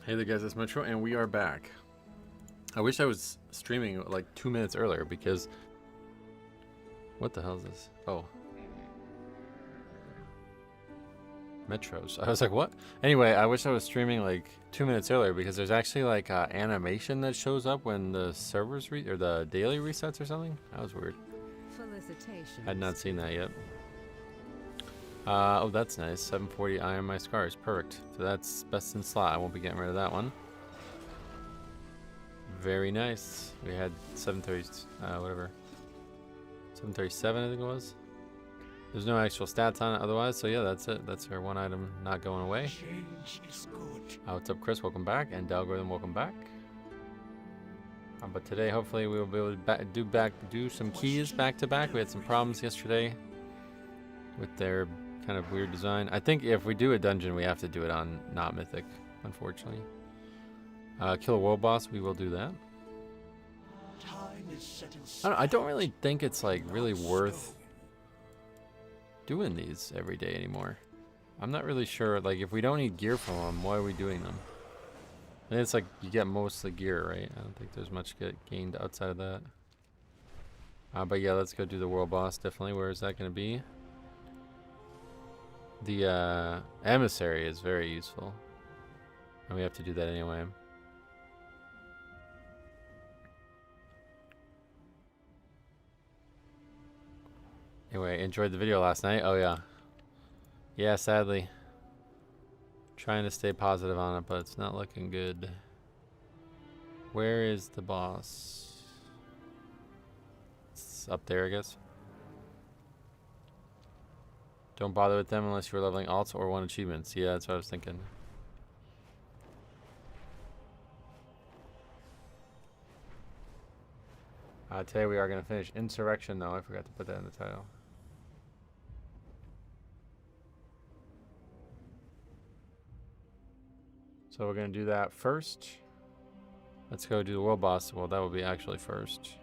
Hey there guys, it's Metro and we are back. I wish I was streaming like 2 minutes earlier because... What the hell is this? Oh. Metros. I was like, what? Anyway, I wish I was streaming like 2 minutes earlier because there's actually like animation that shows up when the servers or the daily resets or something. That was weird. Felicitations. I'd not seen that yet. Oh, that's nice. 740 Iron My Scars. Perfect. So that's best in slot. I won't be getting rid of that one. Very nice. We had 730, whatever. 737, I think it was. There's no actual stats on it otherwise, so yeah, that's it. That's our one item not going away. Change is good. What's up, Chris? Welcome back. And Dalgoritham, welcome back. But today, hopefully, we will be able to do some keys back to back. We had some problems yesterday with their kind of weird design. I think if we do a dungeon, we have to do it on not Mythic, unfortunately. Kill a world boss, we will do that. Time is set in I don't really think it's like really worth doing these every day anymore. I'm not really sure, like if we don't need gear from them, why are we doing them? And it's like you get most of the gear, right? I don't think there's much get gained outside of that. But yeah, let's go do the world boss, definitely. Where is that going to be? The emissary is very useful. And we have to do that anyway. Anyway, enjoyed the video last night. Oh yeah. Yeah, sadly. Trying to stay positive on it, but it's not looking good. Where is the boss? It's up there, I guess. Don't bother with them unless you're leveling alts or want achievements. Yeah, that's what I was thinking. Today we are going to finish Insurrection, though. I forgot to put that in the title. So we're going to do that first. Let's go do the world boss. Well, that will be actually first.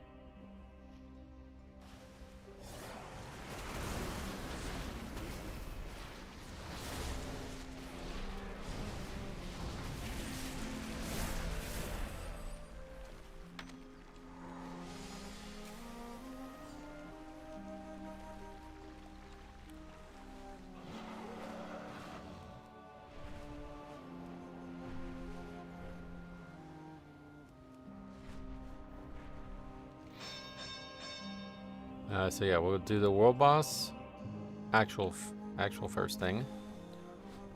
So yeah, we'll do the world boss, actual first thing,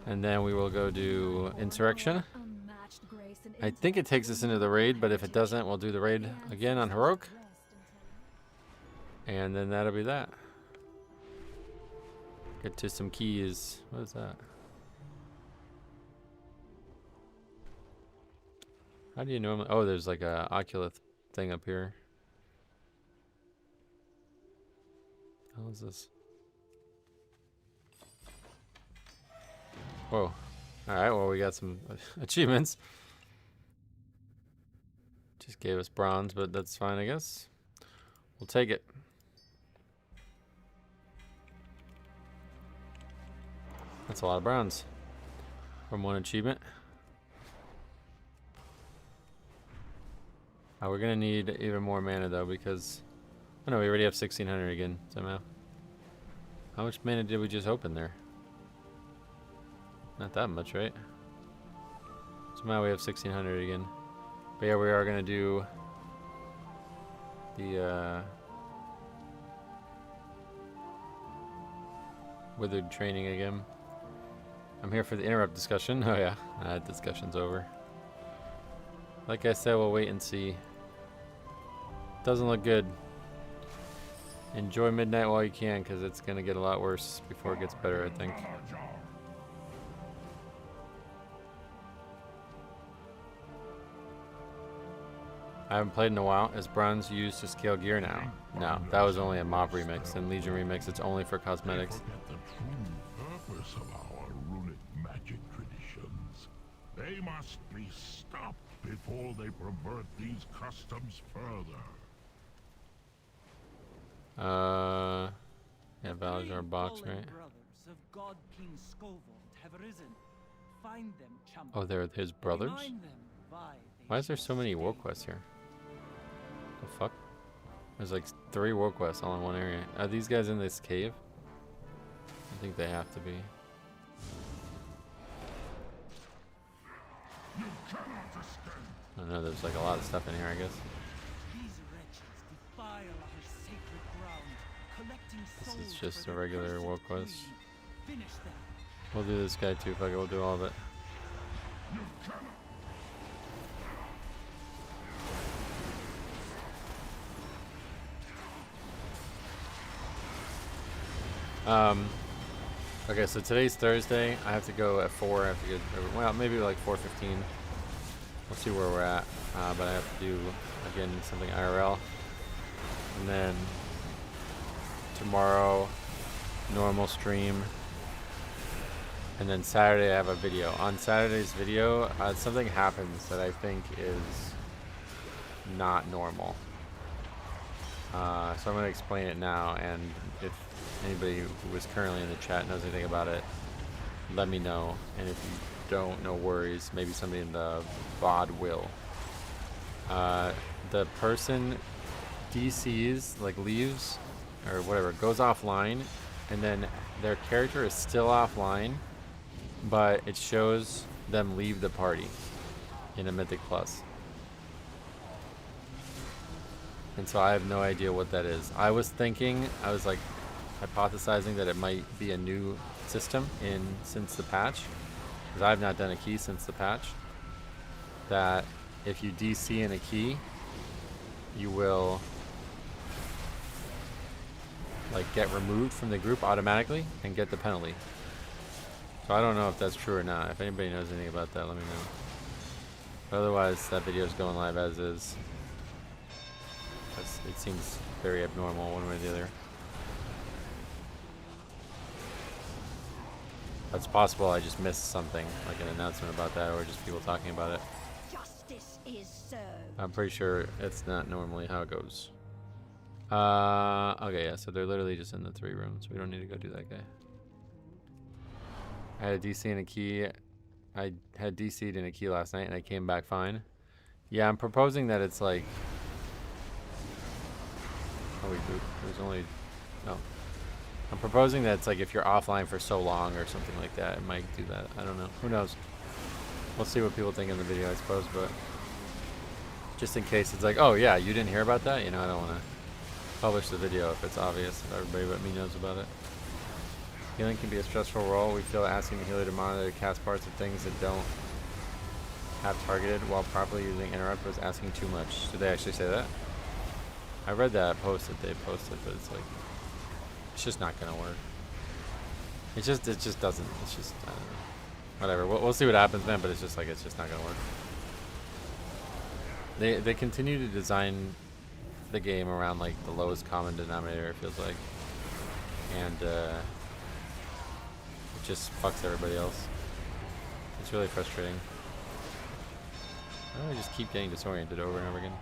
and then we will go do Insurrection. I think it takes us into the raid, but if it doesn't, we'll do the raid again on Heroic, and then that'll be that. Get to some keys. What is that? How do you normally? Oh, there's like a oculus thing up here. How is this? Whoa. Alright, well, we got some achievements. Just gave us bronze, but that's fine, I guess. We'll take it. That's a lot of bronze from one achievement. We're gonna need even more mana, though, because... Oh no, we already have 1600 again, somehow. How much mana did we just open there? Not that much, right? Somehow we have 1600 again. But yeah, we are gonna do the Withered training again. I'm here for the interrupt discussion. Oh yeah, that discussion's over. Like I said, we'll wait and see. Doesn't look good. Enjoy midnight while you can, because it's going to get a lot worse before it gets better, I think. I haven't played in a while. Is bronze used to scale gear now? No, that was only a mob remix. In Legion remix, it's only for cosmetics. Forget the true purpose of our runic magic traditions. They must be stopped before they pervert these customs further. Yeah, Val's our box, right? Brothers of God King Scovold have arisen, Find them, champion. Oh, they're his brothers? Remind them why they Why is there so many world quests here? The fuck? There's like 3 world quests all in one area. Are these guys in this cave? I think they have to be. I don't know, there's like a lot of stuff in here, I guess. These wretches defile our sacred ground, collecting This souls is just for a their regular cursed world quest. queen. Finish them. We'll do this guy too, fuck it, we'll do all of it. Okay, so today's Thursday. I have to go at 4. I have to get, well, maybe like 4:15. We'll see where we're at. But I have to do, again, something IRL. And then tomorrow, normal stream. And then Saturday, I have a video. On Saturday's video, something happens that I think is not normal. So I'm going to explain it now, and if anybody who is currently in the chat knows anything about it, let me know. And if you don't, no worries. Maybe somebody in the VOD will. The person DCs, like leaves, or whatever, goes offline, and then their character is still offline, but it shows them leave the party in a Mythic Plus. And so I have no idea what that is. I was like hypothesizing that it might be a new system since the patch, because I've not done a key since the patch, that if you DC in a key, you will like get removed from the group automatically and get the penalty. So I don't know if that's true or not. If anybody knows anything about that, let me know. But otherwise, that video is going live as is. It seems very abnormal one way or the other. That's possible I just missed something, like an announcement about that, or just people talking about it. Justice is served. I'm pretty sure it's not normally how it goes. Okay, yeah, so they're literally just in the 3 rooms. We don't need to go do that guy. I had a DC and a key. I had DC'd in a key last night and I came back fine. Yeah, I'm proposing that it's like... Oh, wait, there's only... No. I'm proposing that it's like if you're offline for so long or something like that, it might do that. I don't know. Who knows? We'll see what people think in the video, I suppose, but... Just in case it's like, oh yeah, you didn't hear about that? You know, I don't want to publish the video if it's obvious, if everybody but me knows about it. Healing can be a stressful role. We feel asking the healer to monitor cast parts of things that don't have targeted while properly using interrupt was asking too much. Did they actually say that? I read that post that they posted, but it's like, it's just not gonna work. It just doesn't. It's just, I don't know. Whatever. We'll see what happens, man. But it's just like, it's just not gonna work. They continue to design the game around like the lowest common denominator, it feels like, and it just fucks everybody else. It's really frustrating. Why do I just keep getting disoriented over and over again?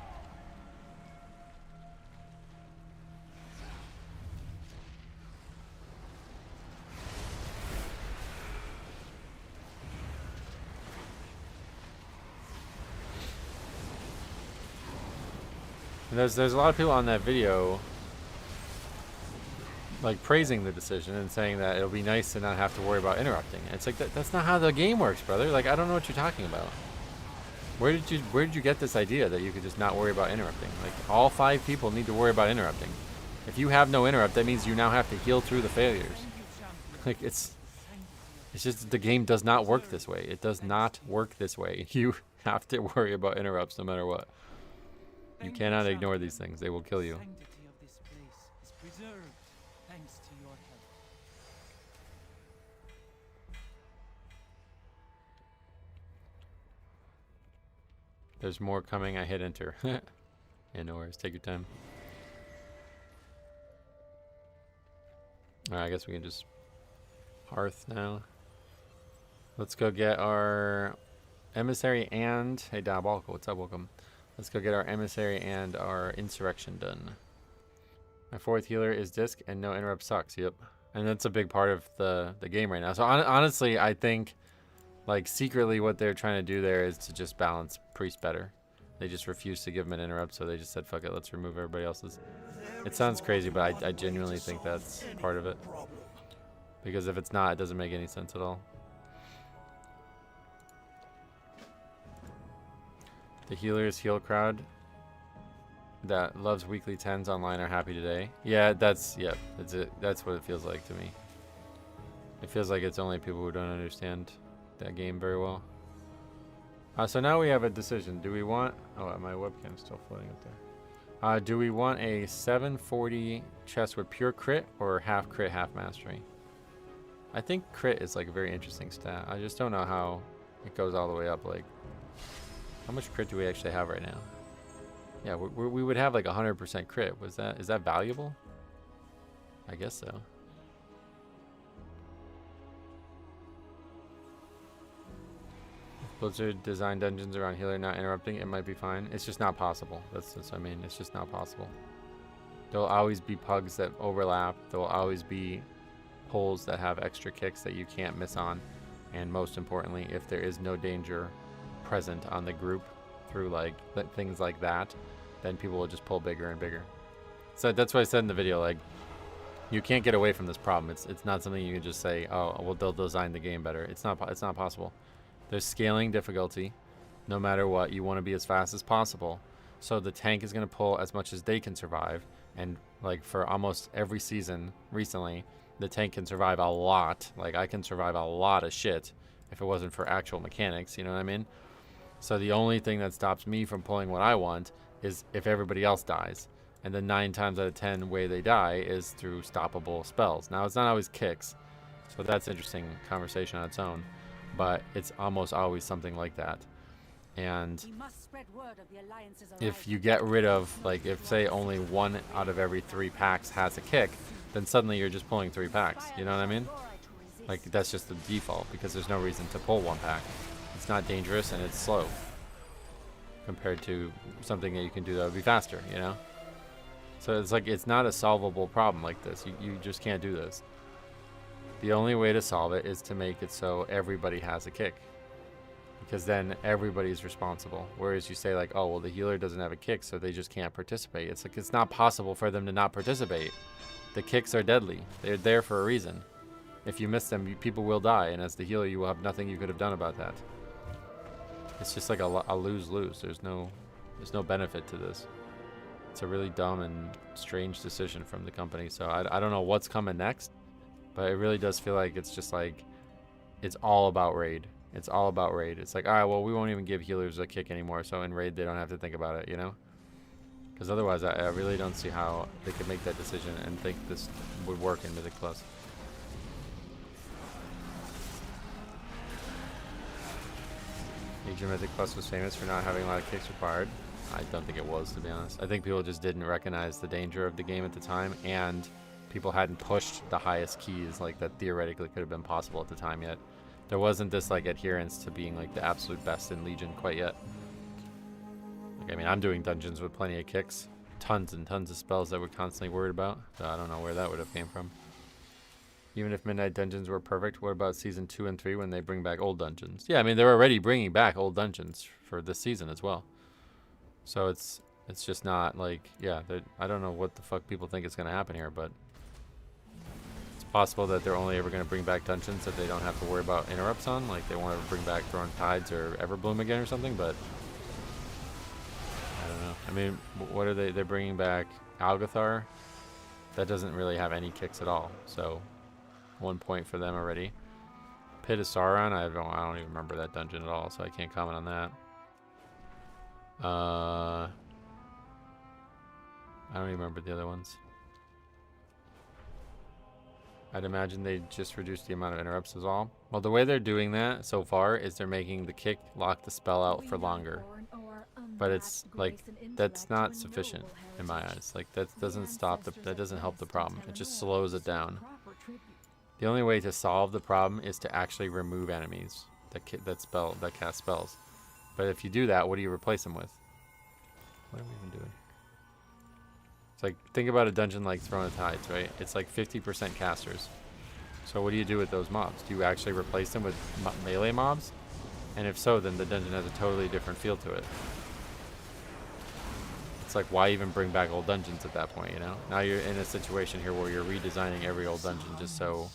And there's a lot of people on that video like praising the decision and saying that it'll be nice to not have to worry about interrupting. It's like that's not how the game works, brother. Like, I don't know what you're talking about. Where did you get this idea that you could just not worry about interrupting? Like, all 5 people need to worry about interrupting. If you have no interrupt, that means you now have to heal through the failures. Like, it's just the game does not work this way. It does not work this way. You have to worry about interrupts no matter what. You cannot ignore these things. They will kill you. The sanctity of this place is preserved thanks to your help. There's more coming. I hit enter. Yeah, no worries. Take your time. Alright, I guess we can just hearth now. Let's go get our emissary and... Hey, Diabolical, what's up? Welcome. Let's go get our emissary and our insurrection done. My 4th healer is disc and no interrupt sucks. Yep. And that's a big part of the game right now. So honestly, I think Like, secretly what they're trying to do there is to just balance priest better. They just refused to give him an interrupt, so they just said, fuck it, let's remove everybody else's. It sounds crazy, but I genuinely think that's part of it. Because if it's not, it doesn't make any sense at all. The healers heal crowd that loves weekly 10s online are happy today. Yeah, that's it. That's what it feels like to me. It feels like it's only people who don't understand that game very well. So now we have a decision. Do we want... Oh, my webcam's still floating up there. Do we want a 740 chest with pure crit or half crit, half mastery? I think crit is like a very interesting stat. I just don't know how it goes all the way up. Like, how much crit do we actually have right now? Yeah, we would have like 100% crit. Is that valuable? I guess so. Blizzard design dungeons around healer not interrupting, it might be fine. It's just not possible. That's what I mean. It's just not possible. There'll always be pugs that overlap. There'll always be pulls that have extra kicks that you can't miss on. And most importantly, if there is no danger present on the group through like things like that, then people will just pull bigger and bigger. So that's what I said in the video. Like, you can't get away from this problem. It's not something you can just say, oh, well, they'll design the game better. It's not possible. There's scaling difficulty. No matter what, you want to be as fast as possible. So the tank is going to pull as much as they can survive. And like for almost every season recently, the tank can survive a lot. Like, I can survive a lot of shit if it wasn't for actual mechanics, you know what I mean? So the only thing that stops me from pulling what I want is if everybody else dies. And the 9 times out of 10 way they die is through stoppable spells. Now, it's not always kicks, so that's an interesting conversation on its own. But it's almost always something like that. And if you get rid of, like, if say only 1 out of every 3 packs has a kick, then suddenly you're just pulling 3 packs. You know what I mean? Like, that's just the default because there's no reason to pull 1 pack. It's not dangerous and it's slow compared to something that you can do that would be faster, you know? So it's like, it's not a solvable problem like this. You just can't do this. The only way to solve it is to make it so everybody has a kick. Because then everybody's responsible. Whereas you say like, oh, well, the healer doesn't have a kick, so they just can't participate. It's like, it's not possible for them to not participate. The kicks are deadly. They're there for a reason. If you miss them, people will die. And as the healer, you will have nothing you could have done about that. It's just like a lose-lose. There's no benefit to this. It's a really dumb and strange decision from the company. So I don't know what's coming next. But it really does feel like it's just like, it's all about raid. It's all about raid. It's like, all right, well, we won't even give healers a kick anymore. So in raid, they don't have to think about it, you know? Because otherwise, I really don't see how they could make that decision and think this would work in Mythic Plus. Age of Mythic Plus was famous for not having a lot of kicks required. I don't think it was, to be honest. I think people just didn't recognize the danger of the game at the time, and people hadn't pushed the highest keys like that theoretically could have been possible at the time yet. There wasn't this like adherence to being like the absolute best in Legion quite yet. Like, I mean, I'm doing dungeons with plenty of kicks, tons and tons of spells that we're constantly worried about. So I don't know where that would have came from. Even if Midnight Dungeons were perfect, what about Season 2 and 3 when they bring back old dungeons? Yeah, I mean, they're already bringing back old dungeons for this season as well. So it's just not like, yeah, I don't know what the fuck people think is going to happen here, but it's possible that they're only ever going to bring back dungeons that they don't have to worry about interrupts on. Like, they won't ever bring back Thrown Tides or Everbloom again or something, but I don't know. I mean, what are they? They're bringing back Algathar. That doesn't really have any kicks at all, so 1 point for them already. Pit of Sauron, I don't even remember that dungeon at all, so I can't comment on that. I don't even remember the other ones. I'd imagine they just reduced the amount of interrupts as all. Well, the way they're doing that so far is they're making the kick lock the spell out for longer. But it's like, that's not sufficient in my eyes. Like, that doesn't that doesn't help the problem. It just slows it down. The only way to solve the problem is to actually remove enemies that cast spells. But if you do that, what do you replace them with? What are we even doing? It's like, think about a dungeon like Throne of Tides, right? It's like 50% casters. So what do you do with those mobs? Do you actually replace them with melee mobs? And if so, then the dungeon has a totally different feel to it. It's like, why even bring back old dungeons at that point, you know? Now you're in a situation here where you're redesigning every old dungeon just so,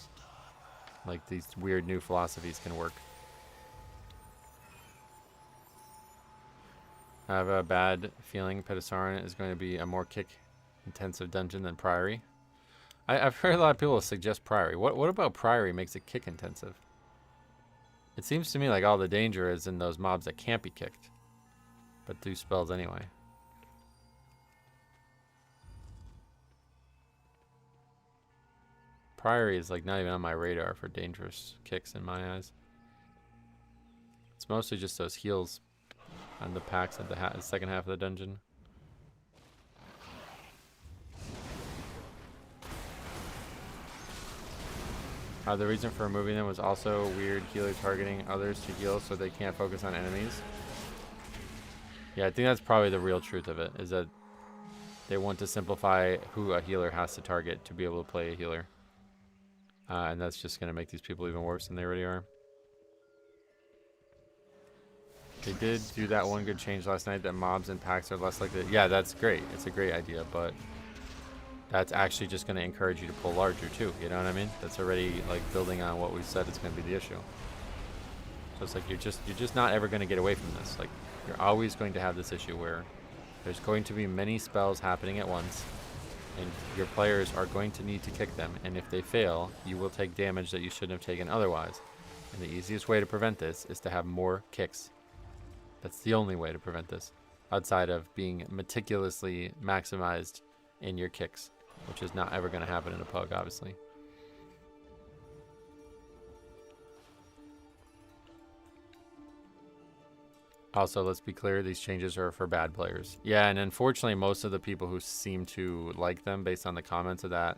like, these weird new philosophies can work. I have a bad feeling Petasaran is going to be a more kick-intensive dungeon than Priory. I've heard a lot of people suggest Priory. What about Priory makes it kick-intensive? It seems to me like all the danger is in those mobs that can't be kicked, but do spells anyway. Priory is like not even on my radar for dangerous kicks in my eyes. It's mostly just those heals on the packs at the second half of the dungeon. The reason for removing them was also weird healer targeting others to heal so they can't focus on enemies. Yeah, I think that's probably the real truth of it, is that they want to simplify who a healer has to target to be able to play a healer. And that's just going to make these people even worse than they already are. They did do that one good change last night that mobs and packs are less likely. Yeah, that's great. It's a great idea, but that's actually just going to encourage you to pull larger too. You know what I mean? That's already like building on what we said is going to be the issue. So it's like you're just not ever going to get away from this. Like you're always going to have this issue where there's going to be many spells happening at once, and your players are going to need to kick them. And if they fail, you will take damage that you shouldn't have taken otherwise. And the easiest way to prevent this is to have more kicks. That's the only way to prevent this, outside of being meticulously maximized in your kicks, which is not ever going to happen in a pug, obviously. Also, let's be clear, these changes are for bad players. Yeah, and unfortunately, most of the people who seem to like them based on the comments of that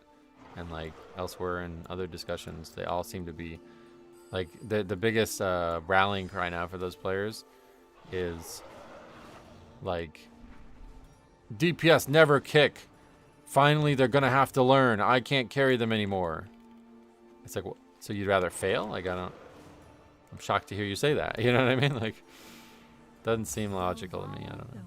and like elsewhere in other discussions, they all seem to be like the biggest rallying cry now for those players is like DPS never kick. Finally, they're gonna have to learn. I can't carry them anymore. It's like, so you'd rather fail? Like, I'm shocked to hear you say that. You know what I mean? Like, doesn't seem logical to me. I don't know.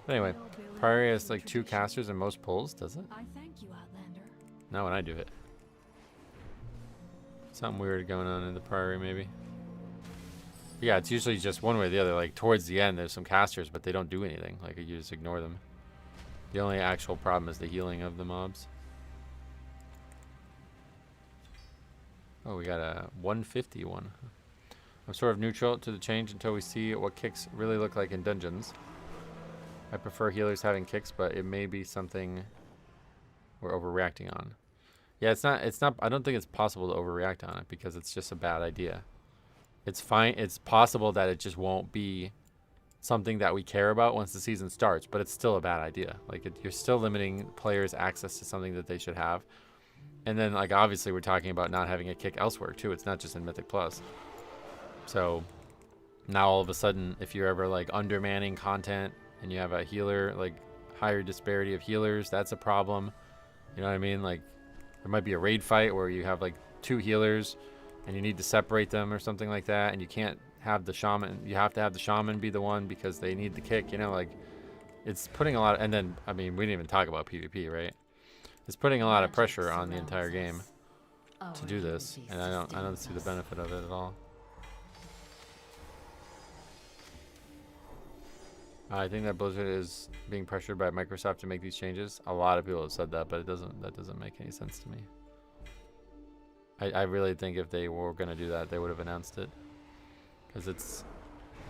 But anyway, Priory has like 2 casters and most pulls, does it? I thank you, Outlander. Not when I do it. Something weird going on in the Priory, maybe. Yeah, it's usually just one way or the other. Like, towards the end, there's some casters, but they don't do anything. Like, you just ignore them. The only actual problem is the healing of the mobs. Oh, we got a 151. I'm sort of neutral to the change until we see what kicks really look like in dungeons. I prefer healers having kicks, but it may be something we're overreacting on. Yeah, it's not, I don't think it's possible to overreact on it because it's just a bad idea. It's fine. It's possible that it just won't be something that we care about once the season starts, but it's still a bad idea. Like, you're still limiting players' access to something that they should have. And then, like, obviously we're talking about not having a kick elsewhere too. It's not just in Mythic Plus. So now all of a sudden, if you're ever like undermanning content and you have a healer, like higher disparity of healers, that's a problem. You know what I mean? Like, there might be a raid fight where you have like 2 healers and you need to separate them or something like that, and you can't have the shaman. You have to have the shaman be the one because they need the kick. You know, like, it's putting a lot of, and then, I mean, we didn't even talk about PvP, right? It's putting a lot of pressure on the entire game to do this, and I don't see the benefit of it at all. I think that Blizzard is being pressured by Microsoft to make these changes. A lot of people have said that, but that doesn't make any sense to me. I really think if they were going to do that, they would have announced it. Because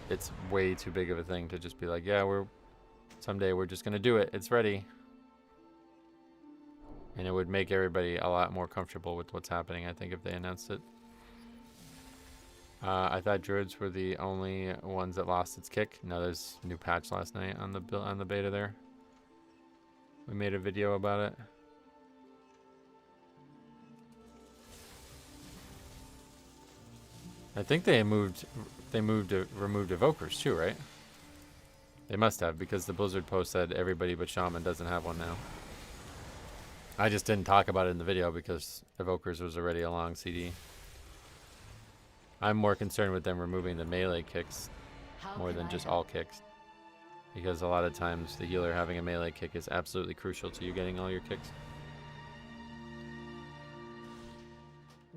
it's way too big of a thing to just be like, yeah, someday we're just going to do it. It's ready. And it would make everybody a lot more comfortable with what's happening, I think, if they announced it. I thought druids were the only ones that lost its kick. No, there's a new patch last night on the beta there. We made a video about it. I think they removed evokers too, right? They must have, because the Blizzard post said everybody but Shaman doesn't have one now. I just didn't talk about it in the video because Evokers was already a long CD. I'm more concerned with them removing the melee kicks more than just all kicks. Because a lot of times the healer having a melee kick is absolutely crucial to you getting all your kicks.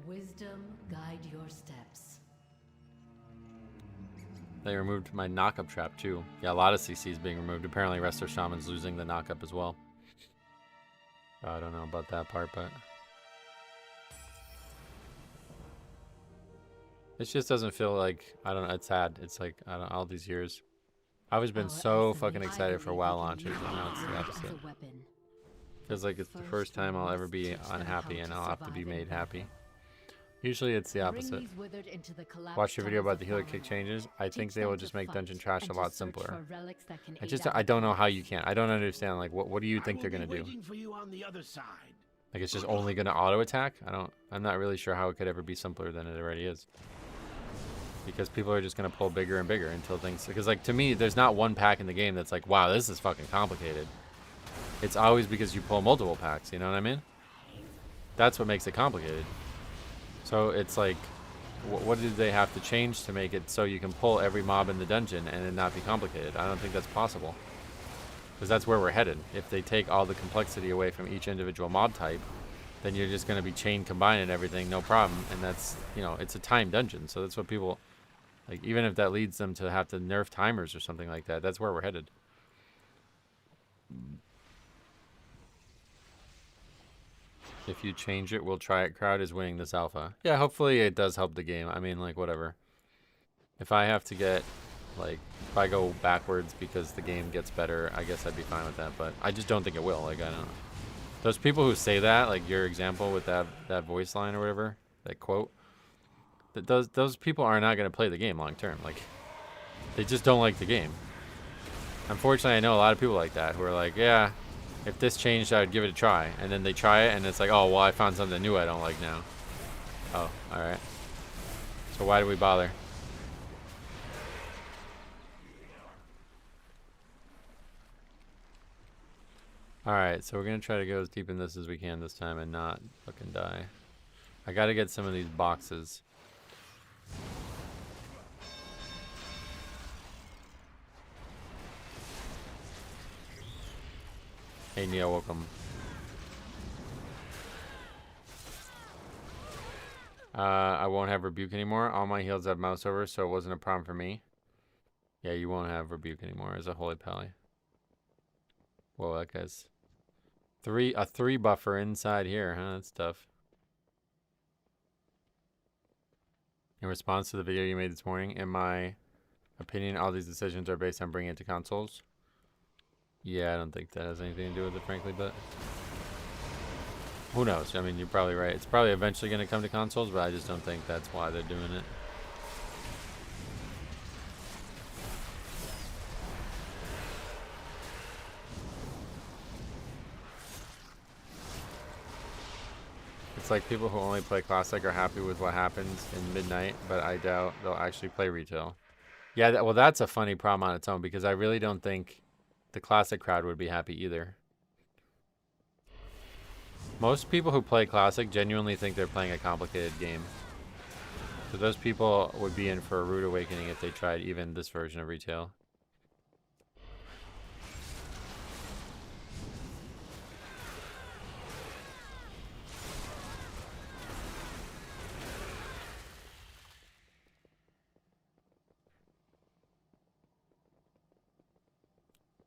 Wisdom guide your steps. They removed my knockup trap too. Yeah, a lot of CCs being removed. Apparently Resto Shaman's losing the knockup as well. I don't know about that part, but it just doesn't feel like, I don't know, it's sad. It's like, I don't know, all these years. I've always been so fucking excited for WoW launches, and now it's the opposite. Feels like it's the first time I'll ever be unhappy and I'll have to be made happy. Usually it's the opposite. Watch your video about the healer kick changes. I think they will just make Dungeon Trash a lot simpler. I don't know how you can. I don't understand, like, what do you think they're going to do? Like, it's just only going to auto attack? I'm not really sure how it could ever be simpler than it already is. Because people are just going to pull bigger and bigger until things, because, like, to me, there's not one pack in the game that's like, wow, this is fucking complicated. It's always because you pull multiple packs, you know what I mean? That's what makes it complicated. So it's like, what did they have to change to make it so you can pull every mob in the dungeon and it not be complicated? I don't think that's possible. Because that's where we're headed. If they take all the complexity away from each individual mob type, then you're just going to be chain combining everything, no problem. And that's, you know, it's a time dungeon. So that's what people, like, even if that leads them to have to nerf timers or something like that, that's where we're headed. If you change it, we'll try it. Crowd is winning this alpha. Yeah, hopefully it does help the game. I mean, like, whatever. If I have to get, like, if I go backwards because the game gets better, I guess I'd be fine with that. But I just don't think it will. Like, I don't. Those people who say that, like your example with that voice line or whatever, that quote, those people are not going to play the game long term. Like, they just don't like the game. Unfortunately, I know a lot of people like that who are like, yeah, if this changed, I would give it a try. And then they try it, and it's like, oh, well, I found something new I don't like now. Oh, all right. So why do we bother? All right, so we're going to try to go as deep in this as we can this time and not fucking die. I got to get some of these boxes. Hey, Neil, welcome. I won't have Rebuke anymore. All my heals have mouse over, so it wasn't a problem for me. Yeah, you won't have Rebuke anymore as a Holy Pally. Whoa, that guy's... a 3 buffer inside here, huh? That's tough. In response to the video you made this morning, in my opinion, all these decisions are based on bringing it to consoles. Yeah, I don't think that has anything to do with it, frankly, but who knows? I mean, you're probably right. It's probably eventually going to come to consoles, but I just don't think that's why they're doing it. It's like people who only play Classic are happy with what happens in Midnight, but I doubt they'll actually play Retail. Yeah, well, that's a funny problem on its own, because I really don't think the Classic crowd would be happy either. Most people who play Classic genuinely think they're playing a complicated game. So those people would be in for a rude awakening if they tried even this version of Retail.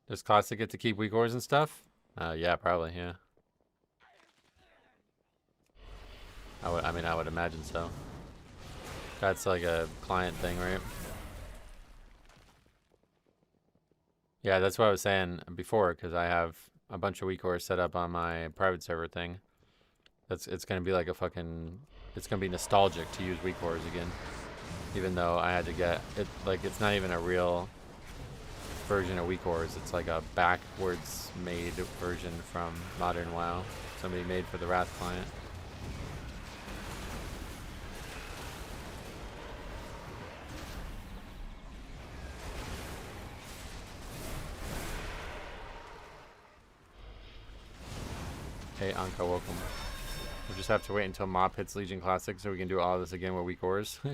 Does Classic get to keep weak ores and stuff? Yeah, probably, yeah. I would imagine so. That's like a client thing, right? Yeah, that's what I was saying before, because I have a bunch of weak ores set up on my private server thing. It's gonna be like a fucking... It's gonna be nostalgic to use weak ores again. Even though I had to get... Like, it's not even a real version of weak ores. It's like a backwards made version from Modern WoW. Somebody made for the Wrath client. Hey, Anka, welcome. We'll just have to wait until Mop hits Legion Classic so we can do all this again with weak ores. We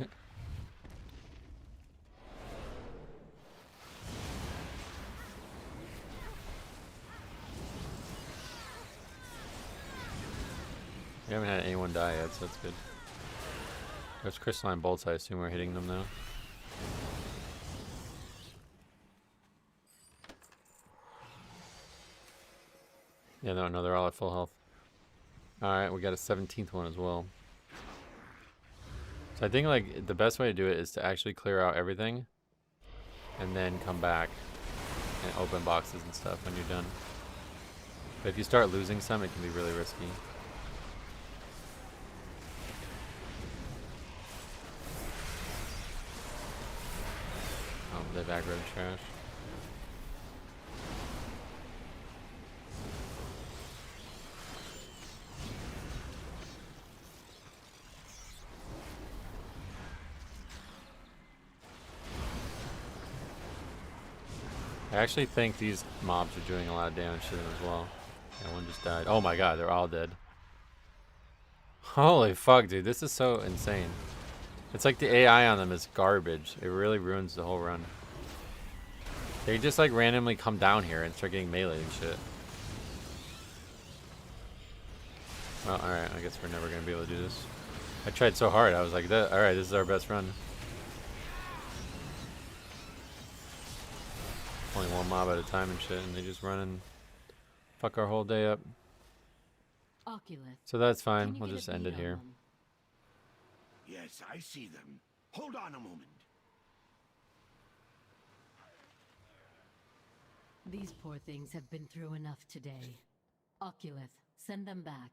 haven't had anyone die yet, so that's good. Those crystalline bolts, I assume we're hitting them now. Yeah, no, they're all at full health. Alright, we got a 17th one as well. So I think like the best way to do it is to actually clear out everything and then come back and open boxes and stuff when you're done. But if you start losing some, it can be really risky. Oh, they've aggroed trash. I actually think these mobs are doing a lot of damage to them as well. Yeah, one just died. Oh my god, they're all dead. Holy fuck, dude. This is so insane. It's like the AI on them is garbage. It really ruins the whole run. They just like randomly come down here and start getting melee and shit. Well, alright, I guess we're never going to be able to do this. I tried so hard. I was like, alright, this is our best run. Only one mob at a time and shit, and they just run and fuck our whole day up. Oculus. So that's fine. We'll just end it here. Yes, I see them. Hold on a moment. These poor things have been through enough today. Oculus, send them back.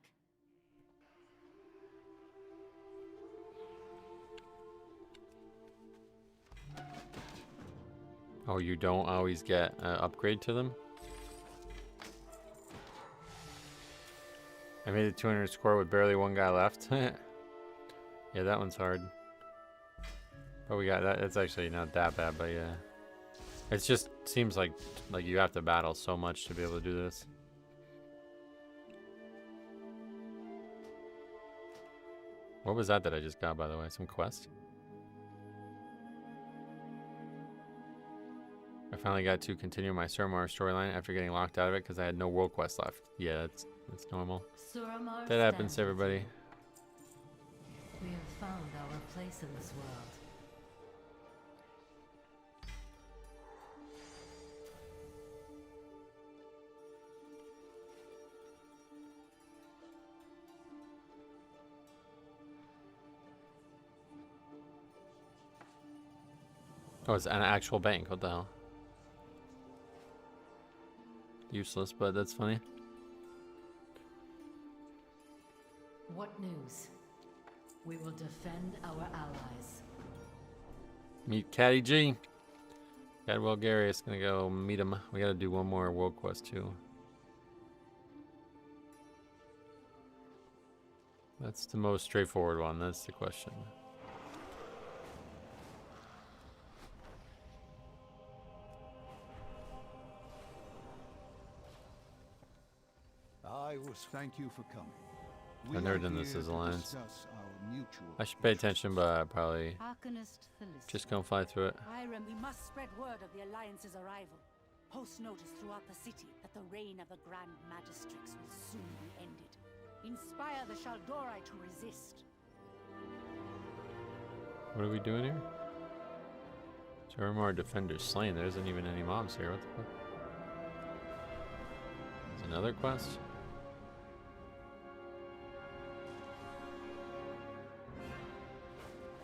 Oh, you don't always get an upgrade to them? I made a 200 score with barely one guy left. Yeah, that one's hard. But we got that. It's actually not that bad, but yeah. It just seems like you have to battle so much to be able to do this. What was that I just got, by the way? Some quest? I finally got to continue my Suramar storyline after getting locked out of it because I had no world quest left. Yeah, that's normal. Suramar That happens to everybody. We have found our place in this world. Oh, it's an actual bank. What the hell? Useless, but that's funny. What news? We will defend our allies. Meet Caddy G. Cadwell Garius gonna go meet him. We gotta do one more world quest too. That's the most straightforward one. That's the question. I was thank you for coming. I've never done this as Alliance. I should pay attention, but I probably just gonna fly through it. Hiram, we must spread word of the Alliance's arrival. Post notice throughout the city that the reign of the Grand Magistrix will soon be ended. Inspire the Shaldori to resist. What are we doing here? Suramar defenders slain. There isn't even any mobs here. What the fuck? There's another quest?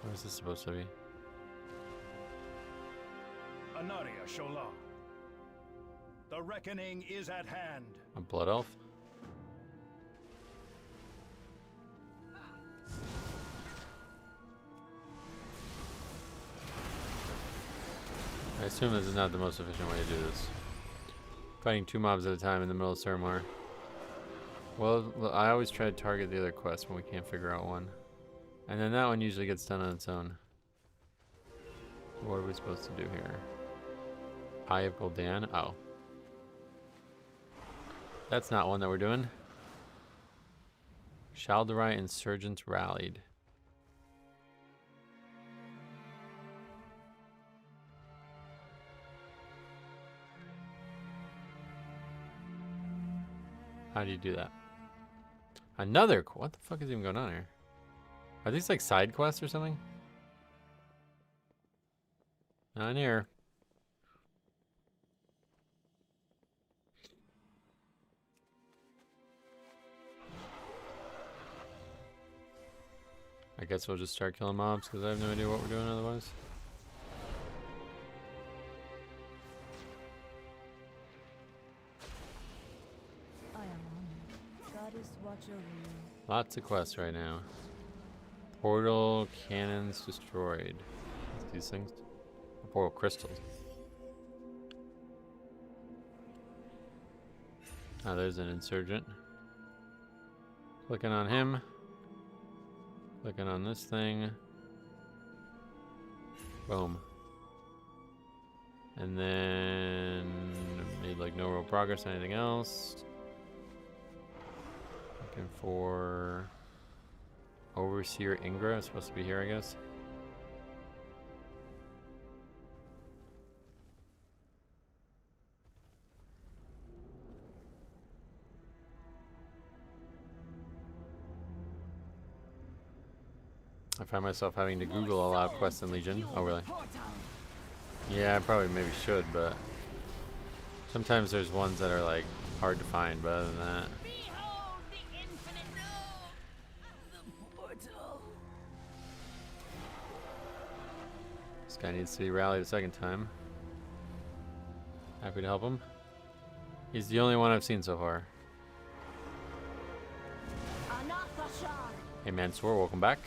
What is this supposed to be? Anaria Shola. The reckoning is at hand. A blood elf? I assume this is not the most efficient way to do this. Fighting two mobs at a time in the middle of Suramar. Well, I always try to target the other quest when we can't figure out one. And then that one usually gets done on its own. What are we supposed to do here? Eye of Gul'dan? Oh. That's not one that we're doing. Shaldorai insurgents rallied. How do you do that? Another. What the fuck is even going on here? Are these like side quests or something? Not here. I guess we'll just start killing mobs because I have no idea what we're doing otherwise. I am honored. Goddess, watch over you. Lots of quests right now. Portal cannons destroyed. What's these things? Portal crystals. Oh, there's an insurgent. Clicking on him. Clicking on this thing. Boom. And then made like no real progress on anything else. Looking for Overseer Ingra. It's supposed to be here, I guess. I find myself having to Google a lot of quests in Legion. Oh, really? Yeah, I probably maybe should, but sometimes there's ones that are like hard to find, but other than that. Behold the infinite the portal. This guy needs to be rallied a second time. Happy to help him. He's the only one I've seen so far. Hey Mansoor, welcome back.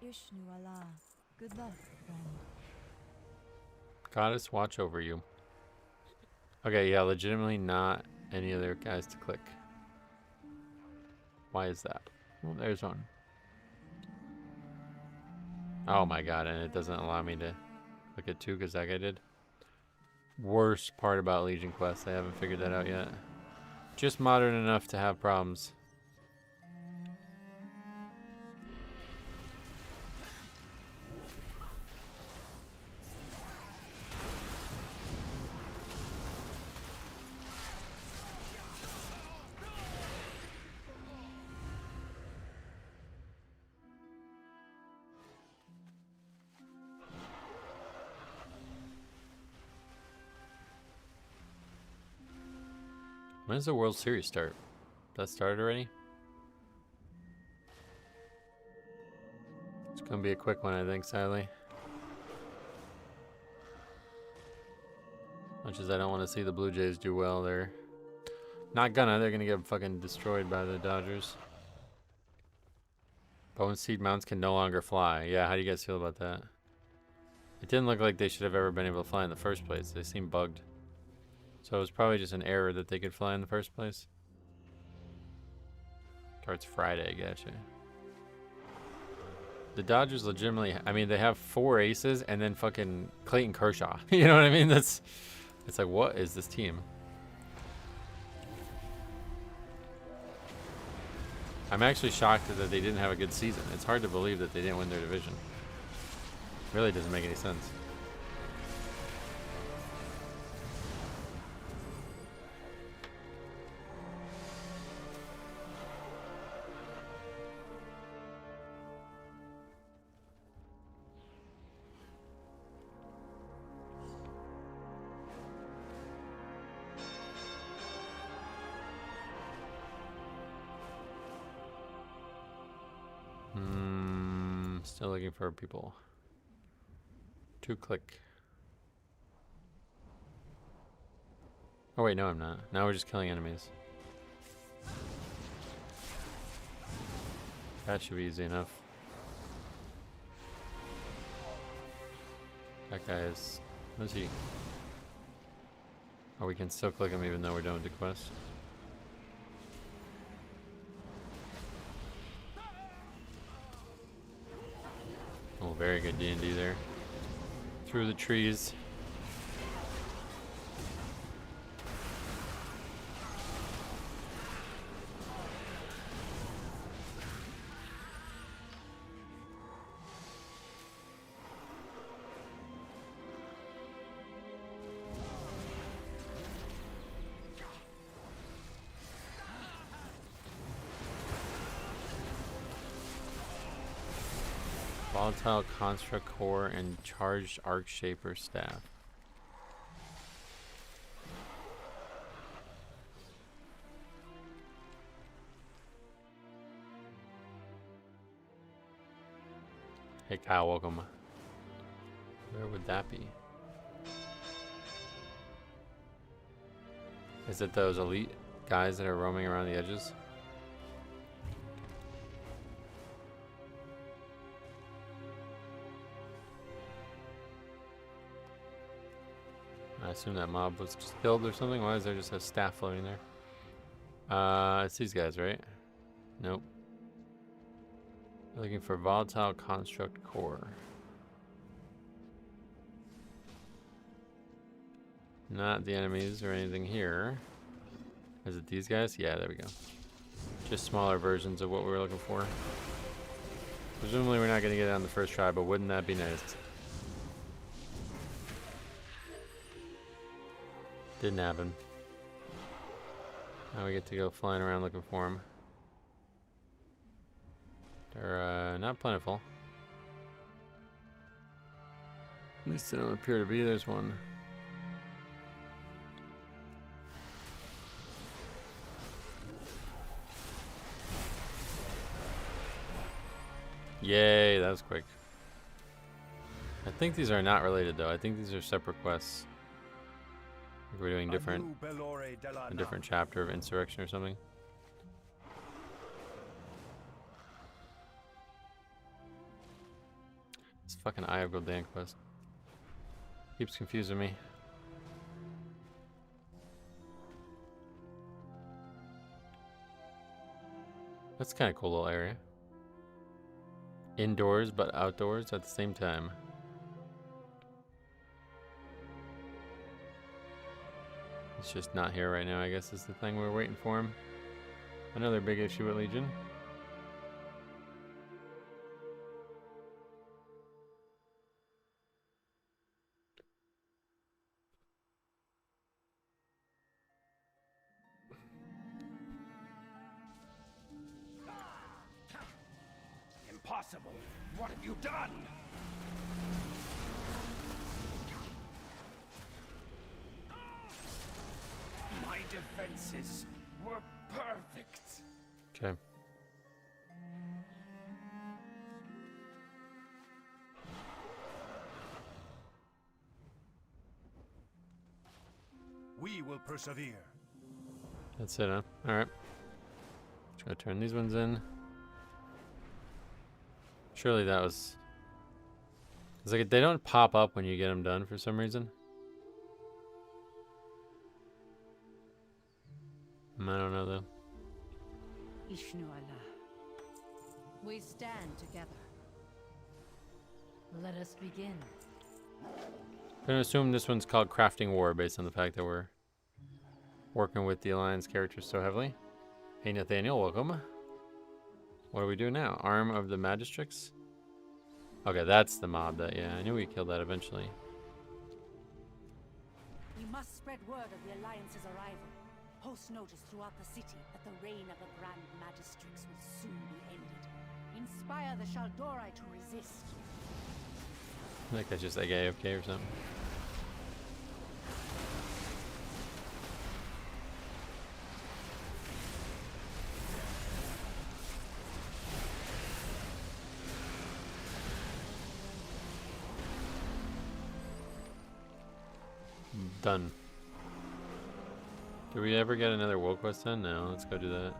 Ishnu Allah. Good luck, friend. Goddess, watch over you. Okay, yeah, legitimately not any other guys to click. Why is that? Oh, there's one. Oh my god, and it doesn't allow me to look at two because that guy did. Worst part about Legion Quest, I haven't figured that out yet. Just modern enough to have problems. When does the World Series start? That started already? It's gonna be a quick one, I think, sadly. Much as I don't want to see the Blue Jays do well, they're not gonna. They're gonna get fucking destroyed by the Dodgers. Bone Seed mounts can no longer fly. Yeah, how do you guys feel about that? It didn't look like they should have ever been able to fly in the first place. They seem bugged. So it was probably just an error that they could fly in the first place. Starts Friday, gotcha. The Dodgers legitimately, I mean, they have 4 aces and then fucking Clayton Kershaw. You know what I mean? It's like, what is this team? I'm actually shocked that they didn't have a good season. It's hard to believe that they didn't win their division. Really doesn't make any sense. Still looking for people. 2 click. Oh wait, no I'm not. Now we're just killing enemies. That should be easy enough. That guy is What is he? Oh, we can still click him even though we're done with the quest. Oh, very good D&D there. Through the trees. Volatile Construct Core and Charged Arc Shaper Staff. Hey Kyle, welcome. Where would that be? Is it those elite guys that are roaming around the edges? I assume that mob was just killed or something. Why is there just a staff floating there? It's these guys, right? Nope. We're looking for Volatile Construct Core. Not the enemies or anything here. Is it these guys? Yeah, there we go. Just smaller versions of what we were looking for. Presumably we're not going to get it on the first try, but wouldn't that be nice? Didn't happen. Now we get to go flying around looking for them. They're not plentiful. At least they don't appear to be. There's one. Yay, that was quick. I think these are not related though. I think these are separate quests. We're doing a different chapter of Insurrection or something. This fucking Eye of Gul'dan quest keeps confusing me. That's kind of cool little area. Indoors but outdoors at the same time. It's just not here right now, I guess is the thing. We're waiting for him. Another big issue with Legion. Impossible! What have you done? My defenses were perfect. Okay. We will persevere. That's it, huh? Alright. Just gonna turn these ones in. Surely that was... It's like they don't pop up when you get them done for some reason. I don't know though. Ishnu Allah. We stand together. Let us begin. I'm gonna assume this one's called Crafting War based on the fact that we're working with the Alliance characters so heavily. Hey Nathaniel, welcome. What do we do now? Arm of the Magistrix? Okay, that's the mob that, yeah, I knew we killed that eventually. We must spread word of the Alliance's arrival. Post notice throughout the city that the reign of the Grand Magistrix will soon be ended. Inspire the Shaldori to resist. I think that's just like AFK or something. Done. Do we ever get another world quest done? No, let's go do that.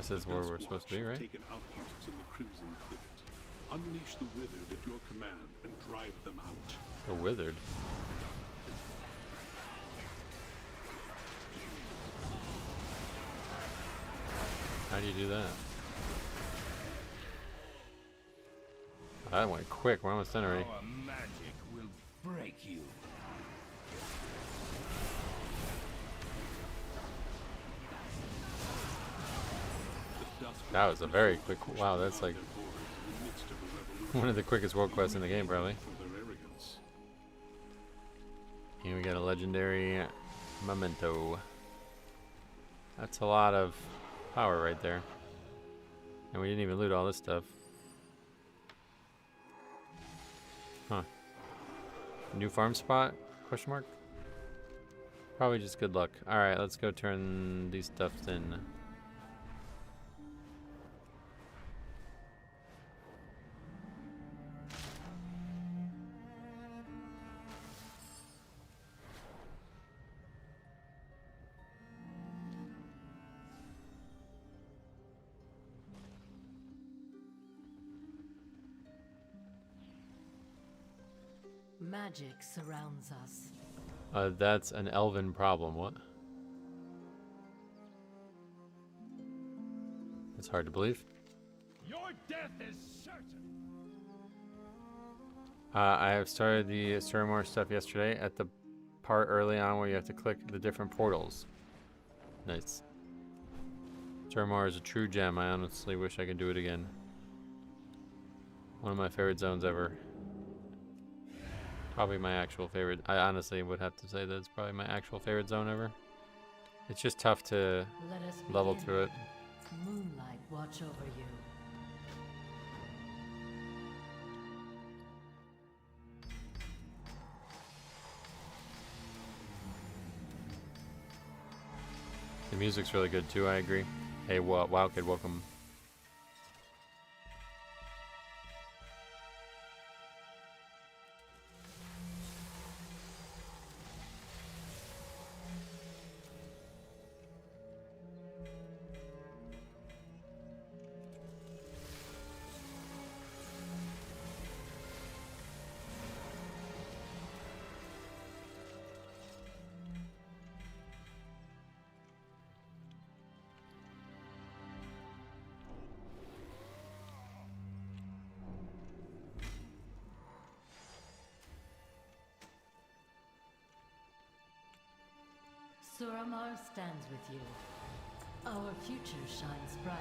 This is where we're supposed to be, right? Taken outposts in the Crimson Thicket. Unleash the Withered at your command and drive them out. The Withered. How do you do that? That went quick. We're almost done already. Our magic will break you. That was a very quick. Wow, that's like one of the quickest world quests in the game, probably. Here we got a legendary memento. That's a lot of power right there. And we didn't even loot all this stuff. Huh. New farm spot? Question mark? Probably just good luck. Alright, let's go turn these stuffs in. Magic surrounds us. That's an elven problem. What? It's hard to believe. Your death is certain. I have started the Suramar stuff yesterday at the part early on where you have to click the different portals. Nice. Suramar is a true gem. I honestly wish I could do it again. One of my favorite zones ever. Probably my actual favorite. I honestly would have to say that it's probably my actual favorite zone ever. It's just tough to level through it. Moonlight watch over you. The music's really good too, I agree. Hey, wow kid, welcome. Suramar stands with you. Our future shines bright.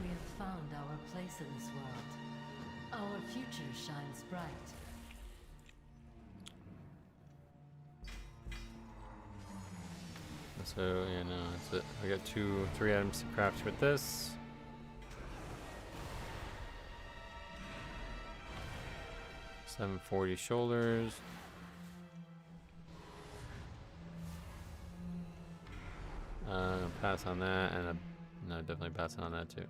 We have found our place in this world. Our future shines bright. So, yeah, no, that's it. I got 3 items to craft with this. $740 shoulders. Pass on that, and no, definitely pass on that too.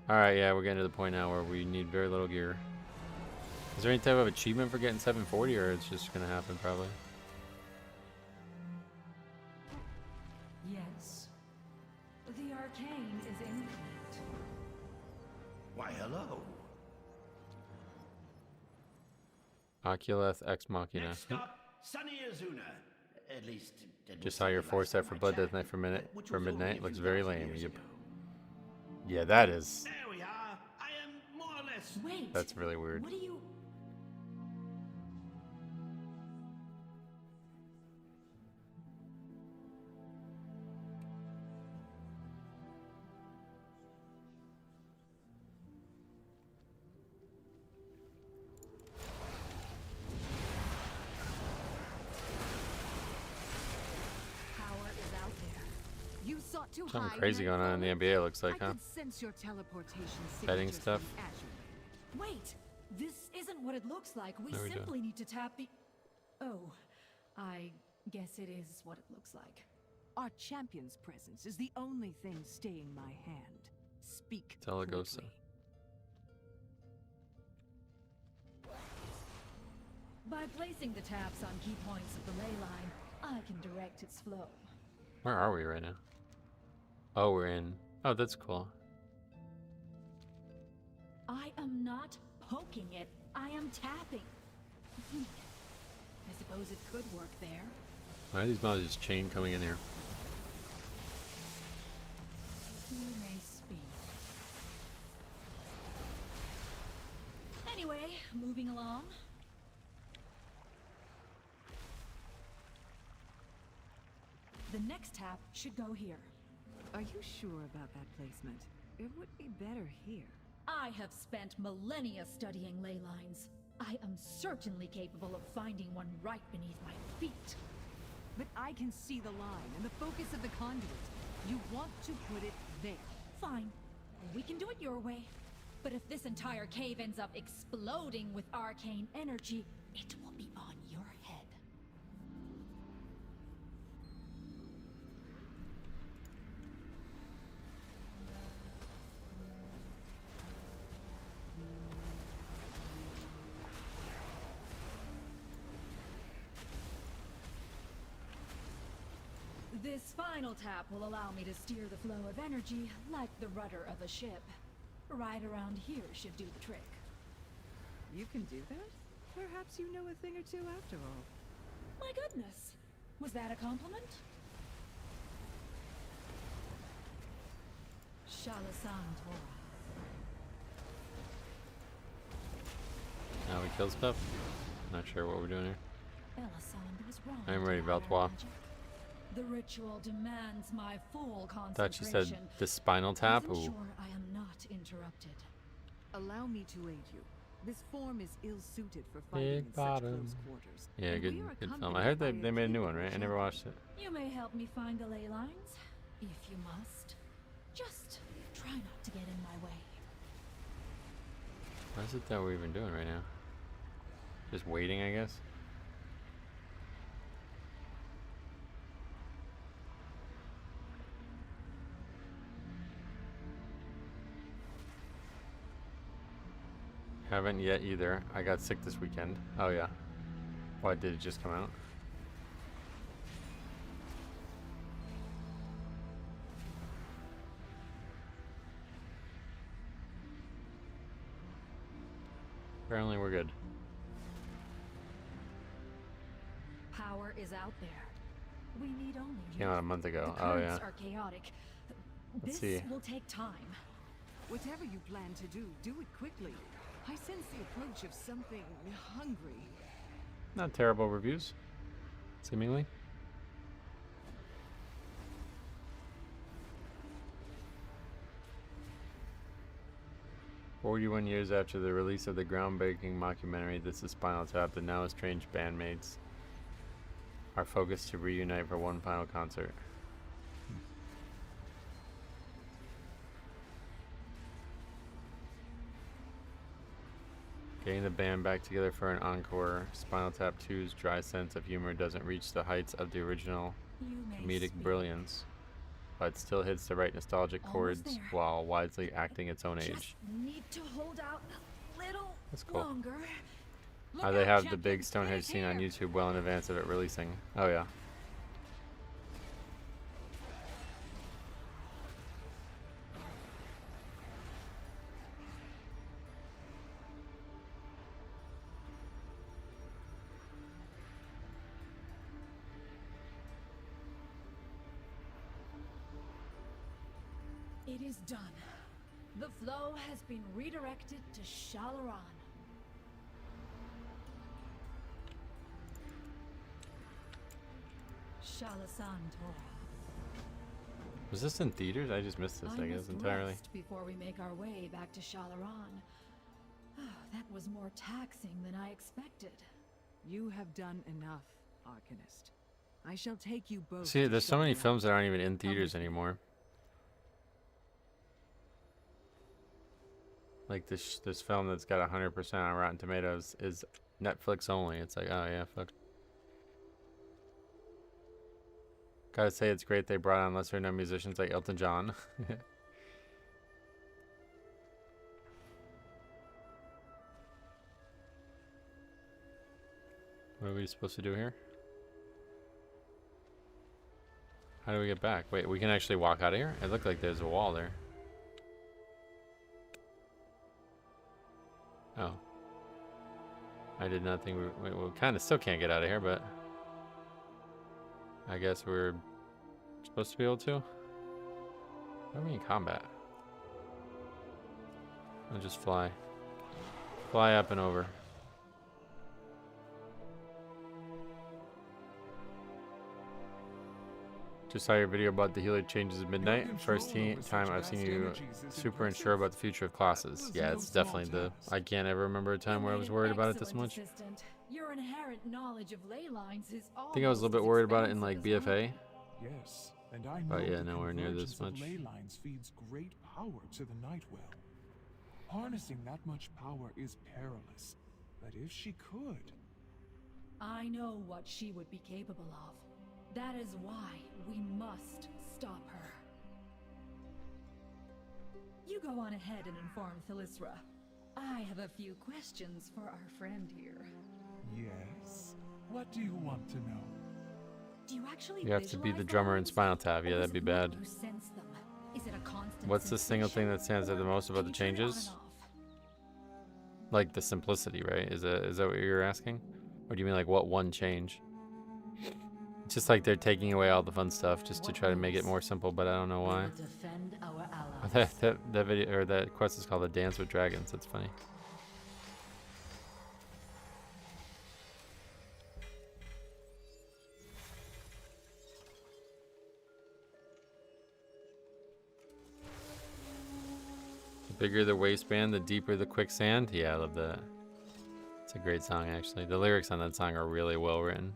Alright, yeah, we're getting to the point now where we need very little gear. Is there any type of achievement for getting 740, or it's just gonna happen probably? Yes. The arcane is infinite. Why, hello. Oculeth Ex Machina. Next stop, Sunny Azuna. At least. Just saw your 4 set for Blood Death Knight for midnight. Looks very lame. Yep. Ago. Yeah, that is. There we are. I am more or less. Wait. That's really weird. What do you? Something crazy going on in the NBA, it looks like, huh? Sense your teleportation Betting signatures stuff. from Azure. Wait, this isn't what it looks like. We No, we simply need to tap the. Oh, I guess it is what it looks like. Our champion's presence is the only thing staying my hand. Speak. Telegosa. quickly. By placing the taps on key points of the ley line, I can direct its flow. Where are we right now? Oh, we're in. Oh, that's cool. I am not poking it. I am tapping. I suppose it could work there. Why are these mobs just chain coming in here? You may speak. Anyway, moving along. The next tap should go here. Are you sure about that placement? It would be better here. I have spent millennia studying ley lines. I am certainly capable of finding one right beneath my feet. But I can see the line and the focus of the conduit. You want to put it there. Fine. We can do it your way. But if this entire cave ends up exploding with arcane energy, it will be on your head. This final tap will allow me to steer the flow of energy like the rudder of a ship. Right around here should do the trick. You can do that? Perhaps you know a thing or two after all. My goodness. Was that a compliment? Shalasan Torah. Now we kill stuff. Not sure what we're doing here. Elisande was wrong. I'm ready, to hire Valtois. magic. The ritual demands my full concentration. Thought you said the spinal tap. Please Ooh. ensure I am not interrupted. Allow me to aid you. This form is ill-suited for fighting in Big such bottom. close quarters. Yeah, And good, we are good film. accompanied I heard by they made a new one, right? I never watched it. You may help me find the ley lines, if you must. Just try not to get in my way. What is it that we're even doing right now? Just waiting, I guess. Haven't yet either. I got sick this weekend. Oh yeah. Why did it just come out? Apparently we're good. Power is out there. We need only Came out a month ago. The Oh currents yeah. are chaotic. Let's This see. will take time. Whatever you plan to do, do it quickly. I sense the approach of something hungry. Not terrible reviews. Seemingly. "41 years after the release of the groundbreaking mockumentary This Is Spinal Tap, the now estranged bandmates are focused to reunite for one final concert." Getting the band back together for an encore, Spinal Tap 2's dry sense of humor doesn't reach the heights of the original You may comedic speak. brilliance, but still hits the right nostalgic Almost chords there. while wisely acting its own age. Just need to hold out a little That's cool. longer. Look They out, have the champions, big Stonehenge right scene on here. YouTube well in advance of it releasing. Oh yeah. It is done. The flow has been redirected to Shalaran. Shalasan Torah. Was this in theaters? I just missed this, I guess, must entirely. rest before we make our way back to Shalaran. That was more taxing than I expected. You have done enough, Arcanist. I shall take you both. See, to there's so many Shalaran. films that aren't even in Come theaters with me. anymore. Like this film that's got 100% on Rotten Tomatoes is Netflix only. It's like, oh yeah, fuck. Gotta say, it's great they brought on lesser known musicians like Elton John. What are we supposed to do here? How do we get back? Wait, we can actually walk out of here? It looked like there's a wall there. Oh. I did not think we kind of still can't get out of here, but I guess we're supposed to be able to. Why are we in combat? I'll just fly. Fly up and over. Just saw your video about the healer changes at midnight. First time I've seen you super unsure about the future of classes. Yeah, it's definitely the... I can't ever remember a time where I was worried about it this much. Your inherent knowledge of ley lines is I think I was a little bit worried about it in like BFA. Yes, and I know But yeah, the nowhere near this convergence much. of ley lines feeds great power to the Nightwell. Harnessing that much power is perilous, but if she could... I know what she would be capable of. That is why we must stop her. You go on ahead and inform Thalyssra. I have a few questions for our friend here. Yes? What do you want to know? Do you actually You have to be the drummer in Spinal Tap. Yeah, that'd be bad. What's the single thing that stands out the most about the changes? Like the simplicity, right? Is that what you're asking? Or do you mean like what one change? It's just like they're taking away all the fun stuff just to try to make it more simple, but I don't know why. That video or that quest is called "The Dance with Dragons." That's funny. The bigger the waistband, the deeper the quicksand. Yeah, I love that. It's a great song, actually. The lyrics on that song are really well written.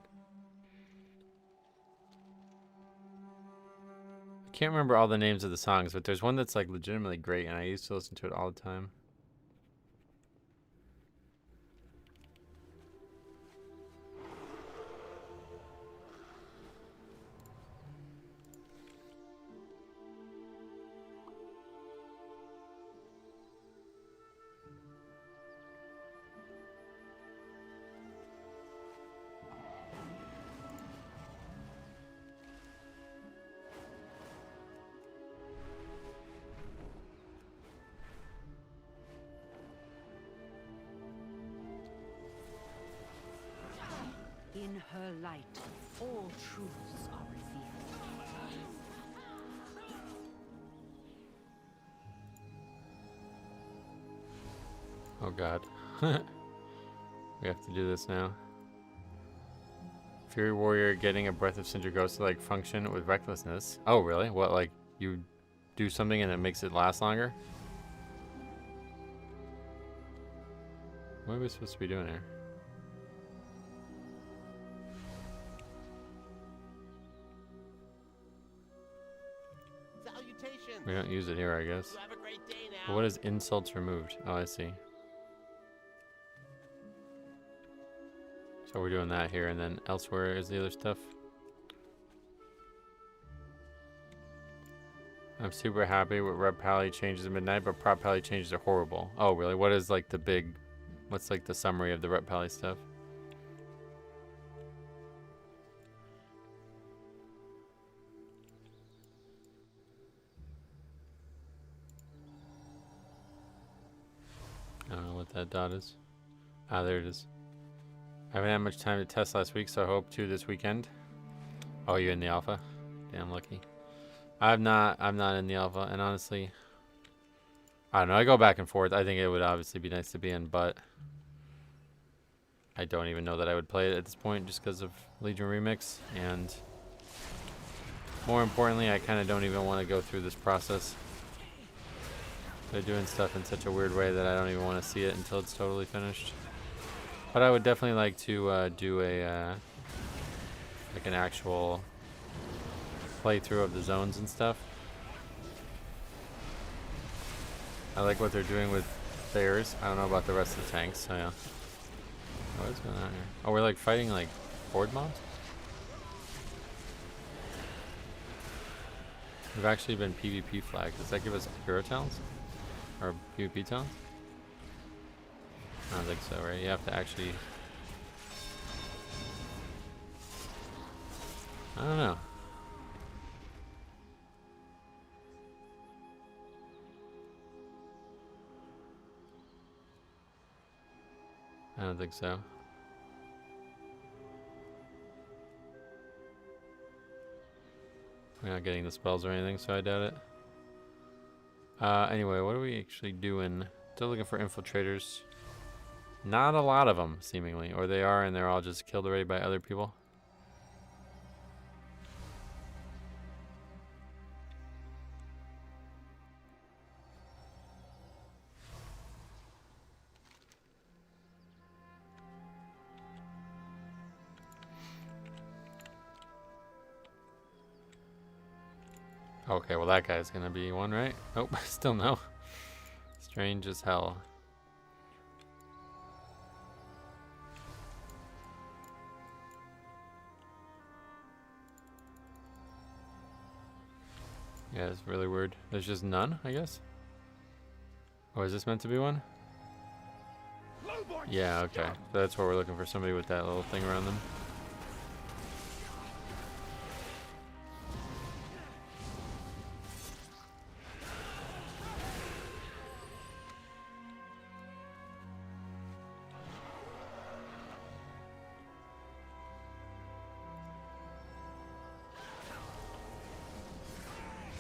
I can't remember all the names of the songs, but there's one that's like legitimately great, and I used to listen to it all the time. In her light, all truths are revealed. Oh god. We have to do this now. Fury Warrior getting a Breath of Sindragosa like function with recklessness. Oh really? What, like you do something and it makes it last longer? What are we supposed to be doing here? We don't use it here, I guess. But what is insults removed? Oh, I see. So we're doing that here, and then elsewhere is the other stuff. I'm super happy with Rep Pally changes at midnight, but Prop Pally changes are horrible. Oh, really? What is like the big... What's like the summary of the Rep Pally stuff? I don't know what that dot is. Ah, there it is. I haven't had much time to test last week, so I hope to this weekend. Oh, you're in the alpha? Damn lucky. I'm not in the alpha, and honestly, I don't know. I go back and forth. I think it would obviously be nice to be in, but I don't even know that I would play it at this point just because of Legion Remix, and more importantly, I kind of don't even want to go through this process. They're doing stuff in such a weird way that I don't even want to see it until it's totally finished. But I would definitely like to do a like an actual playthrough of the zones and stuff. I like what they're doing with theirs. I don't know about the rest of the tanks, so yeah. What's going on here? Oh, we're like fighting like horde mobs? We've actually been PvP flagged. Does that give us hero talents? Or PvP talents? I don't think so, right? You have to actually... I don't know. I don't think so. We're not getting the spells or anything, so I doubt it. Anyway, what are we actually doing? Still looking for infiltrators. Not a lot of them, seemingly. Or they are, and they're all just killed already by other people. Okay, well that guy's gonna be one, right? Nope, still no. Strange as hell. Yeah, it's really weird. There's just none, I guess? Oh, is this meant to be one? Yeah, okay. So that's what we're looking for, somebody with that little thing around them.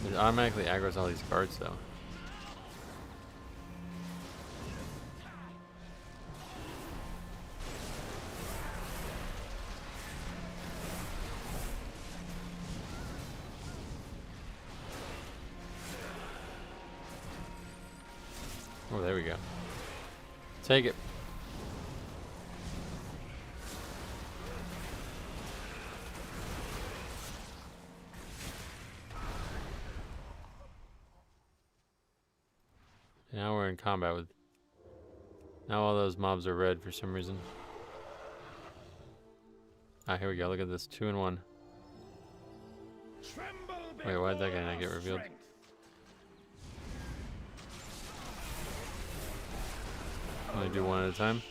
It automatically aggroes all these cards, though. Oh, there we go. Take it. Now we're in combat with... Now all those mobs are red for some reason. Ah, here we go. Look at this. 2 in 1. Wait, why did that guy not get revealed? Only do one at a time.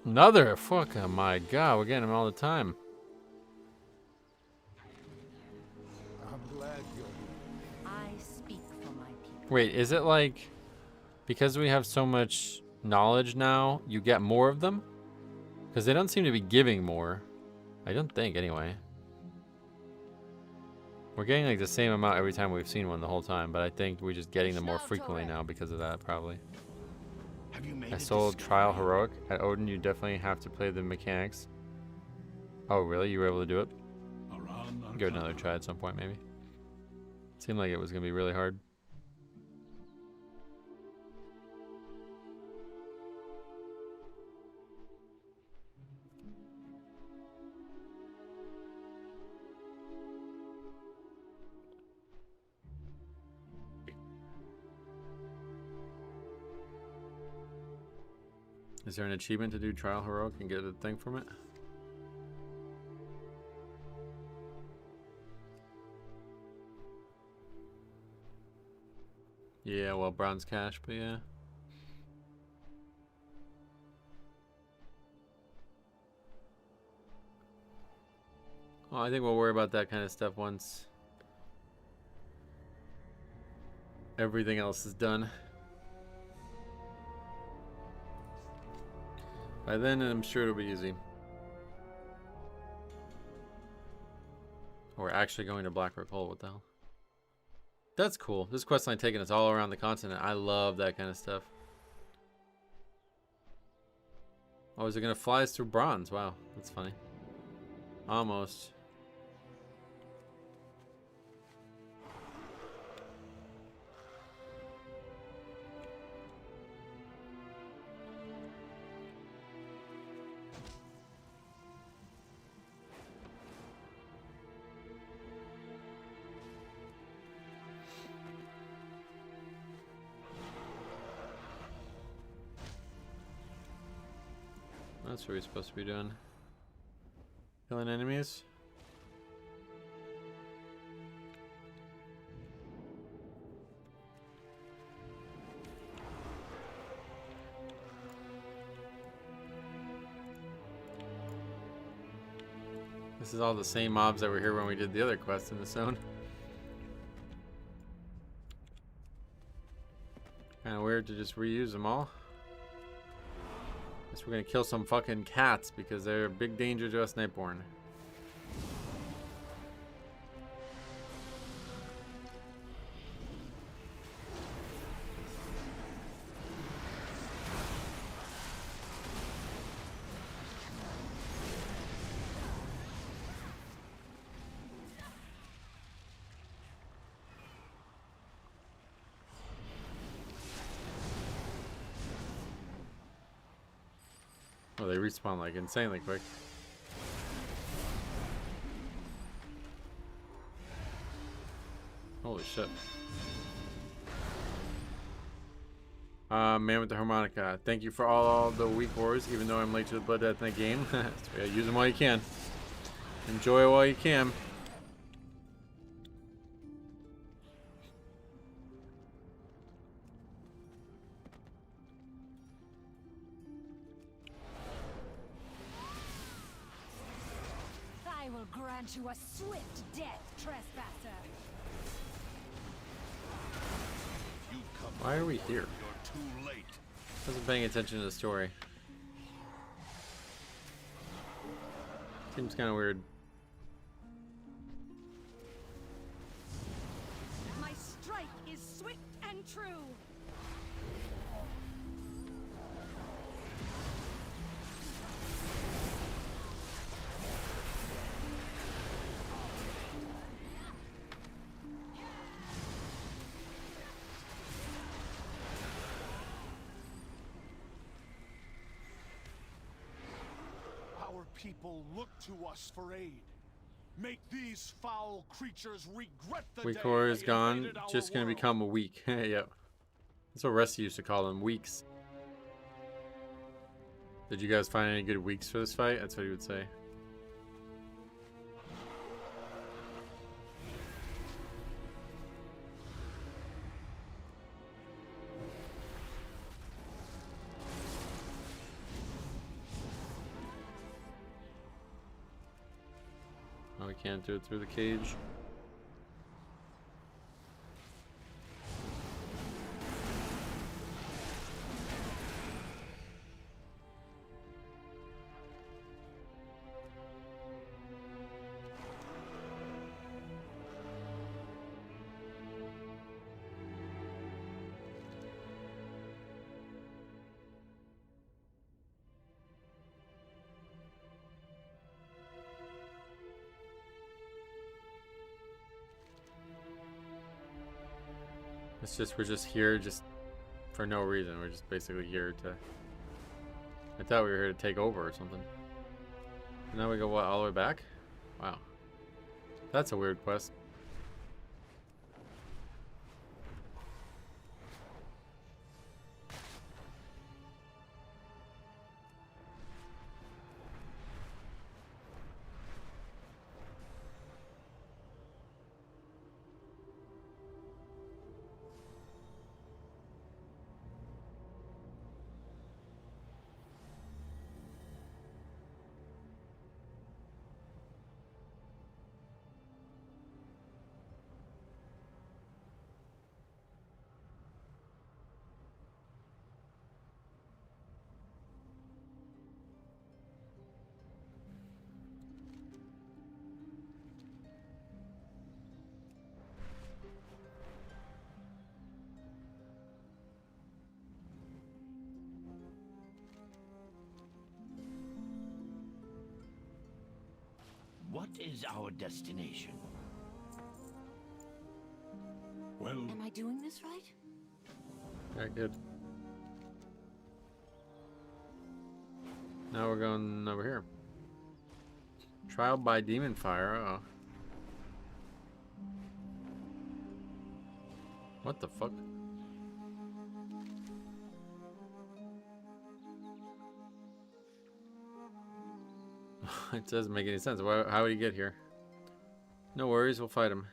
Another? Fuck, oh my god, we're getting them all the time. I'm glad you're here. I speak for my people. Wait, is it like because we have so much knowledge now, you get more of them? Because they don't seem to be giving more. I don't think, anyway. We're getting like the same amount every time we've seen one the whole time, but I think we're just getting them more frequently now because of that, probably. I sold Trial Heroic. At Odin, you definitely have to play the mechanics. Oh, really? You were able to do it? Give it another try at some point, maybe. Seemed like it was going to be really hard. Is there an achievement to do Trial Heroic and get a thing from it? Yeah, well, bronze cash, but yeah. Well, I think we'll worry about that kind of stuff once everything else is done. By then, I'm sure it'll be easy. We're actually going to Blackrock Hole. What the hell? That's cool. This questline taking us all around the continent. I love that kind of stuff. Oh, is it going to fly us through bronze? Wow, that's funny. Almost. That's what we're supposed to be doing. Killing enemies. This This is all the same mobs that were here when we did the other quest in the zone. Kind of weird to just reuse them all. Guess we're gonna kill some fucking cats because they're a big danger to us Nightborn. Oh, they respawn like insanely quick. Holy shit. Man with the harmonica. Thank you for all the weak wars, even though I'm late to the Blood Death in the game. So yeah, use them while you can. Enjoy while you can. I will grant you a swift death, trespasser. Why are we here? You're too late. Wasn't paying attention to the story. Seems kind of weird. My strike is swift and true. Our people look to us for aid. Make these foul creatures regret the Weak day core is they gone. invaded our Just gonna world. become a weak. Yep. That's what Rusty used to call them, weeks. Did you guys find any good weeks for this fight? That's what he would say. Oh, we can't do it through the cage. It's just, we're just here just for no reason. We're just basically here to... I thought we were here to take over or something. And now we go, what, all the way back? Wow. That's a weird quest. What is our destination? Well, Am I doing this right? Alright, good. Now we're going over here. Trial by demon fire. Uh-oh. What the fuck? It doesn't make any sense. How would he get here? No worries, we'll fight him.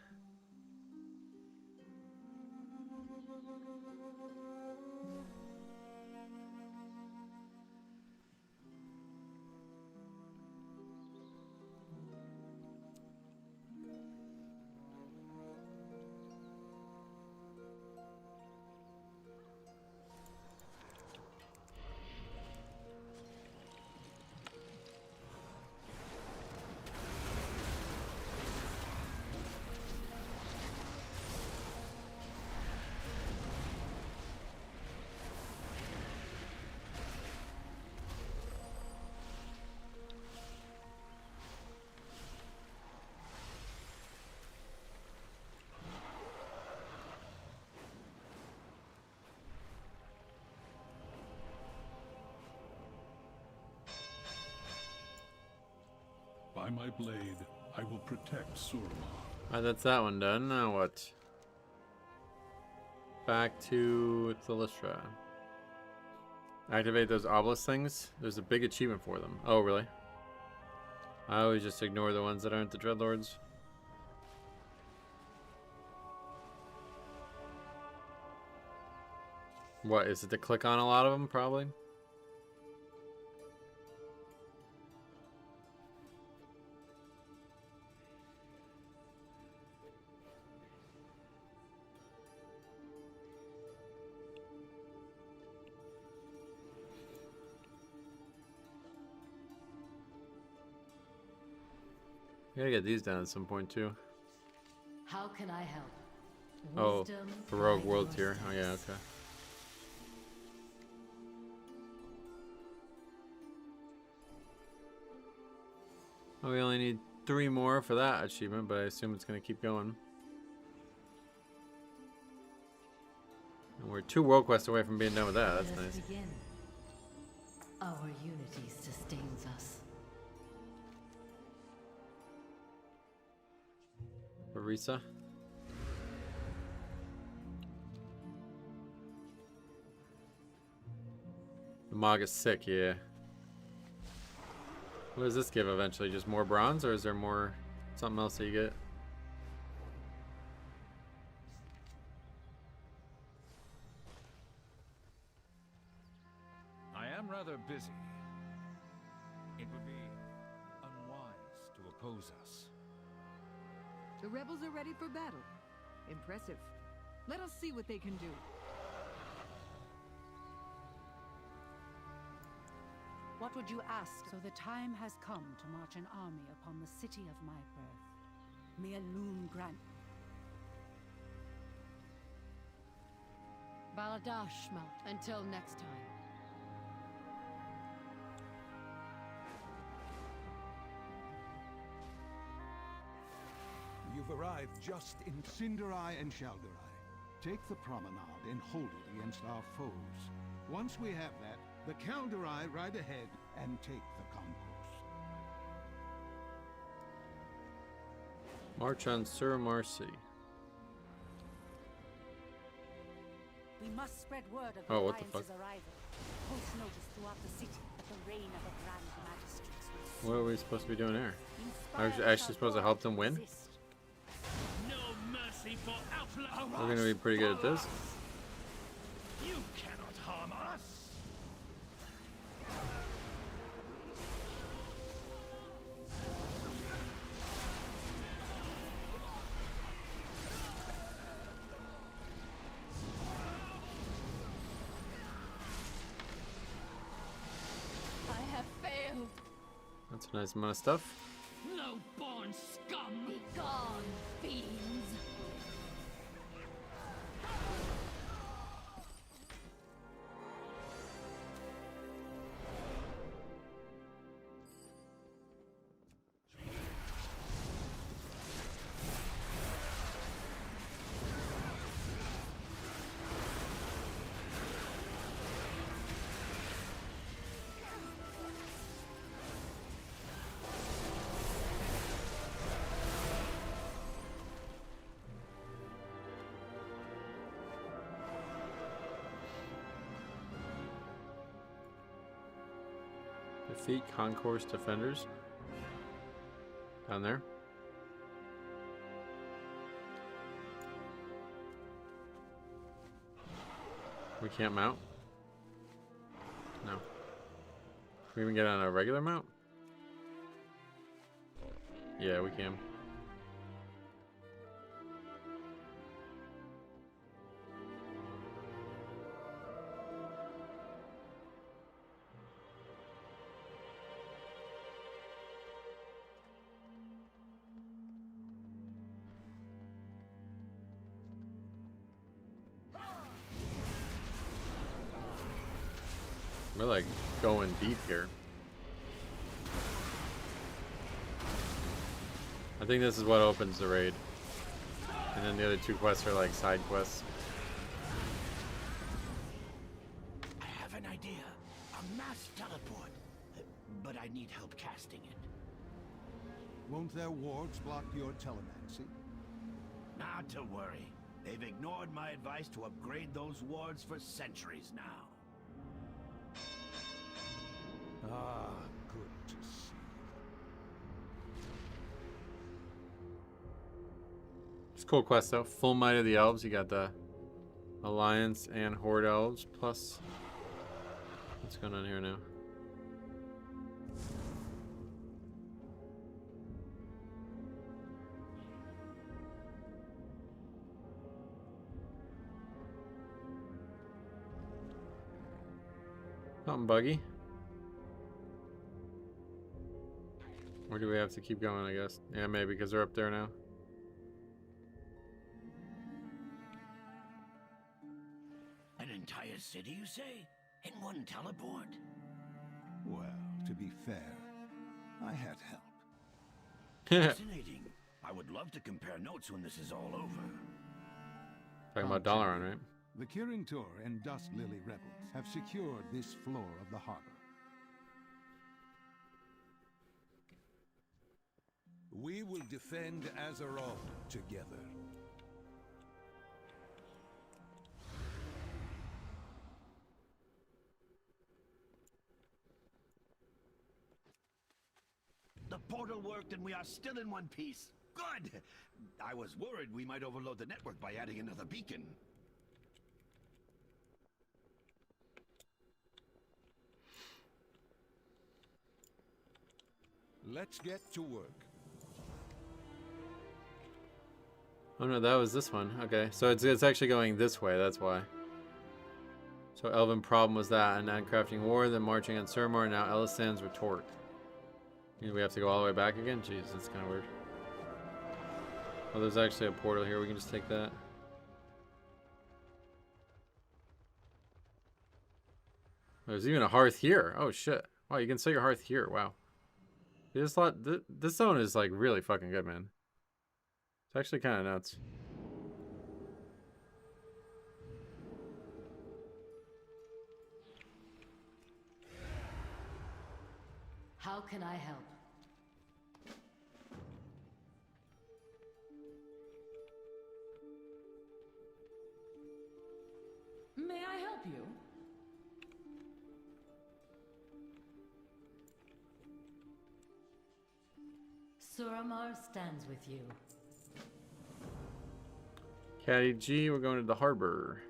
By my blade, I will protect Suramar. Alright, that's that one done. Now what? Back to Thalystra. Activate those obelisk things. There's a big achievement for them. Oh, really? I always just ignore the ones that aren't the Dreadlords. What, is it to click on a lot of them, probably? I gotta get these down at some point too. How can I help? Oh, Wisdom, heroic guide world your tier. Oh yeah, steps. okay. Oh, we only need 3 more for that achievement, but I assume it's gonna keep going. And we're 2 world quests away from being done with that. That's Let us nice. begin. Our unity sustains us. Orisa. The Mog is sick, yeah. What does this give eventually? Just more bronze, or is there more something else that you get? I am rather busy. It would be unwise to oppose us. The rebels are ready for battle. Impressive. Let us see what they can do. What would you ask? So the time has come to march an army upon the city of my birth. May a loon grant. Baladashma, until next time. You've arrived just in Cinderai and Shalderai. Take the promenade and hold it against our foes. Once we have that, the Calderai ride ahead and take the concourse. March on Suramar City. We must spread word of the Oh, what the Alliance's fuck? arrival. Post notice throughout the city that the reign of the Grand Magistrix will What are we supposed to be doing here? inspire Are we actually supposed to help them win? resist. No mercy for outlaws. We're gonna be pretty good at this. You cannot harm us. I have failed. That's a nice amount of stuff. Low-born scum! Be gone, fiends! Defeat concourse defenders. Down there. We can't mount? No. Can we even get on a regular mount? Yeah, we can. We're like going deep here. I think this is what opens the raid. And then the other 2 quests are like side quests. I have an idea. A mass teleport. But I need help casting it. Won't their wards block your telemancy? Not to worry. They've ignored my advice to upgrade those wards for centuries now. Ah, good to see. It's a cool quest though. Full Might of the Elves. You got the Alliance and Horde Elves plus. What's going on here now? Something buggy. Or do we have to keep going, I guess? Yeah, maybe, because they're up there now. An entire city, you say? In one teleport? Well, to be fair, I had help. Fascinating. I would love to compare notes when this is all over. Talking about Dalaran, right? The Kirin-Tor and Dust Lily rebels have secured this floor of the harbor. We will defend Azeroth together. The portal worked and we are still in one piece. Good! I was worried we might overload the network by adding another beacon. Let's get to work. Oh no, that was this one. Okay, so it's actually going this way, that's why. So Elven Problem was that, and then Crafting War, then marching on Suramar, now Elisan's Retort. We have to go all the way back again? Jeez, that's kind of weird. Oh, there's actually a portal here, we can just take that. There's even a hearth here. Oh shit. Wow, you can set your hearth here, wow. This zone is like really fucking good, man. It's actually kind of nuts. How can I help? May I help you? Suramar stands with you. Caddy G, we're going to the harbor.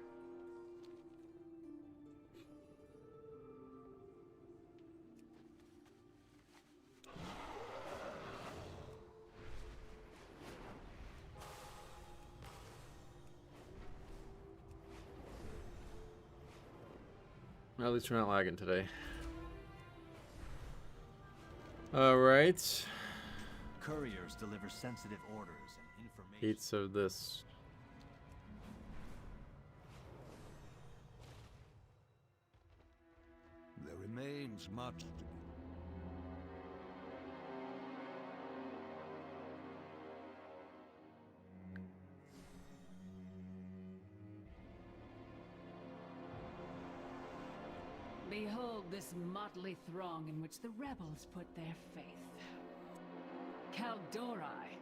Well, at least we're not lagging today. All right. Couriers deliver sensitive orders and information. Gates of this. There remains much to do. Behold this motley throng in which the rebels put their faith. Kaldori,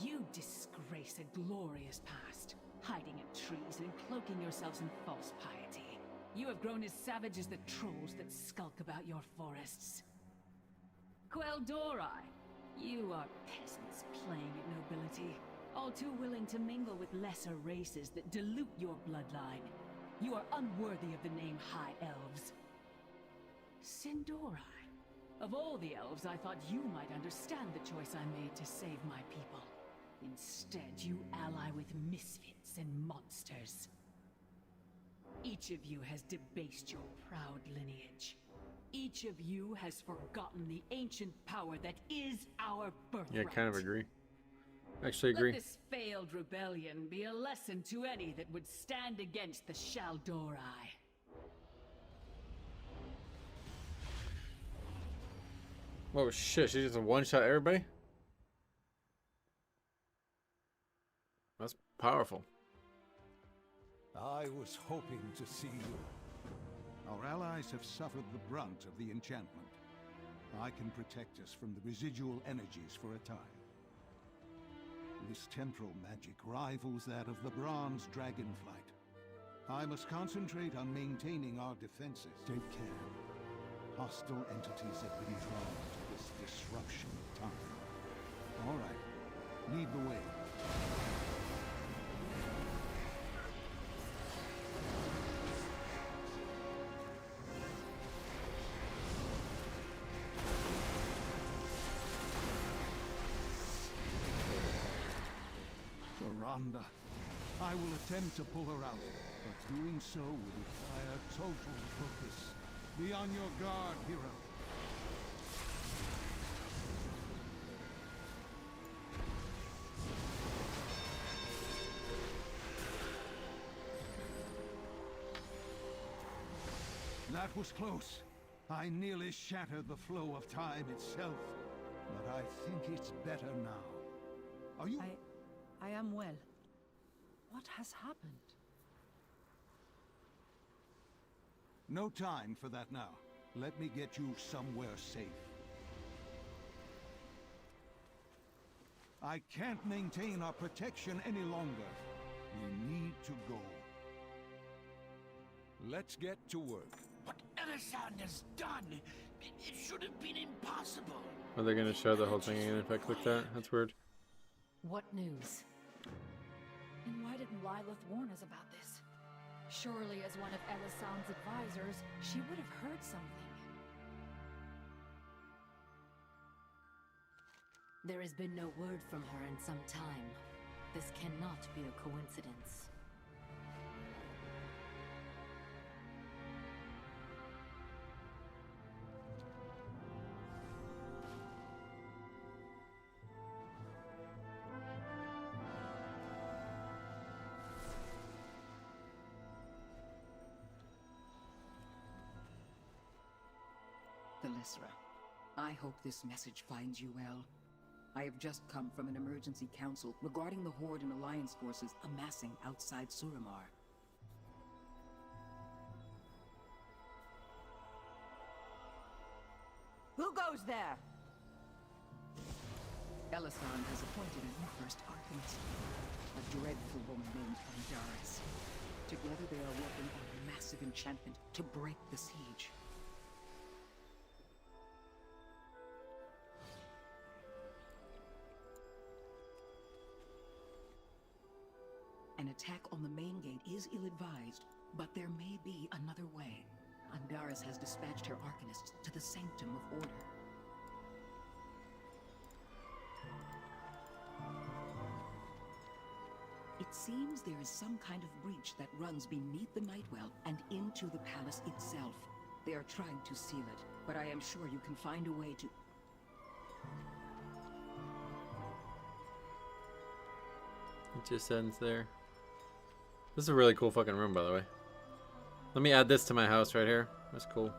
you disgrace a glorious past, hiding in trees and cloaking yourselves in false piety. You have grown as savage as the trolls that skulk about your forests. Quel'Dori, you are peasants playing at nobility, all too willing to mingle with lesser races that dilute your bloodline. You are unworthy of the name High Elves. Sindori, of all the elves, I thought you might understand the choice I made to save my people. Instead, you ally with misfits and monsters. Each of you has debased your proud lineage. Each of you has forgotten the ancient power that is our birthright. Yeah, kind of agree. Actually agree. Let this failed rebellion be a lesson to any that would stand against the Shaldori. Oh shit, she just one-shot everybody? That's powerful. I was hoping to see you. Our allies have suffered the brunt of the enchantment. I can protect us from the residual energies for a time. This temporal magic rivals that of the bronze dragonflight. I must concentrate on maintaining our defenses. Take care. Hostile entities have been drawn to this disruption of time. All right. Lead the way. Rhonda. I will attempt to pull her out, but doing so will require total focus. Be on your guard, hero. That was close. I nearly shattered the flow of time itself, but I think it's better now. Are you... I am well. What has happened? No time for that now. Let me get you somewhere safe. I can't maintain our protection any longer. We need to go. Let's get to work. What Karazhan has done, it should have been impossible. Are they going to show the whole thing again if I click that? That's weird. What news? And why didn't Lilith warn us about this? Surely as one of Karazhan's advisors, she would have heard something. There has been no word from her in some time. This cannot be a coincidence. Thalysra, I hope this message finds you well. I have just come from an emergency council regarding the Horde and Alliance forces amassing outside Suramar. Who goes there? Karazhan has appointed a new first Archimist, a dreadful woman named Andaris. Together they are working on a massive enchantment to break the siege. An attack on the main gate is ill-advised, but there may be another way. Andaris has dispatched her Arcanists to the Sanctum of Order. It seems there is some kind of breach that runs beneath the Nightwell and into the palace itself. They are trying to seal it, but I am sure you can find a way to... It just ends there. This is a really cool fucking room, by the way. Let me add this to my house right here. That's cool.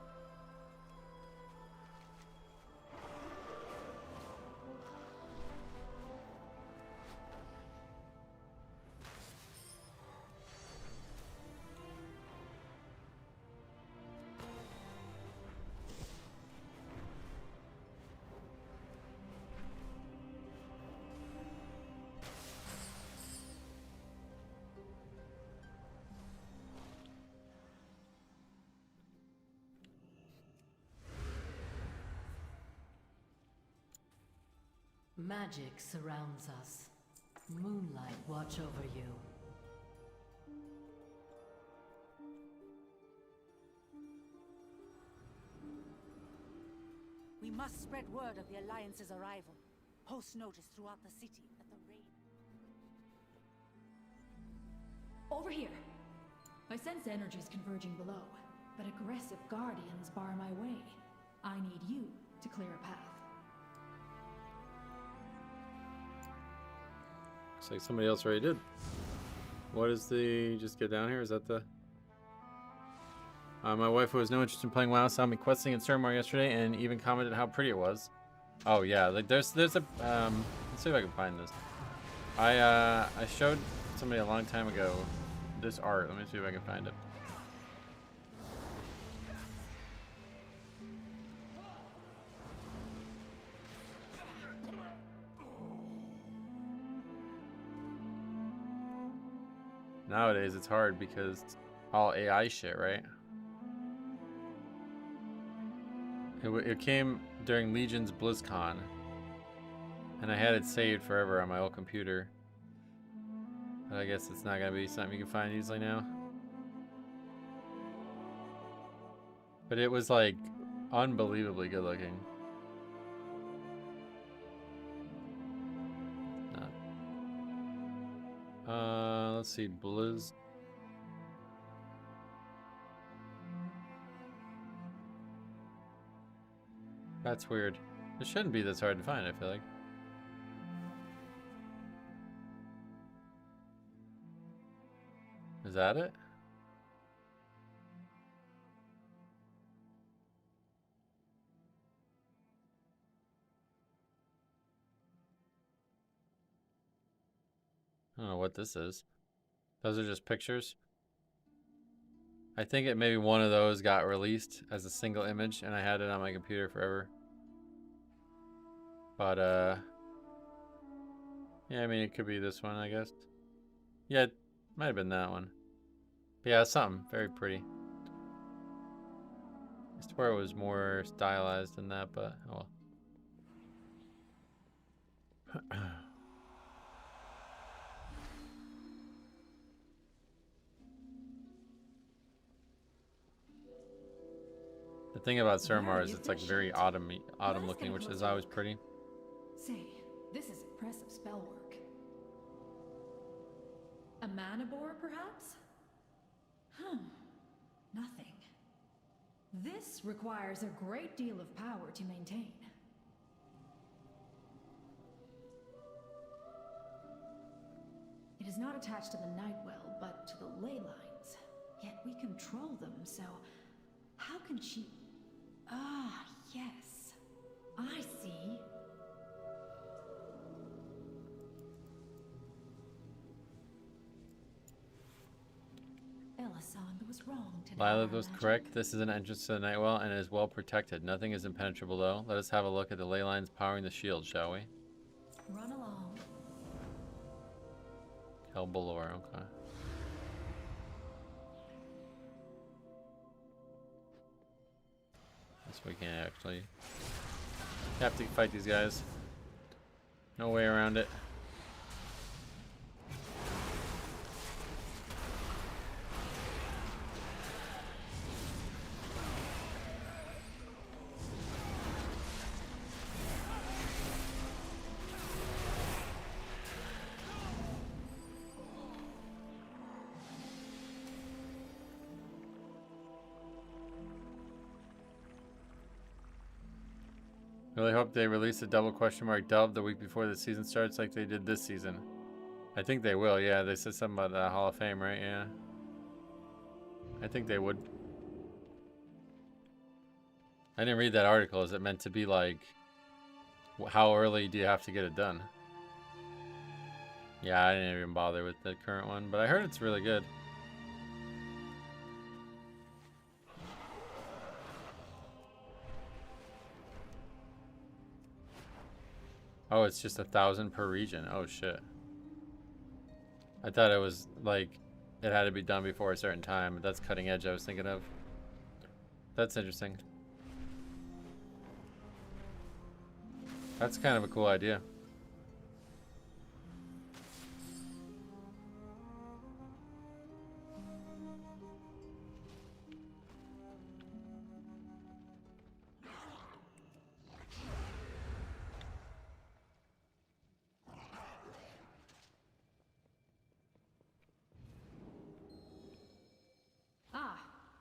Magic surrounds us. Moonlight watch over you. We must spread word of the Alliance's arrival. Post notice throughout the city that the raid... Over here. I sense energies converging below, but aggressive guardians bar my way. I need you to clear a path. Looks like somebody else already did. What is the... just get down here? Is that the... my wife, who has no interest in playing WoW, saw me questing in Suramar yesterday and even commented how pretty it was. Oh yeah, like there's a... let's see if I can find this. I showed somebody a long time ago this art. Let me see if I can find it. nowadays it's hard because all AI shit, right? It came during Legion's BlizzCon, and I had it saved forever on my old computer. But I guess it's not gonna be something you can find easily now. But it was like unbelievably good looking. Let's see, Blizz. That's weird. It shouldn't be this hard to find, I feel like. Is that it? I don't know what this is. Those are just pictures. I think it maybe one of those got released as a single image and I had it on my computer forever. But yeah, I mean it could be this one, I guess. Yeah, it might have been that one. But yeah, something very pretty. I swear it was more stylized than that, but oh well. The thing about Suramar is it's like very autumn looking, which is always pretty. Say, this is impressive spell work. A mana bore, perhaps? Nothing. This requires a great deal of power to maintain. It is not attached to the Nightwell, but to the ley lines. Yet we control them, so how can she... Ah, yes. I see. Elisande was wrong today. Lilith was correct. This is an entrance to the Nightwell and is well protected. Nothing is impenetrable though. Let us have a look at the ley lines powering the shield, shall we? Run along. Hellbalor, okay. Guess we can't actually. Have to fight these guys. No way around it. Really hope they release a double question mark Delve the week before the season starts like they did this season. I think they will, yeah. They said something about the Hall of Fame, right? Yeah. I think they would. I didn't read that article. Is it meant to be like, how early do you have to get it done? Yeah, I didn't even bother with the current one, but I heard it's really good. Oh, it's just 1,000 per region. Oh, shit. I thought it was, like, it had to be done before a certain time. But that's cutting edge I was thinking of. That's interesting. That's kind of a cool idea.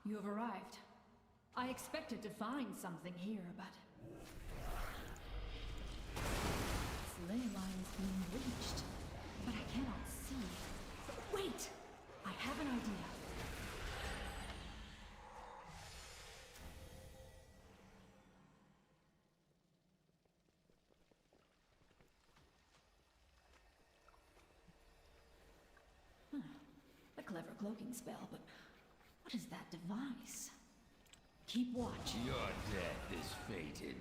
You have arrived. I expected to find something here, but... This ley line is being reached, but I cannot see. Wait! I have an idea. A clever cloaking spell, but... what is that device? Keep watch. Your death is fated.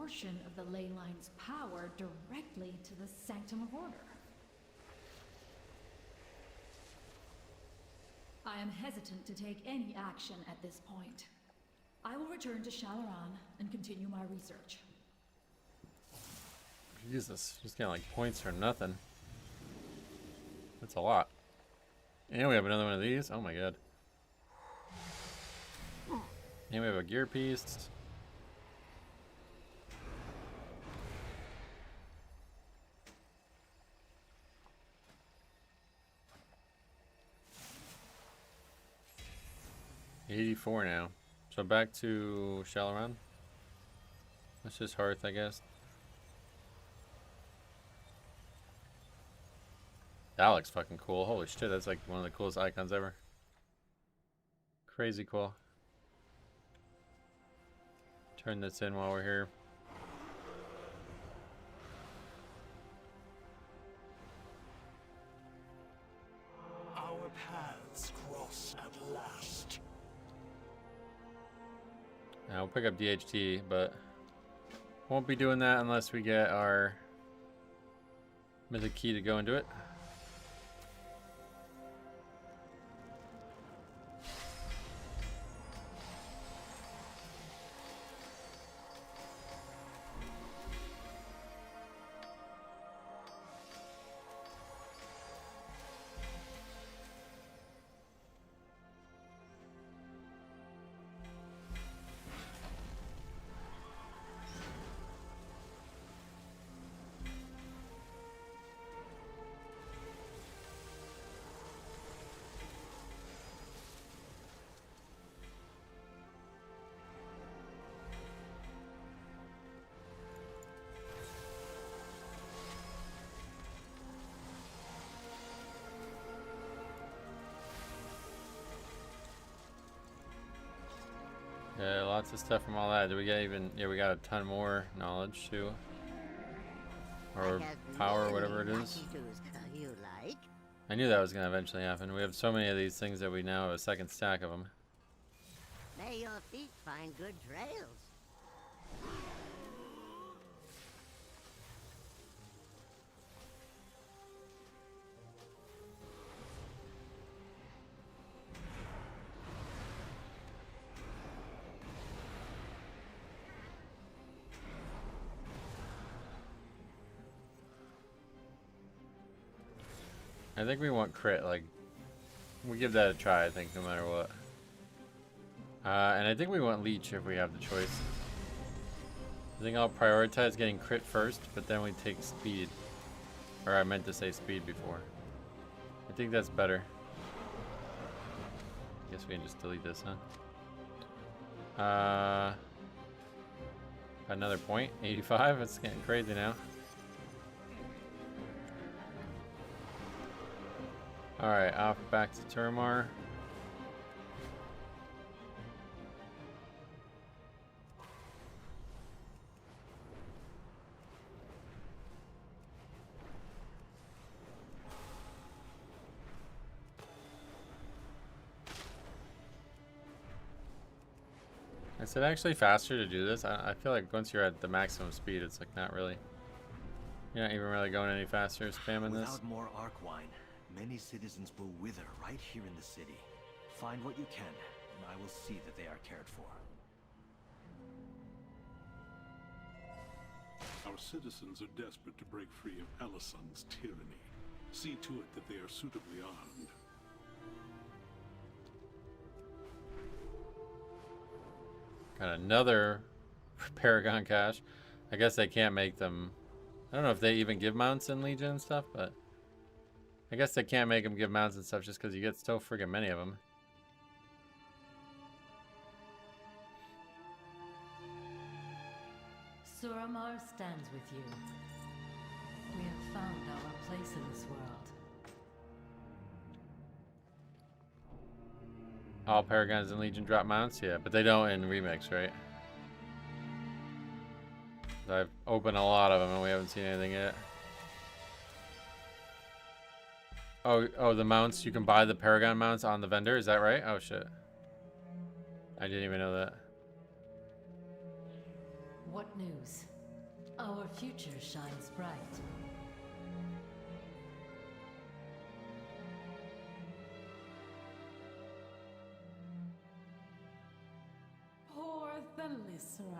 portion of the ley line's power directly to the Sanctum of Order. I am hesitant to take any action at this point. I will return to Shalaran and continue my research. Jesus, just getting like points for nothing. That's a lot. And we have another one of these. Oh my god. And we have a gear piece. $84 now. So back to Shalaran. That's just Hearth, I guess. That looks fucking cool. Holy shit, that's like one of the coolest icons ever. Crazy cool. Turn this in while we're here. Our paths cross at last. Now we'll pick up DHT, but won't be doing that unless we get our Mythic Key to go into it. Yeah, lots of stuff from all that. Did we get even... Yeah, we got a ton more knowledge, too. Or power, whatever it is. You like? I knew that was going to eventually happen. We have so many of these things that we now have a second stack of them. May your feet find good trails. I think we want crit, like, we give that a try, I think, no matter what. And I think we want leech if we have the choice. I think I'll prioritize getting crit first, but then we take speed. Or I meant to say speed before. I think that's better. I guess we can just delete this, huh? Another point, 85, it's getting crazy now. Alright, off back to Suramar. Is it actually faster to do this? I feel like once you're at the maximum speed, it's like not really. You're not even really going any faster spamming this. Without more arc wine, many citizens will wither right here in the city. Find what you can, and I will see that they are cared for. Our citizens are desperate to break free of Alison's tyranny. See to it that they are suitably armed. Got another Paragon cache. I guess they can't make them. I don't know if they even give mounts in Legion and stuff, but I guess they can't make them give mounts and stuff just because you get so friggin' many of them. Suramar stands with you. We have found our place in this world. All Paragons in Legion drop mounts? Yeah, but they don't in Remix, right? I've opened a lot of them and we haven't seen anything yet. Oh, the mounts, you can buy the Paragon mounts on the vendor, is that right? Oh shit. I didn't even know that. What news? Our future shines bright. Poor Thalissera.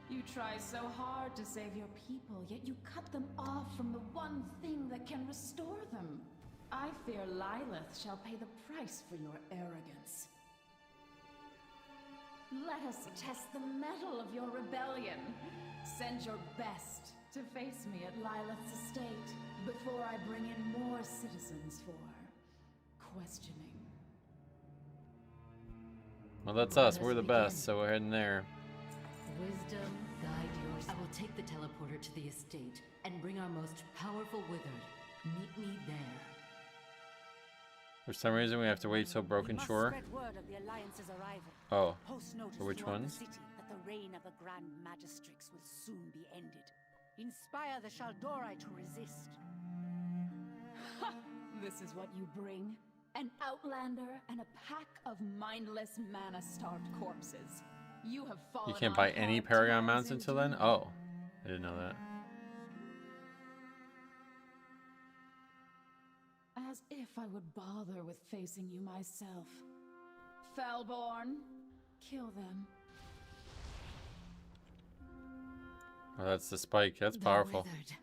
You try so hard to save your people, yet you cut them off from the one thing that can restore them. I fear Lilith shall pay the price for your arrogance. Let us test the mettle of your rebellion. Send your best to face me at Lilith's estate before I bring in more citizens for questioning. Well, that's us. We're the best, so we're heading there. Wisdom, guide yours. I will take the teleporter to the estate and bring our most powerful Withered. Meet me there. For some reason, we have to wait till Broken Shore. Spread word of the Alliance's arrival. Oh. Post notice For which throughout ones? the city that the reign of the Grand Magistrix will soon be ended. Inspire the Shaldori to resist. Ha! This is what you bring? An outlander and a pack of mindless mana-starved corpses. You have fallen You can't on buy any hard Paragon times mounts until then? indeed. Oh. I didn't know that. As if I would bother with facing you myself. Fellborn, kill them. Oh, that's the spike. That's The powerful. Withered,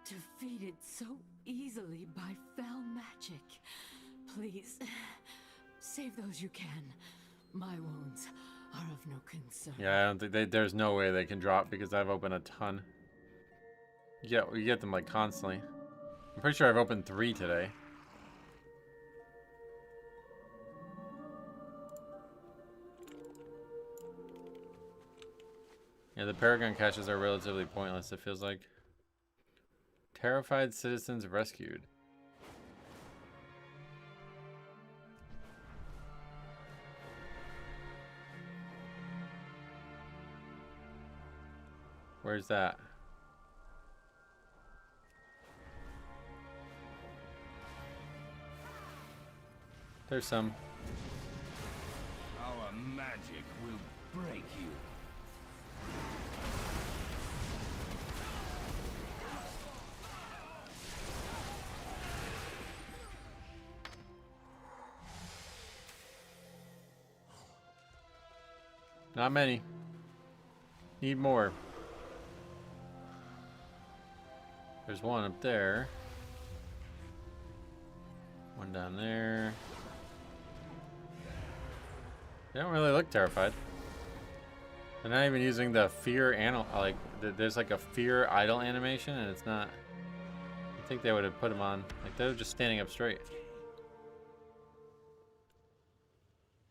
defeated so easily by fell magic. Please, save those you can. My wounds are of no concern. Yeah, I don't think there's no way they can drop because I've opened a ton. Yeah, we get them like constantly. I'm pretty sure I've opened 3 today. Yeah, the Paragon caches are relatively pointless, it feels like. Terrified citizens rescued. Where's that? There's some. Our magic will break you. Not many. Need more. There's one up there. One down there. They don't really look terrified. They're not even using the fear like there's like a fear idle animation and it's not. I think they would have put them on. Like they're just standing up straight.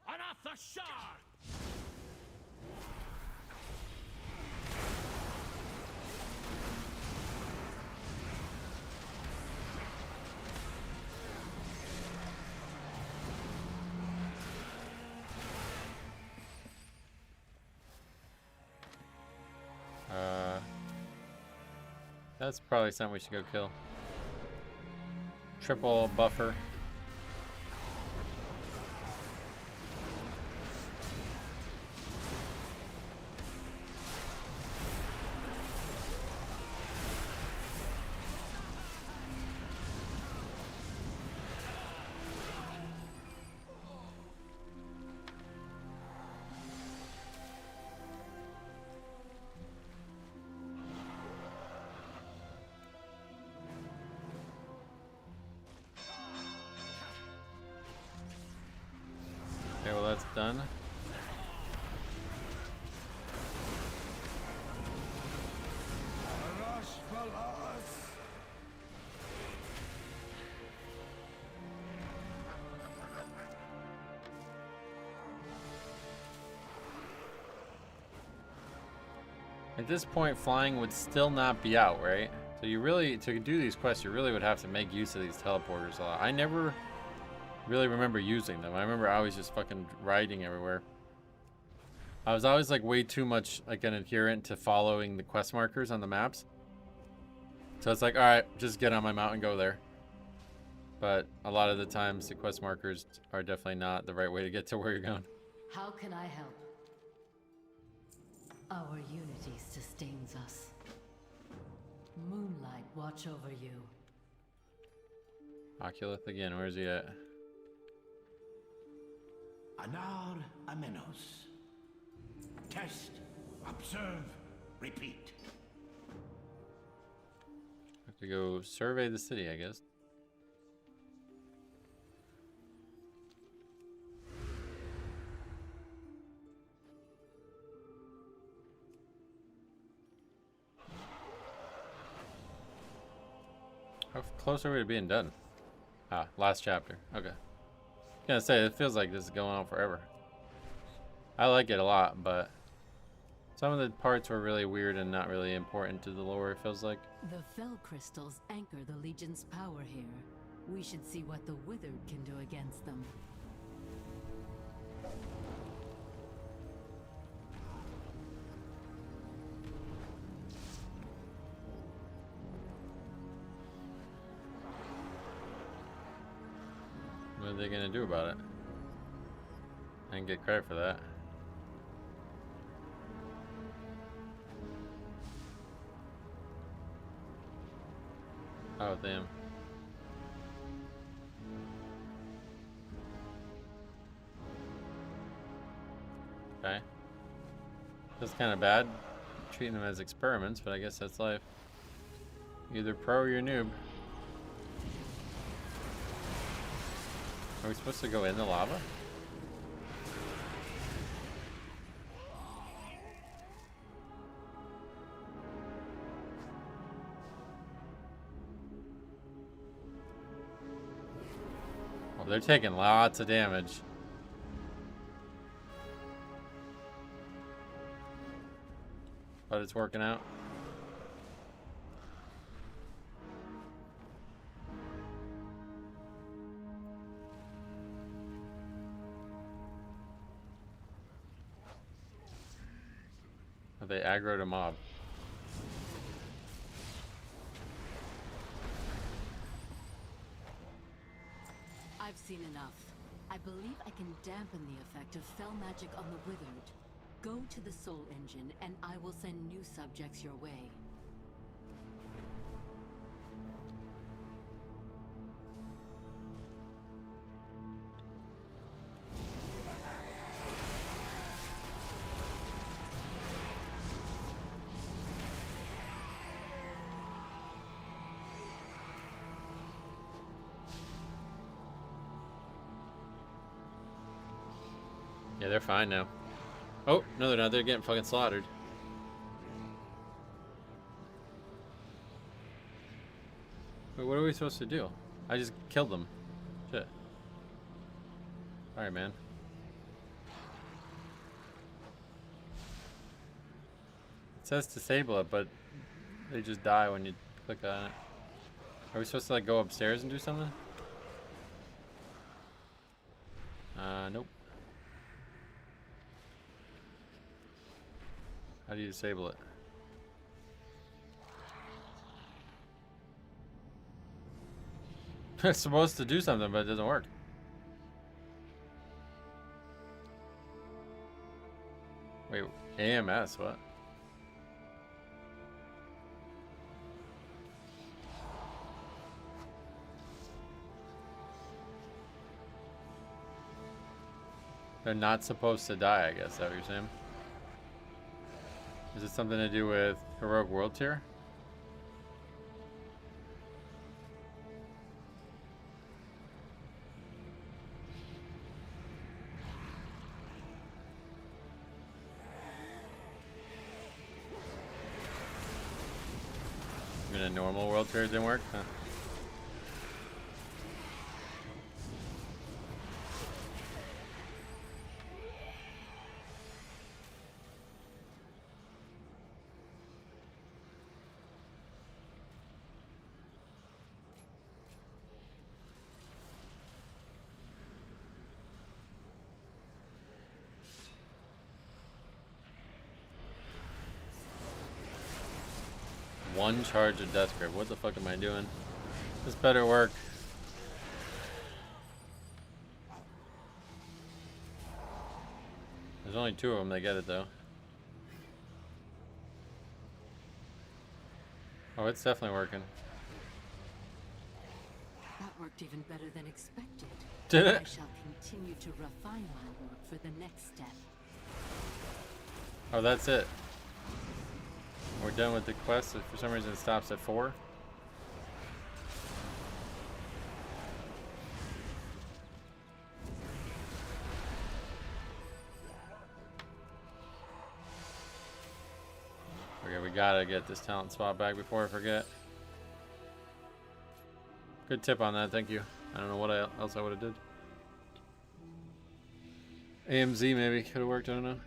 Enough the shard! That's probably something we should go kill. Triple buffer. Okay, well that's done. At this point, flying would still not be out, right? So you really, to do these quests, you really would have to make use of these teleporters a lot. I never really remember using them. I remember I was just fucking riding everywhere. I was always like way too much like an adherent to following the quest markers on the maps. So it's like, all right, just get on my mount and go there. But a lot of the times the quest markers are definitely not the right way to get to where you're going. How can I help? Our unity sustains us. Moonlight watch over you. Oculus again, where's he at? Anar Amenos. Test, observe, repeat. Have to go survey the city, I guess. How close are we to being done? Ah, last chapter. Okay. Gonna say, it feels like this is going on forever. I like it a lot, but some of the parts were really weird and not really important to the lore, it feels like. The fell crystals anchor the Legion's power here. We should see what the Withered can do against them. What are they gonna do about it? I didn't get credit for that. Oh, damn. Okay. That's kind of bad, treating them as experiments, but I guess that's life. Either pro or you're noob. Are we supposed to go in the lava? Well, they're taking lots of damage. But it's working out. They aggroed a mob. I've seen enough. I believe I can dampen the effect of fell magic on the Withered. Go to the Soul Engine, and I will send new subjects your way. Yeah, they're fine now. Oh, no they're not. They're getting fucking slaughtered. Wait, what are we supposed to do? I just killed them. Shit. Alright, man. It says disable it, but they just die when you click on it. Are we supposed to like go upstairs and do something? Nope. How do you disable it? It's supposed to do something, but it doesn't work. Wait, AMS, what? They're not supposed to die, I guess, is that what you're saying? Is it something to do with Heroic World Tier? Even a normal World Tier didn't work? Huh. One charge of Death Grip. What the fuck am I doing? This better work. There's only 2 of them that get it though. Oh, it's definitely working. That worked even better than expected. Did it? I shall continue to refine my work for the next step. Oh, that's it. We're done with the quest. For some reason, it stops at 4. Okay, we gotta get this talent swap back before I forget. Good tip on that, thank you. I don't know what else I would have did. AMZ maybe could have worked, I don't know.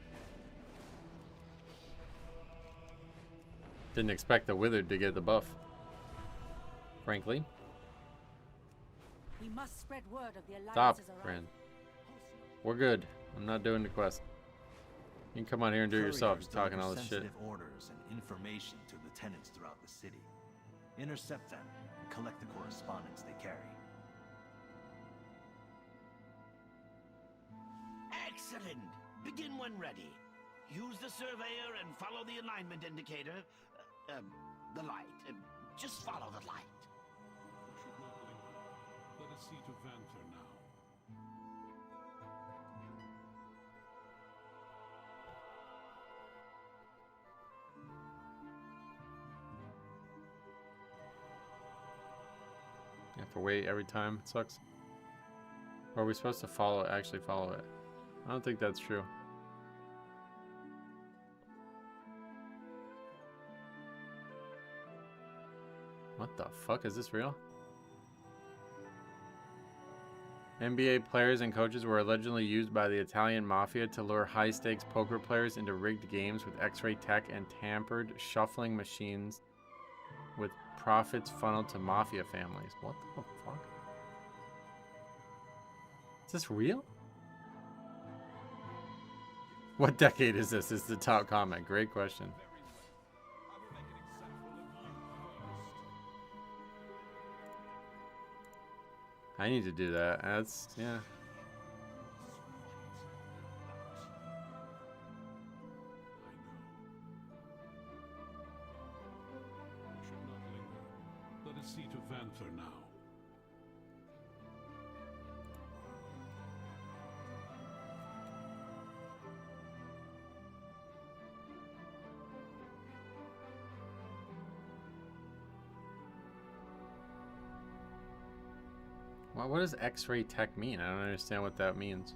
Didn't expect the Withered to get the buff, frankly. We must spread word of the Stop, alliances around. friend. We're good. I'm not doing the quest. You can come on here and do it yourself. You're talking all this shit. Sensitive orders and information to lieutenants throughout the city. Intercept them and collect the correspondence they carry. Excellent! Begin when ready. Use the surveyor and follow the alignment indicator. The light. Just follow the light. We should not linger. Let us see to Vanther now. You have to wait every time. It sucks. Or are we supposed to actually follow it? I don't think that's true. What the fuck? Is this real? NBA players and coaches were allegedly used by the Italian mafia to lure high-stakes poker players into rigged games with X-ray tech and tampered shuffling machines with profits funneled to mafia families. What the fuck? Is this real? What decade is this? Is the top comment. Great question. I need to do that. That's, yeah. We should not linger. Let us see to Vanther now. What does X-ray tech mean? I don't understand what that means.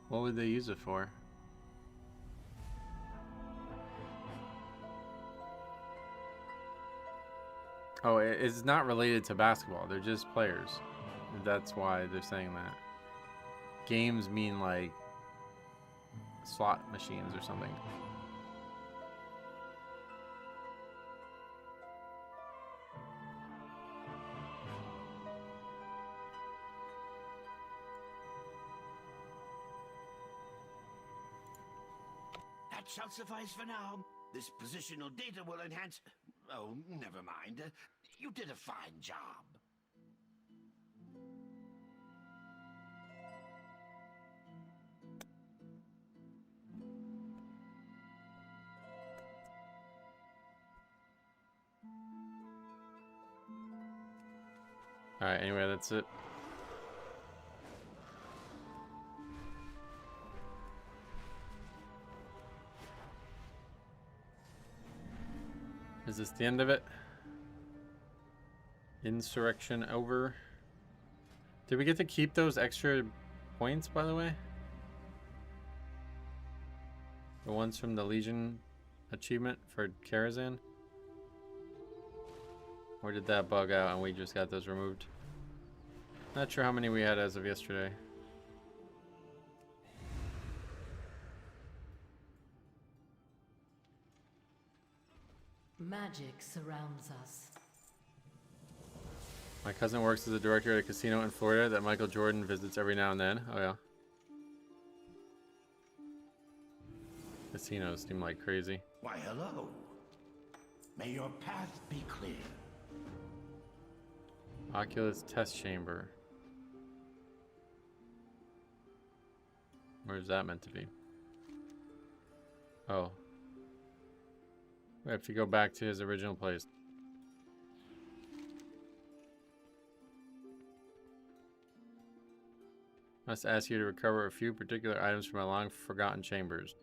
What would they use it for? Oh, it's not related to basketball. They're just players. That's why they're saying that. Games mean like slot machines or something. That shall suffice for now. This positional data will enhance... Oh, never mind. You did a fine job. Alright, anyway, that's it. Is this the end of it? Insurrection over. Did we get to keep those extra points, by the way? The ones from the Legion achievement for Karazhan? Or did that bug out and we just got those removed? Not sure how many we had as of yesterday. Magic surrounds us. My cousin works as a director at a casino in Florida that Michael Jordan visits every now and then. Oh yeah. Casinos seem like crazy. Why, hello. May your path be clear. Oculus test chamber. Where's that meant to be? Oh. We have to go back to his original place. Must ask you to recover a few particular items from my long forgotten chambers.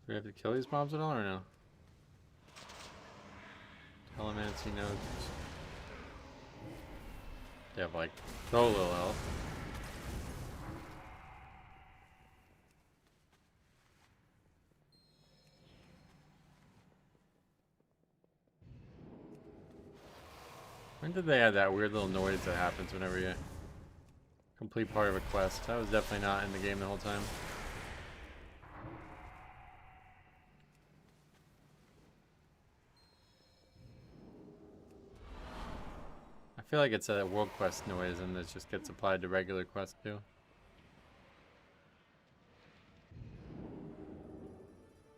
Do we have to kill these mobs at all or no? Telemancy nodes. They have like so little health. When did they add that weird little noise that happens whenever you complete part of a quest? That was definitely not in the game the whole time. I feel like it's a world quest noise and it just gets applied to regular quests too.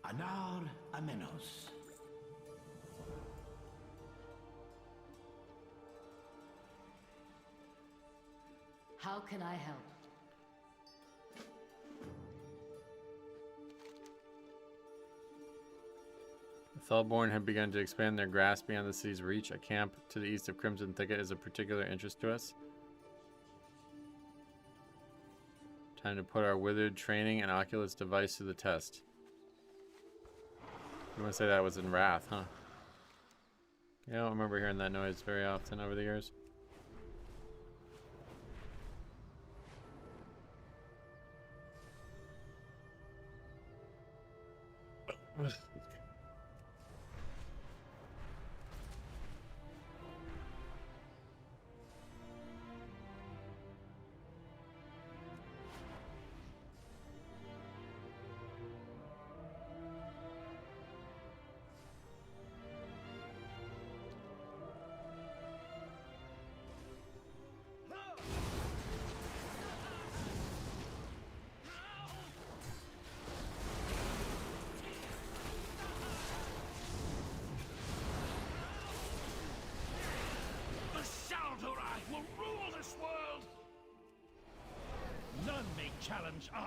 Anar Amenos. How can I help? The Fellborn have begun to expand their grasp beyond the city's reach. A camp to the east of Crimson Thicket is of particular interest to us. Time to put our Withered training and Oculus device to the test. You want to say that was in Wrath, huh? Yeah, I don't remember hearing that noise very often over the years.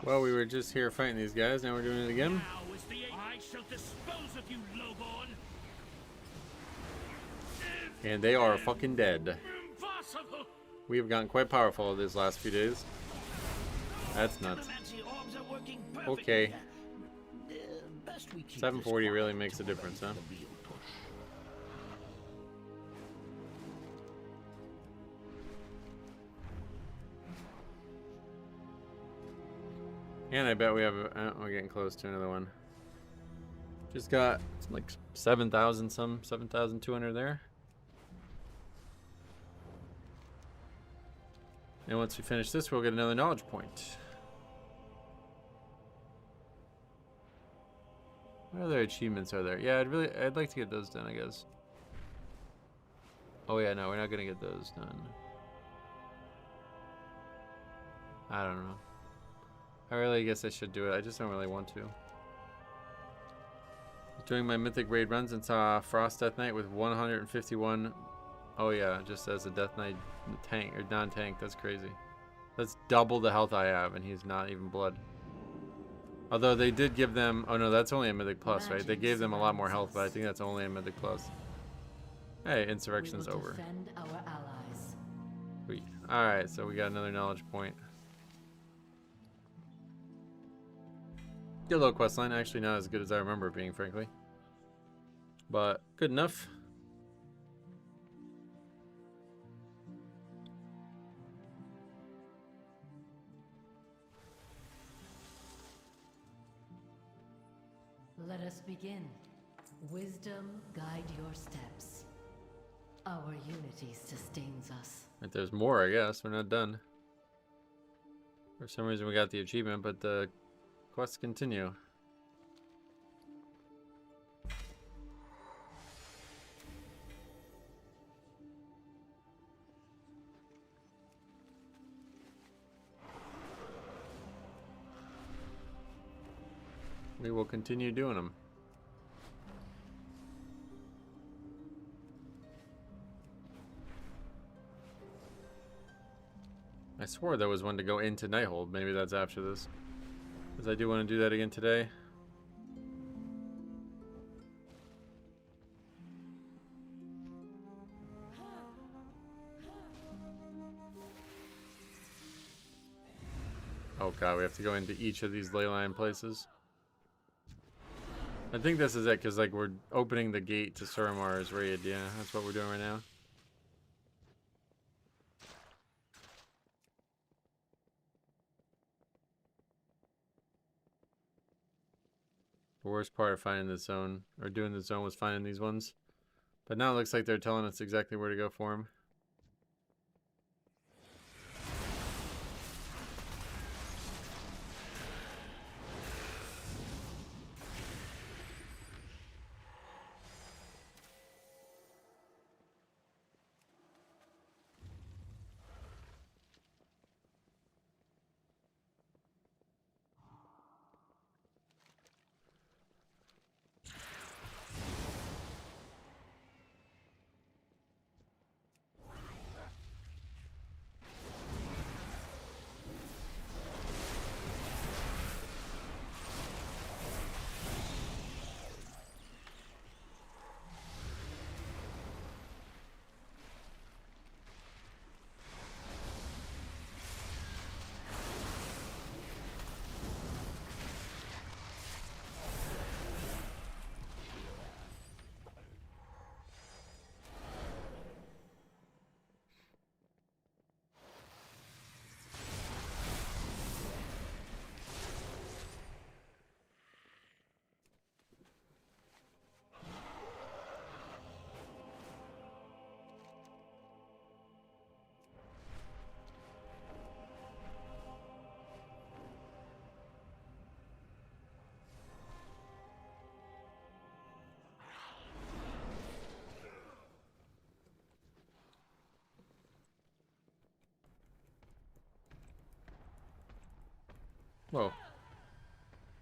Well, we were just here fighting these guys, now we're doing it again. I shall dispose of you, lowborn. And they are fucking dead. Impossible. We have gotten quite powerful these last few days. That's nuts. Okay. 740 really makes a difference, huh? And I bet we have we're getting close to another one. Just got like 7,000 some, 7,200 there. And once we finish this, we'll get another knowledge point. What other achievements are there? Yeah, I'd like to get those done, I guess. Oh yeah, no, we're not gonna get those done. I don't know. I really guess I should do it. I just don't really want to. Doing my Mythic raid runs and saw Frost Death Knight with 151. Oh yeah, just as a Death Knight tank or non-tank. That's crazy. That's double the health I have, and he's not even blood. Although they did give them. Oh no, that's only a Mythic Plus, right? They gave them a lot more health, but I think that's only a Mythic Plus. Hey, Insurrection's over. Defend our allies. Sweet. All right, so we got another knowledge point. Good little questline, actually not as good as I remember it being, frankly. But good enough. Let us begin. Wisdom guide your steps. Our unity sustains us. Right, there's more, I guess. We're not done. For some reason we got the achievement, but the Quests continue. We will continue doing them. I swore there was one to go into Nighthold. Maybe that's after this. Because I do want to do that again today. Oh god, we have to go into each of these ley line places. I think this is it, because like we're opening the gate to Suramar's raid. Yeah, that's what we're doing right now. The worst part of finding this zone, or doing the zone, was finding these ones. But now it looks like they're telling us exactly where to go for them. Whoa.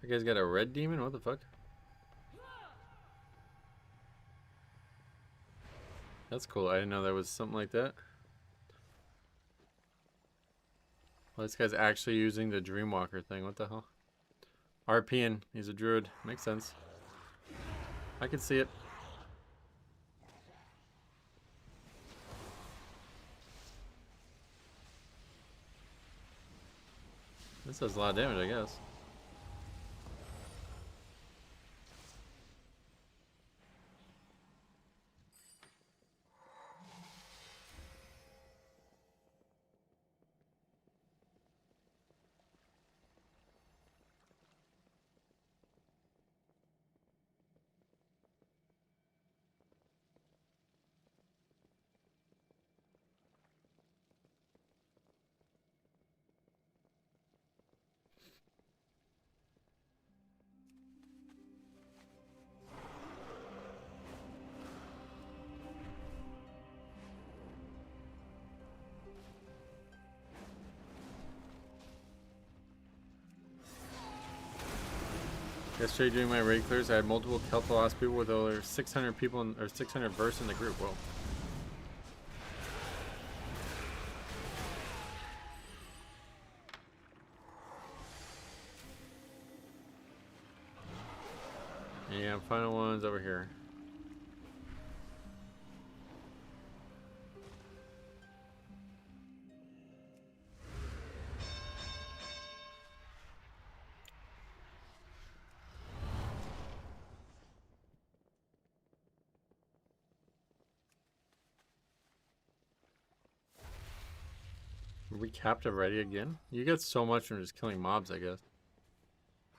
You guys got a red demon? What the fuck? That's cool. I didn't know there was something like that. Well, this guy's actually using the Dreamwalker thing. What the hell? RPing. He's a druid. Makes sense. I can see it. This does a lot of damage, I guess. Yesterday during my raid clears, I had multiple Kel'Thas people with over 600 people or 600 verse in the group. Whoa. Yeah, final one's over here. Are we capped already again? You get so much from just killing mobs, I guess.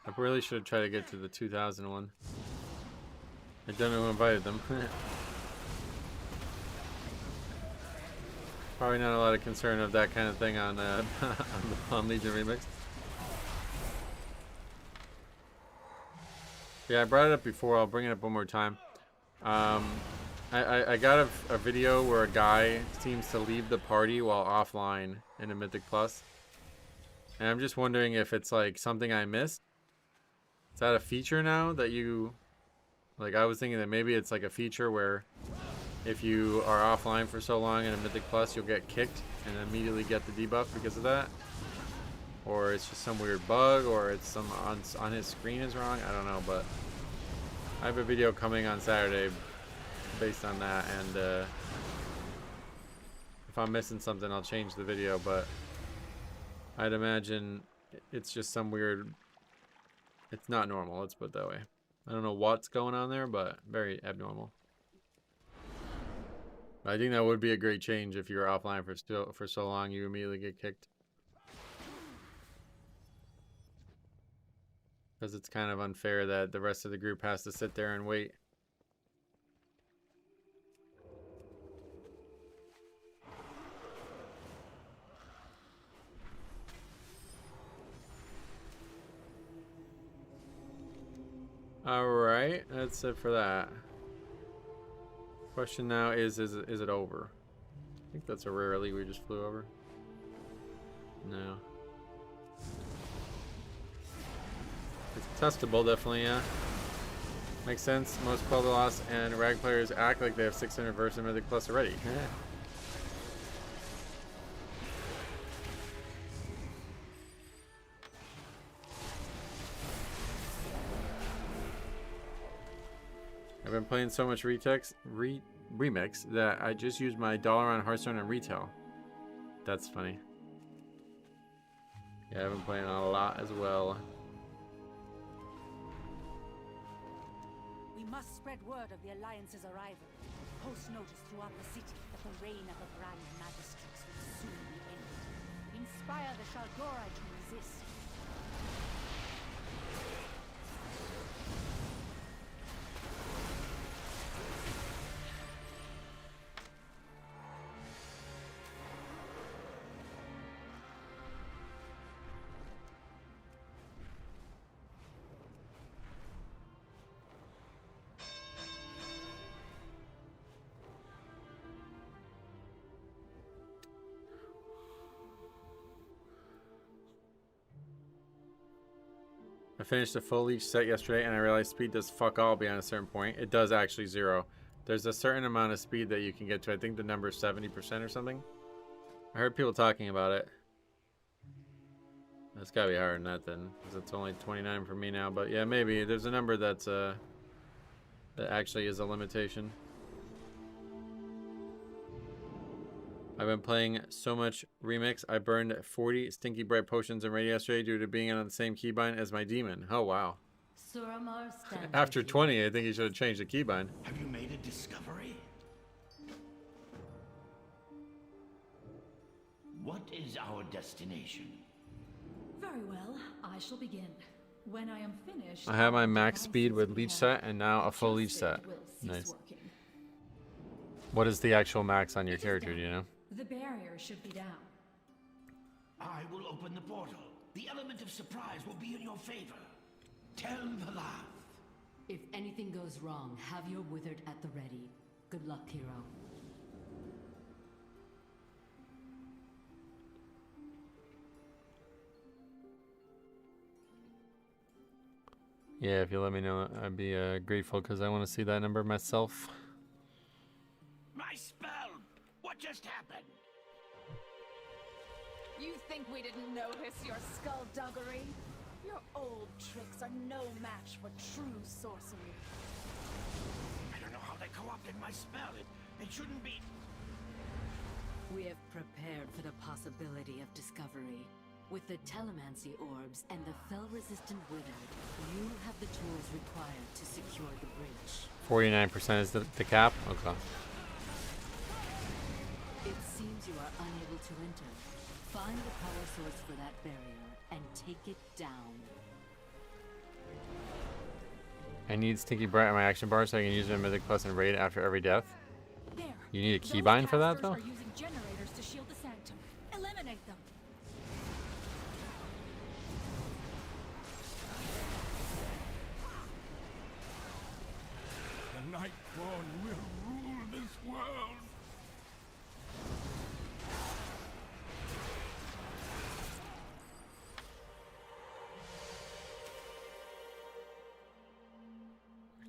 I really should have tried to get to the 2000 one. I don't know who invited them. Probably not a lot of concern of that kind of thing on on Legion Remix. Yeah, I brought it up before. I'll bring it up one more time. I got a video where a guy seems to leave the party while offline in a Mythic Plus. And I'm just wondering if it's like something I missed. Is that a feature now that you... Like, I was thinking that maybe it's like a feature where if you are offline for so long in a Mythic Plus, you'll get kicked and immediately get the debuff because of that. Or it's just some weird bug, or it's some on his screen is wrong. I don't know, but I have a video coming on Saturday based on that, and if I'm missing something, I'll change the video, but I'd imagine it's just some weird... It's not normal, let's put it that way. I don't know what's going on there, but very abnormal. I think that would be a great change if you're offline for so long, you immediately get kicked. Because it's kind of unfair that the rest of the group has to sit there and wait. Alright, that's it for that. Question now is it over? I think that's a rare elite we just flew over. No. It's testable, definitely, yeah. Makes sense. Most Quell the Lost and Rag players act like they have 600 versus Mythic Plus already. I've been playing so much remix that I just used my $1 on Hearthstone and retail. That's funny. Yeah, I've been playing a lot as well. We must spread word of the Alliance's arrival. Post notice throughout the city that the reign of the Grand Magistrates will soon be ended. Inspire the Shaldorai to resist. I finished a full leech set yesterday and I realized speed does fuck all beyond a certain point. It does actually 0. There's a certain amount of speed that you can get to. I think the number is 70% or something. I heard people talking about it. That's gotta be higher than that then, because it's only 29 for me now. But yeah, maybe there's a number that's that actually is a limitation. I've been playing so much Remix. I burned 40 Stinky Bright Potions in raid yesterday due to being on the same keybind as my demon. Oh, wow. Suramar stands After 20, I think you should have changed the keybind. Have you made a discovery? What is our destination? Very well, I shall begin. When I am finished, I have my max speed with leech set and now a full leech set. Nice. What is the actual max on your character, do you know? The barrier should be down. I will open the portal. The element of surprise will be in your favor. Tell the laugh. If anything goes wrong, have your Withered at the ready. Good luck, hero. Yeah, if you let me know, I'd be grateful because I want to see that number myself. My spell! What just happened? You think we didn't notice your skullduggery? Your old tricks are no match for true sorcery. I don't know how they co-opted my spell. It shouldn't be... We have prepared for the possibility of discovery. With the Telemancy orbs and the Fel-resistant Withered, you have the tools required to secure the breach. 49% is the cap? Okay. It seems you are unable to enter. Find the power source for that barrier and take it down. I need Stinky Bright on my action bar so I can use it in Mythic Plus and raid after every death. There. You need a keybind for that, though? Are using generators to shield the Sanctum. Eliminate them. Spawn will rule this world.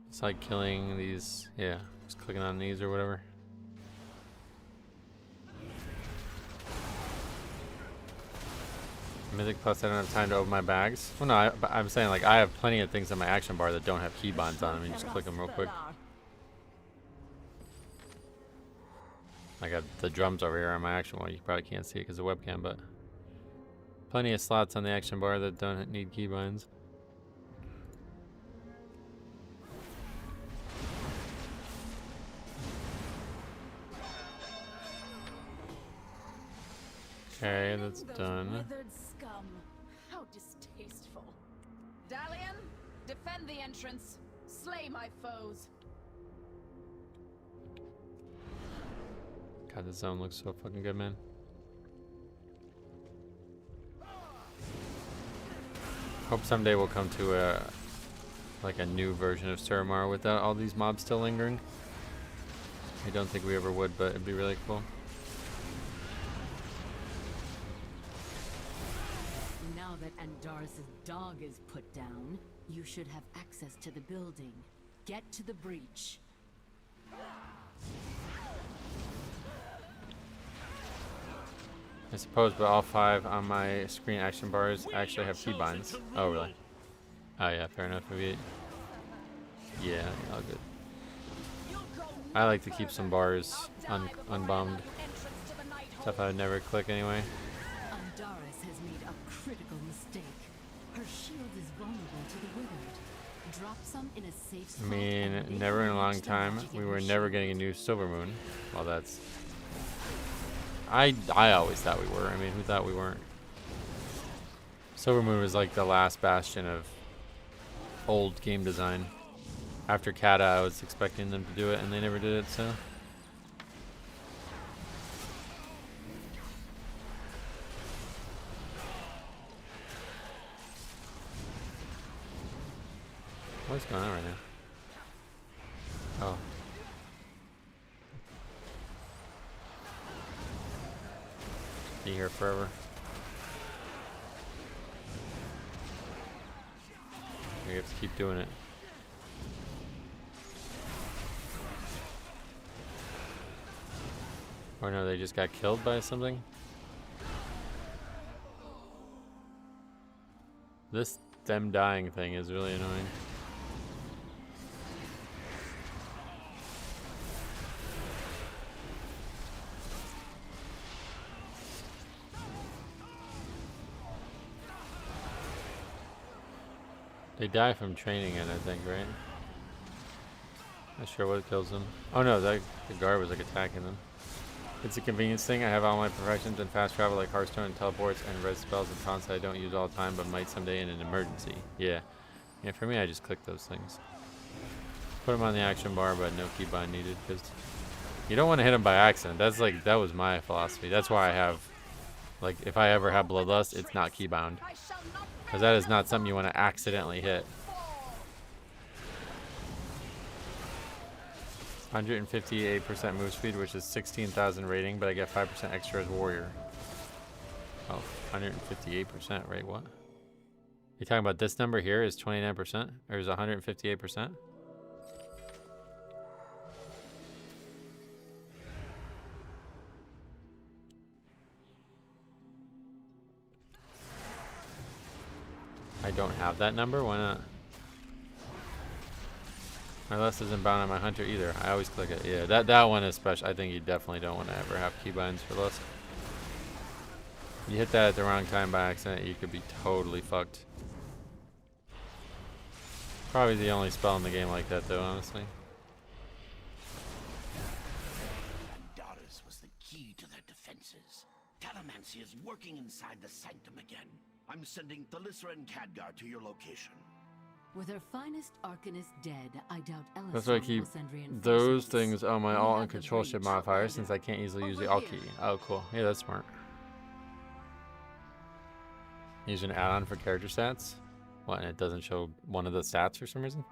It's like killing these, yeah, just clicking on these or whatever. Mythic plus I don't have time to open my bags. Well, no, I'm saying like I have plenty of things on my action bar that don't have keybinds on them. You just click them real quick. I got the drums over here on my action bar. You probably can't see it because of the webcam, but plenty of slots on the action bar that don't need keybinds. Okay, that's done. Withered scum. How distasteful. Dalian, defend the entrance. Slay my foes. God, this zone looks so fucking good, man. Hope someday we'll come to a like a new version of Suramar without all these mobs still lingering. I don't think we ever would, but it'd be really cool. Now that Andaris' dog is put down, you should have access to the building. Get to the breach. I suppose, but all 5 on my screen action bars actually have keybinds. Oh, really? Oh, yeah, fair enough. Maybe. Yeah, all good. I like to keep some bars unbombed. Stuff I would never click anyway. Andaris has made a critical mistake. Her shield is vulnerable to the Withered. Drop some in a safe spot. I mean, never in a long time. We were never getting a new Silver Moon. Well, that's... I always thought we were. I mean, who thought we weren't? Silver Moon was like the last bastion of old game design. After Kata, I was expecting them to do it, and they never did it, so... What's going on right now? Oh. Be here forever. We have to keep doing it. Or no, they just got killed by something? This them dying thing is really annoying. They die from training it, I think, right? Not sure what kills them. Oh no, the guard was like attacking them. It's a convenience thing. I have all my perfections and fast travel like Hearthstone and teleports and red spells and taunts that I don't use all the time but might someday in an emergency. Yeah. Yeah, for me I just click those things. Put them on the action bar but no keybind needed because you don't want to hit them by accident. That's like, that was my philosophy. That's why I have, like, if I ever have Bloodlust, it's not keybound. Because that is not something you want to accidentally hit. 158% move speed, which is 16,000 rating, but I get 5% extra as warrior. Oh, 158%, right? What? You talking about this number here is 29%? Or is 158%? I don't have that number? Why not? My list isn't bound on my hunter either. I always click it. Yeah, that one is special. I think you definitely don't want to ever have keybinds for list. You hit that at the wrong time by accident, you could be totally fucked. Probably the only spell in the game like that though, honestly. Andaris was the key to their defenses. Talamancy is working inside the Sanctum again. I'm sending Thalissa and Khadgar to your location. With her finest Arcanist dead, I doubt Ellison That's why I keep will send reinforcements. those things on my We alt have and the control breach shift modifier since I can't easily use the alt key. Oh, cool. Yeah, that's smart. Use an add-on for character stats? What, and it doesn't show one of the stats for some reason?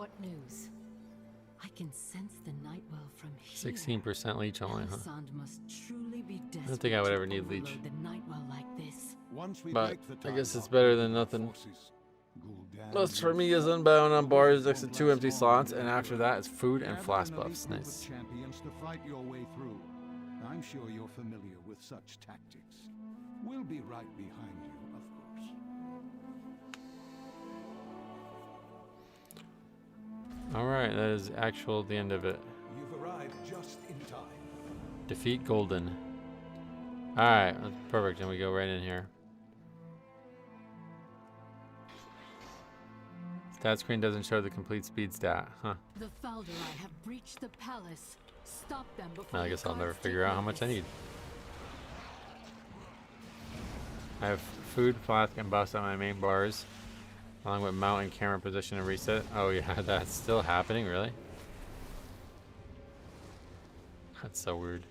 What news? I can sense the Nightwell from here. 16% leech only, huh? Alicent must truly be I don't think I would ever need desperate to leech. overload the Nightwell like this. But I guess it's better than nothing. Most for me is unbound on bars next to 2 empty slots, and after that is food and flask buffs. Nice. Champions to fight your way through. I'm sure you're familiar with such tactics. We'll be right behind you, of course. Alright, that is the end of it. You've arrived just in time. Defeat Golden. Alright, that's perfect, and we go right in here. Stat screen doesn't show the complete speed stat, huh? The Falder have breached the palace. Stop them before Well, I guess I'll never figure out how much I need. I have food, flask, and buffs on my main bars, along with mount and camera position and reset. Oh yeah, that's still happening, really? That's so weird.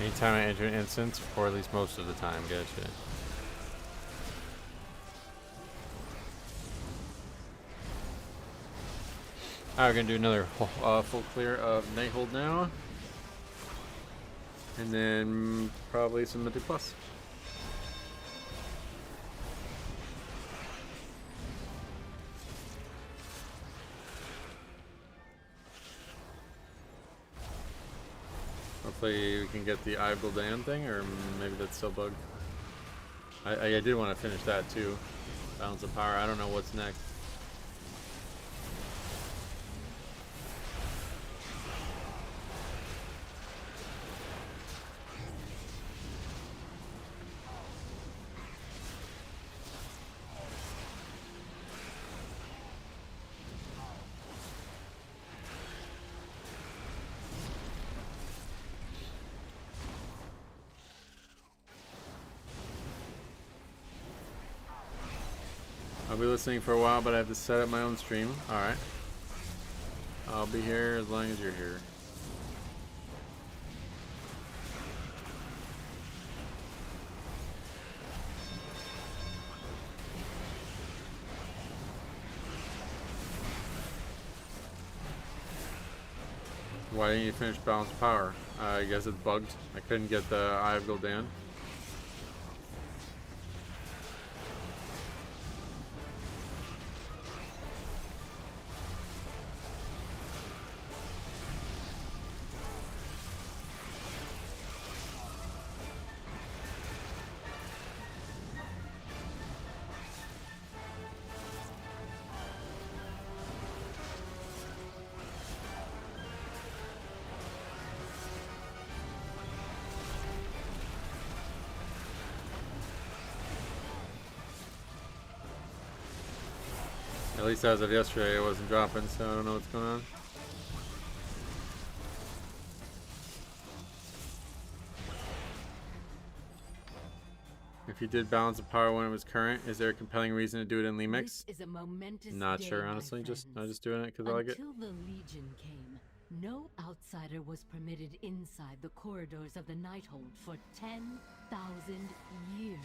Anytime I enter an instance, or at least most of the time, gotcha. Alright, we're gonna do another full clear of Nighthold now. And then probably some Mythic Plus. Hopefully we can get the Eye of Gul'dan thing, or maybe that's still bugged. I did want to finish that too. Balance of Power. I don't know what's next. I'll be listening for a while, but I have to set up my own stream. Alright. I'll be here as long as you're here. Why didn't you finish Balance of Power? I guess it's bugged. I couldn't get the Eye of Gul'dan. At least as of yesterday, it wasn't dropping, so I don't know what's going on. If you did Balance of Power when it was current, is there a compelling reason to do it in Lemix? This is a momentous Not day, sure, my honestly. I'm just doing it because I like it. Until the Legion came, no outsider was permitted inside the corridors of the Nighthold for 10,000 years.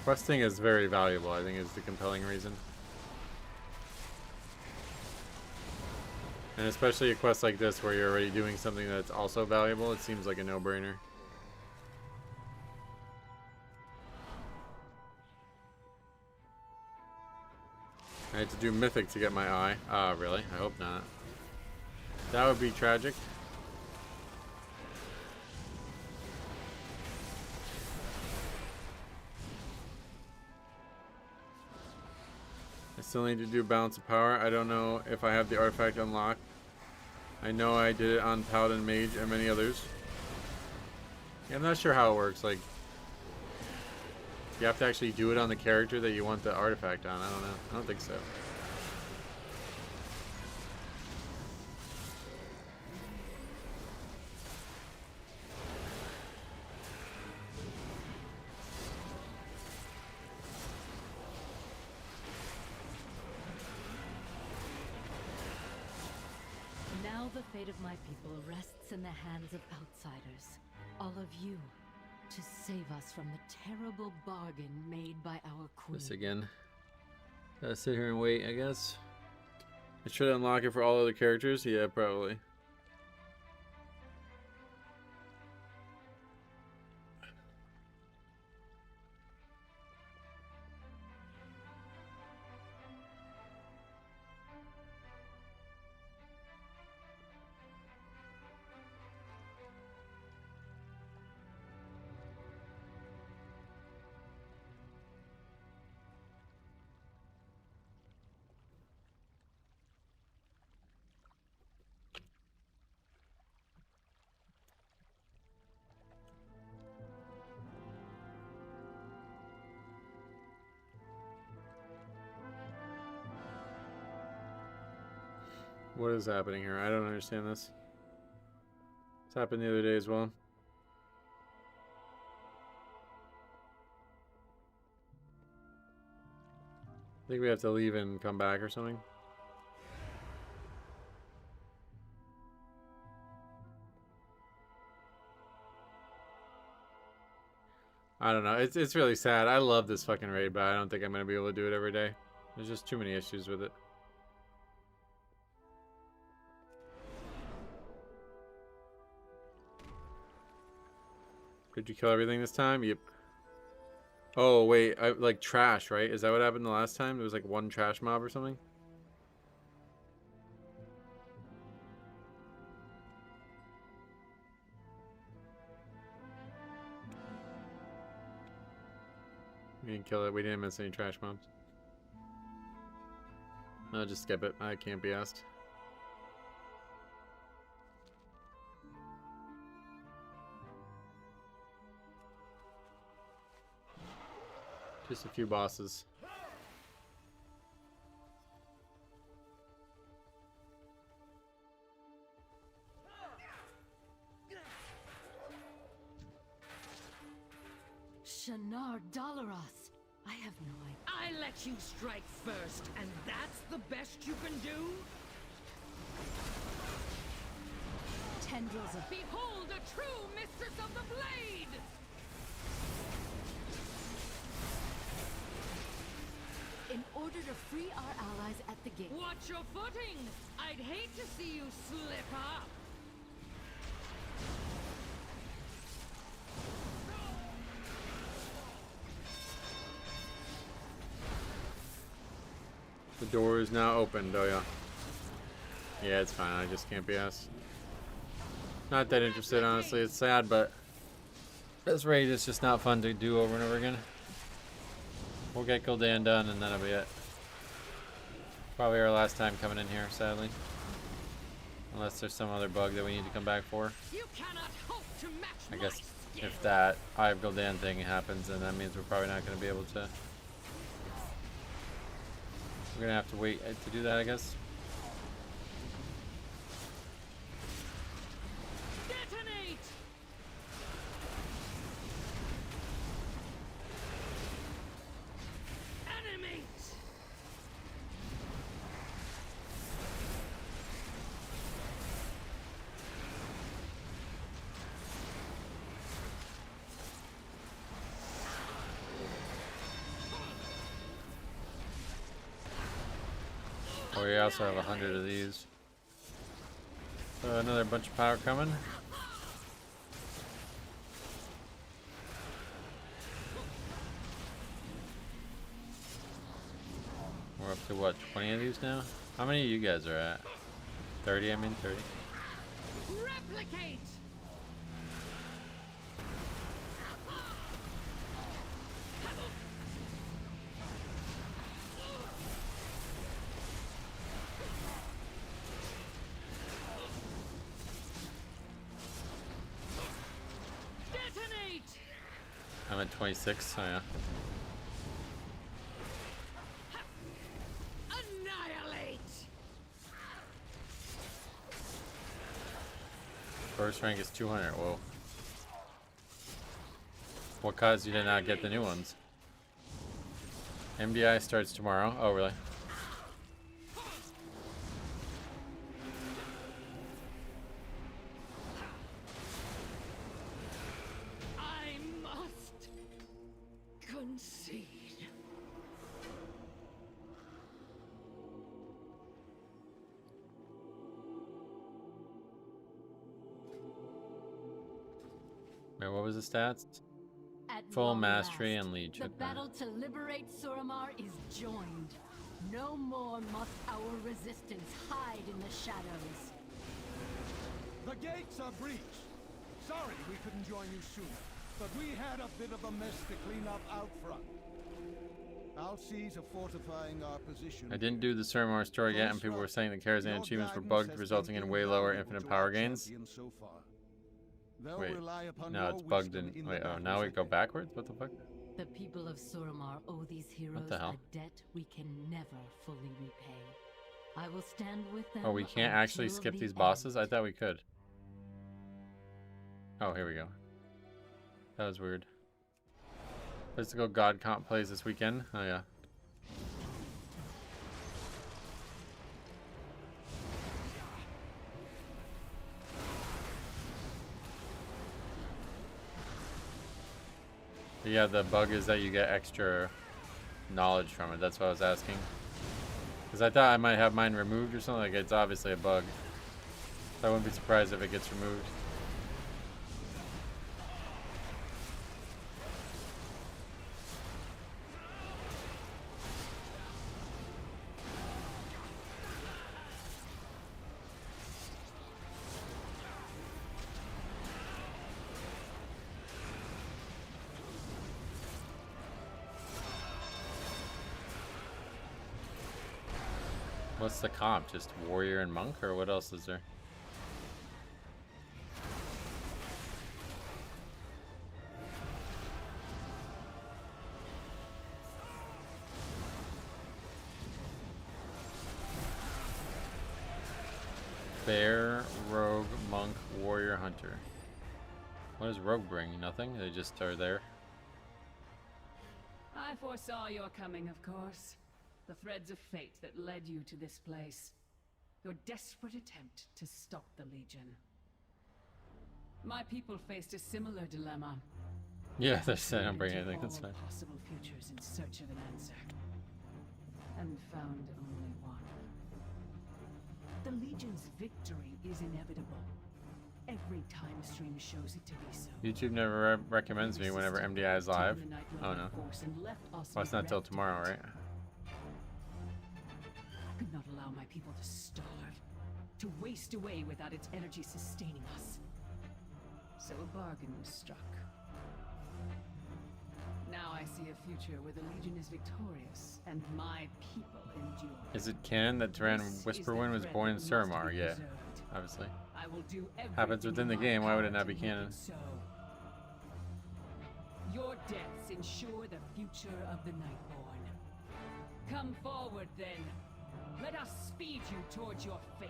Questing is very valuable, I think, is the compelling reason. And especially a quest like this where you're already doing something that's also valuable, it seems like a no-brainer. I had to do Mythic to get my eye. Really? I hope not. That would be tragic. I still need to do Balance of Power. I don't know if I have the artifact unlocked. I know I did it on Paladin Mage and many others. Yeah, I'm not sure how it works. Like, you have to actually do it on the character that you want the artifact on. I don't know. I don't think so. fate of my people rests in the hands of outsiders. All of you, to save us from the terrible bargain made by our queen. This again. Gotta sit here and wait, I guess. I should unlock it for all other characters? Yeah, probably. What is happening here? I don't understand this. It's happened the other day as well. I think we have to leave and come back or something. I don't know. It's really sad. I love this fucking raid, but I don't think I'm going to be able to do it every day. There's just too many issues with it. Did you kill everything this time? Yep. Oh, wait. Like trash, right? Is that what happened the last time? There was like one trash mob or something? We didn't kill it. We didn't miss any trash mobs. I'll just skip it. I can't be asked. Just a few bosses. Shanar Dalaras. I have no idea. I let you strike first, and that's the best you can do? Tendrils of... Behold a true mistress of the blade! In order to free our allies at the gate. Watch your footing! I'd hate to see you slip up! The door is now opened, oh yeah. Yeah, it's fine. I just can't be asked. Not that interested, honestly. It's sad, but this raid is just not fun to do over and over again. We'll get Gul'dan done, and that'll be it. Probably our last time coming in here, sadly. Unless there's some other bug that we need to come back for. You cannot hope to match I guess if that Eye of Gul'dan thing happens, then that means we're probably not going to be able to. We're going to have to wait to do that, I guess. Detonate! Animate! Oh, we also have 100 of these. So another bunch of power coming. We're up to what, 20 of these now? How many of you guys are at? 30, I mean 30. Replicate! I'm at 26, oh yeah. Annihilate! First rank is 200, whoa. What caused you to not get the new ones? MDI starts tomorrow, oh really? Wait, what was the stats? At Full long mastery last, and leech. The Okay. battle to liberate Suramar is joined. No more must our resistance hide in the shadows. The gates are breached. Sorry we couldn't join you sooner, but we had a bit of a mess to clean up out front. Alces are fortifying our position. I didn't do the Suramar story yet, and people were saying the Karazhan achievements were bugged, resulting in way lower infinite power gains. So far. Wait, no, it's bugged in. Wait, oh, now we go backwards? What the fuck? The people of Suramar owe these heroes the hell? a debt we can never fully repay. I will stand with them. Oh, we can't actually until skip the these end. bosses? I thought we could. Oh, here we go. That was weird. Physical God Comp plays this weekend. Oh, yeah. But yeah, the bug is that you get extra knowledge from it. That's what I was asking. Because I thought I might have mine removed or something. Like, it's obviously a bug. So I wouldn't be surprised if it gets removed. What's the comp? Just warrior and monk, or what else is there? Bear, rogue, monk, warrior, hunter. What does rogue bring? Nothing? They just are there. I foresaw your coming, of course. The threads of fate that led you to this place. Your desperate attempt to stop the Legion. My people faced a similar dilemma. Yeah, they're saying I'm bringing anything. That's All fine. possible futures in search of an answer. And found only one. The Legion's victory is inevitable. Every time stream shows it to be so. YouTube never recommends me whenever MDI is live. Oh no. Well, it's not till tomorrow, right? I could not allow my people to starve, to waste away without its energy sustaining us. So a bargain was struck. Now I see a future where the Legion is victorious and my people endure. Is it canon that Tyrann Whisperwind was born in Suramar? Yeah, obviously. I will do Happens within the game. Why would it not be canon? so. Your deaths ensure the future of the Nightborn. Come forward then. Let us speed you towards your fate.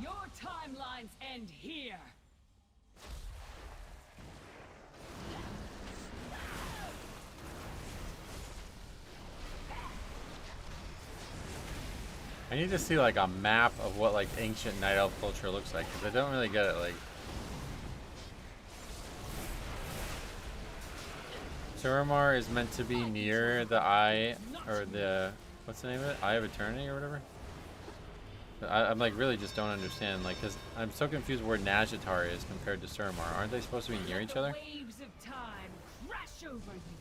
Your timelines end here. I need to see like a map of what like ancient night elf culture looks like, because I don't really get it. Like, Suramar is meant to be near the Eye, or the, what's the name of it? Eye of Eternity or whatever? I'm like really just don't understand, like, because I'm so confused where Nazjatar is compared to Suramar. Aren't they supposed to be near each other? Waves of time crash over you.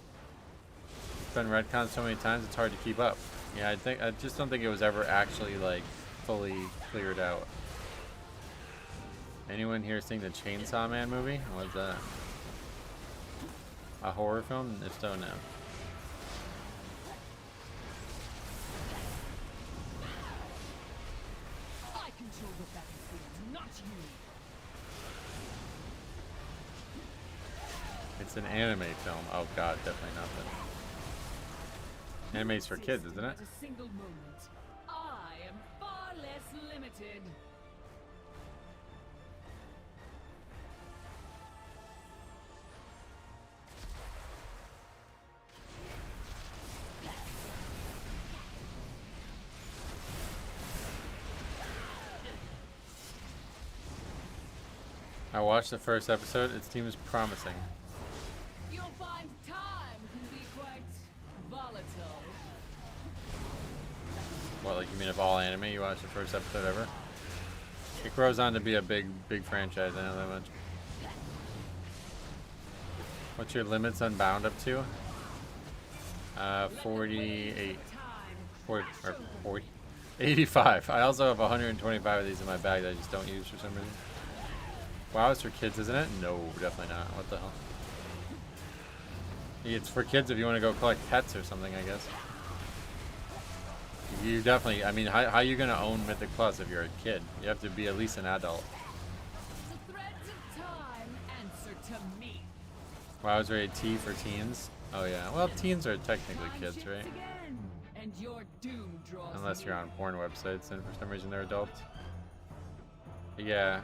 It's been retconned so many times it's hard to keep up. Yeah, I just don't think it was ever actually like fully cleared out. Anyone here seen the Chainsaw Man movie? What's that? A horror film? If so, no. I control the battlefield, not you. It's an anime film. Oh god, definitely not that. Anime's for kids, isn't it? At a single moment, I am far less limited. I watched the first episode. Its team is promising. You'll find time can be quite volatile. What, like you mean of all anime you watched the first episode ever? It grows on to be a big franchise, I know that much. What's your limits on bound up to? 48. 40. 85. I also have 125 of these in my bag that I just don't use for some reason. Wow, it's for kids, isn't it? No, definitely not. What the hell? It's for kids if you want to go collect pets or something, I guess. You definitely, I mean, how are you going to own Mythic Plus if you're a kid? You have to be at least an adult. The threads of time answer to me. Wow, is rated T for teens? Oh yeah, well teens are technically kids, right? And your doom draws Unless you're on porn websites and for some reason they're adults. Yeah,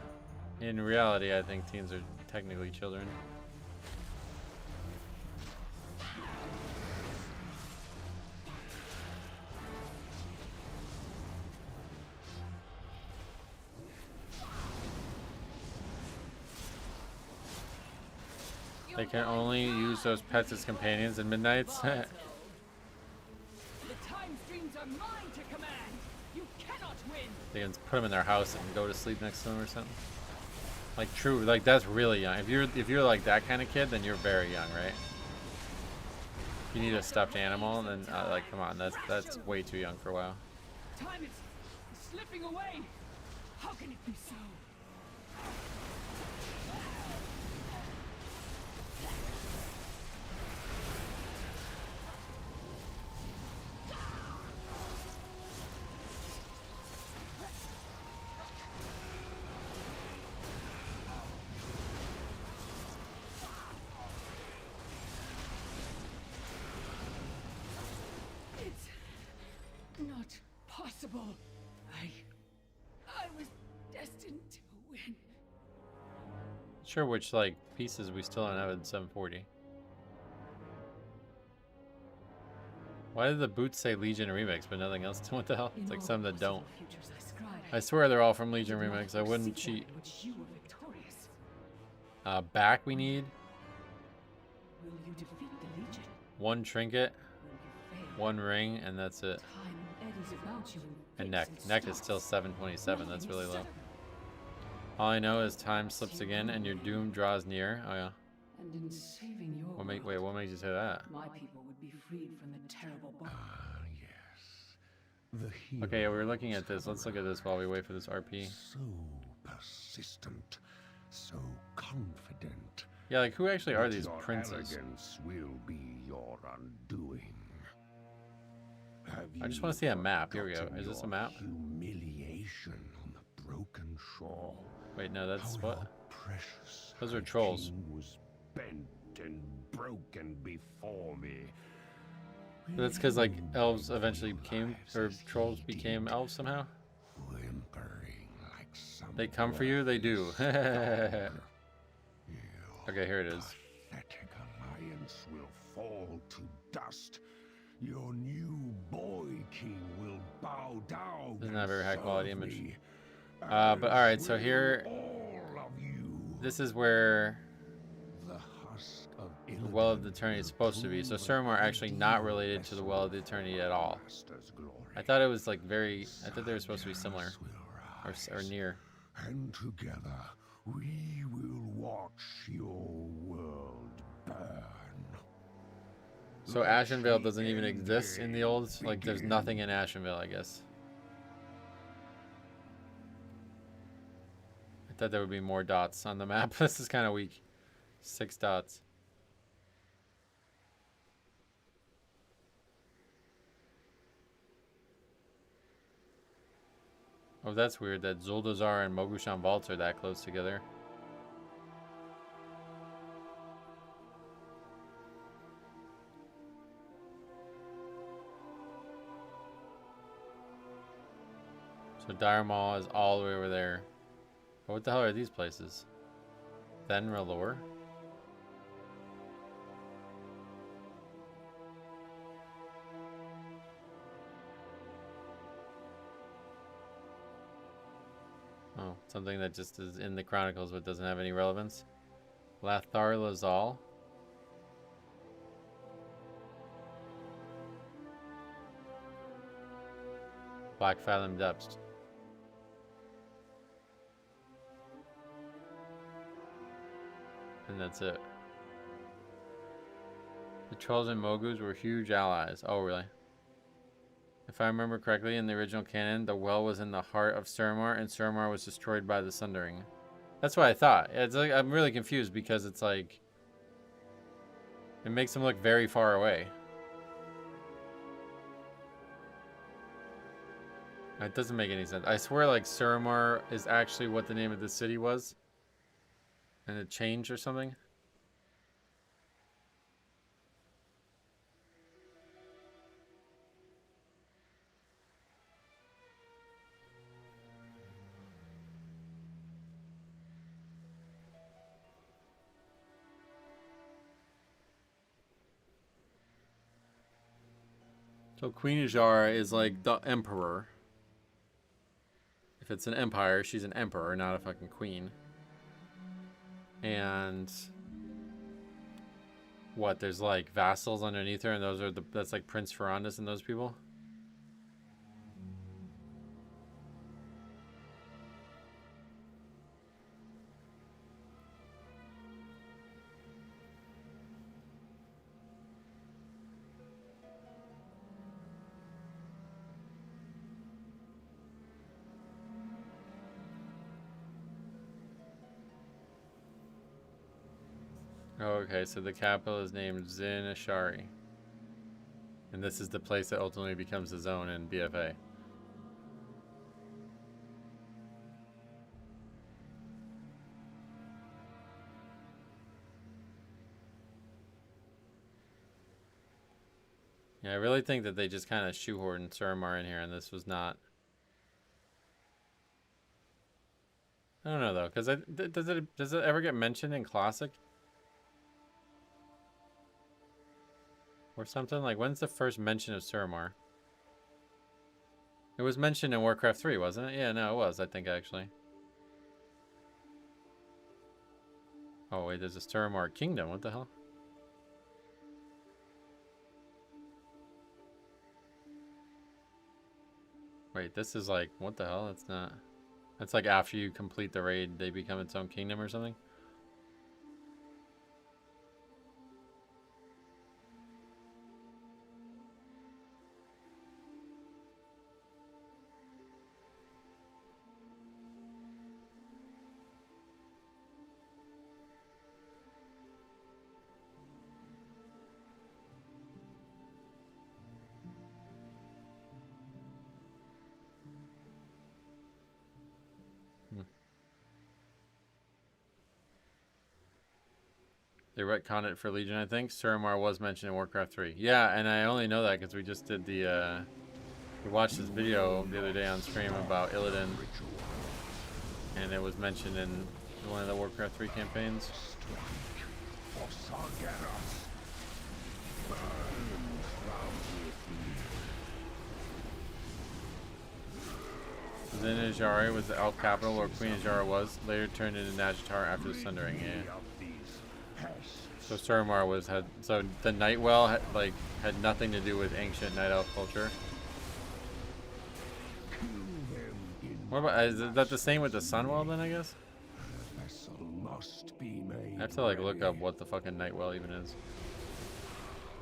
in reality I think teens are technically children. They can only use those pets as companions in Midnights. The time streams are mine to command. You cannot win. They can put them in their house and go to sleep next to them or something. Like true, like that's really young. If you're like that kind of kid, then you're very young, right? If you need a stuffed animal, then like come on, that's way too young for a while. Time is slipping away. How can it be so? Not possible. I was destined to win. Sure, which like pieces we still don't have in 740. Why did the boots say Legion Remix but nothing else? What the hell? It's like some that don't. I swear they're all from Legion Remix. I wouldn't cheat. Back we need. Will you defeat the Legion? One trinket, one ring, and that's it. And neck. Neck is still 727. That's really low. All I know is time slips again and your doom draws near. Oh yeah. And in saving your What makes you say that? my people would be freed from the terrible Okay, yeah, we were looking at this. Let's look at this while we wait for this RP. So persistent, so confident. Yeah, like who actually are these Your princes? arrogance will be your undoing. I just want to see a map. Here we go. Is this a map? Humiliation on the broken shore. Wait, no, that's what? Precious Those are trolls. was bent and broken before me. That's because like elves eventually became, or trolls became elves somehow. Whimpering like some They come for you. They do. Okay, here it is. pathetic alliance will fall to dust. Your new boy king will bow down. This is not a very high quality image. me, But all right, so here, this is where the husk of the Well of the Eternity is supposed to be. So Suramar actually not related to the Well of the Eternity at all. I thought it was like I thought they were supposed to be similar, or near. And together we will watch your world burn. So Ashenvale doesn't even exist in the old, like there's nothing in Ashenvale, I guess. I thought there would be more dots on the map. This is kind of weak. 6 dots. Oh, that's weird that Zuldazar and Mogushan Vaults are that close together. So Dire Maul is all the way over there. But what the hell are these places? Thenra Lore? Oh, something that just is in the Chronicles but doesn't have any relevance. Lathar Lazal. Black Fathom Depths. And that's it. The trolls and Mogus were huge allies. Oh, really? If I remember correctly, in the original canon, the well was in the heart of Suramar, and Suramar was destroyed by the Sundering. That's what I thought. It's like, I'm really confused because it's like... It makes them look very far away. It doesn't make any sense. I swear like Suramar is actually what the name of the city was. And it changed or something. So Queen Azara is like the emperor. If it's an empire, she's an emperor, not a fucking queen. And what? There's like vassals underneath her, and those are that's like Prince Ferrandis and those people. Oh, okay, so the capital is named Zin-Ashari. And this is the place that ultimately becomes the zone in BFA. Yeah, I really think that they just kind of shoehorned Suramar in here, and this was not... I don't know, though, because does it ever get mentioned in Classic? Or something? Like, when's the first mention of Suramar? It was mentioned in Warcraft 3, wasn't it? Yeah, no, it was, I think, actually. Oh, wait, there's a Suramar Kingdom. What the hell? Wait, this is like, what the hell? That's not... That's like after you complete the raid, they become its own kingdom or something? They retconned it for Legion, I think. Suramar was mentioned in Warcraft 3. Yeah, and I only know that because we just did the, we watched this video the other day on stream about Illidan. And it was mentioned in one of the Warcraft 3 campaigns. Zin-Ashari was the elf capital where Queen Azara was, later turned into Nazjatar after the Sundering. Yeah. So Suramar so the Nightwell had nothing to do with ancient Night Elf culture. What about, is that the same with the Sunwell then, I guess? I have to like look up what the fucking Nightwell even is.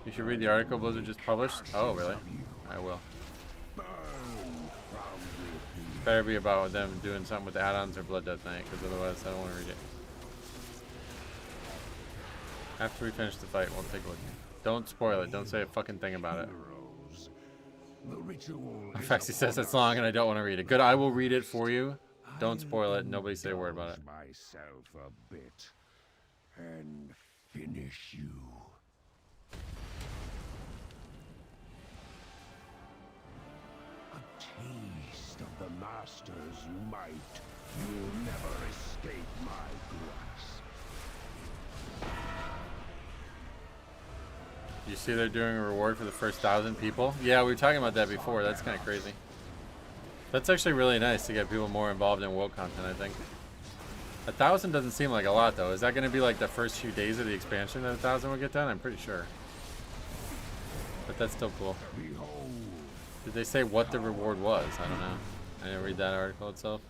You should read the article Blizzard just published. Oh, really? I will. Better be about them doing something with add-ons or Blood Death Knight, because otherwise I don't want to read it. After we finish the fight, we'll take a look. Don't spoil it. Don't say a fucking thing about it. Affix, he says it's long and I don't want to read it. Good, I will read it for you. Don't spoil it. Nobody say a word about it. Myself a bit and finish you. A taste of the Master's might. You'll never escape my grasp. You see they're doing a reward for the first 1,000 people? Yeah, we were talking about that before. That's kind of crazy. That's actually really nice to get people more involved in world content, I think. 1,000 doesn't seem like a lot, though. Is that going to be like the first few days of the expansion that 1,000 will get done? I'm pretty sure. But that's still cool. Behold, Did they say what the reward was? I don't know. I didn't read that article itself.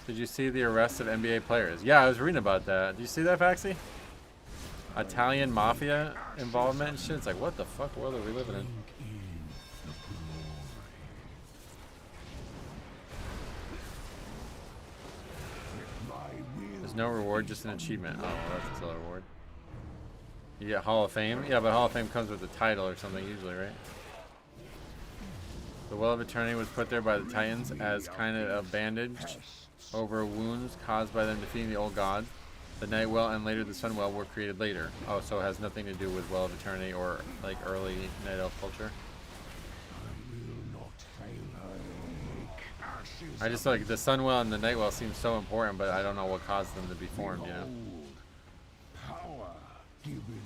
Did you see the arrest of NBA players? Yeah, I was reading about that. Did you see that, Faxi? Italian mafia involvement and shit. It's like, what the fuck world are we living in? There's no reward, just an achievement. Oh, well, that's still a reward. You get Hall of Fame? Yeah, but Hall of Fame comes with a title or something usually, right? The Well of Eternity was put there by the Titans as kind of a bandage over wounds caused by them defeating the old gods. The Nightwell and later the Sunwell were created later. Oh, so it has nothing to do with Well of Eternity or like early Night Elf culture. I just like the Sunwell and the Nightwell seem so important, but I don't know what caused them to be formed, you know? Power given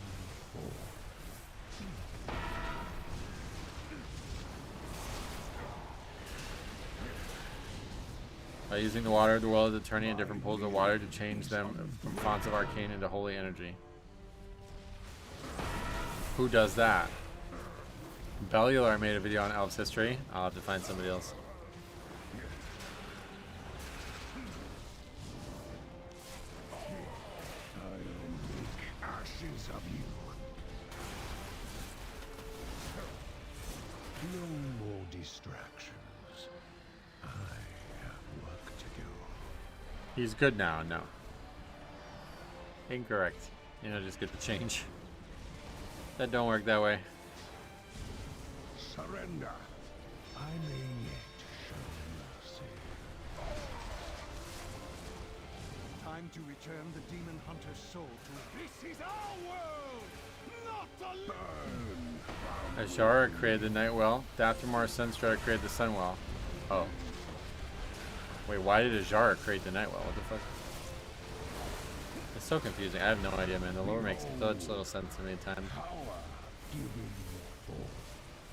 By using the water of the Well of Eternity and different pools of water to change them from fonts of arcane into holy energy. Who does that? Bellular made a video on Elf's history. I'll have to find somebody else. ashes of you. No more distractions. I have work to do. He's good now. No. Incorrect. You know, just get the change. That don't work that way. Surrender. I may yet show mercy. Time to return the demon hunter's soul to this is our world, not a burn. Azshara created the Nightwell. Dathomir Sunstrider created the Sunwell. Oh. Wait, why did Azshara create the Nightwell? What the fuck? It's so confusing. I have no idea, man. The lore makes such little sense to me at times.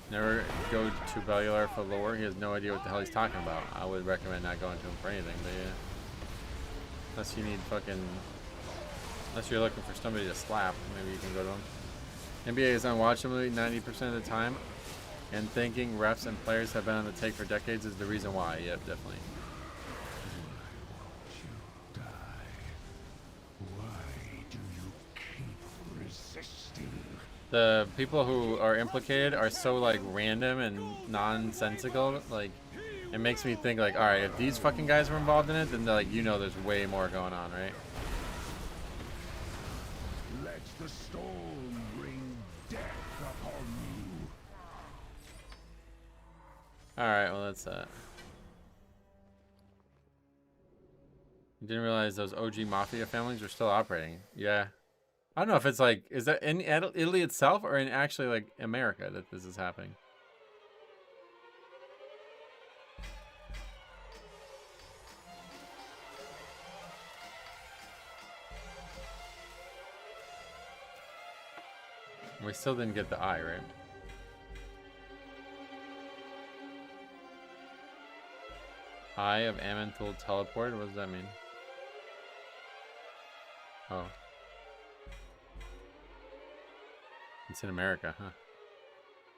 Never go to Bellular for lore. He has no idea what the hell he's talking about. I would recommend not going to him for anything, but yeah. Unless you need fucking... Unless you're looking for somebody to slap, maybe you can go to him. NBA is unwatchable 90% of the time, and thinking refs and players have been on the take for decades is the reason why. Yep, definitely. The people who are implicated are so like random and nonsensical. Like, it makes me think like, all right, if these fucking guys were involved in it, then like, you know, there's way more going on, right? Let the storm bring death upon you. All right, well that's that. Didn't realize those OG mafia families are still operating. Yeah. I don't know if it's like, is that in Italy itself or in actually like America that this is happening? We still didn't get the eye, right? Eye of Amenthul teleport? What does that mean? Oh. It's in America, huh?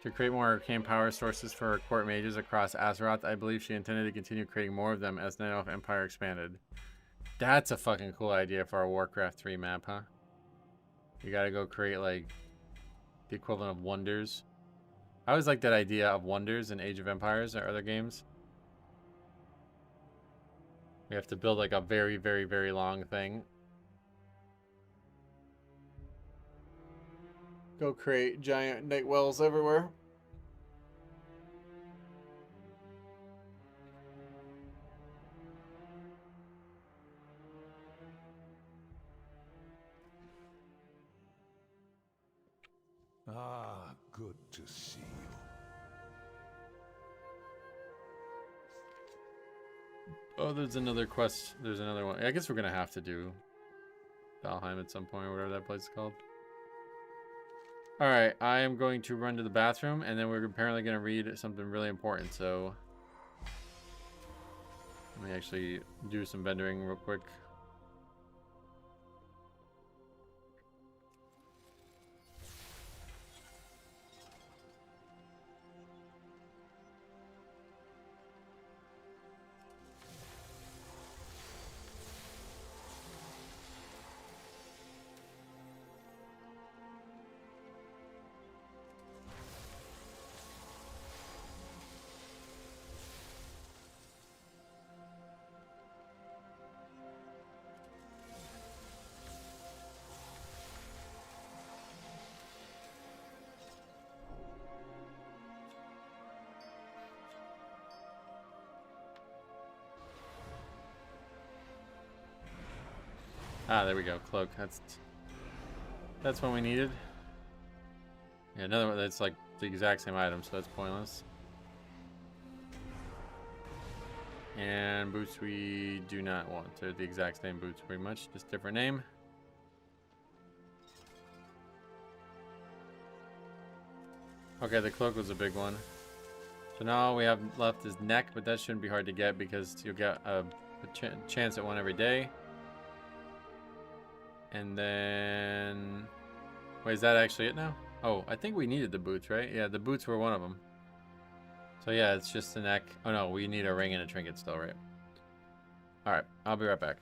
To create more arcane power sources for her court mages across Azeroth, I believe she intended to continue creating more of them as Night Elf Empire expanded. That's a fucking cool idea for our Warcraft 3 map, huh? You gotta go create, like, the equivalent of wonders. I always like that idea of wonders in Age of Empires or other games. We have to build, like, a very, very, very long thing. Go create giant night wells everywhere. Ah, good to see you. Oh, there's another quest. There's another one. I guess we're gonna have to do Valheim at some point, or whatever that place is called. Alright, I am going to run to the bathroom, and then we're apparently going to read something really important, so... Let me actually do some vendoring real quick. Ah, there we go. Cloak. That's what we needed. Yeah, another one that's like the exact same item, so that's pointless. And boots we do not want. They're the exact same boots pretty much, just different name. Okay, the cloak was a big one. So now all we have left is neck, but that shouldn't be hard to get because you'll get a chance at one every day. And then... Wait, is that actually it now? Oh, I think we needed the boots, right? Yeah, the boots were one of them. So yeah, it's just the neck. Oh no, we need a ring and a trinket still, right? Alright, I'll be right back.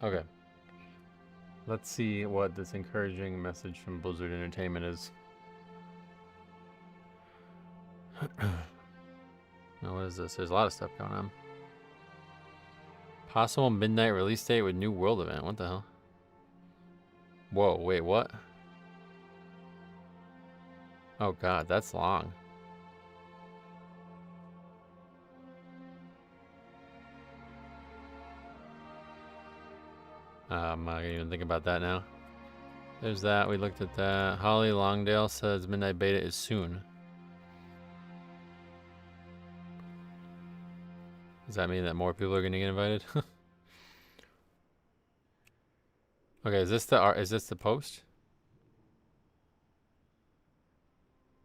Okay. Let's see what this encouraging message from Blizzard Entertainment is. Now, what is this? There's a lot of stuff going on. Possible midnight release date with new world event. What the hell? Whoa, wait, what? Oh god, that's long. I'm not gonna even think about that now. There's that. We looked at that. Holly Longdale says midnight beta is soon. Does that mean that more people are gonna get invited? Okay, is this the post?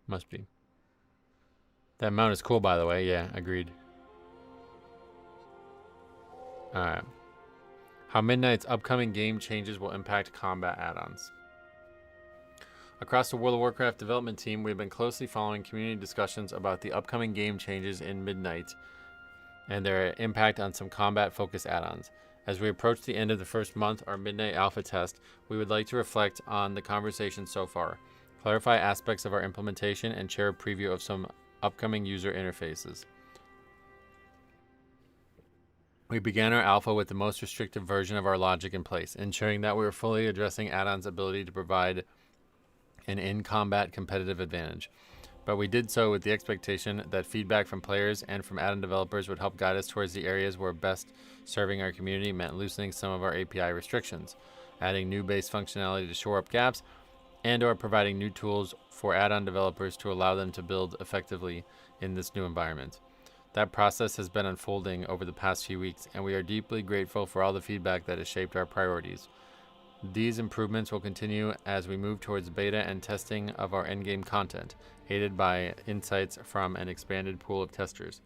Must be. That mount is cool, by the way. Yeah, agreed. All right. How Midnight's upcoming game changes will impact combat add-ons. Across the World of Warcraft development team, we've been closely following community discussions about the upcoming game changes in Midnight and their impact on some combat-focused add-ons. As we approach the end of the first month, our Midnight Alpha test, we would like to reflect on the conversation so far, clarify aspects of our implementation, and share a preview of some upcoming user interfaces. We began our alpha with the most restrictive version of our logic in place, ensuring that we were fully addressing add-ons' ability to provide an in-combat competitive advantage. But we did so with the expectation that feedback from players and from add-on developers would help guide us towards the areas where best serving our community meant loosening some of our API restrictions, adding new base functionality to shore up gaps, and/or providing new tools for add-on developers to allow them to build effectively in this new environment. That process has been unfolding over the past few weeks, and we are deeply grateful for all the feedback that has shaped our priorities. These improvements will continue as we move towards beta and testing of our endgame content, aided by insights from an expanded pool of testers.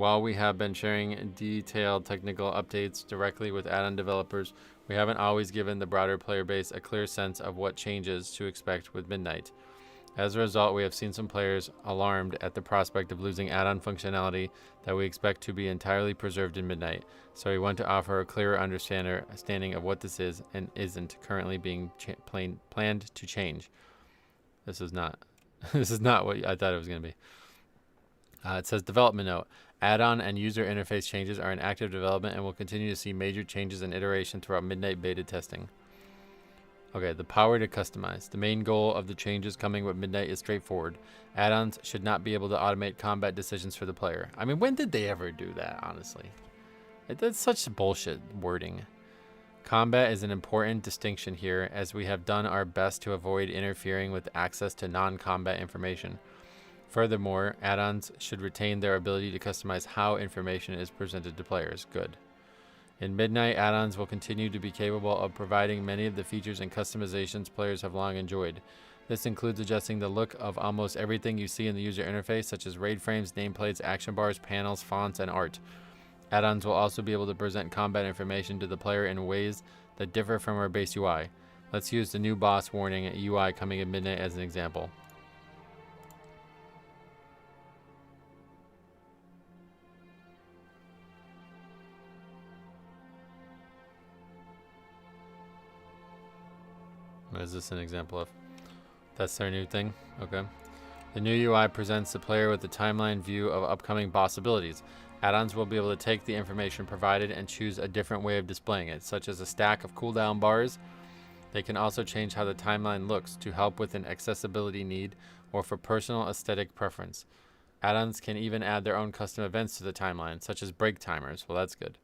While we have been sharing detailed technical updates directly with add-on developers, we haven't always given the broader player base a clear sense of what changes to expect with Midnight. As a result, we have seen some players alarmed at the prospect of losing add-on functionality that we expect to be entirely preserved in Midnight, so we want to offer a clearer understanding of what this is and isn't currently being planned to change. This is not what I thought it was going to be. It says development note. Add-on and user interface changes are in active development and will continue to see major changes and iteration throughout Midnight beta testing. Okay, the power to customize. The main goal of the changes coming with Midnight is straightforward. Add-ons should not be able to automate combat decisions for the player. I mean, when did they ever do that, honestly? That's such bullshit wording. Combat is an important distinction here, as we have done our best to avoid interfering with access to non-combat information. Furthermore, add-ons should retain their ability to customize how information is presented to players. Good. In Midnight, add-ons will continue to be capable of providing many of the features and customizations players have long enjoyed. This includes adjusting the look of almost everything you see in the user interface, such as raid frames, nameplates, action bars, panels, fonts, and art. Add-ons will also be able to present combat information to the player in ways that differ from our base UI. Let's use the new boss warning UI coming in Midnight as an example. What is this an example of? That's their new thing? Okay. The new UI presents the player with a timeline view of upcoming boss abilities. Add-ons will be able to take the information provided and choose a different way of displaying it, such as a stack of cooldown bars. They can also change how the timeline looks to help with an accessibility need or for personal aesthetic preference. Add-ons can even add their own custom events to the timeline, such as break timers. Well, that's good.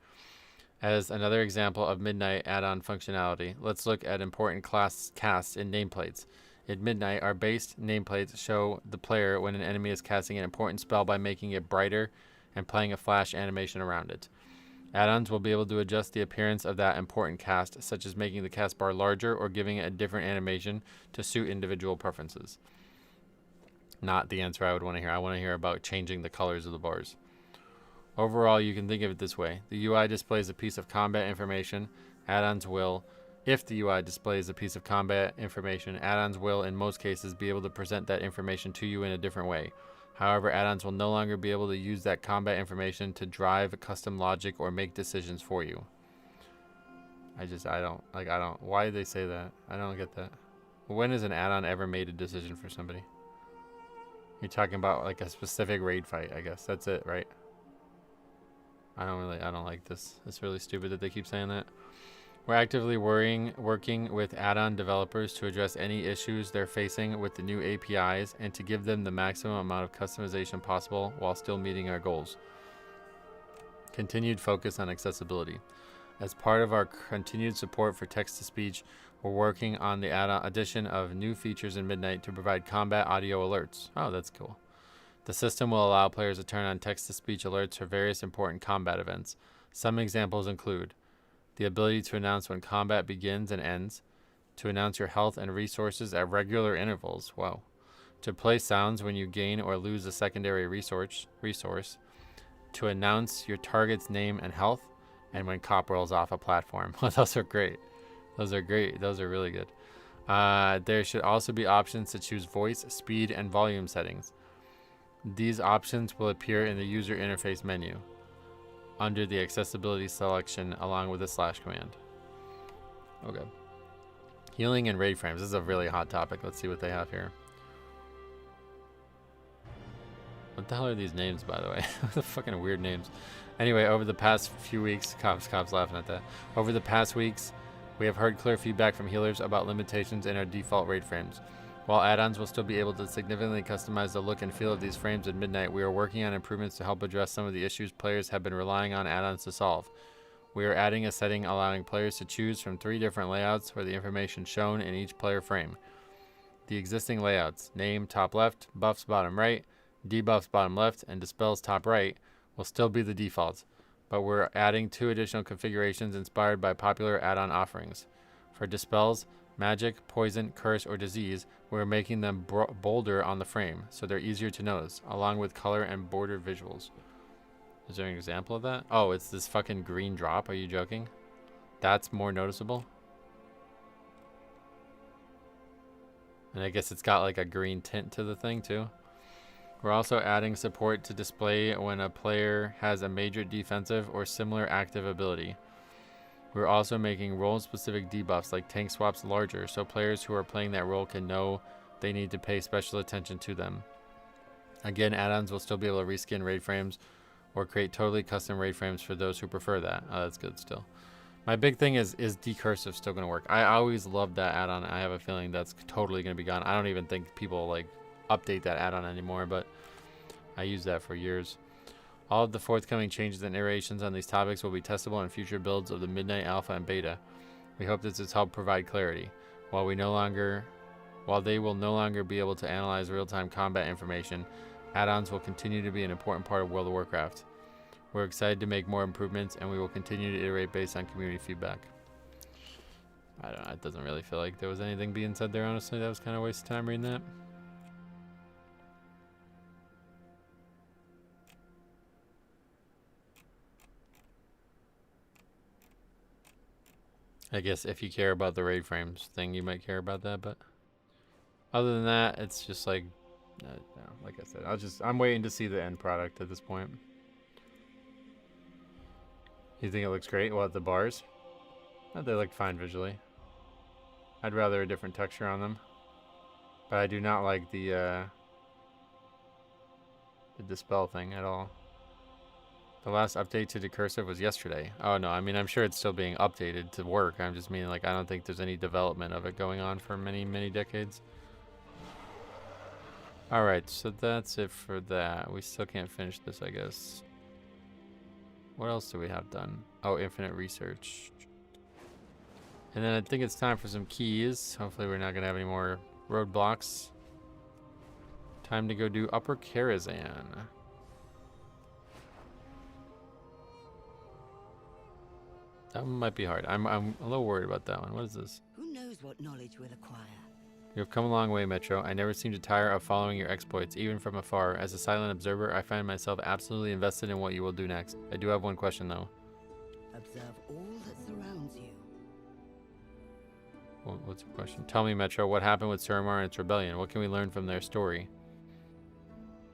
As another example of Midnight add-on functionality, let's look at important class casts in nameplates. In Midnight, our base nameplates show the player when an enemy is casting an important spell by making it brighter and playing a flash animation around it. Add-ons will be able to adjust the appearance of that important cast, such as making the cast bar larger or giving it a different animation to suit individual preferences. Not the answer I would want to hear. I want to hear about changing the colors of the bars. Overall, you can think of it this way. The UI displays a piece of combat information. Add-ons will, if the UI displays a piece of combat information, add-ons will, in most cases, be able to present that information to you in a different way. However, add-ons will no longer be able to use that combat information to drive custom logic or make decisions for you. I don't, why did they say that? I don't get that. When has an add-on ever made a decision for somebody? You're talking about like a specific raid fight, I guess. That's it, right? I don't like this. It's really stupid that they keep saying that. We're actively working with add-on developers to address any issues they're facing with the new APIs and to give them the maximum amount of customization possible while still meeting our goals. Continued focus on accessibility. As part of our continued support for text-to-speech, we're working on the addition of new features in Midnight to provide combat audio alerts. Oh, that's cool. The system will allow players to turn on text-to-speech alerts for various important combat events. Some examples include the ability to announce when combat begins and ends, to announce your health and resources at regular intervals, wow, to play sounds when you gain or lose a secondary resource, to announce your target's name and health, and when cop rolls off a platform. Those are great. Those are great. Those are really good. There should also be options to choose voice, speed, and volume settings. These options will appear in the user interface menu under the accessibility selection along with the / command. Okay. Healing and raid frames. This is a really hot topic. Let's see what they have here. What the hell are these names, by the way? The fucking weird names. Anyway, over the past few weeks, cops laughing at that. Over the past weeks, we have heard clear feedback from healers about limitations in our default raid frames. While add-ons will still be able to significantly customize the look and feel of these frames at Midnight, we are working on improvements to help address some of the issues players have been relying on add-ons to solve. We are adding a setting allowing players to choose from 3 different layouts for the information shown in each player frame. The existing layouts, name top left, buffs bottom right, debuffs bottom left, and dispels top right, will still be the defaults, but we're adding 2 additional configurations inspired by popular add-on offerings. For dispels, magic, poison, curse, or disease, we're making them bolder on the frame, so they're easier to notice, along with color and border visuals. Is there an example of that? Oh, it's this fucking green drop. Are you joking? That's more noticeable? And I guess it's got like a green tint to the thing too. We're also adding support to display when a player has a major defensive or similar active ability. We're also making role-specific debuffs like tank swaps larger, so players who are playing that role can know they need to pay special attention to them. Again, add-ons will still be able to reskin raid frames or create totally custom raid frames for those who prefer that. Oh, that's good still. My big thing is decursive still going to work? I always loved that add-on. I have a feeling that's totally going to be gone. I don't even think people like update that add-on anymore, but I used that for years. All of the forthcoming changes and iterations on these topics will be testable in future builds of the Midnight Alpha and Beta. We hope this has helped provide clarity. While they will no longer be able to analyze real-time combat information, add-ons will continue to be an important part of World of Warcraft. We're excited to make more improvements, and we will continue to iterate based on community feedback. I don't know, it doesn't really feel like there was anything being said there, honestly. That was kind of a waste of time reading that. I guess if you care about the raid frames thing, you might care about that, but other than that, it's just like, no, like I said, I'm waiting to see the end product at this point. You think it looks great? What, the bars? Oh, they look fine visually. I'd rather a different texture on them. But I do not like the dispel thing at all. The last update to decursive was yesterday. Oh no, I mean, I'm sure it's still being updated to work. I'm just meaning, like, I don't think there's any development of it going on for many, many decades. Alright, so that's it for that. We still can't finish this, I guess. What else do we have done? Oh, infinite research. And then I think it's time for some keys. Hopefully we're not going to have any more roadblocks. Time to go do Upper Karazhan. That one might be hard. I'm a little worried about that one. What is this? Who knows what knowledge we'll acquire? You have come a long way, Metro. I never seem to tire of following your exploits, even from afar. As a silent observer, I find myself absolutely invested in what you will do next. I do have one question, though. Observe all that surrounds you. What's the question? Tell me, Metro, what happened with Suramar and its rebellion? What can we learn from their story?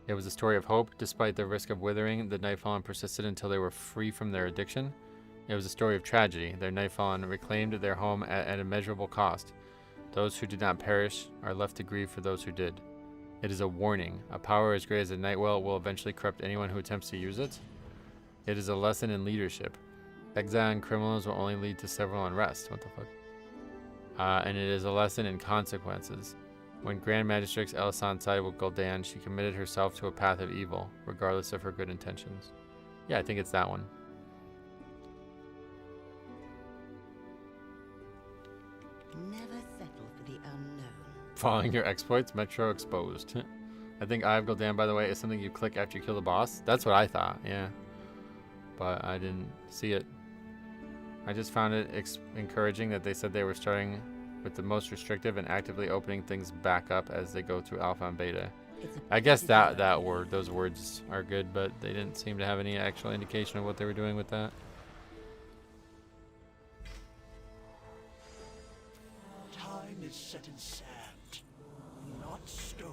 It was a story of hope. Despite the risk of withering, the Nightfallen persisted until they were free from their addiction. It was a story of tragedy. Their Nightfallen reclaimed their home at immeasurable cost. Those who did not perish are left to grieve for those who did. It is a warning. A power as great as the Nightwell will eventually corrupt anyone who attempts to use it. It is a lesson in leadership. Exiling criminals will only lead to several unrest. What the fuck? And it is a lesson in consequences. When Grand Magistrix Elisan sided with Gul'dan, she committed herself to a path of evil, regardless of her good intentions. Yeah, I think it's that one. Never settle for the unknown. Following your exploits, Metro exposed. I think Eye of Gul'dan, by the way, is something you click after you kill the boss. That's what I thought, yeah. But I didn't see it. I just found it encouraging that they said they were starting with the most restrictive and actively opening things back up as they go through alpha and beta. I guess those words are good, but they didn't seem to have any actual indication of what they were doing with that. Time is set in sand, not stone.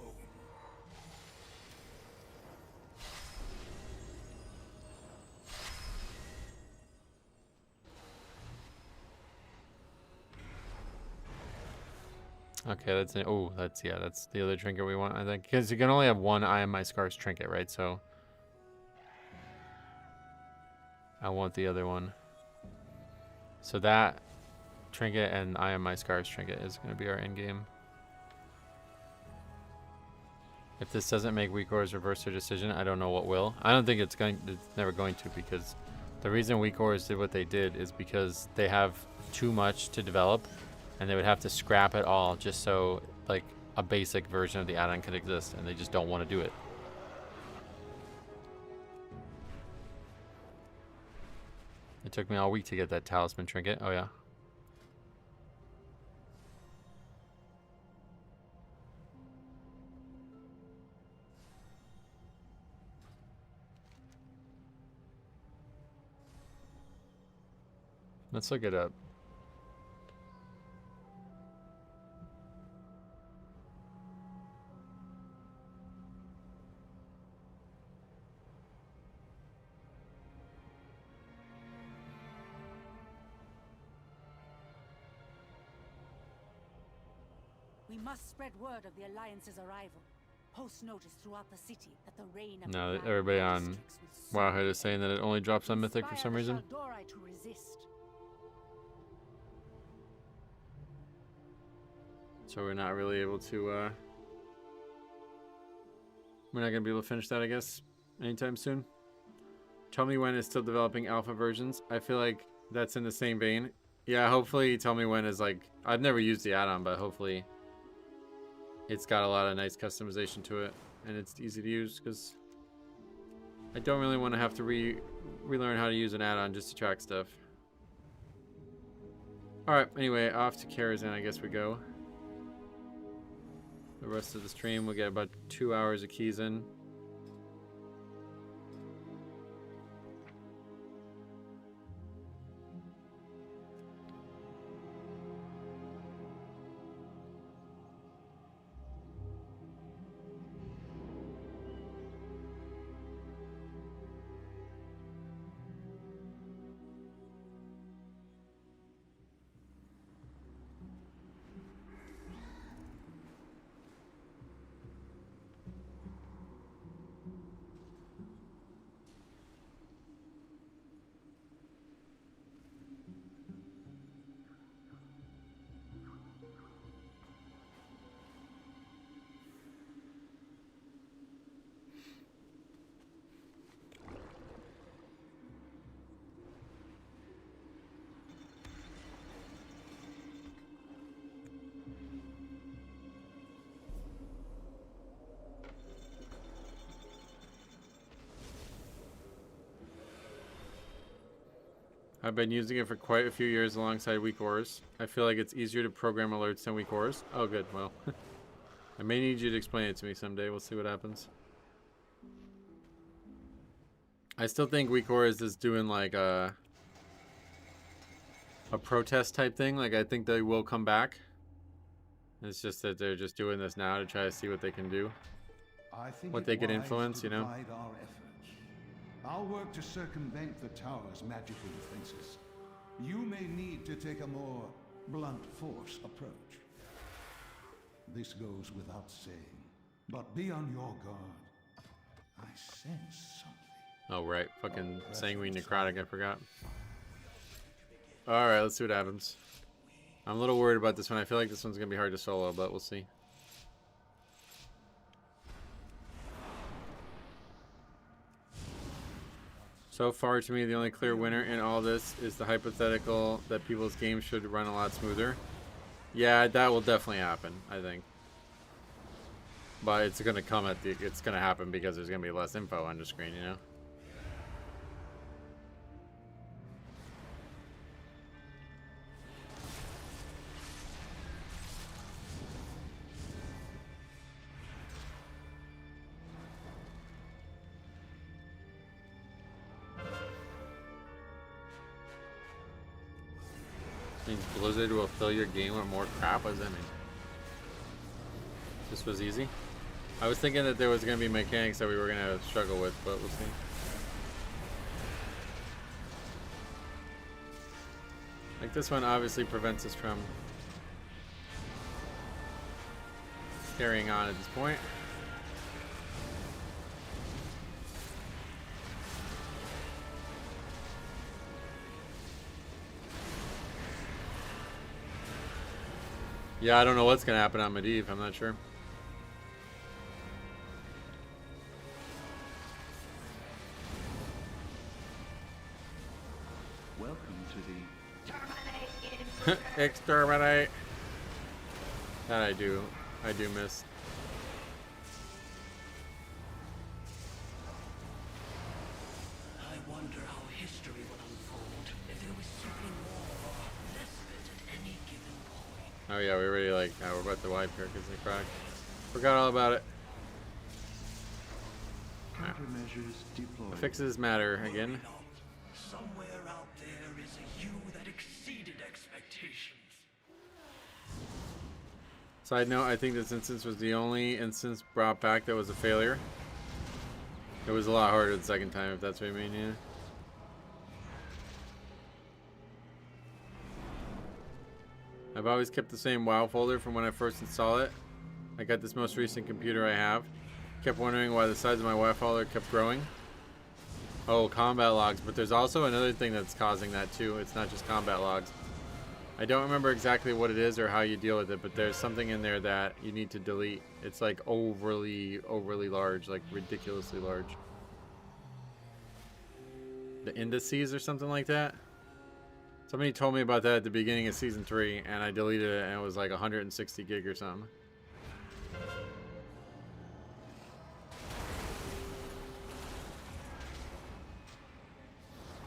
Okay, that's it. Oh, that's the other trinket we want, I think, because you can only have one I Am My Scars trinket, right? So I want the other one. So that trinket and I Am My Scars trinket is going to be our end game. If this doesn't make Weakors reverse their decision, I don't know what will. I don't think it's never going to, because the reason Weakors did what they did is because they have too much to develop. And they would have to scrap it all just so, like, a basic version of the add-on could exist, and they just don't want to do it. It took me all week to get that talisman trinket. Oh, yeah. Let's look it up. We must spread word of the Alliance's arrival. Post notice throughout the city that the reign of Now the that everybody on Wowhead is saying that it only drops on Mythic for some reason. to resist. So we're not really able to, we're not going to be able to finish that, I guess, anytime soon. Tell Me When is still developing alpha versions. I feel like that's in the same vein. Yeah, hopefully Tell Me When is like, I've never used the add-on, but hopefully it's got a lot of nice customization to it and it's easy to use, because I don't really want to have to relearn how to use an add-on just to track stuff. Alright, anyway, off to Karazhan, I guess we go. The rest of the stream, we'll get about 2 hours of keys in. I've been using it for quite a few years alongside weak ores. I feel like it's easier to program alerts than weak ores. Oh, good. Well, I may need you to explain it to me someday. We'll see what happens. I still think weak ores is doing like a protest type thing. Like, I think they will come back. It's just that they're just doing this now to try to see what they can do. What they can influence, you know? I'll work to circumvent the tower's magical defenses. You may need to take a more blunt force approach. This goes without saying, but be on your guard. I sense something. Oh, right. Fucking Sanguine Necrotic, I forgot. Alright, let's see what happens. I'm a little worried about this one. I feel like this one's going to be hard to solo, but we'll see. So far, to me, the only clear winner in all this is the hypothetical that people's games should run a lot smoother. Yeah, that will definitely happen, I think. But it's going to come at the... It's going to happen because there's going to be less info on the screen, you know? Blizzard will fill your game with more crap? What does that mean? This was easy? I was thinking that there was going to be mechanics that we were going to struggle with, but we'll see. Like, this one obviously prevents us from carrying on at this point. Yeah, I don't know what's going to happen on Medivh. I'm not sure. Welcome to the... Exterminate! That I do miss. I wonder how history would unfold if there was something more or less of it at any given point. Oh yeah, we already like, we're about to wipe here because they cracked. Forgot all about it. Countermeasures deployed. Affixes matter again. Somewhere out there is a you that Side note, I think this instance was the only instance brought back that was a failure. It was a lot harder the second time, if that's what you mean, yeah. I've always kept the same WoW folder from when I first installed it. I got this most recent computer I have. Kept wondering why the size of my WoW folder kept growing. Oh, combat logs, but there's also another thing that's causing that too. It's not just combat logs. I don't remember exactly what it is or how you deal with it, but there's something in there that you need to delete. It's like overly large, like ridiculously large. The indices or something like that. Somebody told me about that at the beginning of Season 3, and I deleted it, and it was like 160 gig or something.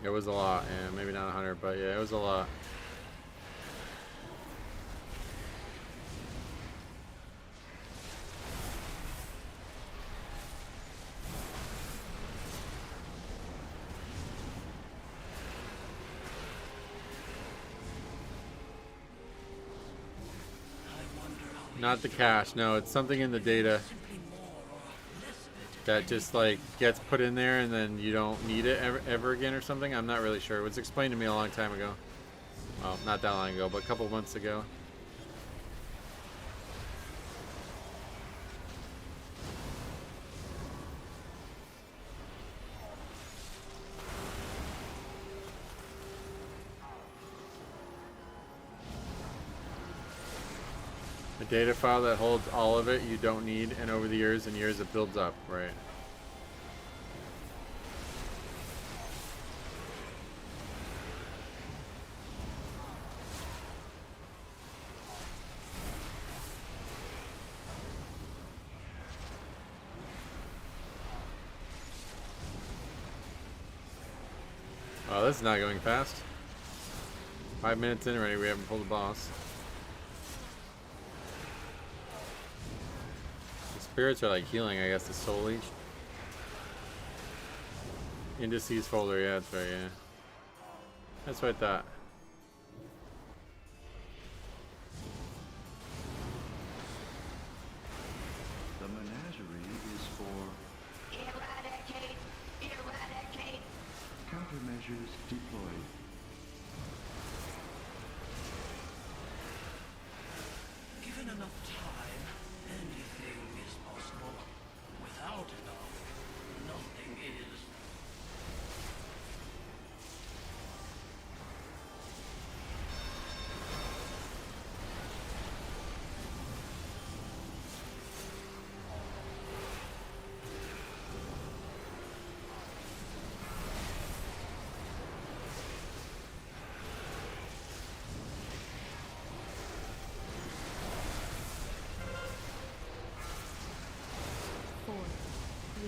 It was a lot, yeah, maybe not 100, but yeah, it was a lot. Not the cache, no, it's something in the data that just like gets put in there and then you don't need it ever again or something. I'm not really sure. It was explained to me a long time ago. Well, not that long ago, but a couple months ago. A data file that holds all of it you don't need, and over the years and years it builds up, right? Oh, this is not going fast. 5 minutes in already, we haven't pulled the boss. Spirits are like healing, I guess, the soul leech. Indices folder, yeah, that's right, yeah. That's what I thought. The menagerie is for... Eradicate! Eradicate! Countermeasures deployed. Given enough time, anything is possible. Without enough, nothing is.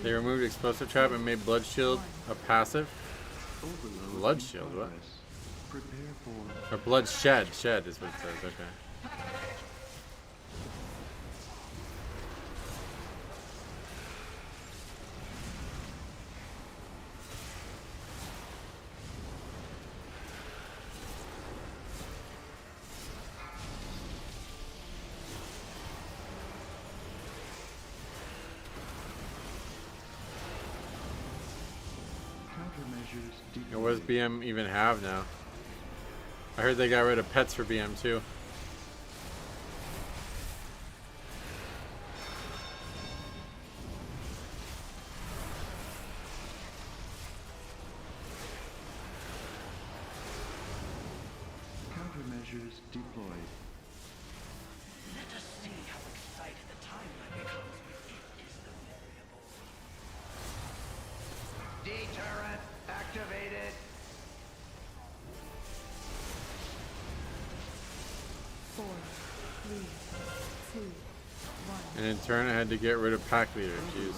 They removed explosive trap and made blood shield a passive. Blood shield, what? Or blood shed. Shed is what it says. Okay. And what does BM even have now? I heard they got rid of pets for BM too. Countermeasures deployed. Let us see how excited the timeline becomes with it is the variable. Deterrent activated. Four, three, two, one. And in turn, I had to get rid of pack leader. Jeez.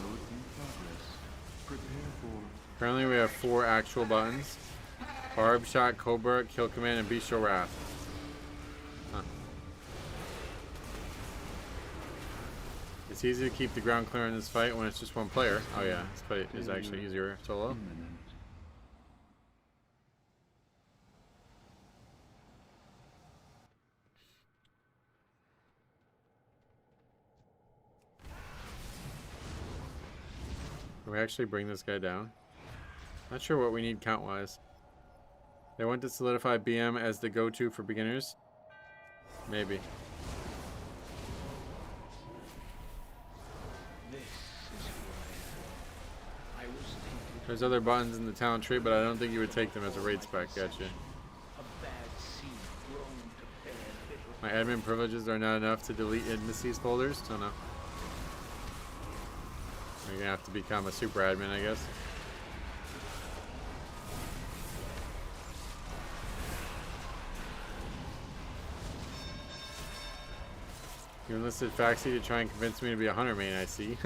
Apparently, we have 4 actual buttons: Barb Shot, Cobra, Kill Command, and Bestial Wrath. Huh. It's easy to keep the ground clear in this fight when it's just one player. Oh yeah, this fight is actually easier solo. Can we actually bring this guy down? Not sure what we need count-wise. They want to solidify BM as the go-to for beginners? Maybe. There's other buttons in the talent tree, but I don't think you would take them as a raid spec. Gotcha. My admin privileges are not enough to delete indices folders? Don't know. You're gonna have to become a super admin, I guess. You enlisted Faxi to try and convince me to be a hunter main, I see.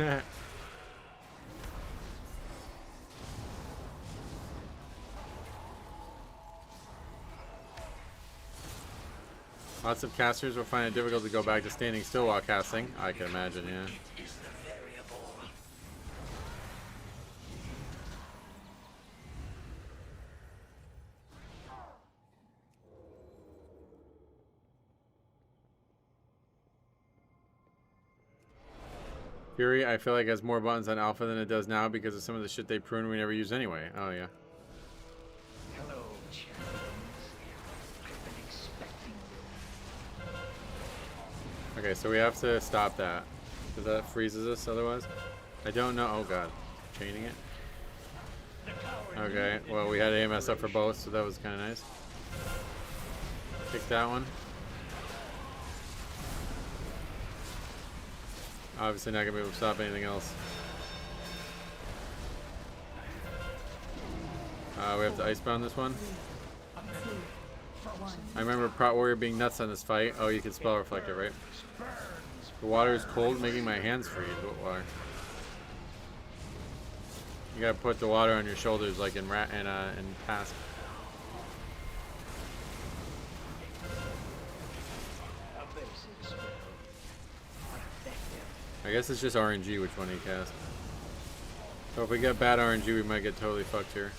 Lots of casters will find it difficult to go back to standing still while casting. I can imagine, yeah. Fury, I feel like has more buttons on Alpha than it does now because of some of the shit they prune we never use anyway. Oh, yeah. Hello, champions. I've been expecting you. Okay, so we have to stop that. Because that freezes us otherwise. I don't know. Oh, God. Chaining it. Okay, well, we had AMS up for both, so that was kind of nice. Kick that one. Obviously not gonna be able to stop anything else. We have to icebound this one. I remember Prot Warrior being nuts on this fight. Oh, you can spell reflector, right? The water is cold, making my hands freeze. What water? You gotta put the water on your shoulders, like in Task. I guess it's just RNG which one he cast. So if we get bad RNG, we might get totally fucked here.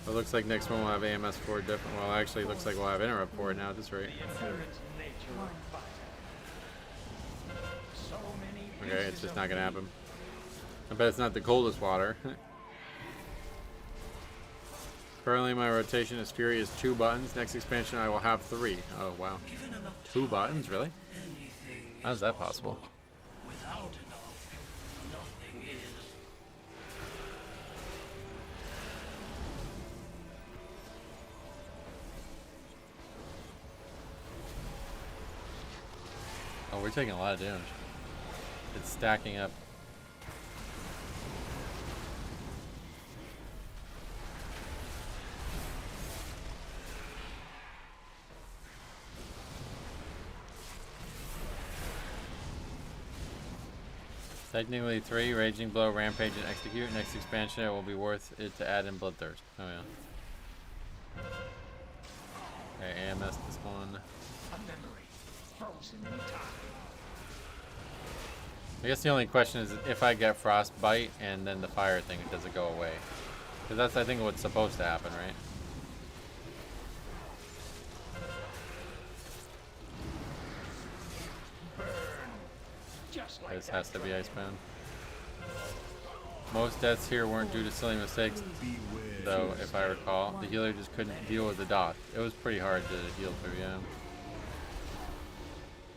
It looks like next one we'll have AMS for it. Well, actually, it looks like we'll have interrupt for it now at this rate. Okay, it's just not gonna happen. I bet it's not the coldest water. Currently, my rotation is Fury is 2 buttons. Next expansion, I will have 3. Oh wow, 2 buttons, really? How's that possible? Oh, we're taking a lot of damage. It's stacking up. Technically 3, Raging Blow, Rampage, and Execute. Next expansion, it will be worth it to add in Bloodthirst. Oh yeah. Okay, AMS this one. A memory frozen in time. I guess the only question is if I get Frostbite and then the fire thing, does it go away? Because that's, I think, what's supposed to happen, right? This has to be icebound. Most deaths here weren't due to silly mistakes, though, if I recall. The healer just couldn't deal with the dot. It was pretty hard to heal through, yeah.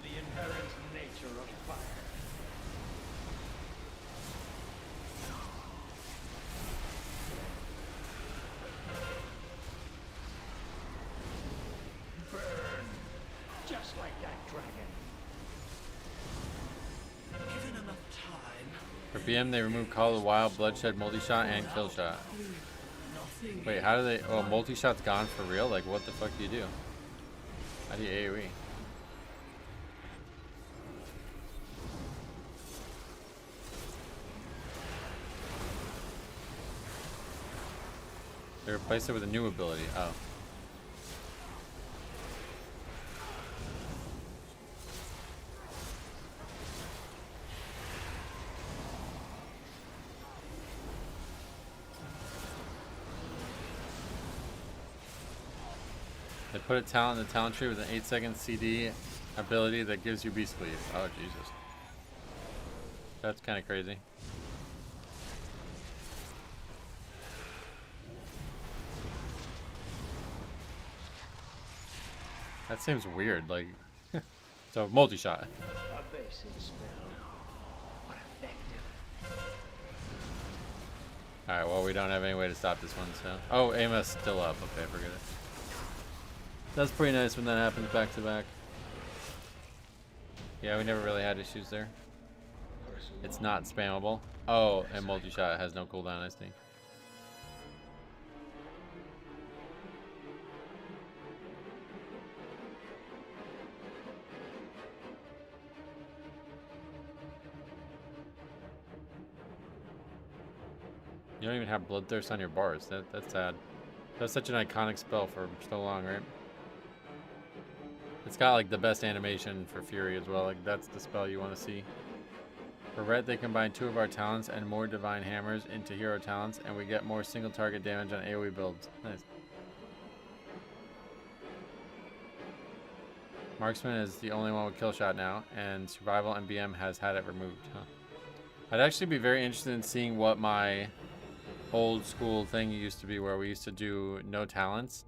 The inherent nature of fire. Burn, just like that dragon. Given enough time. For BM, they removed Call of the Wild, Bloodshed, Multi-Shot, and Kill Shot. Wait, how do they... Oh, Multi-Shot's gone for real? Like, what the fuck do you do? How do you AoE? They replaced it with a new ability. Oh. They put a talent in the talent tree with an 8-second CD ability that gives you Beast Cleave. Oh, Jesus. That's kind of crazy. That seems weird, like... So, multi-shot. A basic spell. What effective. Alright, well, we don't have any way to stop this one, so... Oh, Amos still up. Okay, forget it. That's pretty nice when that happens back to back. Yeah, we never really had issues there. It's not spammable. Oh, and multi-shot has no cooldown, I think. You don't even have Bloodthirst on your bars. That's sad. That's such an iconic spell for so long, right? It's got like the best animation for Fury as well. Like that's the spell you want to see. For red, they combine 2 of our talents and more divine hammers into hero talents, and we get more single target damage on AoE builds. Nice. Marksman is the only one with kill shot now, and survival and BM has had it removed. Huh. I'd actually be very interested in seeing what my old school thing used to be, where we used to do no talents.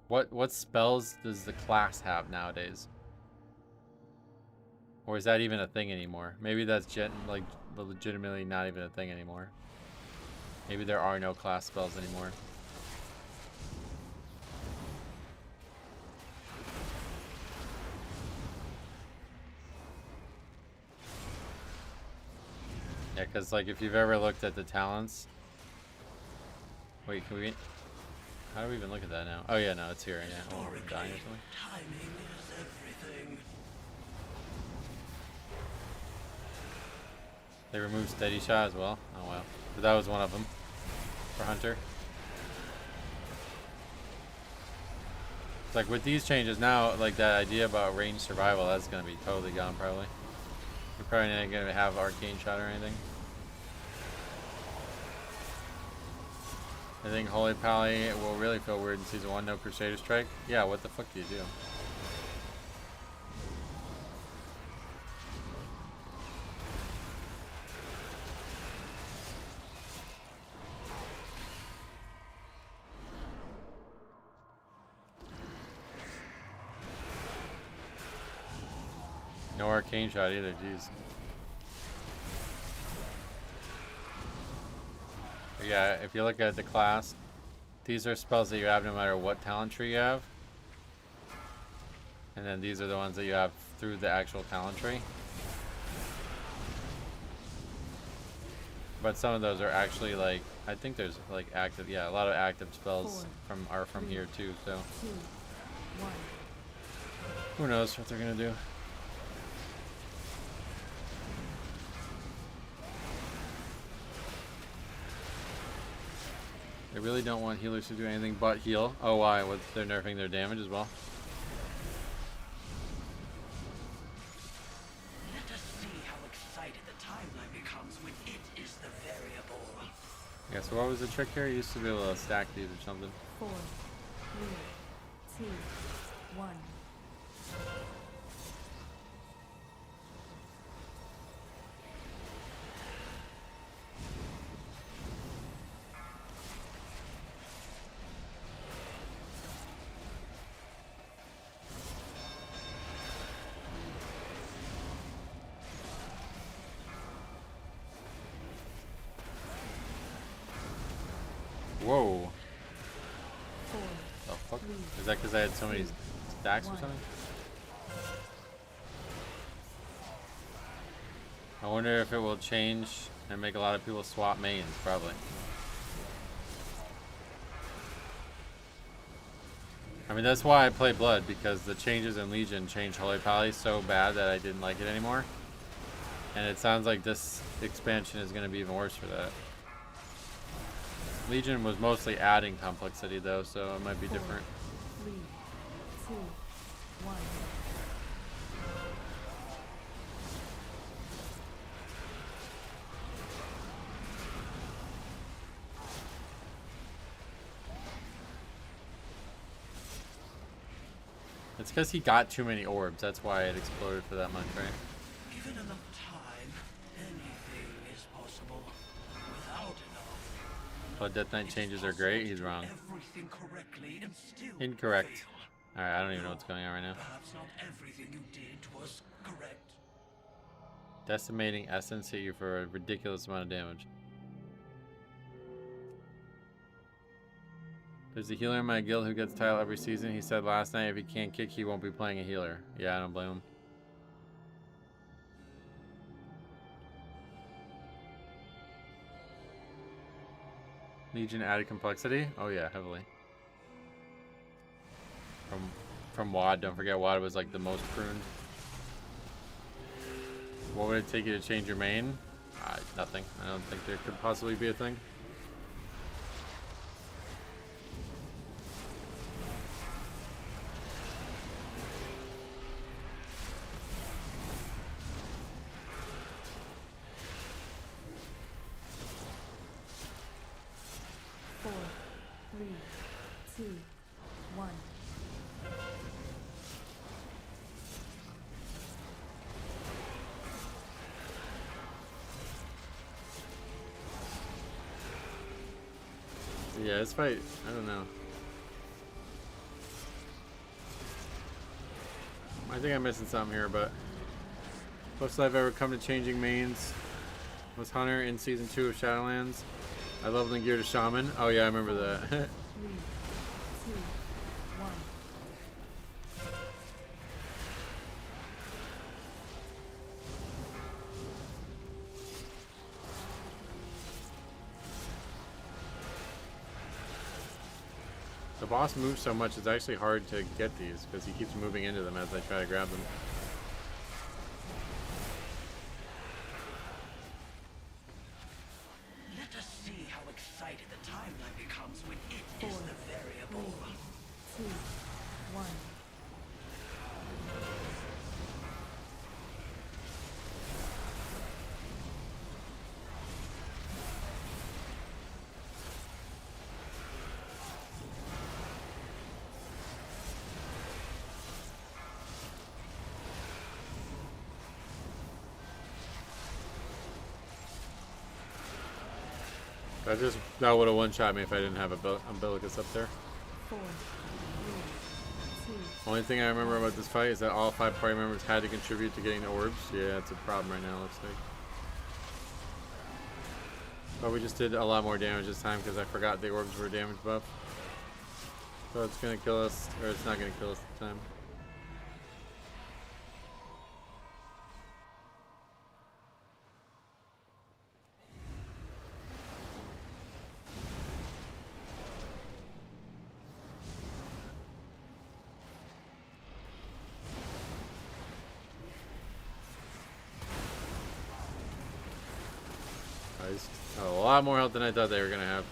What spells does the class have nowadays? Or is that even a thing anymore? Maybe that's like legitimately not even a thing anymore. Maybe there are no class spells anymore. Yeah, because like if you've ever looked at the talents. Wait, can we? How do we even look at that now? Oh yeah, no, it's here. Yeah, oh, we're dying or something. Timing is everything. They removed steady shot as well. Oh wow, but that was one of them for Hunter. It's like with these changes now, like that idea about range survival, that's gonna be totally gone probably. You're probably not gonna have arcane shot or anything. I think Holy Pally will really feel weird in Season 1, no Crusader Strike. Yeah, what the fuck do you do? No arcane shot either, jeez. Yeah, if you look at the class, these are spells that you have no matter what talent tree you have. And then these are the ones that you have through the actual talent tree. But some of those are actually like, I think there's like active, yeah, a lot of active spells are from here too, so. Who knows what they're gonna do. They really don't want healers to do anything but heal. Oh, why? They're nerfing their damage as well. Let us see how excited the timeline becomes when it is the variable. Yeah, so what was the trick here? You used to be able to stack these or something. 4, 3, 2, 1. Whoa. The fuck? Is that because I had so many stacks or something? I wonder if it will change and make a lot of people swap mains, probably. I mean, that's why I play Blood, because the changes in Legion changed Holy Pally so bad that I didn't like it anymore. And it sounds like this expansion is going to be even worse for that. Legion was mostly adding complexity though, so it might be different. 3, 2, 1. It's because he got too many orbs. That's why it exploded for that much, right? Given enough time, anything is possible. Without enough. But Death Knight changes are great. He's wrong. Everything correctly and still Incorrect. fail. Alright, I don't even know what's going on right now. Perhaps not everything you did was correct. Decimating essence hit you for a ridiculous amount of damage. There's a healer in my guild who gets title every season. He said last night if he can't kick, he won't be playing a healer. Yeah, I don't blame him. Legion added complexity? Oh yeah, heavily. From WoD, don't forget WoD was like the most pruned. What would it take you to change your main? Nothing. I don't think there could possibly be a thing. Yeah, this fight, I don't know. I think I'm missing something here, but closest I've ever come to changing mains was Hunter in Season 2 of Shadowlands. I leveled in gear to Shaman. Oh yeah, I remember that. 3, 2, 1. The boss moves so much, it's actually hard to get these because he keeps moving into them as I try to grab them. Let us see how excited the timeline becomes when it is the variable. 3, 2, 1. That would have one-shot me if I didn't have a umbilicus up there. 4, 3, 2. Only thing I remember about this fight is that all 5 party members had to contribute to getting the orbs. Yeah, it's a problem right now, looks like. But we just did a lot more damage this time because I forgot the orbs were damage buff. So it's gonna kill us, or it's not gonna kill us this time. A lot more health than I thought they were gonna have.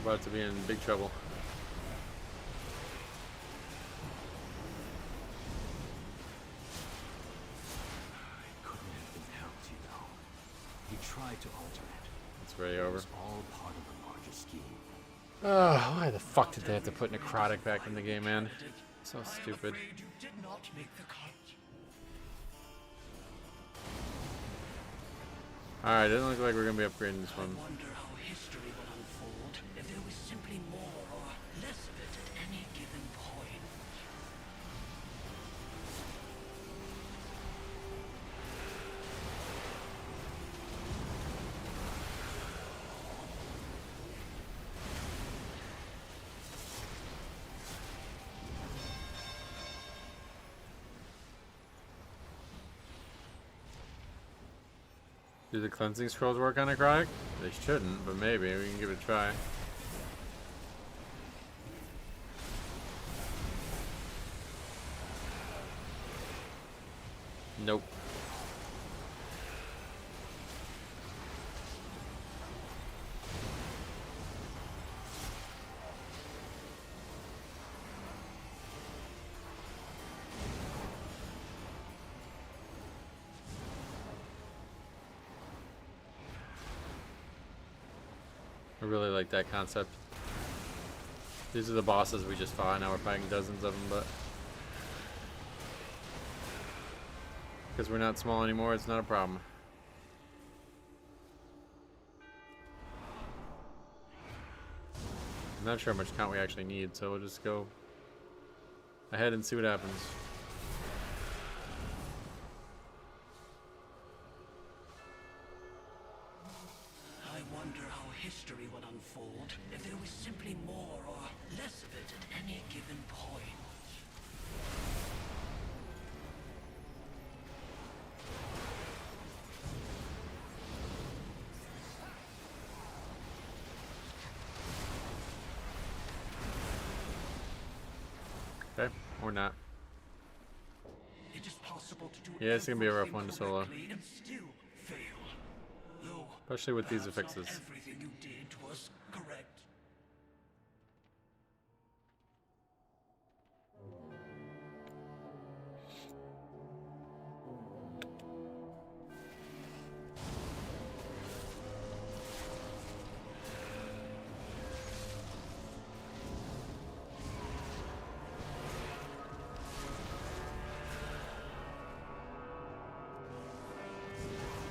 About to be in big trouble. It couldn't have been helped, you know. He tried to alter it. It's already over. It was all part of a larger scheme. Oh, why the fuck did they have to put necrotic back in the game, man? So stupid. You did not make the cut. Alright, doesn't look like we're gonna be upgrading this one. I wonder how history will unfold if there was simply more or less of it at any given point. Do the cleansing scrolls work on necrotic? They shouldn't, but maybe we can give it a try. Nope. I really like that concept. These are the bosses we just fought. Now we're fighting dozens of them, but because we're not small anymore, it's not a problem. I'm not sure how much count we actually need, so we'll just go ahead and see what happens. I wonder how history would unfold if there was simply more or less of it at any given point. Okay, or not. It is possible to do Yeah, it's gonna be a rough everything one to solo. correctly and still fail. Though Especially with these perhaps not affixes. everything you did was correct.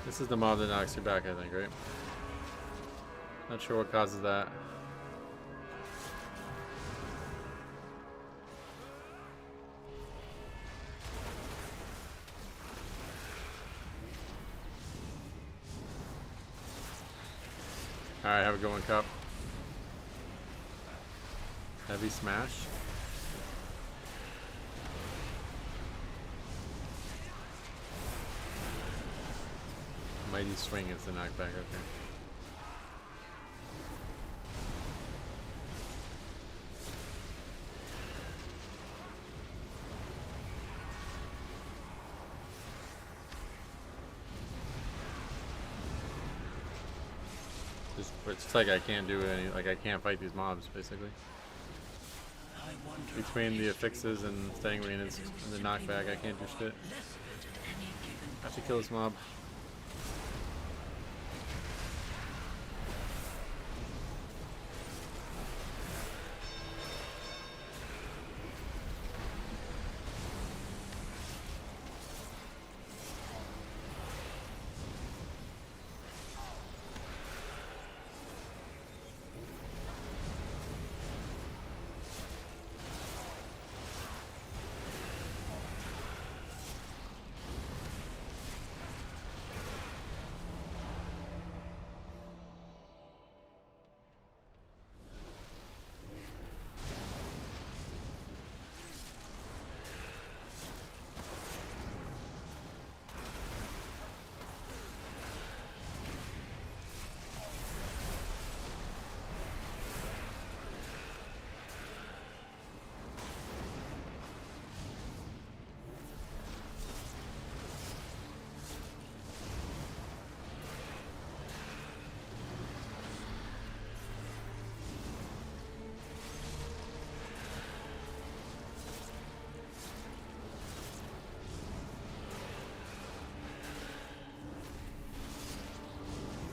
This is the mob that knocks you back, I think, right? Not sure what causes that. Alright, have a good one, Cup. Heavy smash. Mighty swing is the knockback right there. It's like I can't do any, like I can't fight these mobs basically. Between the affixes and staying green and the knockback, I can't do shit. I have to kill this mob.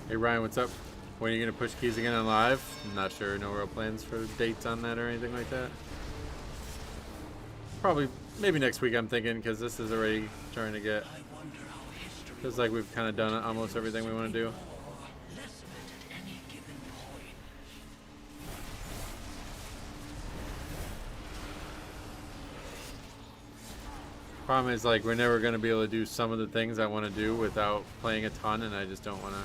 Hey Ryan, what's up? When are you gonna push keys again on live? I'm not sure. No real plans for dates on that or anything like that. Probably, maybe next week I'm thinking, because this is already starting to get. Feels like we've kind of done almost everything we want to do. Problem is, like, we're never going to be able to do some of the things I want to do without playing a ton, and I just don't want to.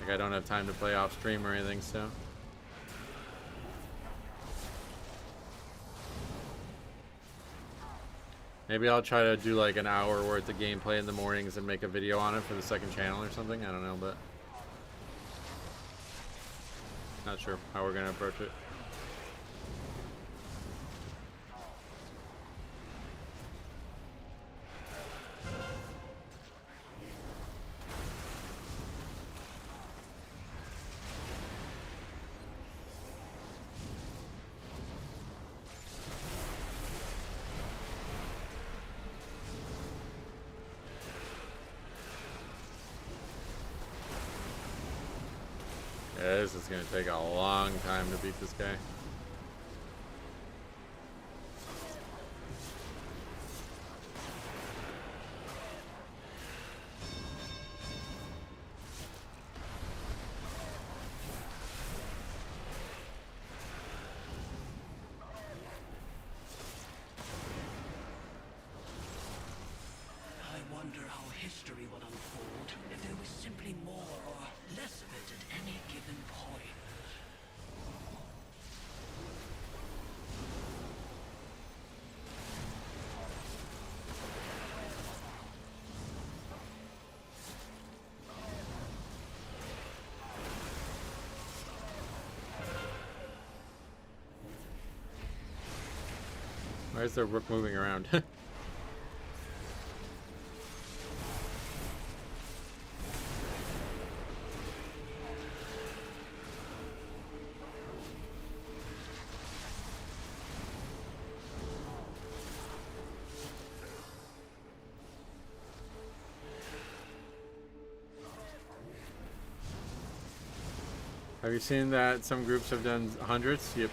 Like, I don't have time to play off stream or anything, so. Maybe I'll try to do like an hour worth of gameplay in the mornings and make a video on it for the second channel or something. I don't know, but. Not sure how we're going to approach it. Yeah, this is going to take a long time to beat this guy. is their rook moving around? Have you seen that some groups have done hundreds? Yep.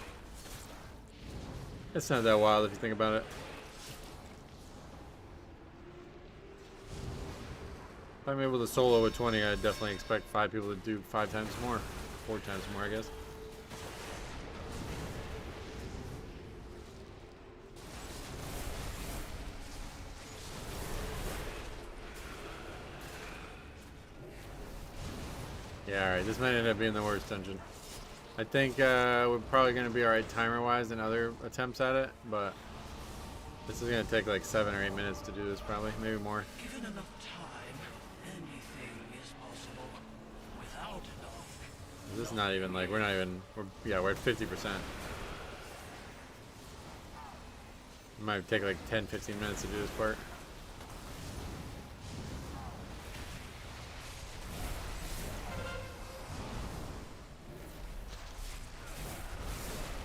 It's not that wild if you think about it. If I'm able to solo with 20, I'd definitely expect 5 people to do 5 times more. 4 times more, I guess. Yeah, alright, this might end up being the worst dungeon. I think we're probably going to be alright timer-wise in other attempts at it, but this is going to take like 7 or 8 minutes to do this probably, maybe more. Given enough time, anything is possible. Without enough... This is not even like, we're at 50%. It might take like 10-15 minutes to do this part.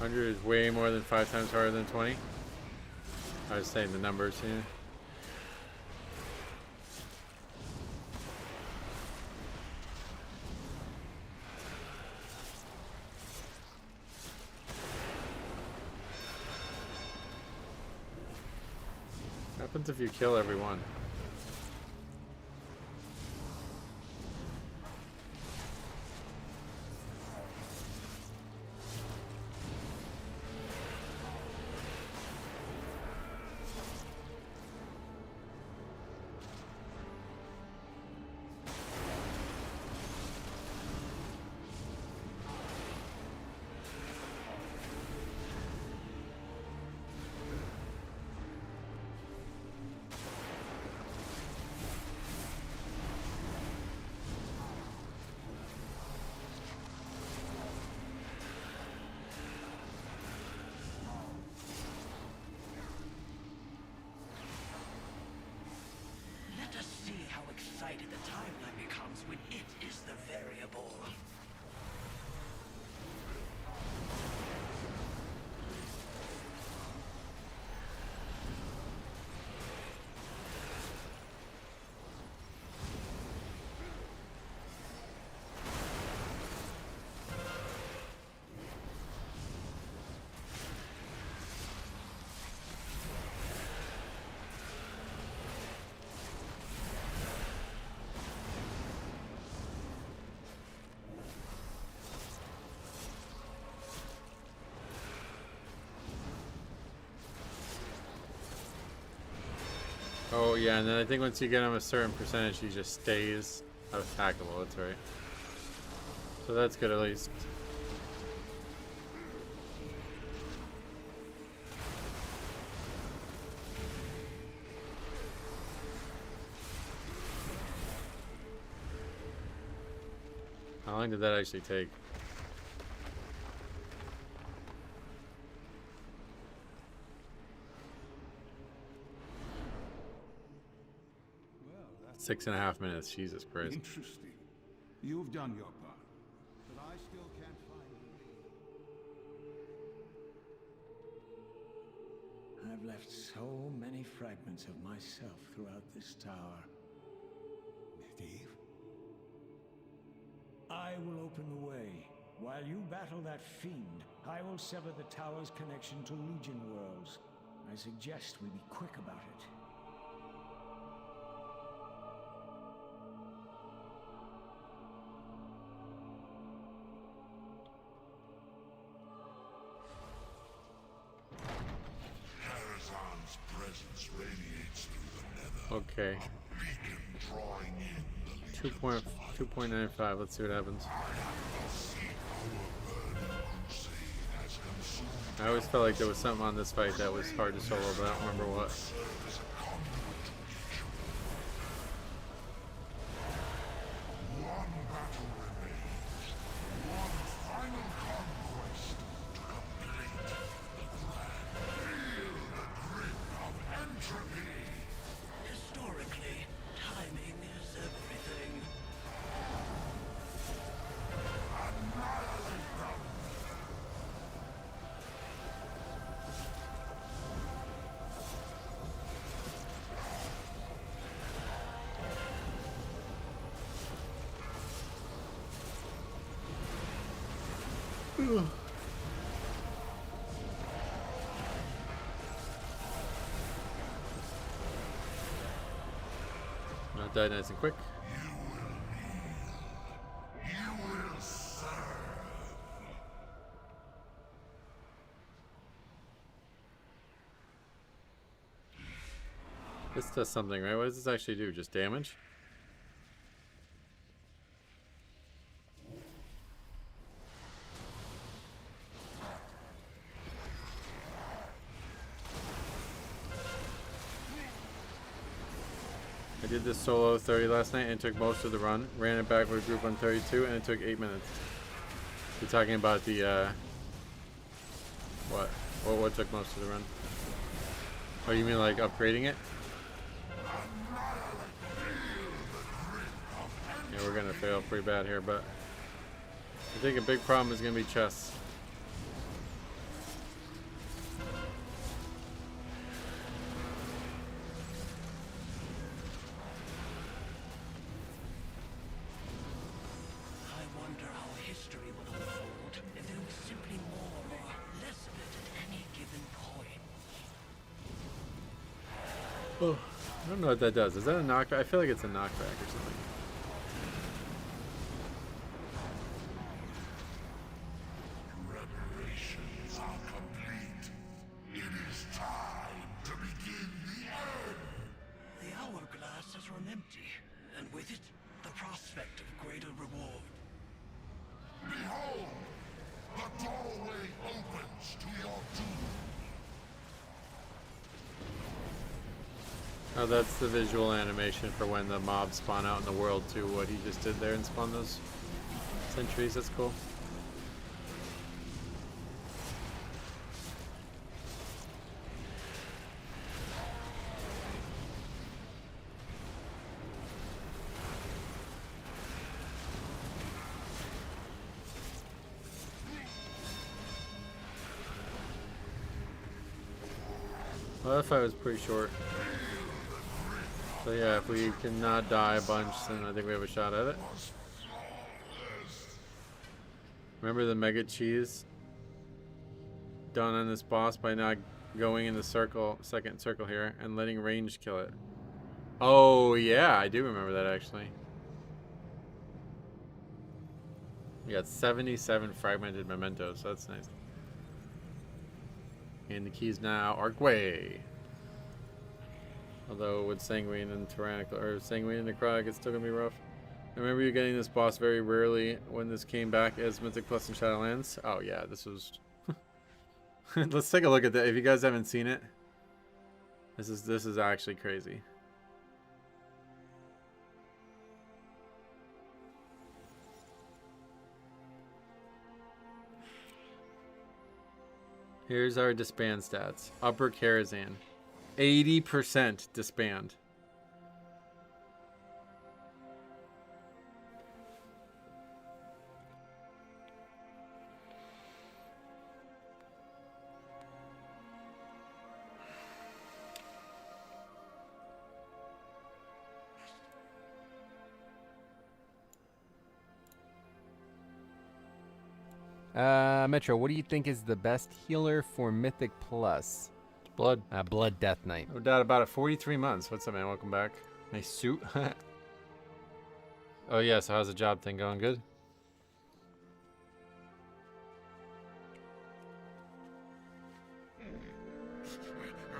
$100 is way more than 5 times harder than 20. I was saying the numbers here. What happens if you kill everyone? The timeline becomes when it is the variable. Oh yeah, and then I think once you get him a certain percentage, he just stays attackable. That's right. So that's good at least. How long did that actually take? Well, that's 6.5 minutes. Jesus Christ. Interesting. You've done your part, but I still can't find the I've left so many fragments of myself throughout this tower. Medivh? I will open the way. While you battle that fiend, I will sever the tower's connection to Legion worlds. I suggest we be quick about it. Karazhan's presence radiates through the nether. Okay. Beacon drawing in the 2.95. Let's see what happens. I always felt like there was something on this fight that was hard to solo, but I don't remember what. The Not die nice and quick. This does something, right? What does this actually do? Just damage? I did this solo 30 last night and took most of the run. Ran it back with a group on 32 and it took 8 minutes. You're talking about the, what? What took most of the run? Oh, you mean like upgrading it? Yeah, we're gonna fail pretty bad here, but I think a big problem is gonna be chests. I wonder how history would unfold if there was simply more or less of it at any given point. Oh, I don't know what that does. Is that a knockback? I feel like it's a knockback or something. Preparations are complete. It is time to begin the end. The hourglass has run empty, and with it, the prospect of greater reward. Behold, the doorway opens to your doom. Oh, that's the visual animation for when the mobs spawn out in the world too. What he just did there and spawn those sentries. That's cool. Well, that fight was pretty short. So yeah, if we cannot die a bunch, then I think we have a shot at it. Remember the mega cheese done on this boss by not going in the circle, second circle here, and letting range kill it. Oh yeah, I do remember that actually. We got 77 fragmented mementos, so that's nice. And the keys now Archway. Although with Sanguine and Tyrannical, or Sanguine and Necrotic, it's still gonna be rough. I remember you getting this boss very rarely when this came back as Mythic Plus in Shadowlands. Oh yeah, this was... Let's take a look at that. If you guys haven't seen it, this is actually crazy. Here's our disband stats. Upper Karazhan. 80% disband. Metro, what do you think is the best healer for Mythic Plus? Blood. Blood Death Knight. No doubt about it. 43 months. What's up, man? Welcome back. Nice suit. Oh, yeah. So how's the job thing going? Good?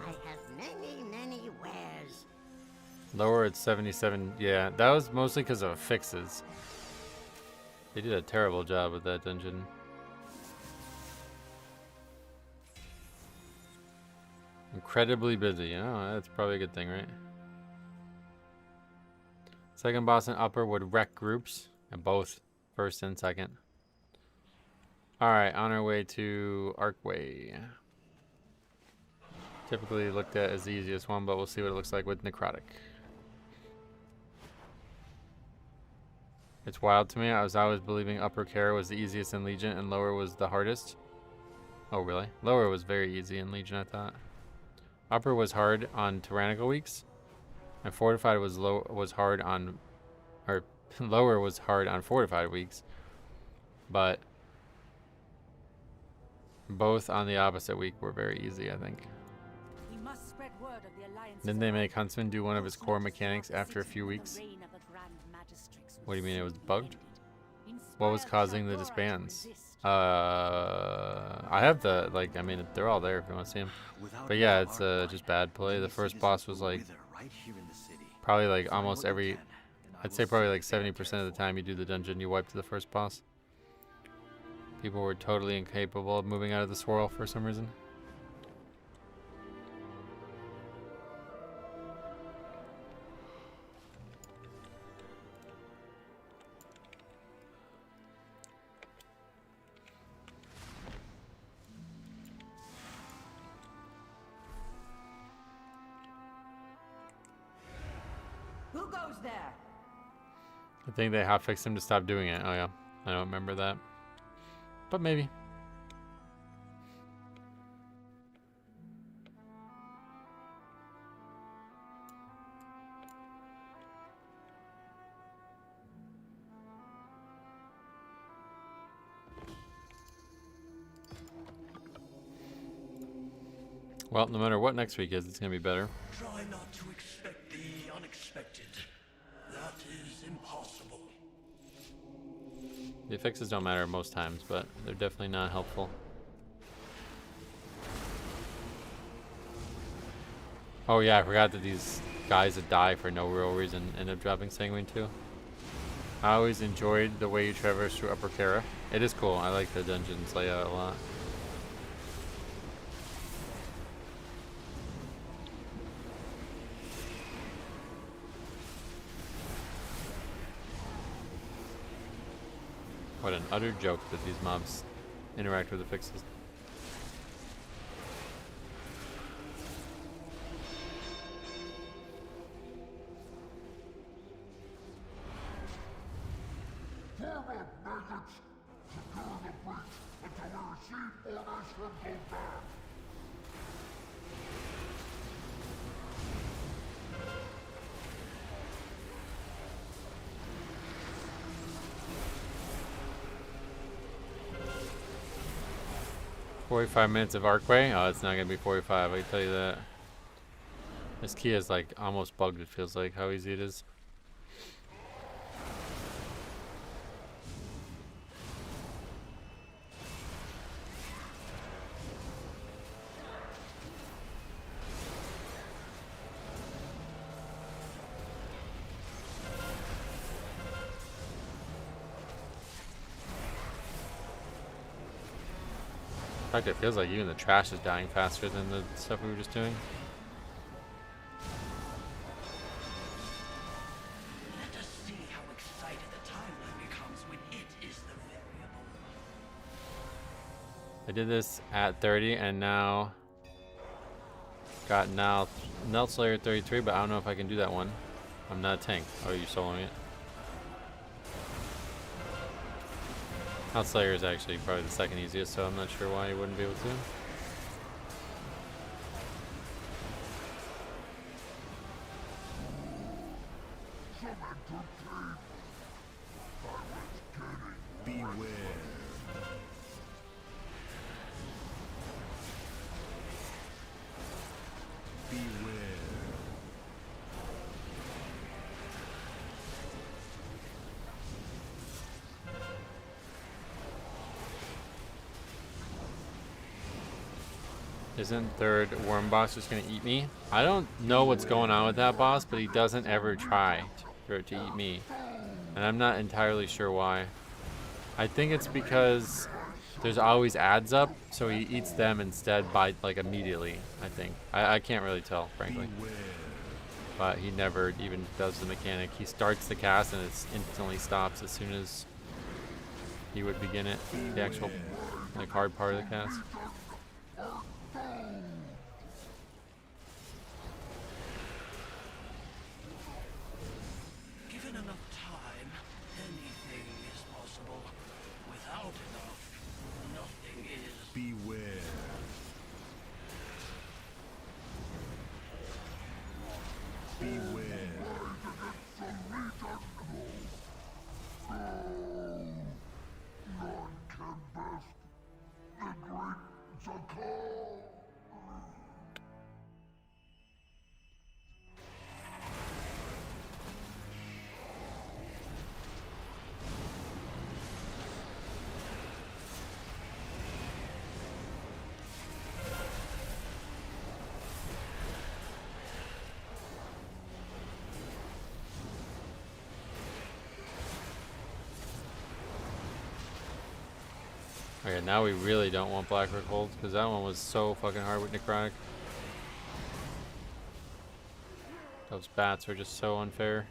I have many wares. Lower at 77. Yeah, that was mostly because of affixes. They did a terrible job with that dungeon. Incredibly busy. Oh, that's probably a good thing, right? Second boss and upper would wreck groups, and both first and second. Alright, on our way to Archway. Typically looked at as the easiest one, but we'll see what it looks like with Necrotic. It's wild to me. I was always believing upper Kara was the easiest in Legion and lower was the hardest. Oh, really? Lower was very easy in Legion, I thought. Upper was hard on Tyrannical weeks, and Fortified was hard on, or lower was hard on Fortified weeks. But Both on the opposite week were very easy, I think. We must spread word of the alliance. Didn't they make Huntsman do one of his core mechanics after a few weeks? What do you mean it was bugged? What was causing the disbands? I have the, like, I mean, they're all there if you want to see them. But yeah, it's just bad play. The first boss was like, probably like almost every, I'd say probably like 70% of the time you do the dungeon, you wipe to the first boss. People were totally incapable of moving out of the swirl for some reason. Who goes there? I think they hotfixed him to stop doing it. Oh yeah, I don't remember that. But maybe. Well, no matter what next week is, it's going to be better. Try not to expect the unexpected. That is impossible. The affixes don't matter most times, but they're definitely not helpful. Oh yeah, I forgot that these guys that die for no real reason end up dropping Sanguine too. I always enjoyed the way you traverse through Upper Kara. It is cool. I like the dungeons layout a lot. What an utter joke that these mobs interact with the fixes. "45 minutes of Arcway? Oh, it's not gonna be 45, I can tell you that. This key is like almost bugged, it feels like, how easy it is. In fact, it feels like even the trash is dying faster than the stuff we were just doing. Let us see how excited the timeline becomes when it is the variable. I did this at 30 and now got Nelt Slayer 33, but I don't know if I can do that one. I'm not a tank. Oh, you're soloing it? Nelt Slayer is actually probably the second easiest, so I'm not sure why you wouldn't be able to. Isn't third worm boss just gonna eat me? I don't know what's going on with that boss, but he doesn't ever try for it to eat me. And I'm not entirely sure why. I think it's because there's always ads up, so he eats them instead by like immediately, I think. I can't really tell, frankly. But he never even does the mechanic. He starts the cast and it instantly stops as soon as he would begin it, the actual like hard part of the cast. Given enough time, anything is possible. Without enough, nothing is. Beware. Beware. None can best the great Okay, now we really don't want Black Rook Hold, because that one was so fucking hard with Necrotic. Those bats are just so unfair.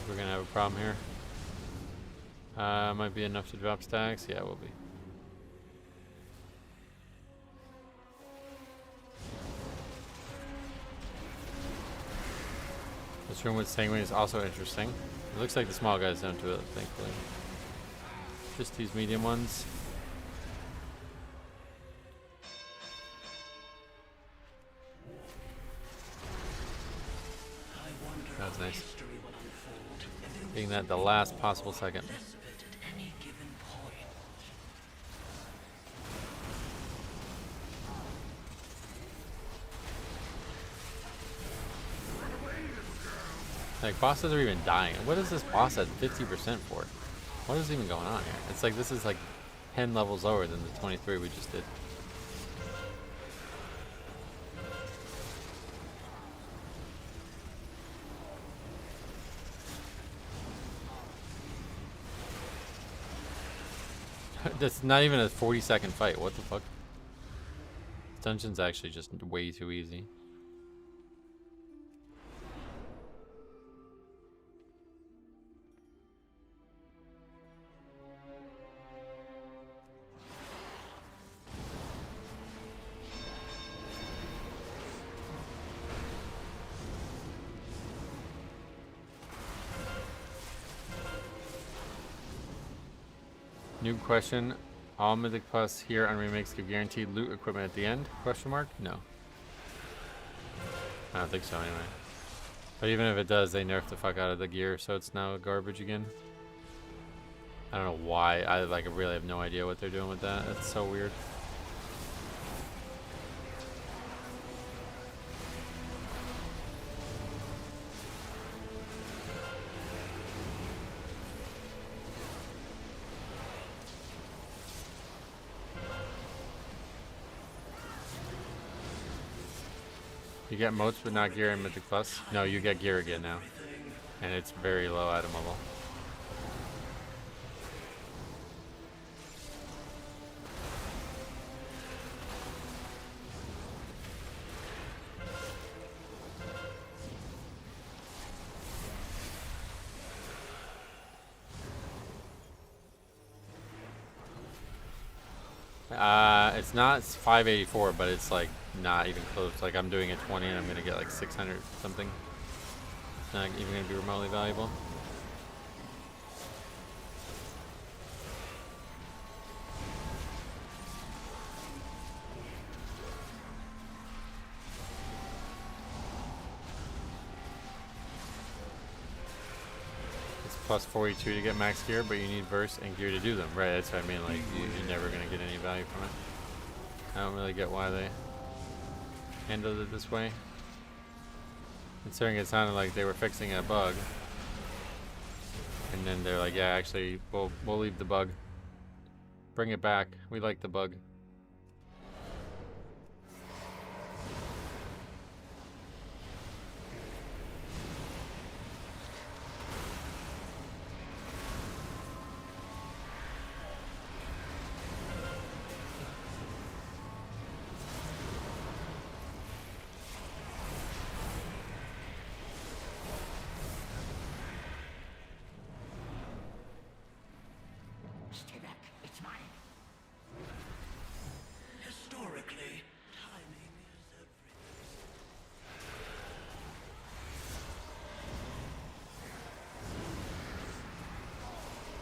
We're gonna have a problem here. Might be enough to drop stacks. Yeah, we'll be. This room with Sanguine is also interesting. It looks like the small guys don't do it, thankfully. Just these medium ones. That was nice. Being that the last possible second. Like, bosses are even dying. What is this boss at 50% for? What is even going on here? It's like this is like 10 levels lower than the 23 we just did. That's not even a 40-second fight. What the fuck? This dungeon's actually just way too easy. New question. All Mythic Plus here on remakes give guaranteed loot equipment at the end? Question mark? No. I don't think so anyway. But even if it does, they nerf the fuck out of the gear, so it's now garbage again. I don't know why. I really have no idea what they're doing with that. That's so weird. You get motes but not gear in Mythic Plus? No, you get gear again now. And it's very low item level. It's not 584, but it's like not even close. Like I'm doing a 20 and I'm gonna get like 600 something. It's not even gonna be remotely valuable. Plus 42 to get max gear, but you need verse and gear to do them. Right, that's what I mean. Like, you're never going to get any value from it. I don't really get why they handled it this way. Considering it sounded like they were fixing a bug. And then they're like, yeah, actually, we'll leave the bug. Bring it back. We like the bug.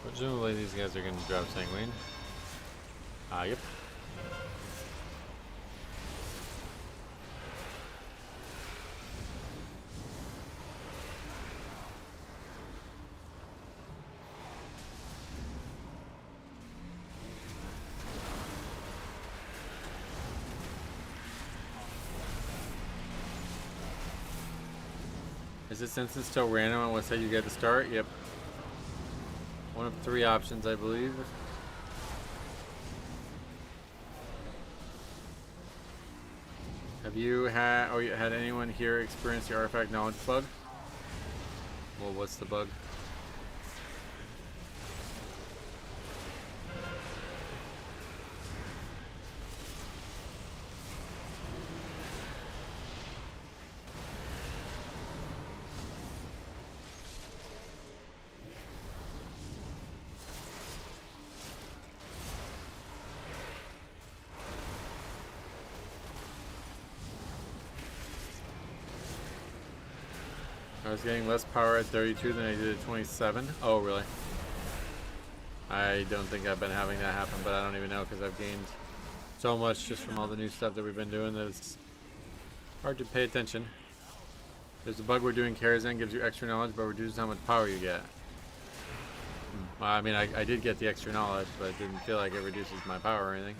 Presumably these guys are going to drop Sanguine. Yep. Is it since it's still random on what side you get to start? Yep. One of 3 options, I believe. Have you had anyone here experience the artifact knowledge bug? Well, what's the bug? I was getting less power at 32 than I did at 27. Oh, really? I don't think I've been having that happen, but I don't even know because I've gained so much just from all the new stuff that we've been doing that it's hard to pay attention. There's a bug we're doing. Karazhan gives you extra knowledge, but reduces how much power you get. Well, I mean, I did get the extra knowledge, but it didn't feel like it reduces my power or anything.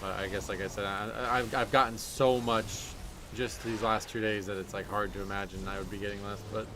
But I guess, like I said, I've gotten so much just these last 2 days that it's like hard to imagine I would be getting less, but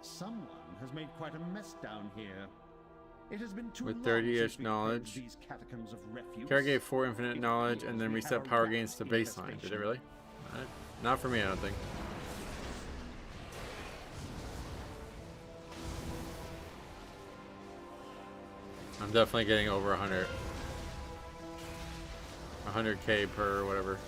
Someone has made quite a mess down here. It has been too with long 30-ish since we've knowledge. played these catacombs of refuge. Kara gave 4 infinite It knowledge feels and then we reset have power a gains to rat baseline. Did it infestation. really? Not for me, I don't think. I'm definitely getting over 100. 100k per whatever.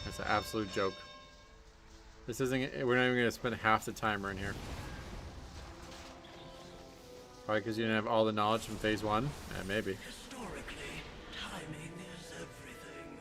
It's an absolute joke. This isn't, we're not even going to spend half the timer in here. Probably because you didn't have all the knowledge from phase 1? Yeah, maybe. Historically, timing is everything.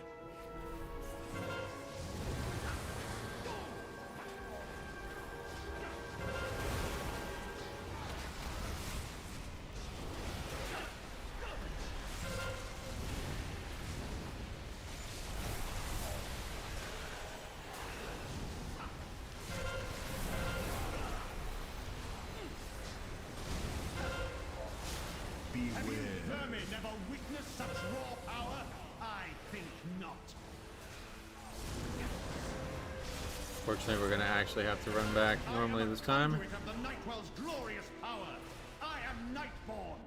Have you vermin never witnessed such raw power? I think not. Fortunately, we're going to actually have to run back normally this time. Conduit of the Nightwell's glorious power. I am Nightborn.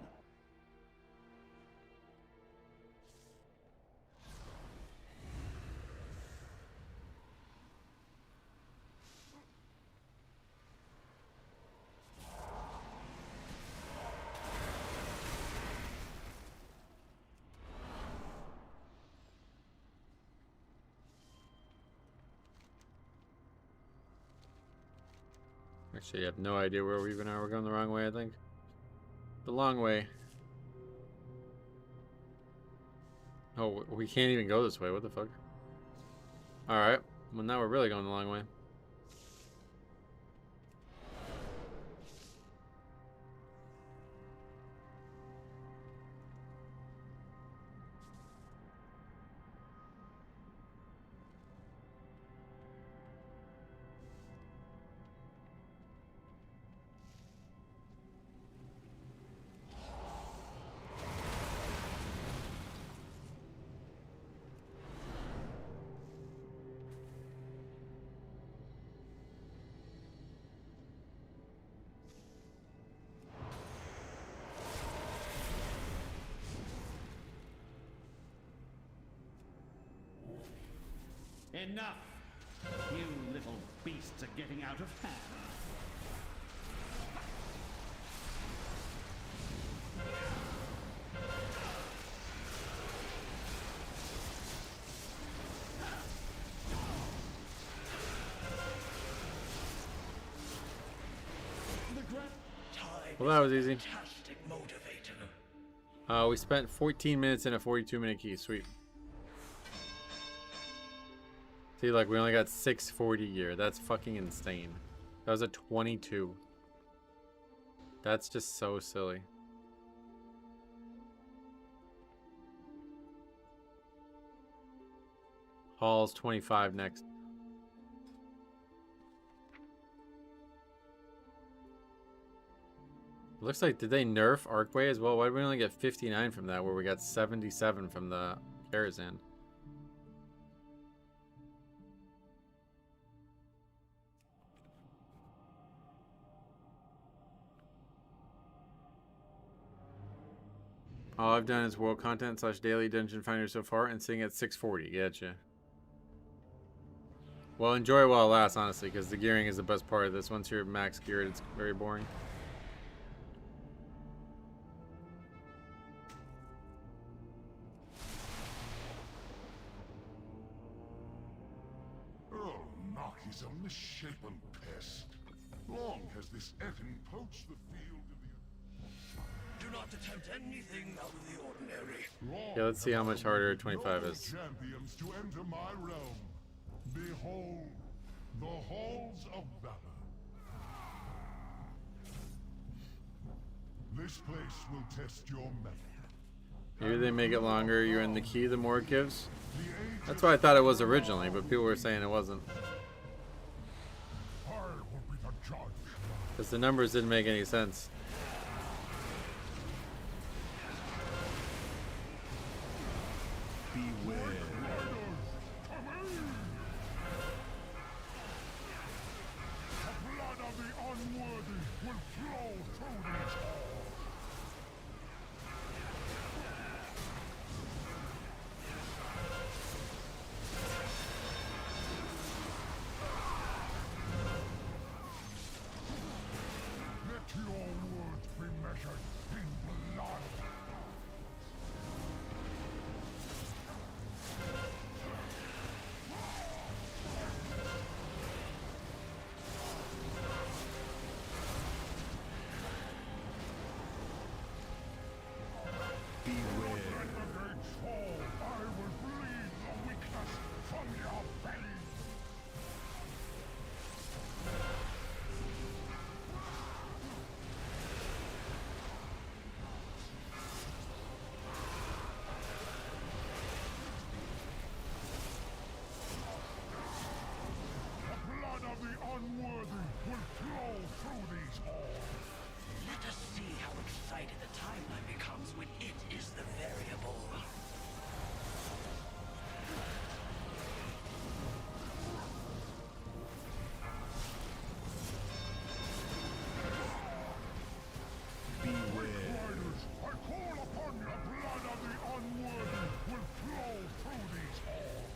Actually, I have no idea where we even are. We're going the wrong way, I think. The long way. Oh, we can't even go this way. What the fuck? Alright. Well, now we're really going the long way. Enough! You little beasts are getting out of hand. Well, that was easy. Fantastic motivator. We spent 14 minutes in a 42-minute key. Sweet. See, like, we only got 640 gear. That's fucking insane. That was a 22. That's just so silly. Hall's 25 next. Looks like, did they nerf Arcway as well? Why did we only get 59 from that, where we got 77 from the Karazhan? All I've done is world content / daily dungeon finder so far, and sitting at 640. Gotcha. Well, enjoy it while it lasts, honestly, because the gearing is the best part of this. Once you're max geared, it's very boring. Oh, Nock is a misshapen pest. Long has this Addon poached the field of the... Do not attempt anything out of the ordinary. Yeah, let's see how much harder 25 is. Champions to enter my realm. Behold, the halls of valor. This place will test your mettle. Maybe they make it longer. You're in the key, the more it gives. That's what I thought it was originally, but people were saying it wasn't. I will be the judge. Because the numbers didn't make any sense. Beware. The blood of the unworthy will flow through these halls. Let your words be measured in blood. Unworthy will flow through these halls. Let us see how excited the timeline becomes when it is the variable. Beware. Riders, I call upon you. The blood of the unworthy will flow through these halls.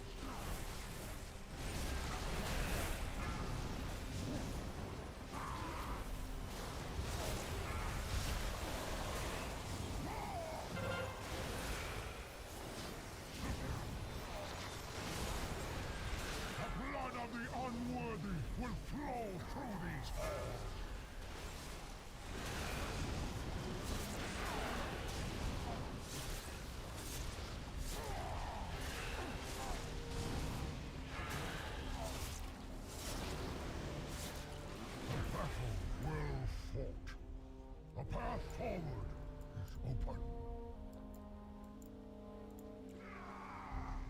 The unworthy will flow through these halls. The battle well fought. The path forward is open.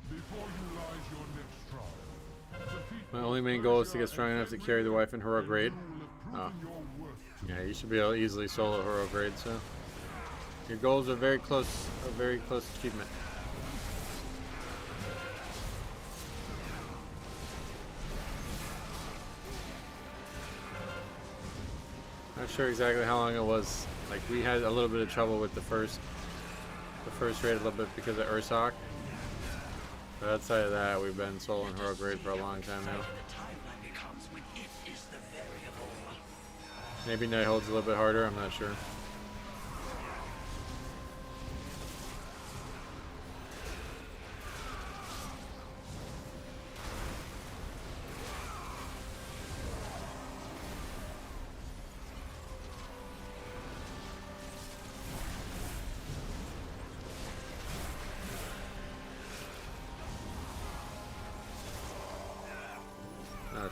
Before you lies your next trial. My only main goal is to get strong enough to carry the wife in hero grade. Oh. Yeah, you should be able to easily solo hero grade, so your goals are very close achievement. Not sure exactly how long it was. Like, we had a little bit of trouble with the first raid a little bit because of Ursoc. But outside of that, we've been soloing hero grade for a long time now. Maybe Nighthold's a little bit harder, I'm not sure.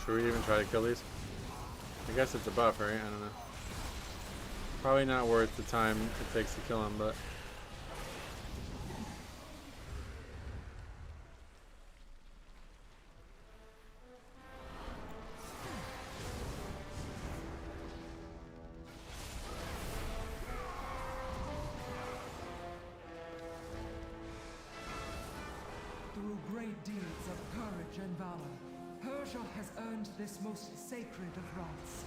Should we even try to kill these? I guess it's a buff, right? I don't know. Probably not worth the time it takes to kill them, but... Through great deeds of courage and valor, Persia has earned this most sacred of rights.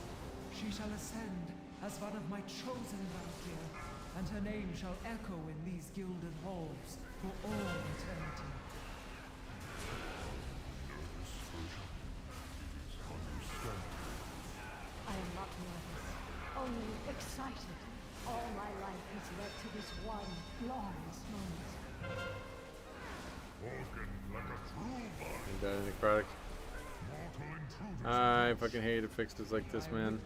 She shall ascend as one of my chosen Valkyr, and her name shall echo in these gilded halls for all eternity. I am not nervous, only excited. All my life has led to this one glorious moment. Done necrotic. I fucking hate affixes like this, man.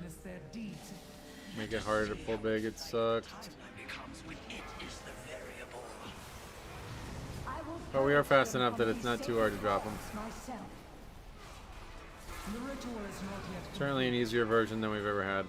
Make it harder to pull big, it sucks. But we are fast enough that it's not too hard to drop them. Certainly an easier version than we've ever had.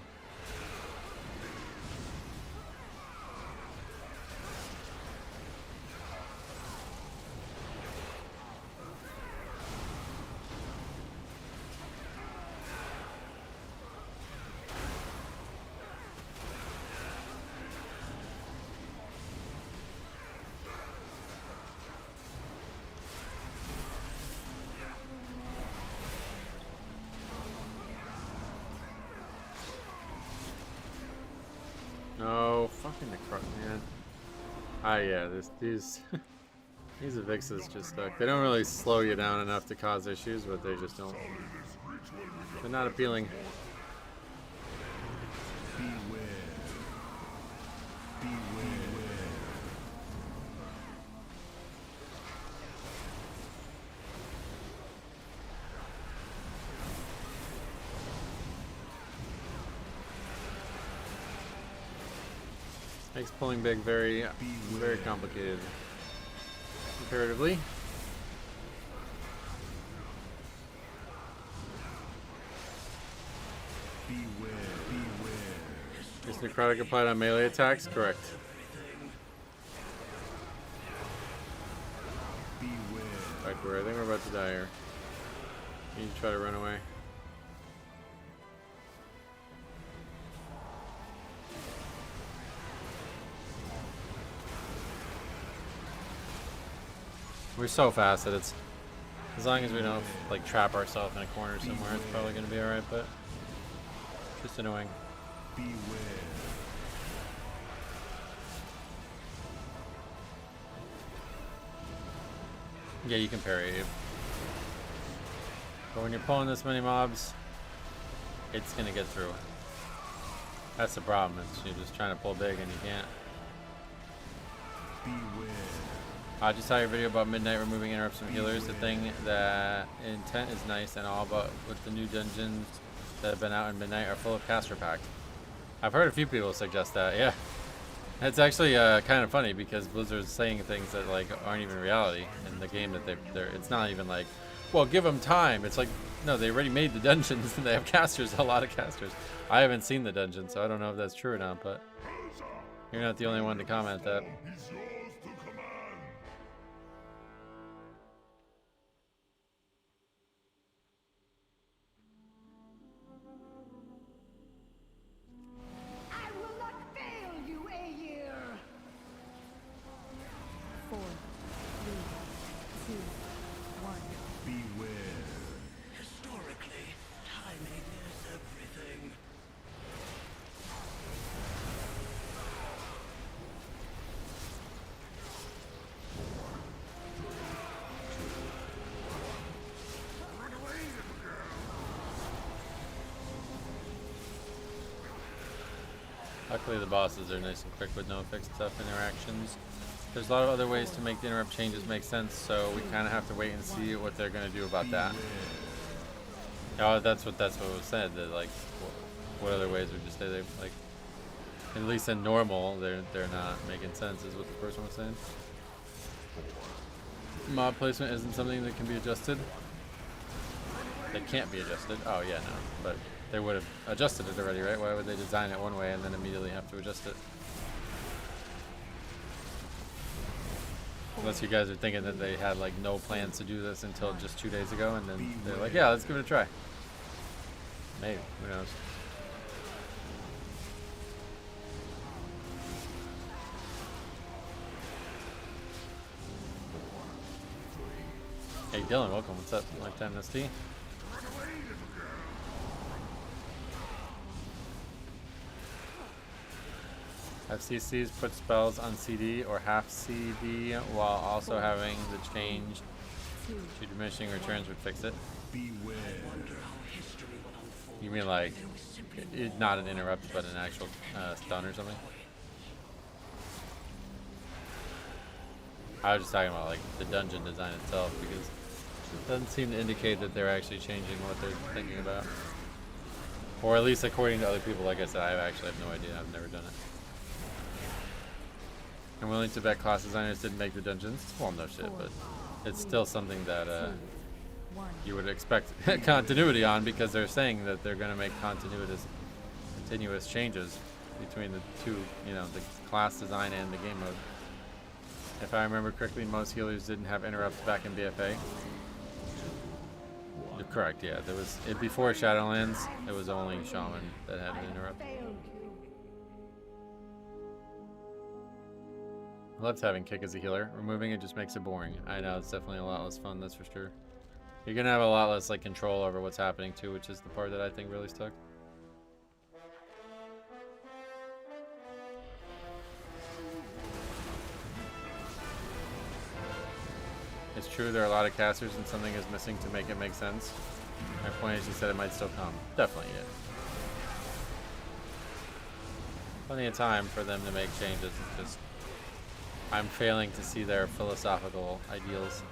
No, fucking necrotic, man. Ah, yeah, these affixes just suck. They don't really slow you down enough to cause issues, but they just don't. They're not appealing. Beware. Beware. Makes pulling big very, very complicated comparatively. Is necrotic applied on melee attacks? Correct. Alright, I think we're about to die here. You need to try to run away. We're so fast that it's, as long as we don't like trap ourselves in a corner somewhere, it's probably going to be alright, but just annoying. Yeah, you can parry it. But when you're pulling this many mobs, it's going to get through. That's the problem, you're just trying to pull big and you can't. I just saw your video about Midnight removing interrupts from healers. The thing that intent is nice and all, but with the new dungeons that have been out in Midnight are full of caster pack. I've heard a few people suggest that, yeah. It's actually kind of funny because Blizzard's saying things that like aren't even reality in the game that they're it's not even like, well, give them time. It's like, no, they already made the dungeons and they have casters, a lot of casters. I haven't seen the dungeon, so I don't know if that's true or not, but you're not the only one to comment that. Luckily the bosses are nice and quick with no fixed stuff interactions. There's a lot of other ways to make the interrupt changes make sense, so we kind of have to wait and see what they're going to do about that. Oh, that's what was said. That like, what other ways would you say they like? At least in normal, they're not making sense, is what the person was saying. Mob placement isn't something that can be adjusted. That can't be adjusted. Oh yeah, no. But they would have adjusted it already, right? Why would they design it one way and then immediately have to adjust it? Unless you guys are thinking that they had like no plans to do this until just 2 days ago, and then they're like, yeah, let's give it a try. Maybe, who knows? Hey Dylan, welcome. What's up? Lifetime ST. FCCs put spells on CD or half CD while also having the change to diminishing returns would fix it. Beware. You mean like not an interrupt but an actual stun or something? I was just talking about like the dungeon design itself, because it doesn't seem to indicate that they're actually changing what they're thinking about. Or at least according to other people. Like I said, I actually have no idea. I've never done it. I'm willing to bet class designers didn't make the dungeons. Well, no shit, but it's still something that you would expect continuity on, because they're saying that they're going to make continuous changes between the two, you know, the class design and the game mode. If I remember correctly, most healers didn't have interrupts back in BFA. You're correct, yeah. There was before Shadowlands, it was only Shaman that had an interrupt. I loved having Kick as a healer. Removing it just makes it boring. I know, it's definitely a lot less fun, that's for sure. You're gonna have a lot less like control over what's happening too, which is the part that I think really stuck. It's true there are a lot of casters and something is missing to make it make sense. My point is, you said it might still come. Definitely, yeah. Plenty of time for them to make changes. It's just I'm failing to see their philosophical ideals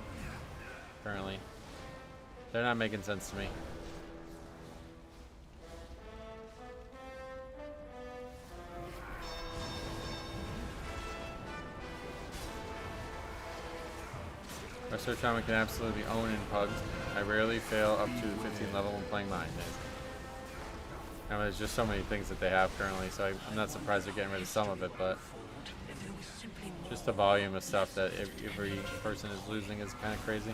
currently. They're not making sense to me. Research Shaman can absolutely own in pugs. I rarely fail up to 15 level when playing mine. I mean, there's just so many things that they have currently, so I'm not surprised they're getting rid of some of it, but just the volume of stuff that every person is losing is kind of crazy.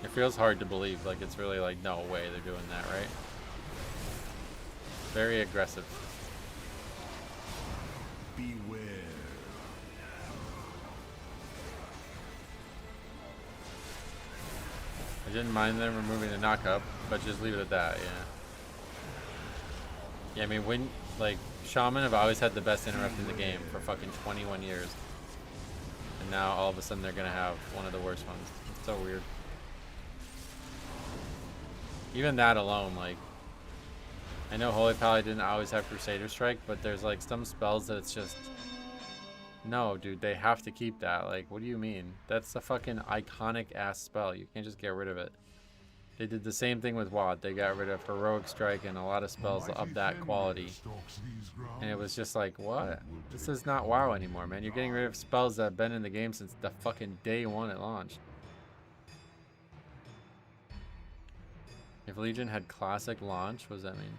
It feels hard to believe, like it's really like, no way they're doing that, right? Very aggressive. Beware. I didn't mind them removing the knockup, but just leave it at that, yeah. Yeah, I mean, when, like, Shaman have always had the best interrupt in the game for fucking 21 years. And now all of a sudden they're gonna have one of the worst ones. It's so weird. Even that alone, like, I know Holy Pally didn't always have Crusader Strike, but there's like some spells that it's just, no, dude, they have to keep that. Like, what do you mean? That's a fucking iconic ass spell. You can't just get rid of it. They did the same thing with WoD. They got rid of Heroic Strike and a lot of spells of that quality. And it was just like, what? This is not WoW anymore, man. You're getting rid of spells that have been in the game since the fucking day one it launched. If Legion had classic launch, what does that mean?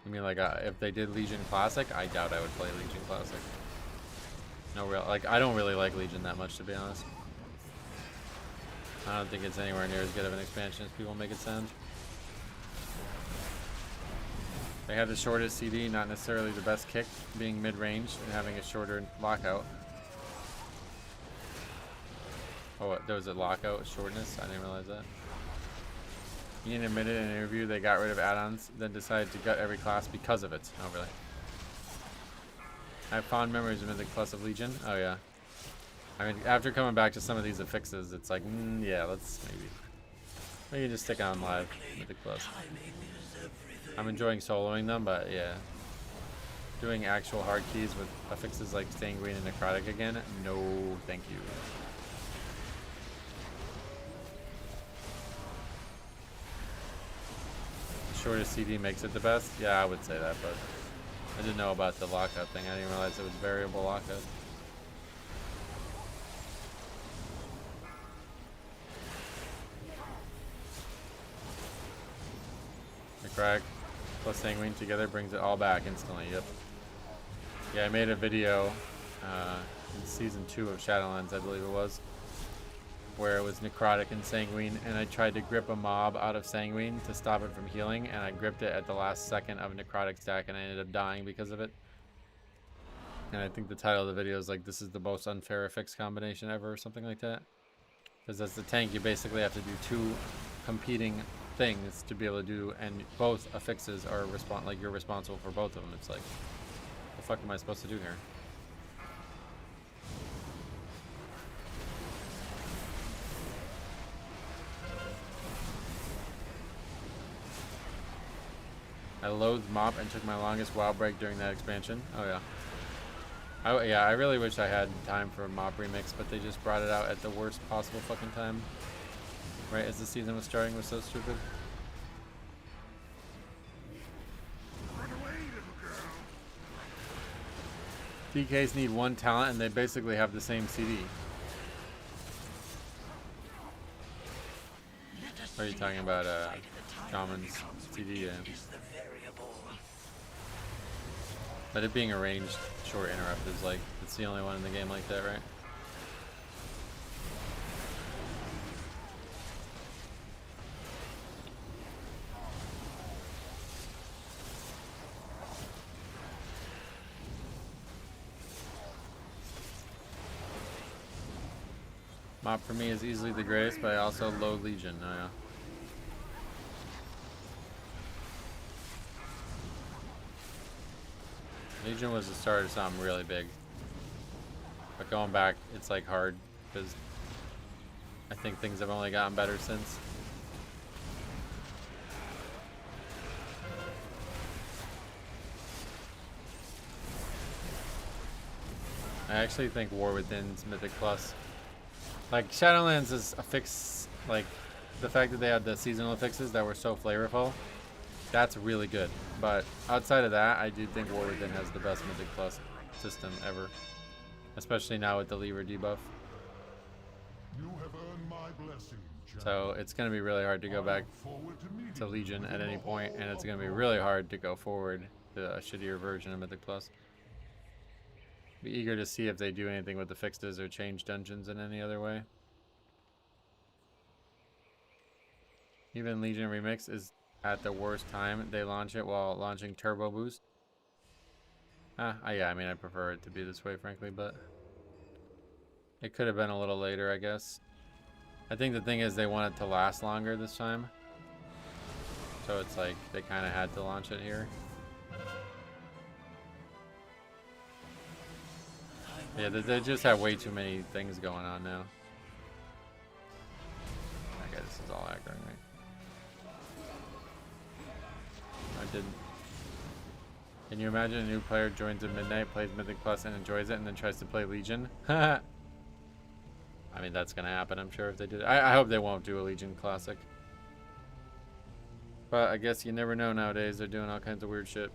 You mean like if they did Legion Classic? I doubt I would play Legion Classic. No real, like, I don't really like Legion that much, to be honest. I don't think it's anywhere near as good of an expansion as people make it sound. They have the shortest CD, not necessarily the best kick, being mid-range and having a shorter lockout. Oh, what, there was a lockout shortness? I didn't realize that. Ian admitted in an interview they got rid of add-ons, then decided to gut every class because of it. Oh, really? I have fond memories of Mythic Plus of Legion. Oh, yeah. I mean, after coming back to some of these affixes, it's like, yeah, let's maybe just stick on live Mythic Plus. I'm enjoying soloing them, but yeah. Doing actual hard keys with affixes like Staying Green and Necrotic again? No, thank you. Shortest CD makes it the best? Yeah, I would say that, but I didn't know about the lockout thing. I didn't realize it was variable lockout. Necrotic plus Sanguine together brings it all back instantly. Yep. Yeah, I made a video in season 2 of Shadowlands, I believe it was, where it was Necrotic and Sanguine, and I tried to grip a mob out of Sanguine to stop it from healing, and I gripped it at the last second of a Necrotic stack, and I ended up dying because of it. And I think the title of the video is like, "This is the most unfair affix combination ever," or something like that. Because as the tank, you basically have to do 2 competing things to be able to do, and both affixes are like you're responsible for both of them. It's like, what the fuck am I supposed to do here? I loathed Mop and took my longest WoW break during that expansion. Oh yeah. I really wish I had time for a Mop remix, but they just brought it out at the worst possible fucking time. Right as the season was starting. It was so stupid. DKs need 1 talent and they basically have the same CD. What are you talking about? Shaman's CD, yeah. But it being a ranged short interrupt is like, it's the only one in the game like that, right? Mop for me is easily the greatest, but I also loathe Legion. Oh yeah. Legion was the start of something really big. But going back, it's like hard because I think things have only gotten better since. I actually think War Within's Mythic Plus. Like, Shadowlands is a fix, like, the fact that they had the seasonal affixes that were so flavorful, that's really good. But outside of that, I do think War Within has the best Mythic Plus system ever. Especially now with the Lever debuff. You have earned my blessing, so it's going to be really hard to go back to Legion at any point, and it's going to be really hard to go forward to a shittier version of Mythic Plus. Be eager to see if they do anything with the fixes or change dungeons in any other way. Even Legion Remix is at the worst time. They launch it while launching Turbo Boost. Yeah, I mean, I prefer it to be this way, frankly, but it could have been a little later, I guess. I think the thing is they want it to last longer this time. So it's like they kind of had to launch it here. Yeah, they just have way too many things going on now. Okay, this is all accurate, right? I didn't. Can you imagine a new player joins at midnight, plays Mythic Plus, and enjoys it, and then tries to play Legion? I mean, that's gonna happen, I'm sure, if they did. I hope they won't do a Legion Classic. But I guess you never know nowadays. They're doing all kinds of weird shit.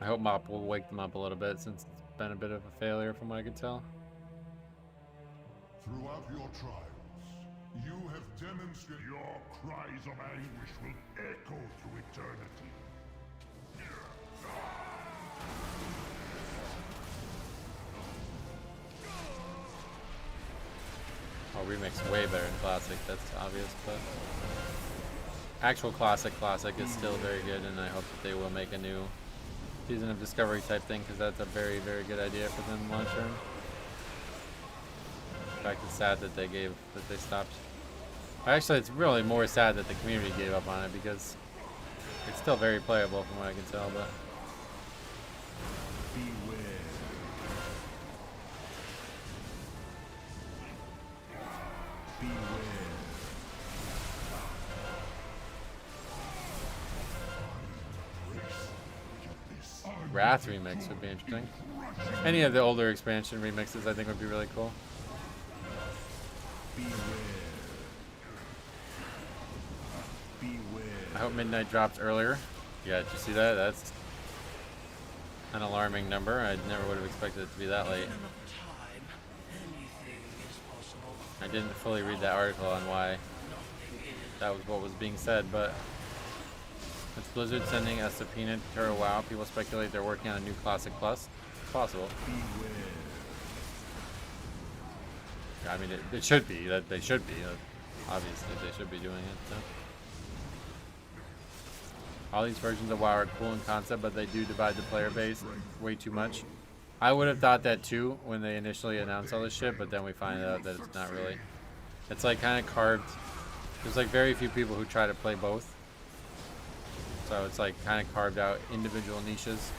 I hope Mop will wake them up a little bit, since it's been a bit of a failure from what I could tell. Throughout your trials, you have demonstrated your cries of anguish will echo through eternity. Oh, Remix way better than Classic, that's obvious, but actual Classic is still very good, and I hope that they will make a new Season of Discovery type thing, because that's a very, very good idea for them long term. In fact, it's sad that they stopped. Actually, it's really more sad that the community gave up on it, because it's still very playable from what I can tell, but beware. Wrath remix would be interesting. Any of the older expansion remixes I think would be really cool. I hope midnight drops earlier. Yeah, did you see that? That's an alarming number. I never would have expected it to be that late. I didn't fully read that article on why that was what was being said, but it's Blizzard sending a subpoena to Terra WoW. People speculate they're working on a new Classic Plus. It's possible. I mean, it should be. That they should be. Obviously, they should be doing it. So. All these versions of WoW are cool in concept, but they do divide the player base way too much. I would have thought that too when they initially announced all this shit, but then we find out that it's not really. It's like kind of carved. There's like very few people who try to play both. So it's like kind of carved out individual niches.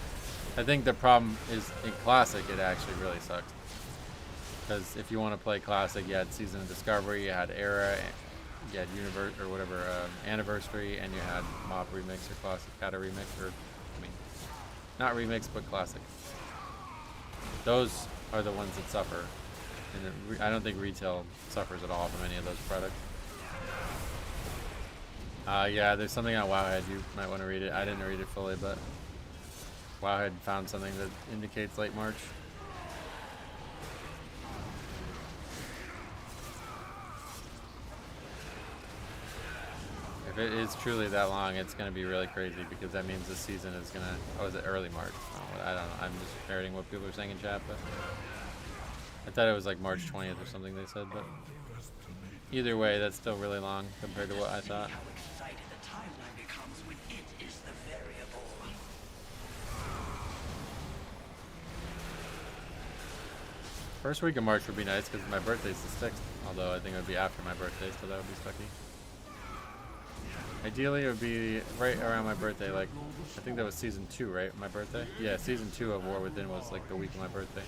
I think the problem is in Classic, it actually really sucks. Because if you want to play Classic, you had Season of Discovery, you had Era, you had Universe or whatever, Anniversary, and you had Mob Remix or Classic Kata Remix, or I mean, not Remix but Classic. Those are the ones that suffer, and I don't think retail suffers at all from any of those products. Yeah, there's something on Wowhead. You might want to read it. I didn't read it fully, but Wowhead found something that indicates late March. If it is truly that long, it's going to be really crazy because that means this season is going to... Oh, is it early March? Oh, I don't know. I'm just parroting what people are saying in chat, but... I thought it was like March 20th or something they said, but... Either way, that's still really long compared to what I thought. First week of March would be nice because my birthday's the 6th. Although I think it would be after my birthday, so that would be sucky. Ideally, it would be right around my birthday, like, I think that was Season 2, right? My birthday? Yeah, Season 2 of War Within was like the week of my birthday.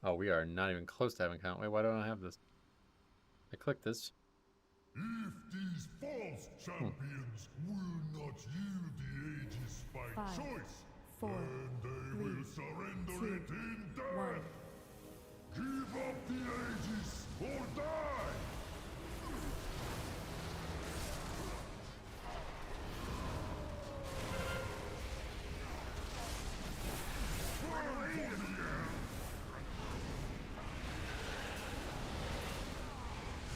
Oh, we are not even close to having count. Wait, why don't I have this? I clicked this. If these false champions will not yield the Aegis by choice, 4, then they will surrender 2, it in death. 1. Give up the Aegis or die!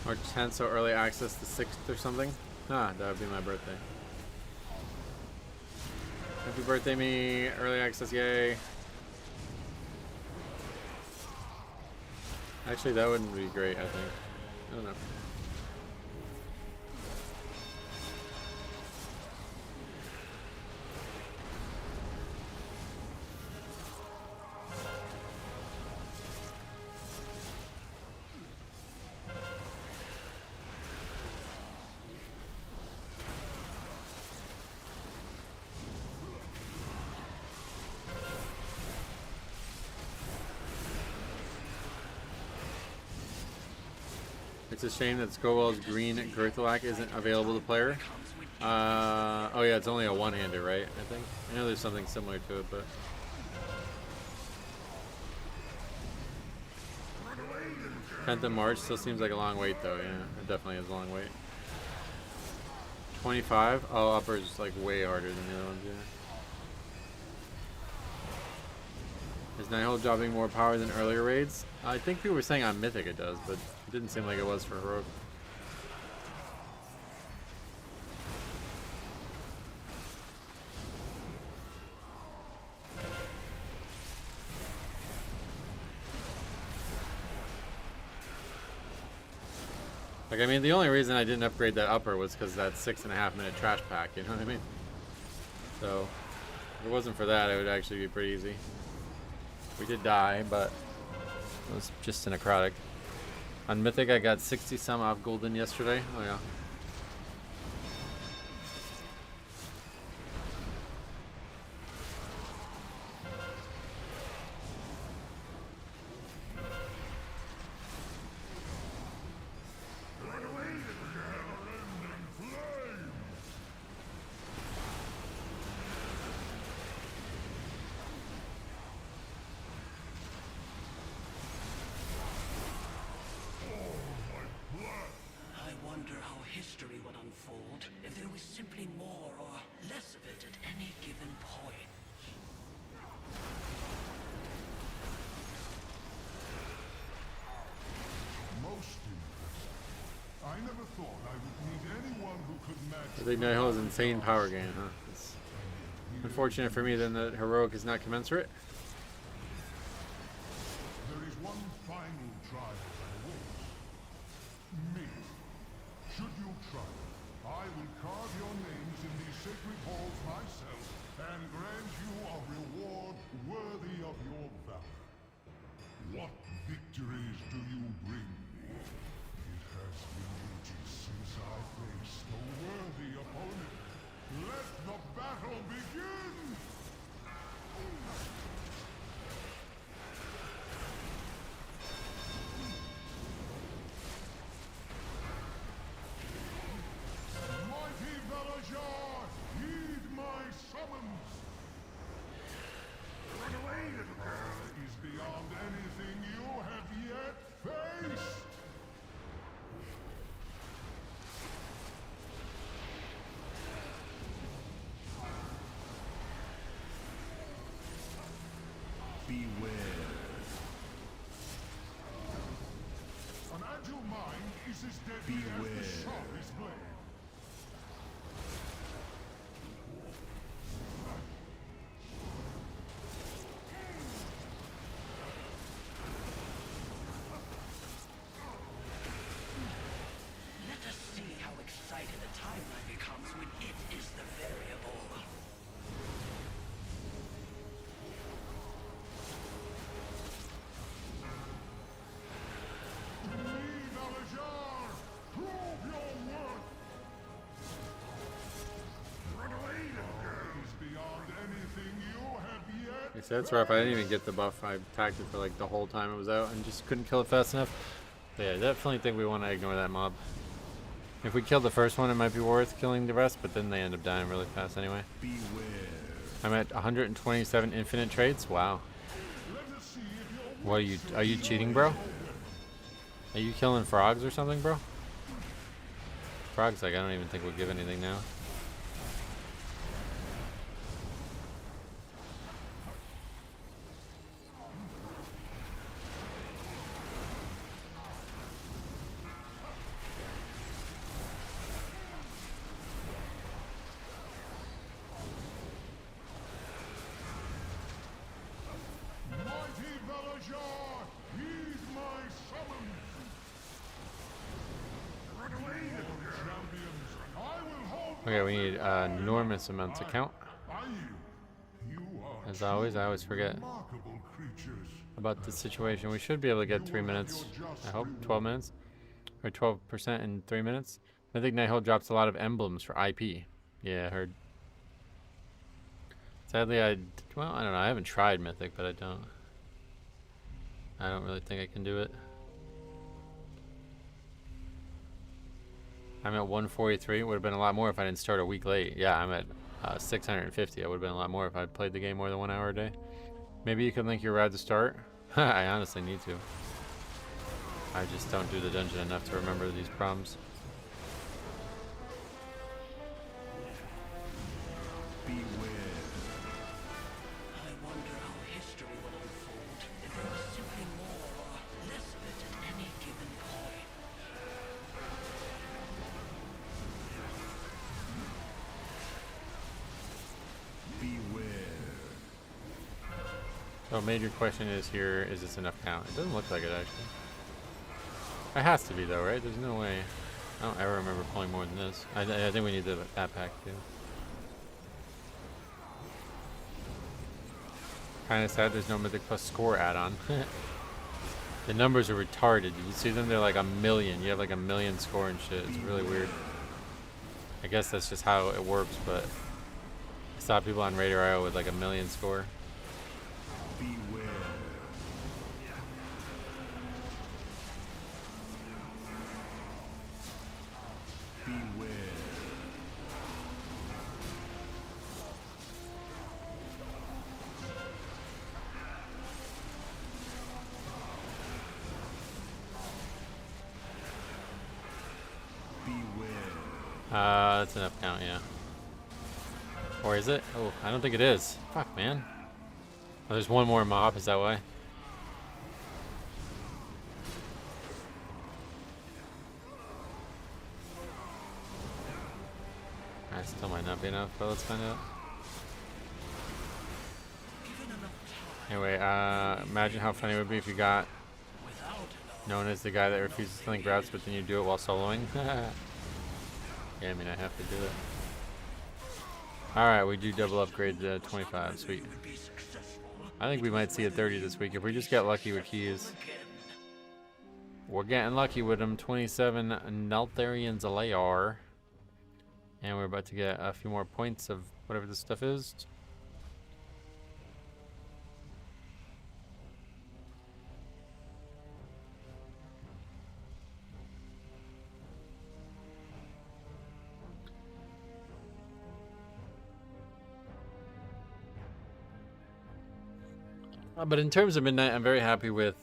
March 10th, so early access the 6th or something? Ah, that would be my birthday. Happy birthday, me. Early access, yay. Actually, that wouldn't be great, I think. I don't know. It's a shame that Scowell's green Gerthalak isn't available to player. Oh yeah, it's only a one-hander, right? I think. I know there's something similar to it, but... Tenth of March still seems like a long wait, though. Yeah, it definitely is a long wait. 25? Oh, upper is like way harder than the other ones, yeah. Is Nighthold dropping more power than earlier raids? I think people were saying on Mythic it does, but it didn't seem like it was for Heroic. Like, I mean, the only reason I didn't upgrade that upper was because that 6.5 minute trash pack, you know what I mean? So, if it wasn't for that, it would actually be pretty easy. We did die, but it was just a necrotic. On Mythic, I got 60 some off Golden yesterday. Oh yeah. I think Nighthold is insane power gain, huh? It's unfortunate for me then that heroic is not commensurate. There is one final trial that awaits. Me. Should you try, I will carve your names in these sacred halls myself and grant you a reward worthy of your valor. What victories do you bring me? It has been ages since I faced a worthy opponent. Let the battle begin! Mighty Valajar, heed my summons! Run away, little girl, is beyond anything you have yet faced! Beware. An agile mind is as deadly as the sharpest blade. Let us see how excited a timeline becomes when it is the variable. That's rough. I didn't even get the buff. I attacked it for like the whole time it was out and just couldn't kill it fast enough. But yeah, I definitely think we want to ignore that mob. If we killed the first one, it might be worth killing the rest, but then they end up dying really fast anyway. Beware. I'm at 127 infinite traits. Wow. What are you cheating, bro? Are you killing frogs or something, bro? Frogs, like, I don't even think will give anything now. Okay, we need enormous amounts of count. As always, I always forget about this situation. We should be able to get 3 minutes. I hope 12 minutes, or 12% in 3 minutes. I think Nighthold drops a lot of emblems for IP. Yeah, I heard. Sadly, I don't know. I haven't tried Mythic, but I don't really think I can do it. I'm at 143. It would have been a lot more if I didn't start a week late. Yeah, I'm at 650. It would have been a lot more if I played the game more than 1 hour a day. Maybe you could link your ride to start. I honestly need to. I just don't do the dungeon enough to remember these problems. Beware. I wonder how history will unfold if there was simply more or less of it at any given point. Beware. So major question is here, is this enough count? It doesn't look like it actually. It has to be though, right? There's no way. I don't ever remember pulling more than this. I think we need that pack too. Kinda sad there's no Mythic Plus score add-on. The numbers are retarded. Did you see them? They're like 1 million. You have like 1 million score and shit. It's really weird. I guess that's just how it works, but I saw people on Raider IO with like 1 million score. Beware. Beware. That's enough count, yeah. Or is it? Oh, I don't think it is. Fuck, man. Oh, there's one more mob, is that why? Still might not be enough, but let's find out. Anyway, imagine how funny it would be if you got known as the guy that refuses to link routes, but then you do it while soloing. Yeah, I mean, I have to do it. Alright, we do double upgrade to 25. Sweet. I think we might see a 30 this week if we just get lucky with keys. We're getting lucky with them. 27 Naltharian Zalayar. And we're about to get a few more points of whatever this stuff is. But in terms of Midnight, I'm very happy with,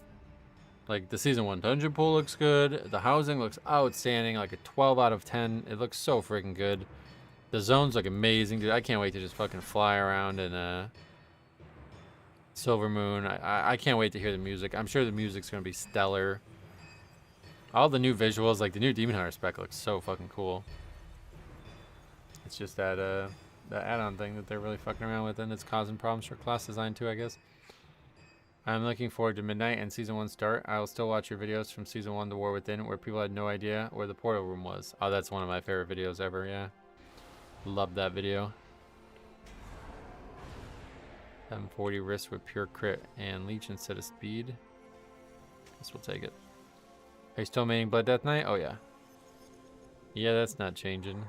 like, the Season 1 dungeon pool looks good. The housing looks outstanding, like a 12 out of 10. It looks so freaking good. The zones look amazing, dude. I can't wait to just fucking fly around in Silver Moon. I can't wait to hear the music. I'm sure the music's going to be stellar. All the new visuals, like the new Demon Hunter spec looks so fucking cool. It's just that add-on thing that they're really fucking around with, and it's causing problems for class design too, I guess. I'm looking forward to Midnight and Season 1 start. I will still watch your videos from Season 1 The War Within, where people had no idea where the portal room was. Oh, that's one of my favorite videos ever, yeah. Love that video. 740 risk with pure crit and leech instead of speed. Guess we'll take it. Are you still maining Blood Death Knight? Oh, yeah. Yeah, that's not changing.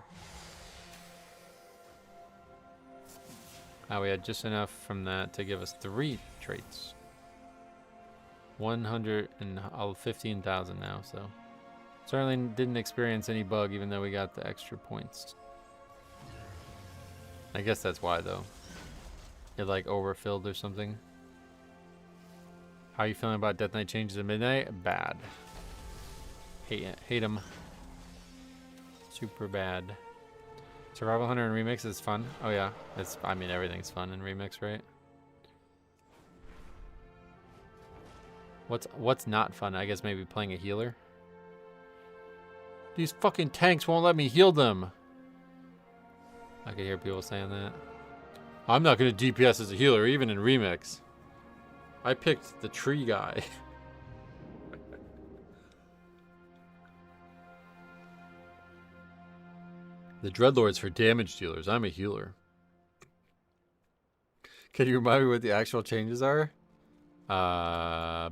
We had just enough from that to give us 3 traits. 115,000 now, so certainly didn't experience any bug even though we got the extra points. I guess that's why though. It like overfilled or something. How are you feeling about Death Knight changes at midnight? Bad. Hate them. Super bad. Survival Hunter in Remix is fun. Oh yeah, I mean everything's fun in Remix, right? What's not fun? I guess maybe playing a healer. These fucking tanks won't let me heal them. I could hear people saying that. I'm not gonna DPS as a healer, even in Remix. I picked the tree guy. The Dreadlord's for damage dealers. I'm a healer. Can you remind me what the actual changes are?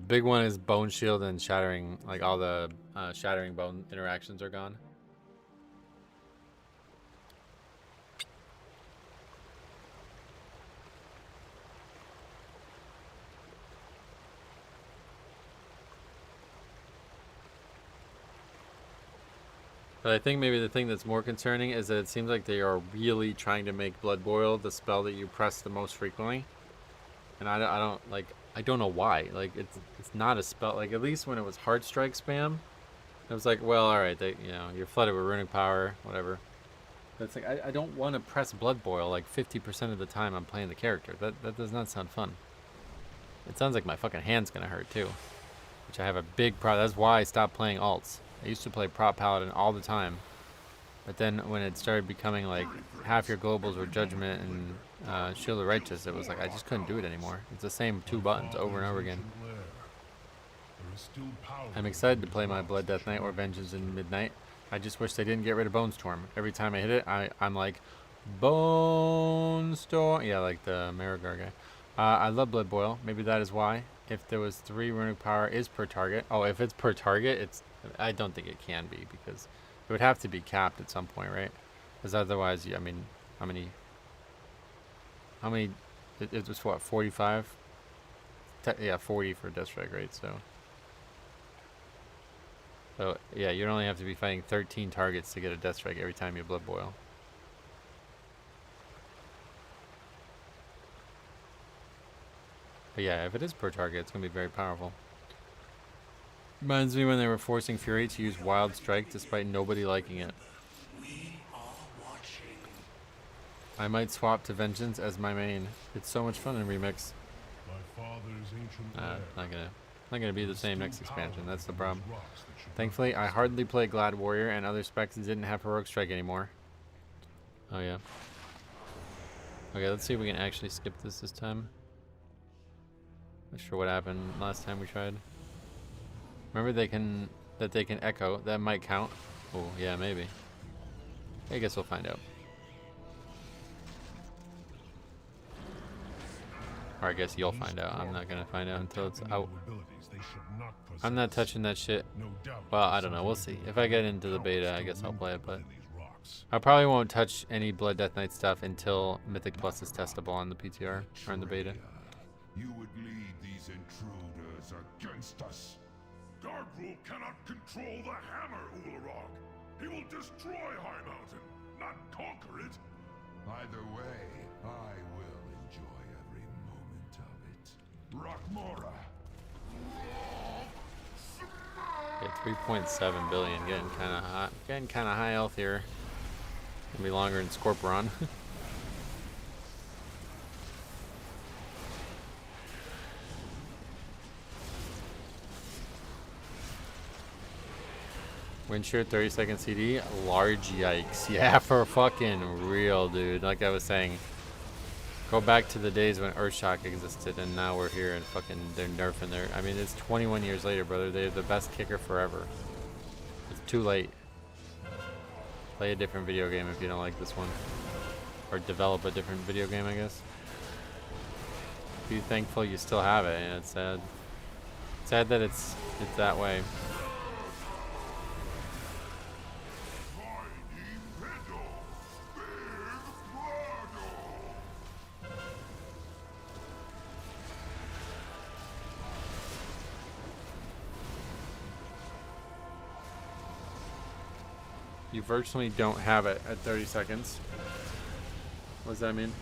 Big one is Bone Shield and Shattering. Like all the Shattering Bone interactions are gone. But I think maybe the thing that's more concerning is that it seems like they are really trying to make Blood Boil the spell that you press the most frequently. And I don't know why. Like it's not a spell. Like at least when it was Hard Strike spam, it was like, well, all right, you're flooded with runic power, whatever. But it's like I don't want to press Blood Boil like 50% of the time I'm playing the character. That does not sound fun. It sounds like my fucking hand's gonna hurt too, which I have a big problem. That's why I stopped playing alts. I used to play Prop Paladin all the time, but then when it started becoming like half your globals were Judgment and Shield of Righteous, it was like I just couldn't do it anymore. It's the same 2 buttons over and over again. I'm excited to play my Blood Death Knight or Vengeance in Midnight. I just wish they didn't get rid of Bone Storm. Every time I hit it, I'm like, Bone Storm. Yeah, like the Marigar guy. I love Blood Boil. Maybe that is why. If there was 3 runic power is per target. Oh, if it's per target, I don't think it can be because it would have to be capped at some point, right? Because otherwise, I mean, how many? It was what, 45? Yeah, 40 for Death Strike, right? So yeah, you'd only have to be fighting 13 targets to get a Death Strike every time you Blood Boil. But yeah, if it is per target, it's going to be very powerful. Reminds me when they were forcing Fury to use Wild Strike despite nobody liking it. I might swap to Vengeance as my main. It's so much fun in Remix. Not gonna be the same next expansion. That's the problem. Thankfully, I hardly play Glad Warrior and other specs didn't have Heroic Strike anymore. Oh yeah. Okay, let's see if we can actually skip this time. Not sure what happened last time we tried. Remember they can echo. That might count. Oh yeah, maybe. I guess we'll find out. Or I guess you'll find out. I'm not gonna find out until it's out. I'm not touching that shit. Well, I don't know. We'll see. If I get into the beta, I guess I'll play it, but I probably won't touch any Blood Death Knight stuff until Mythic Plus is testable on the PTR or in the beta. You would lead these intruders against us. Guardrule cannot control the hammer, Ularog. He will destroy High Mountain, not conquer it. Either way, I will enjoy every moment of it. Rockmora. Yeah, 3.7 billion, getting kind of hot, getting kind of high health here. Gonna be longer in Scorpion. Windshield 30-second CD, large yikes. Yeah, for fucking real, dude. Like I was saying, go back to the days when Earthshock existed, and now we're here and fucking they're nerfing their. I mean, it's 21 years later, brother. They're the best kicker forever. It's too late. Play a different video game if you don't like this one, or develop a different video game, I guess. Be thankful you still have it, and it's sad. Sad that it's that way. You virtually don't have it at 30 seconds. What does that mean?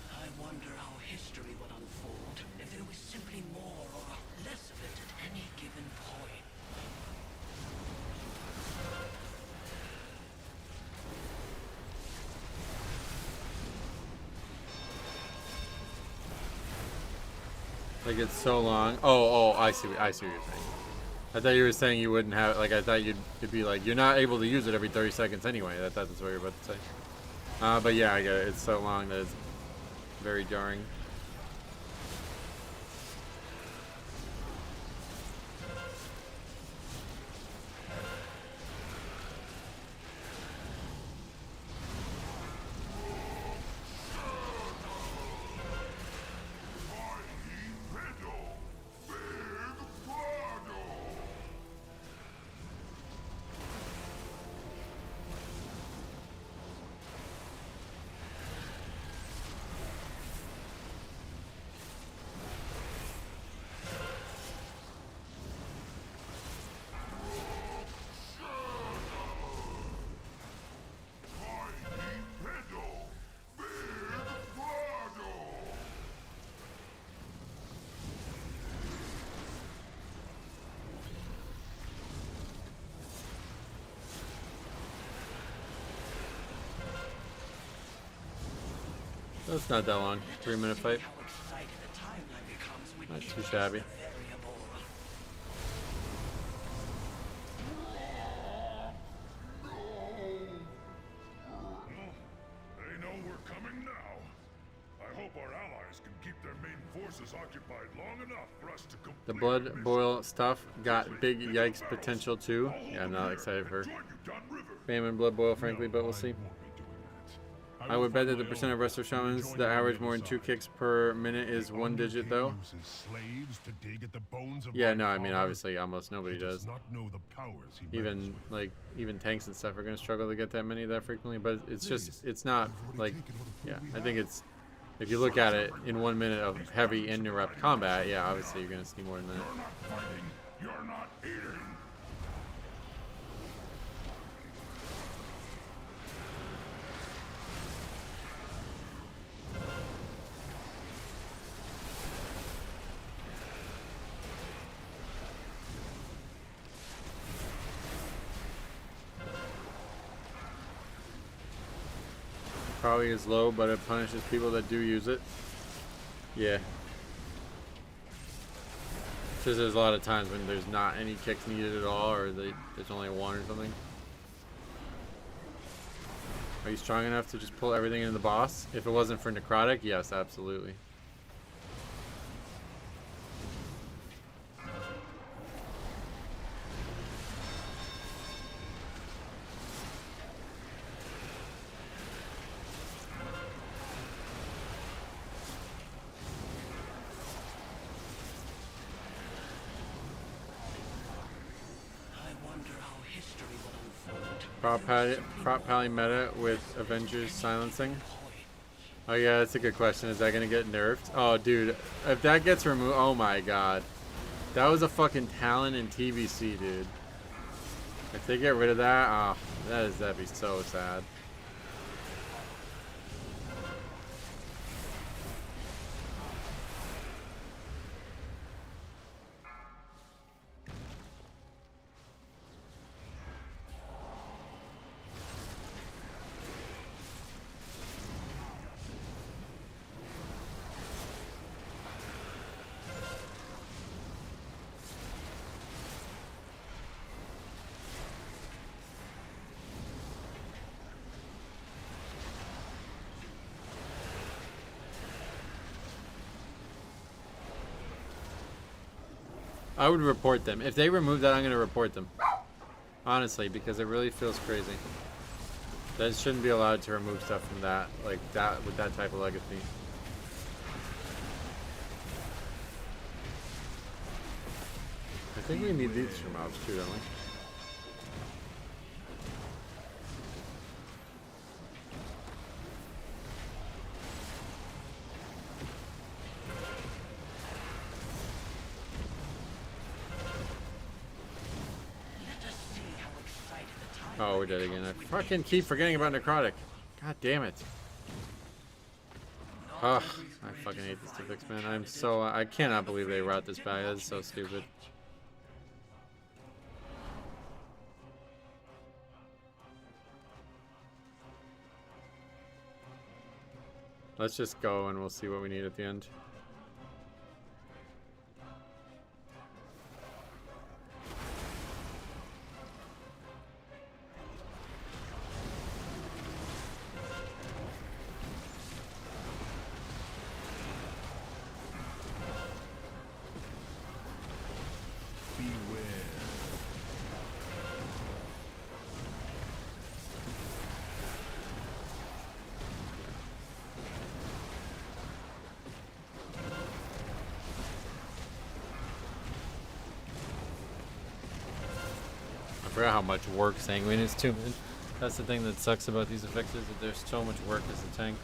I wonder how history would unfold if there was simply more or less of it at any given point. Like it's so long. Oh, I see what you're saying. I thought you were saying you wouldn't have it. Like I thought you'd be like, you're not able to use it every 30 seconds anyway. That's what you're about to say. But yeah, I get it. It's so long that it's very jarring. That's not that long. 3-minute fight. Not too shabby. They know we're coming now. I hope our allies can keep their main forces occupied long enough for us to complete The Blood Boil stuff got big yikes potential too. Yeah, I'm not excited for Famine Blood Boil, frankly, but we'll see. I would bet that the percent of Resto Shamans that average more than 2 kicks per minute is 1 digit though. Yeah, no, I mean obviously almost nobody does. Even tanks and stuff are gonna struggle to get that many that frequently, but it's not like, yeah, I think it's, if you look at it in 1 minute of heavy interrupt combat, yeah, obviously you're gonna see more than that. You're not eating. Probably is low, but it punishes people that do use it. Yeah. Because there's a lot of times when there's not any kicks needed at all, or there's only one or something. Are you strong enough to just pull everything into the boss? If it wasn't for necrotic, yes, absolutely. Prop pally meta with Avengers silencing. Oh yeah, that's a good question. Is that gonna get nerfed? Oh dude, if that gets removed, oh my god. That was a fucking talent in TBC, dude. If they get rid of that, oh, that'd be so sad. I would report them. If they remove that, I'm going to report them. Honestly, because it really feels crazy. That shouldn't be allowed to remove stuff from that, like that, with that type of legacy. I think we need these for mobs too, don't we? Oh, we're dead again. I fucking keep forgetting about necrotic. God damn it. Ugh, I fucking hate this affix, man. I cannot believe they route this back. That's so stupid. Let's just go and we'll see what we need at the end. I forgot how much work Sanguine is too, man. That's the thing that sucks about these effects, is that there's so much work as a tank.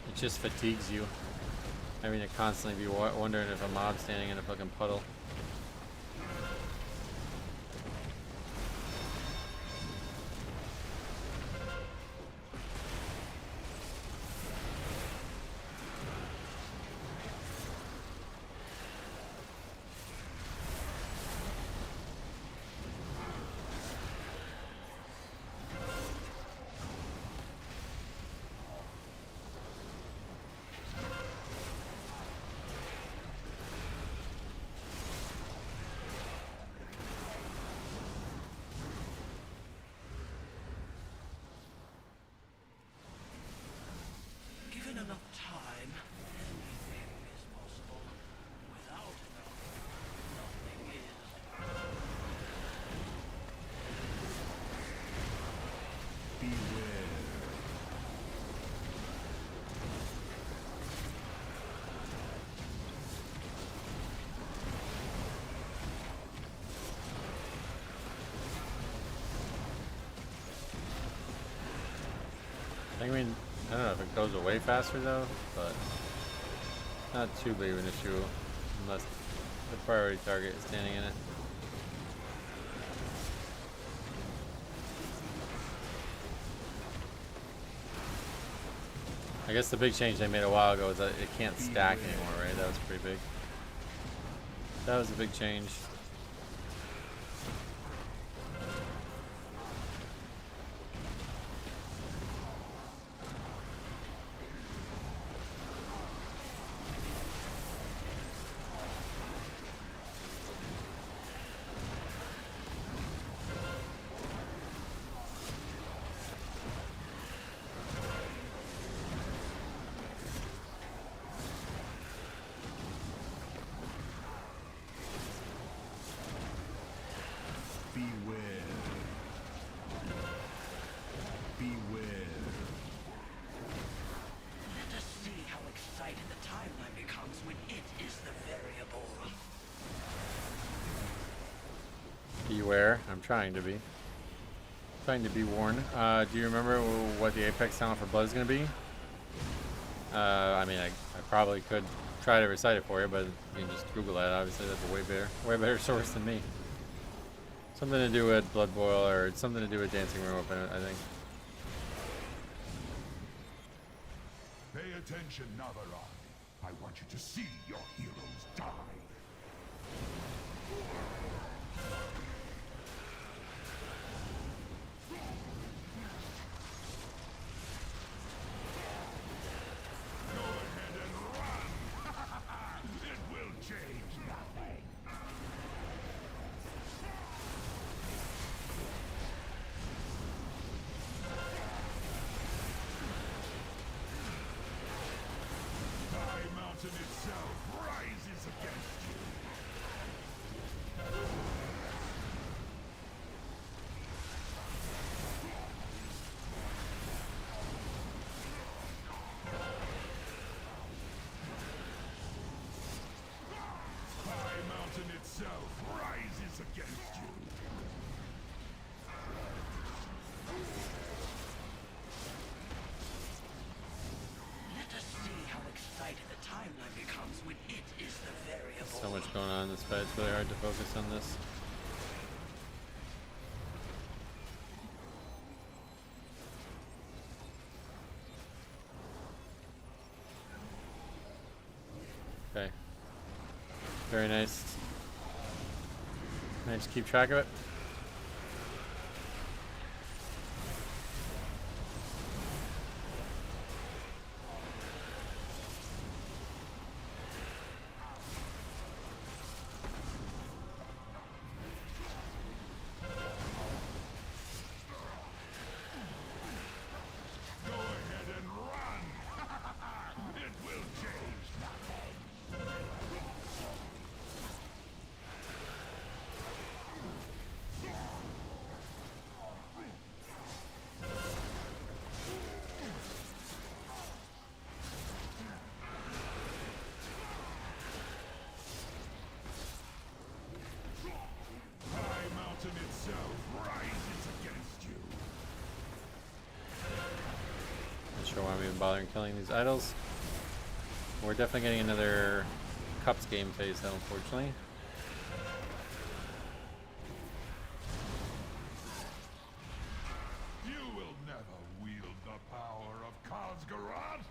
It just fatigues you. Having to constantly be wondering if a mob's standing in a fucking puddle. Enough time, anything is possible. Without enough, nothing is. Beware. I don't know if it goes away faster though, but not too big of an issue unless the priority target is standing in it. I guess the big change they made a while ago is that it can't stack anymore, right? That was pretty big. That was a big change. Beware. Let us see how excited the timeline becomes when it is the variable. Beware. I'm trying to be. Trying to be warned. Do you remember what the apex sound for blood is going to be? I mean, I probably could try to recite it for you, but you can just Google that. Obviously, that's a way better source than me. Something to do with blood boil, or something to do with dancing room open, I think. Pay attention, Navaran. I want you to see your heroes die. Go ahead and run! It will change nothing. High Mountain itself rises against you. High Mountain itself rises against you. Let us see how excited the timeline becomes when it is the variable. So much going on in this fight. It's really hard to focus on this. Okay. Very nice. Can I just keep track of it? Go ahead and run! It will change nothing. High Mountain itself rises against you. Not sure why I'm even bothering killing these idols. We're definitely getting another Cups game phase though, unfortunately. You will never wield the power of Karazhan.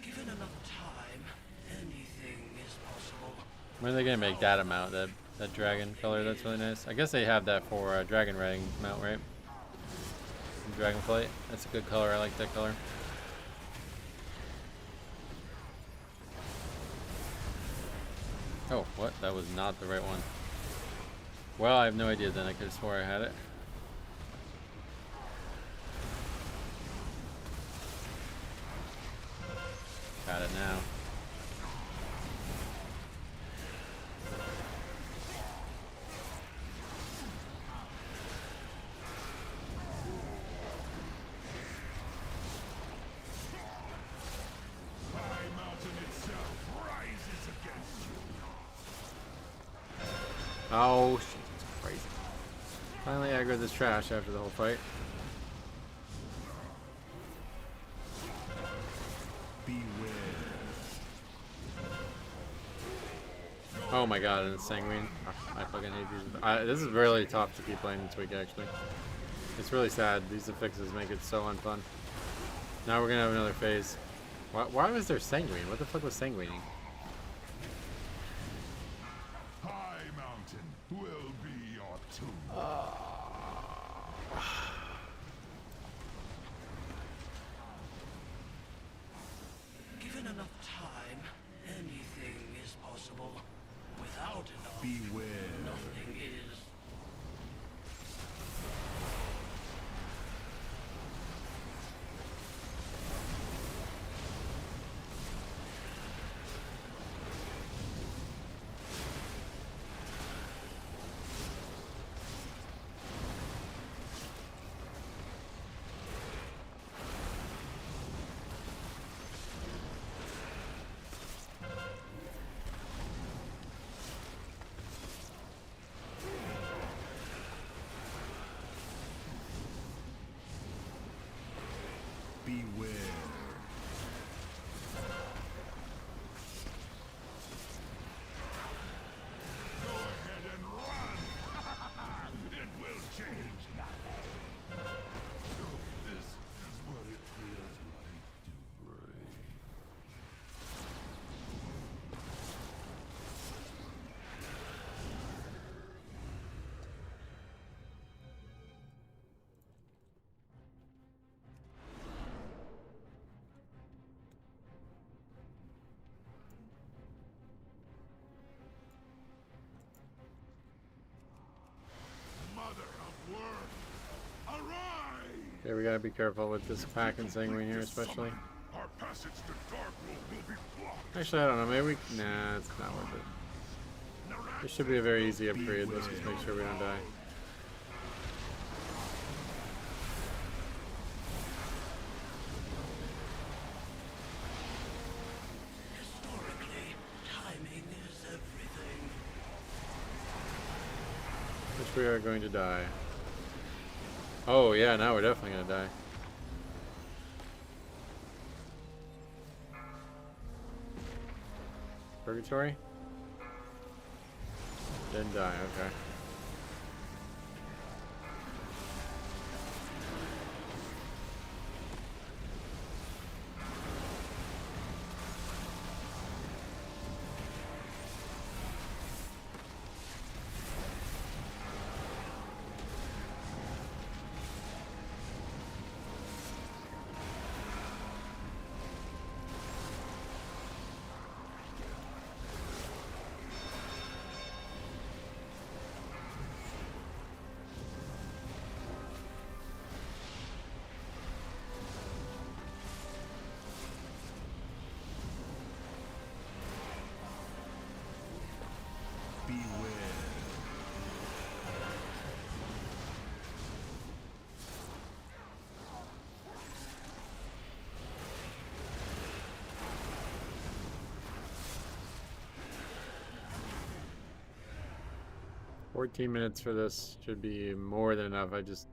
Given enough time, anything is possible. When are they gonna make that amount? That dragon color, that's really nice. I guess they have that for dragon riding mount, right? Dragonflight. That's a good color. I like that color. Oh, what? That was not the right one. Well, I have no idea then. I could have swore I had it. Got it now. High Mountain itself rises against you. Oh, shit. Crazy. Finally aggroed this trash after the whole fight. Beware. Oh my god, and it's sanguine. I fucking hate these. This is really tough to keep playing this week, actually. It's really sad. These affixes make it so unfun. Now we're gonna have another phase. Why was there sanguine? What the fuck was sanguining? High Mountain will be your tomb. Given enough time, anything is possible. Without enough, beware. Nothing is. Beware. Go ahead and run! It will change nothing. So this is what it feels like to break. Okay, we gotta be careful with this packing thing right here, especially. Our passage to Darkwood will be blocked. Actually, I don't know. Maybe we. Nah, it's not worth it. This should be a very easy upgrade. Let's just make sure we don't die. Historically, timing is everything. Which we are going to die. Oh yeah, now we're definitely gonna die. Purgatory? Didn't die, okay. Beware. 14 minutes for this should be more than enough. I just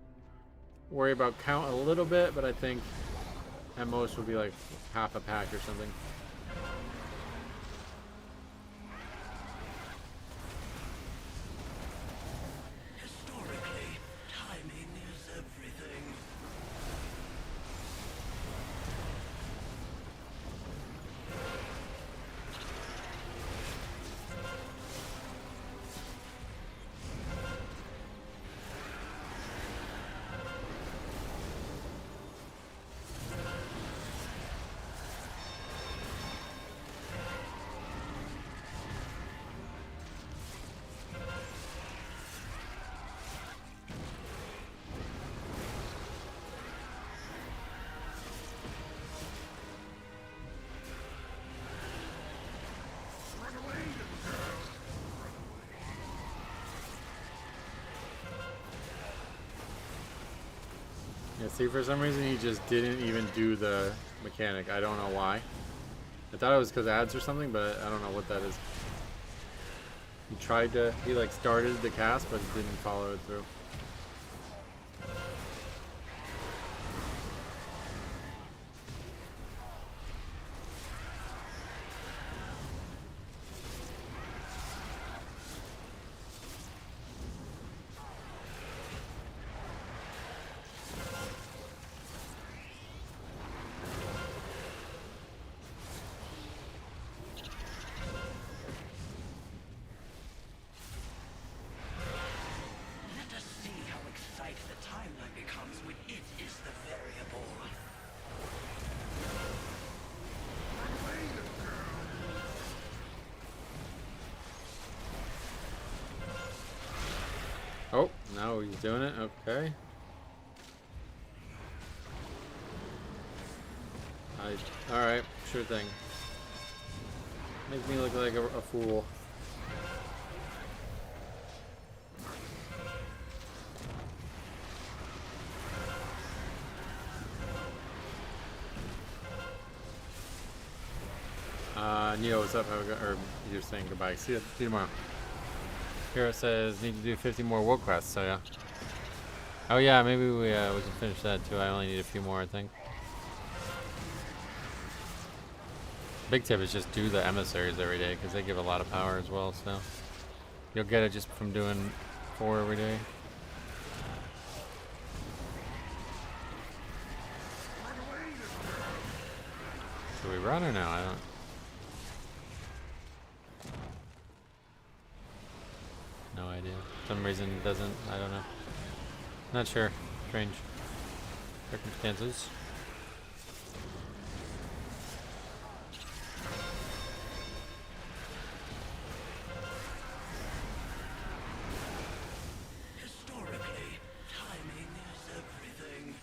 worry about count a little bit, but I think at most will be like half a pack or something. Historically, timing is everything. Yeah, see, for some reason he just didn't even do the mechanic. I don't know why. I thought it was because ads or something, but I don't know what that is. He tried to, he like started the cast, but didn't follow it through. Oh, now he's doing it. Okay. Alright, sure thing. Make me look like a fool. Neo, what's up? Or you're saying goodbye. See you tomorrow. Hero says need to do 50 more world quests, so yeah. Oh yeah, maybe we can finish that too. I only need a few more, I think. Big tip is just do the emissaries every day because they give a lot of power as well. So you'll get it just from doing 4 every day. Should we run or no? I don't. No idea. For some reason it doesn't. I don't know. Not sure. Strange circumstances. Historically, timing is everything.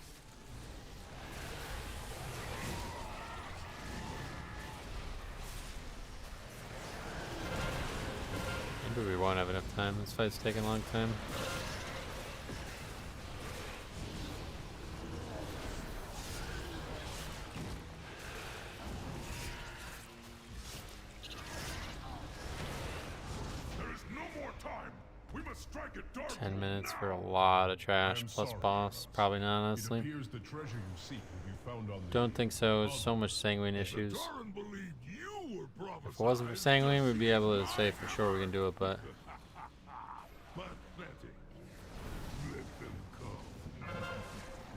Maybe we won't have enough time. This fight's taking a long time. There is no more time. We must strike it dark. 10 minutes for a lot of trash plus boss. Probably not, honestly. It appears the treasure you seek will be found on the Don't think so. So much sanguine issues. Darren believed you were If it wasn't for sanguine, we'd be able to say for sure we can do it, but pathetic. Let them come.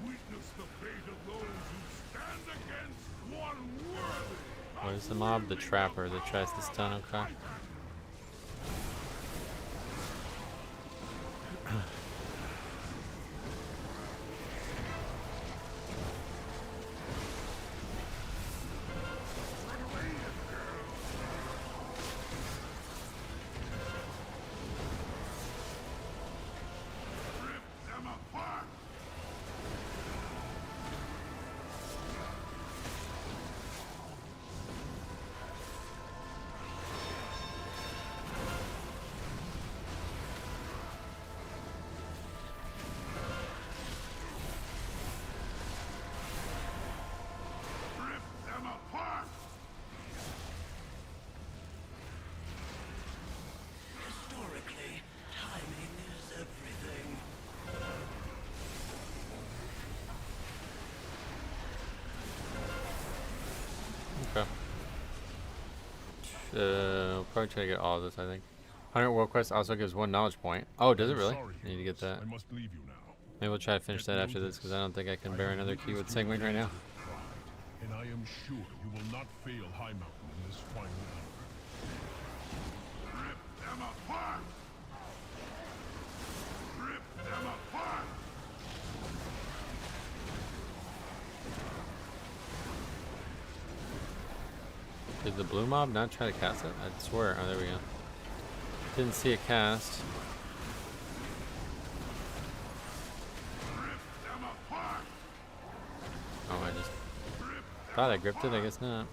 Witness the fate of those who stand against one worthy. what is the mob? The trapper that tries to stun. Okay. Historically, timing is everything. Okay. We'll probably try to get all of this, I think. 100 world quest also gives 1 knowledge point. Oh, does it really? I need to get that. I must leave you now. Maybe we'll try to finish that after this because I don't think I can bear another key with sanguine right now. And I am sure you will not fail High Mountain in this final hour. Rip them apart! Rip them apart! Did the blue mob not try to cast it? I swear. Oh, there we go. Didn't see it cast. Oh, I just thought I gripped it. I guess not.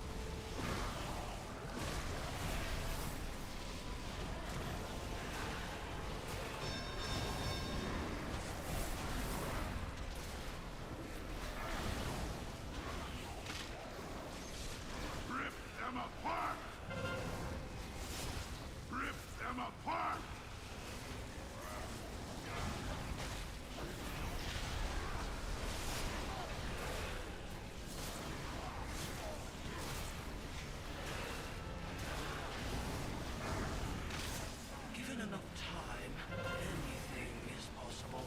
Given enough time, anything is possible.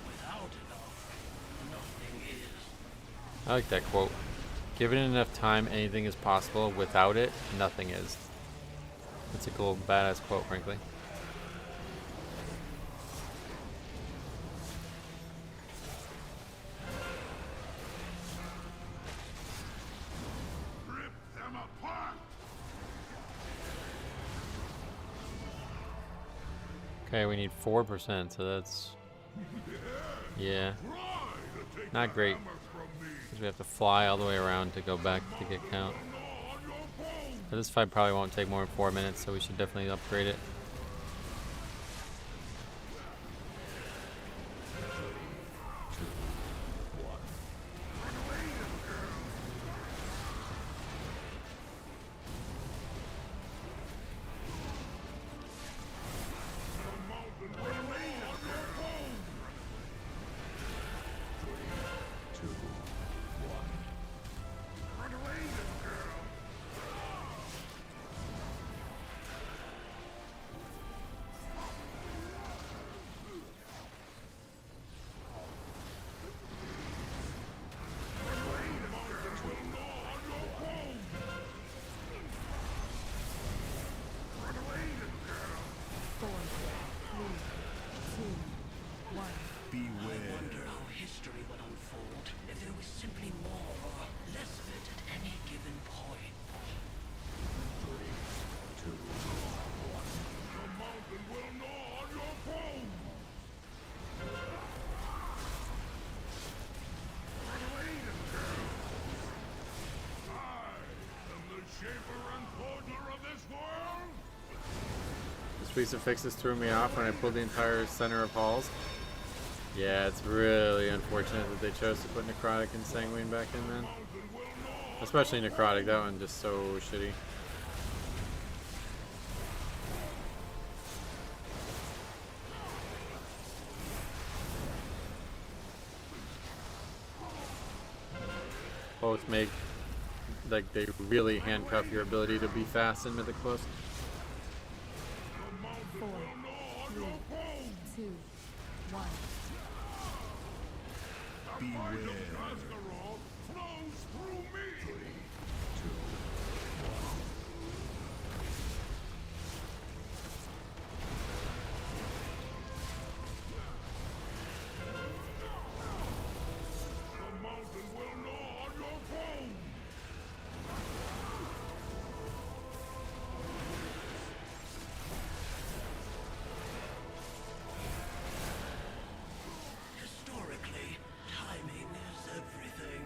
Without enough, nothing is. I like that quote. Given enough time, anything is possible. Without it, nothing is. That's a cool, badass quote, frankly. Okay, we need 4%, so that's... yeah. Not great. Because we have to fly all the way around to go back to get count. But this fight probably won't take more than 4 minutes, so we should definitely upgrade it. Police affixes threw me off when I pulled the entire center of halls. Yeah, it's really unfortunate that they chose to put Necrotic and Sanguine back in, man. Especially Necrotic, that one just so shitty. Both make, like, they really handcuff your ability to be fast in Mythic Plus. 4, 3, 2, 1. Beware. Historically, timing is everything.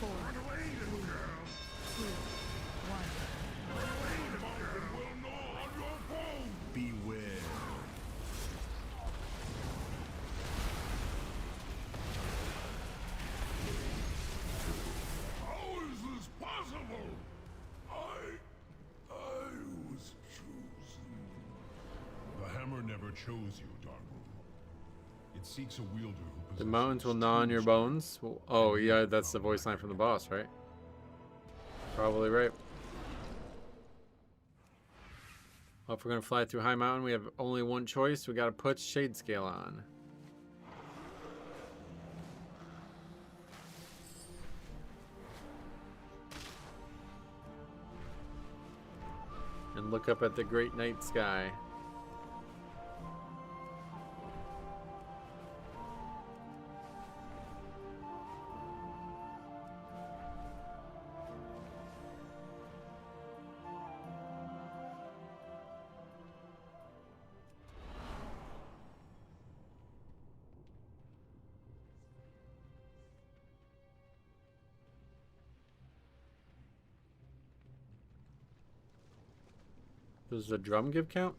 Four, 3, 2, 1. Beware. How is this possible? I was chosen. The hammer never chose you, Darkmoon. It seeks a wielder who The mountains will gnaw on your bones. Oh, yeah, that's the voice line from the boss, right? Probably right. Well, if we're gonna fly through High Mountain, we have only one choice. We gotta put Shade Scale on. And look up at the great night sky. Does the drum give count?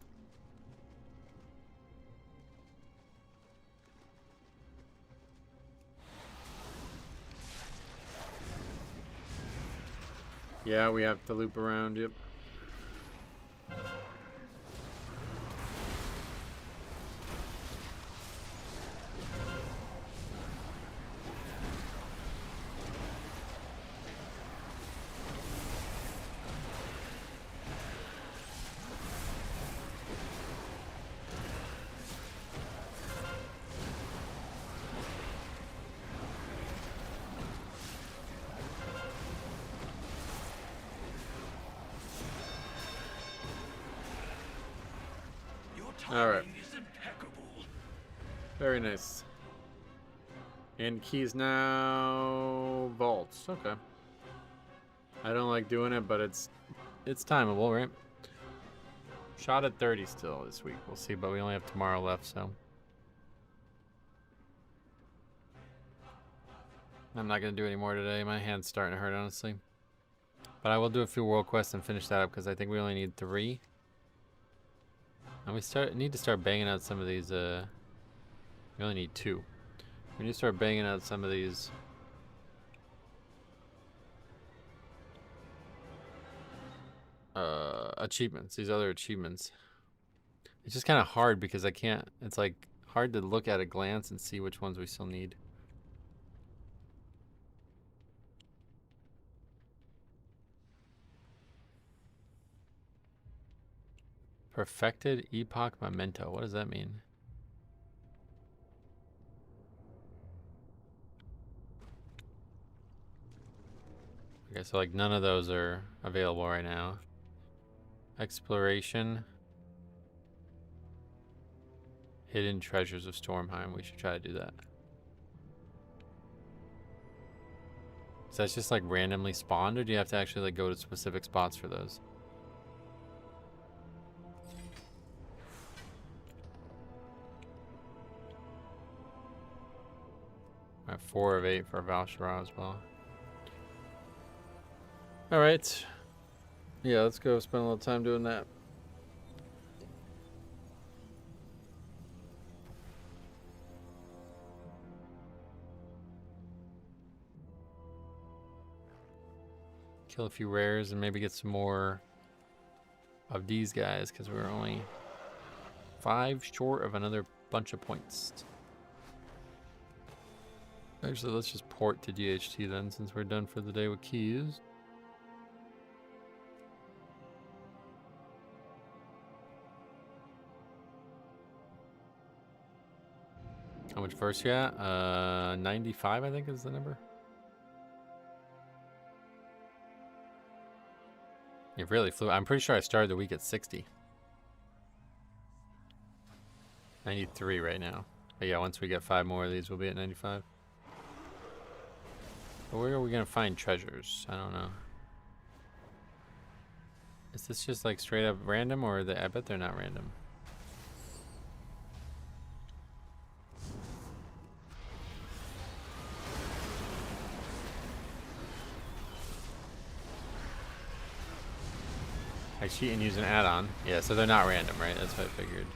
Yeah, we have to loop around, yep. All right. Very nice. And keys now vaults. Okay. I don't like doing it, but it's timeable, right? Shot at 30 still this week. We'll see, but we only have tomorrow left, so I'm not gonna do any more today. My hand's starting to hurt, honestly. But I will do a few world quests and finish that up because I think we only need 3. And we need to start banging out some of these. We only need 2. We need to start banging out some of these. Achievements. These other achievements. It's just kind of hard because I can't. It's like hard to look at a glance and see which ones we still need. Perfected Epoch Memento. What does that mean? Okay, so like none of those are available right now. Exploration. Hidden Treasures of Stormheim. We should try to do that. So that's just like randomly spawned, or do you have to actually like go to specific spots for those? I have 4 of 8 for Valshara as well. Alright. Yeah, let's go spend a little time doing that. Kill a few rares and maybe get some more of these guys, because we're only 5 short of another bunch of points. Actually, let's just port to DHT then, since we're done for the day with keys. How much first you at? 95, I think is the number. It really flew. I'm pretty sure I started the week at 60. 93 right now. But yeah, once we get 5 more of these, we'll be at 95. But where are we going to find treasures? I don't know. Is this just like straight up random, or I bet they're not random. I cheat and use an add-on. Yeah, so they're not random, right? That's what I figured.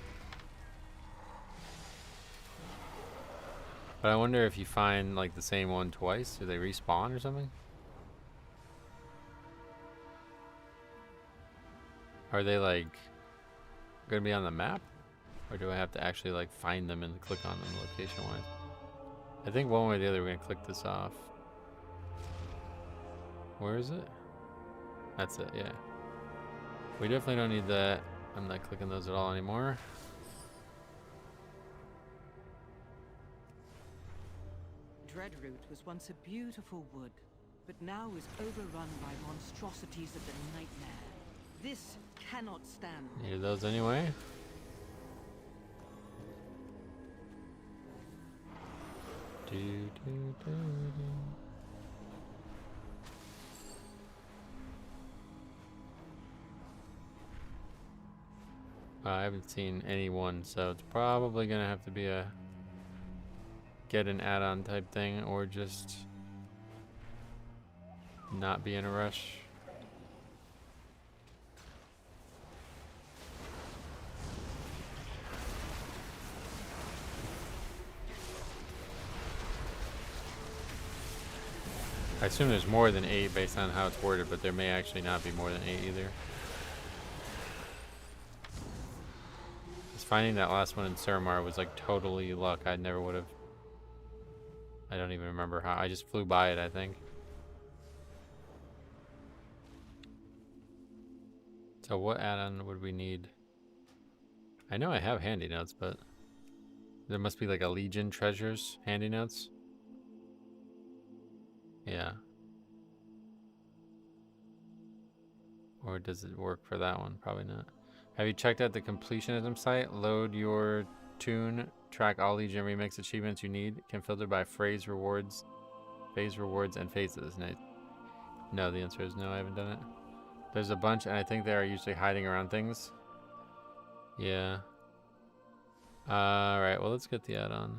But I wonder if you find like the same one twice, do they respawn or something? Are they like gonna be on the map? Or do I have to actually like find them and click on them location wise? I think one way or the other we're gonna click this off. Where is it? That's it, yeah. We definitely don't need that. I'm not clicking those at all anymore. Dreadroot was once a beautiful wood, but now is overrun by monstrosities of the nightmare. This cannot stand. Needed those anyway. I haven't seen anyone, so it's probably gonna have to be a get an add-on type thing, or just not be in a rush. I assume there's more than 8 based on how it's worded, but there may actually not be more than 8 either. Finding that last one in Suramar was like totally luck. I never would have. I don't even remember how. I just flew by it, I think. So what add-on would we need? I know I have handy notes, but there must be like a Legion treasures handy notes. Yeah. Or does it work for that one? Probably not. Have you checked out the completionism site? Load your tune, track all Legion remix achievements you need, can filter by phrase rewards, phase rewards, and phases. No, the answer is no, I haven't done it. There's a bunch, and I think they are usually hiding around things. Yeah. Alright, well, let's get the add-on.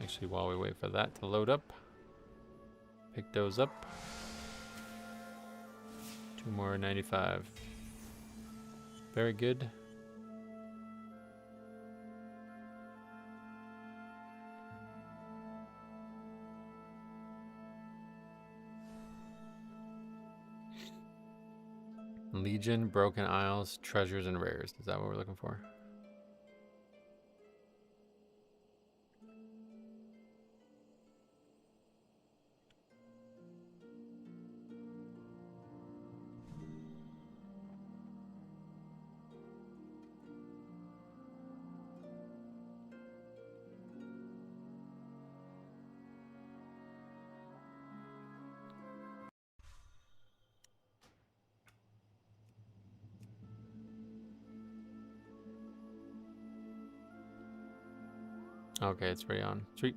Actually, while we wait for that to load up, pick those up. 2 more 95. Very good. Legion, Broken Isles, Treasures, and Rares. Is that what we're looking for? Okay, it's already on. Sweet.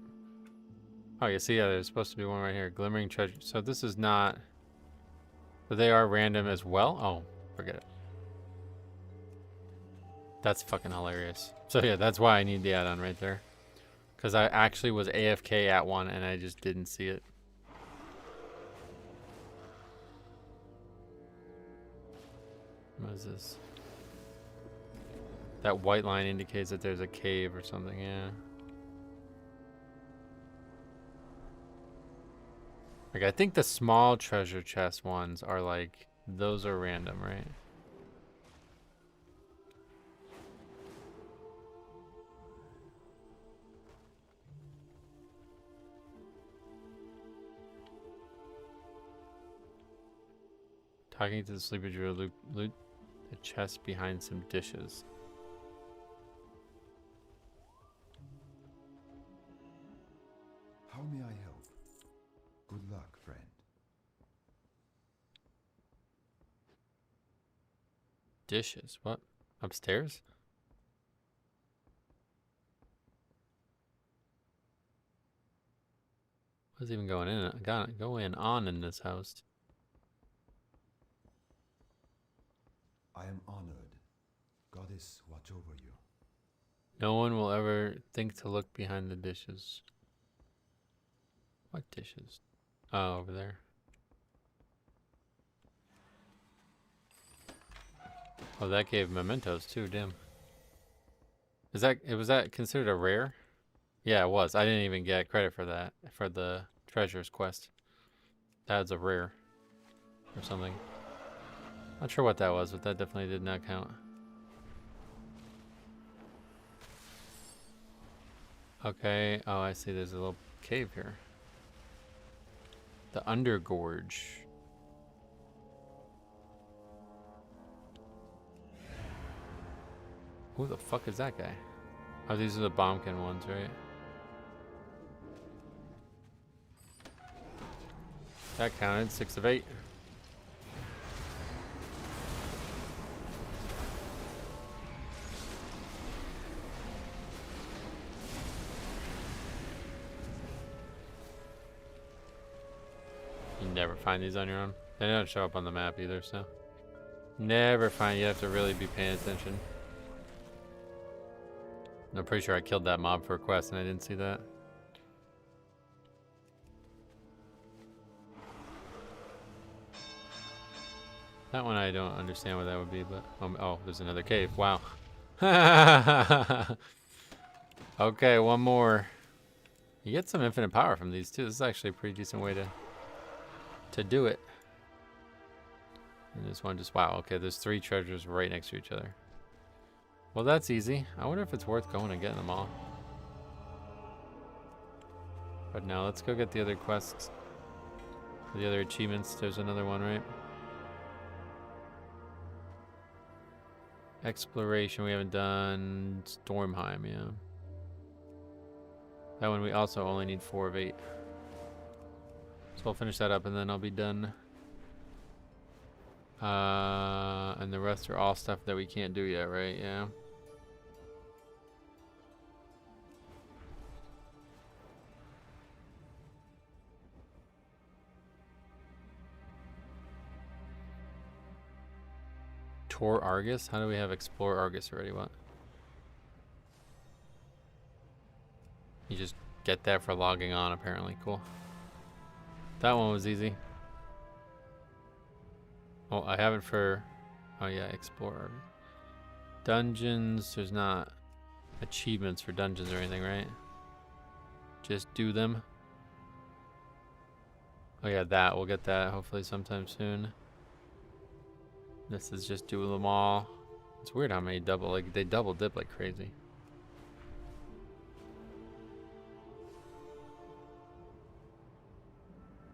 Oh, you see, yeah, there's supposed to be one right here. Glimmering treasure. So this is not... But they are random as well? Oh, forget it. That's fucking hilarious. So yeah, that's why I need the add-on right there. Because I actually was AFK at one and I just didn't see it. What is this? That white line indicates that there's a cave or something, yeah. Like, I think the small treasure chest ones are like, those are random, right? Talking to the sleeper drill, loot the chest behind some dishes. How may I help? Good luck, friend. Dishes? What? Upstairs? What's even going on in this house? I am honored. Goddess, watch over you. No one will ever think to look behind the dishes. What dishes? Oh, over there. Oh, that gave mementos too, damn. Was that considered a rare? Yeah, it was. I didn't even get credit for that, for the treasures quest. That's a rare or something. Not sure what that was, but that definitely did not count. Okay, oh, I see there's a little cave here. The Undergorge. Who the fuck is that guy? Oh, these are the bombkin ones, right? That counted, 6 of 8. You never find these on your own. They don't show up on the map either, so. Never find, you have to really be paying attention. I'm pretty sure I killed that mob for a quest and I didn't see that. That one I don't understand what that would be, but oh, there's another cave. Wow. Okay, one more. You get some infinite power from these too. This is actually a pretty decent way to do it. And this one just, wow, okay, there's 3 treasures right next to each other. Well, that's easy. I wonder if it's worth going and getting them all. But now let's go get the other quests. The other achievements. There's another one, right? Exploration we haven't done. Stormheim, yeah. That one we also only need 4 of 8. So I'll finish that up and then I'll be done. And the rest are all stuff that we can't do yet, right? Yeah. Tour Argus? How do we have Explore Argus already? What? You just get that for logging on, apparently. Cool. That one was easy. Oh, I have it for... Oh, yeah, Explore Argus. Dungeons, there's not achievements for dungeons or anything, right? Just do them. Oh, yeah, that. We'll get that hopefully sometime soon. This is just do them all. It's weird how many they double dip like crazy.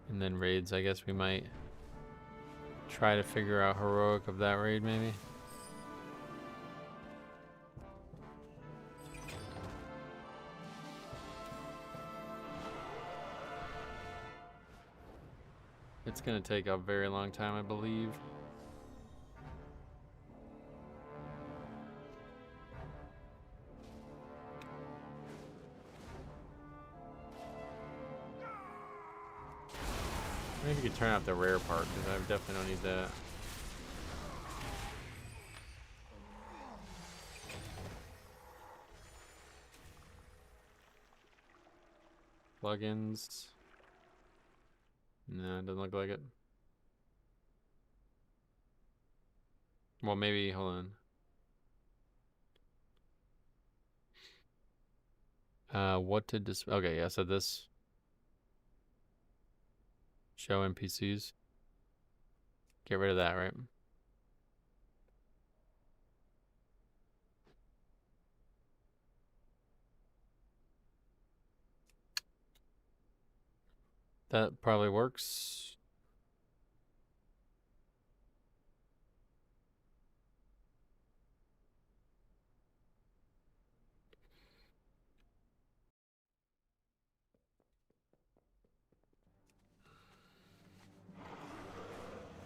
And then raids, I guess we might try to figure out heroic of that raid maybe. It's gonna take a very long time, I believe. Maybe you could turn off the rare part, because I definitely don't need that. Plugins. No, it doesn't look like it. Well, maybe, hold on. What to okay, yeah, so this. Show NPCs. Get rid of that, right? That probably works.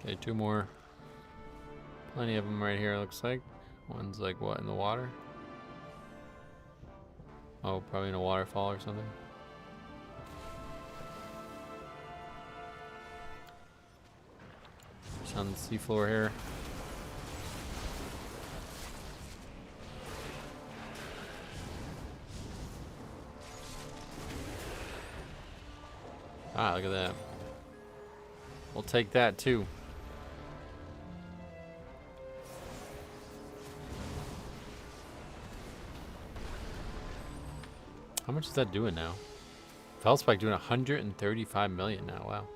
Okay, 2 more. Plenty of them right here, it looks like. One's like, what, in the water? Oh, probably in a waterfall or something. Just on the seafloor here. Ah, look at that. We'll take that too. How much is that doing now? Felspike doing 135 million now. Wow.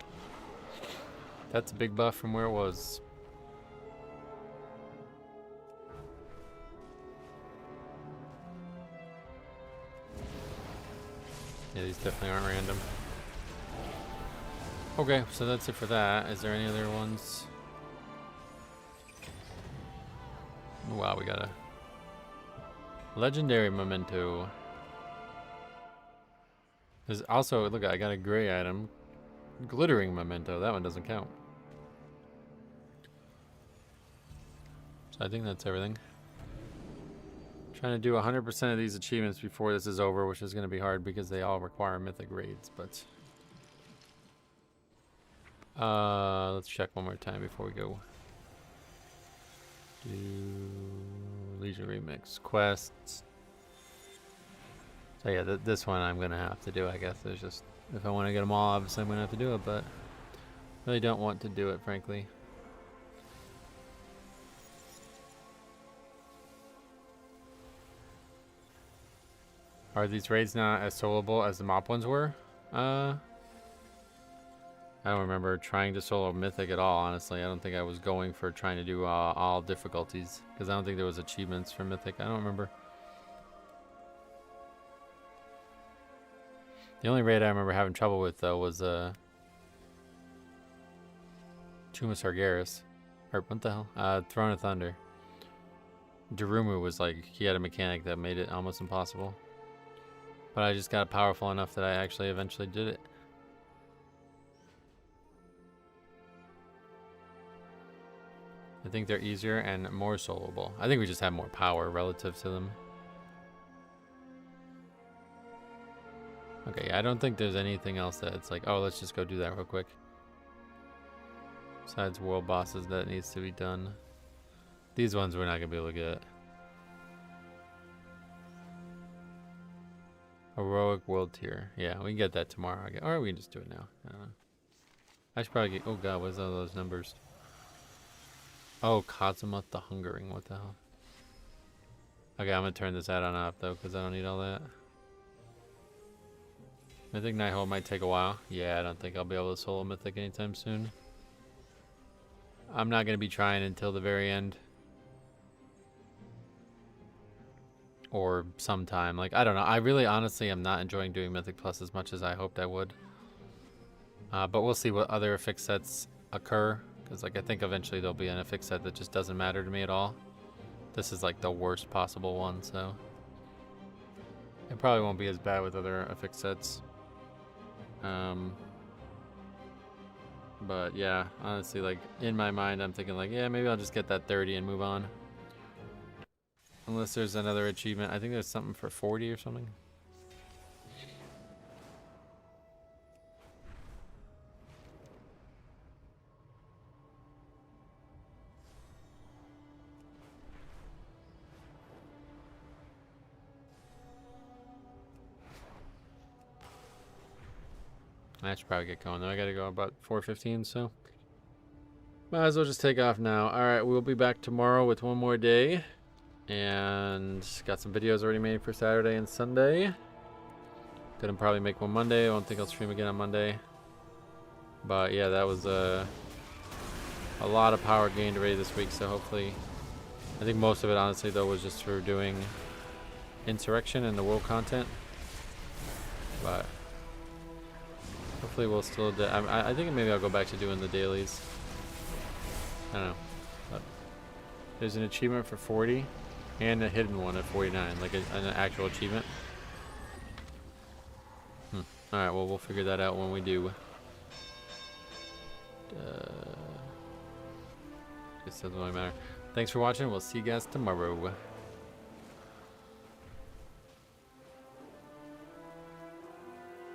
That's a big buff from where it was. Yeah, these definitely aren't random. Okay, so that's it for that. Is there any other ones? Wow, we got a legendary memento. There's also, look, I got a gray item. Glittering memento. That one doesn't count. So I think that's everything. Trying to do 100% of these achievements before this is over, which is going to be hard because they all require mythic raids, but... let's check one more time before we go. Do Legion Remix quests. So yeah, this one I'm gonna have to do. I guess there's just, if I want to get them all, obviously I'm gonna have to do it, but really don't want to do it, frankly. Are these raids not as soloable as the mop ones were? I don't remember trying to solo Mythic at all, honestly. I don't think I was going for trying to do all difficulties, because I don't think there was achievements for Mythic. I don't remember. The only raid I remember having trouble with, though, was Tomb of Sargeras. Or what the hell? Throne of Thunder. Darumu was like, he had a mechanic that made it almost impossible. But I just got powerful enough that I actually eventually did it. I think they're easier and more soloable. I think we just have more power relative to them. Okay, I don't think there's anything else that it's like, oh, let's just go do that real quick. Besides world bosses that needs to be done. These ones we're not going to be able to get. Heroic world tier. Yeah, we can get that tomorrow. Or we can just do it now. I don't know. I should probably get... Oh god, what's all those numbers? Oh, Kazumath the Hungering. What the hell? Okay, I'm going to turn this add-on off, though, because I don't need all that. Mythic Nighthold might take a while. Yeah, I don't think I'll be able to solo Mythic anytime soon. I'm not going to be trying until the very end. Or sometime. Like, I don't know. I really, honestly, am not enjoying doing Mythic Plus as much as I hoped I would. But we'll see what other affix sets occur. Because, like, I think eventually there'll be an affix set that just doesn't matter to me at all. This is, like, the worst possible one, so... It probably won't be as bad with other affix sets. But yeah, honestly, like in my mind, I'm thinking like, yeah, maybe I'll just get that 30 and move on. Unless there's another achievement. I think there's something for 40 or something. I should probably get going though. I gotta go about 4:15, so might as well just take off now. Alright, we'll be back tomorrow with one more day. And got some videos already made for Saturday and Sunday. Gonna probably make one Monday. I don't think I'll stream again on Monday. But yeah, that was a lot of power gained already this week, so hopefully, I think most of it honestly though was just for doing Insurrection and the world content. But hopefully we'll still do, I think maybe I'll go back to doing the dailies. I don't know. But there's an achievement for 40 and a hidden one at 49, like an actual achievement. Alright, well we'll figure that out when we do. Guess doesn't really matter. Thanks for watching. We'll see you guys tomorrow.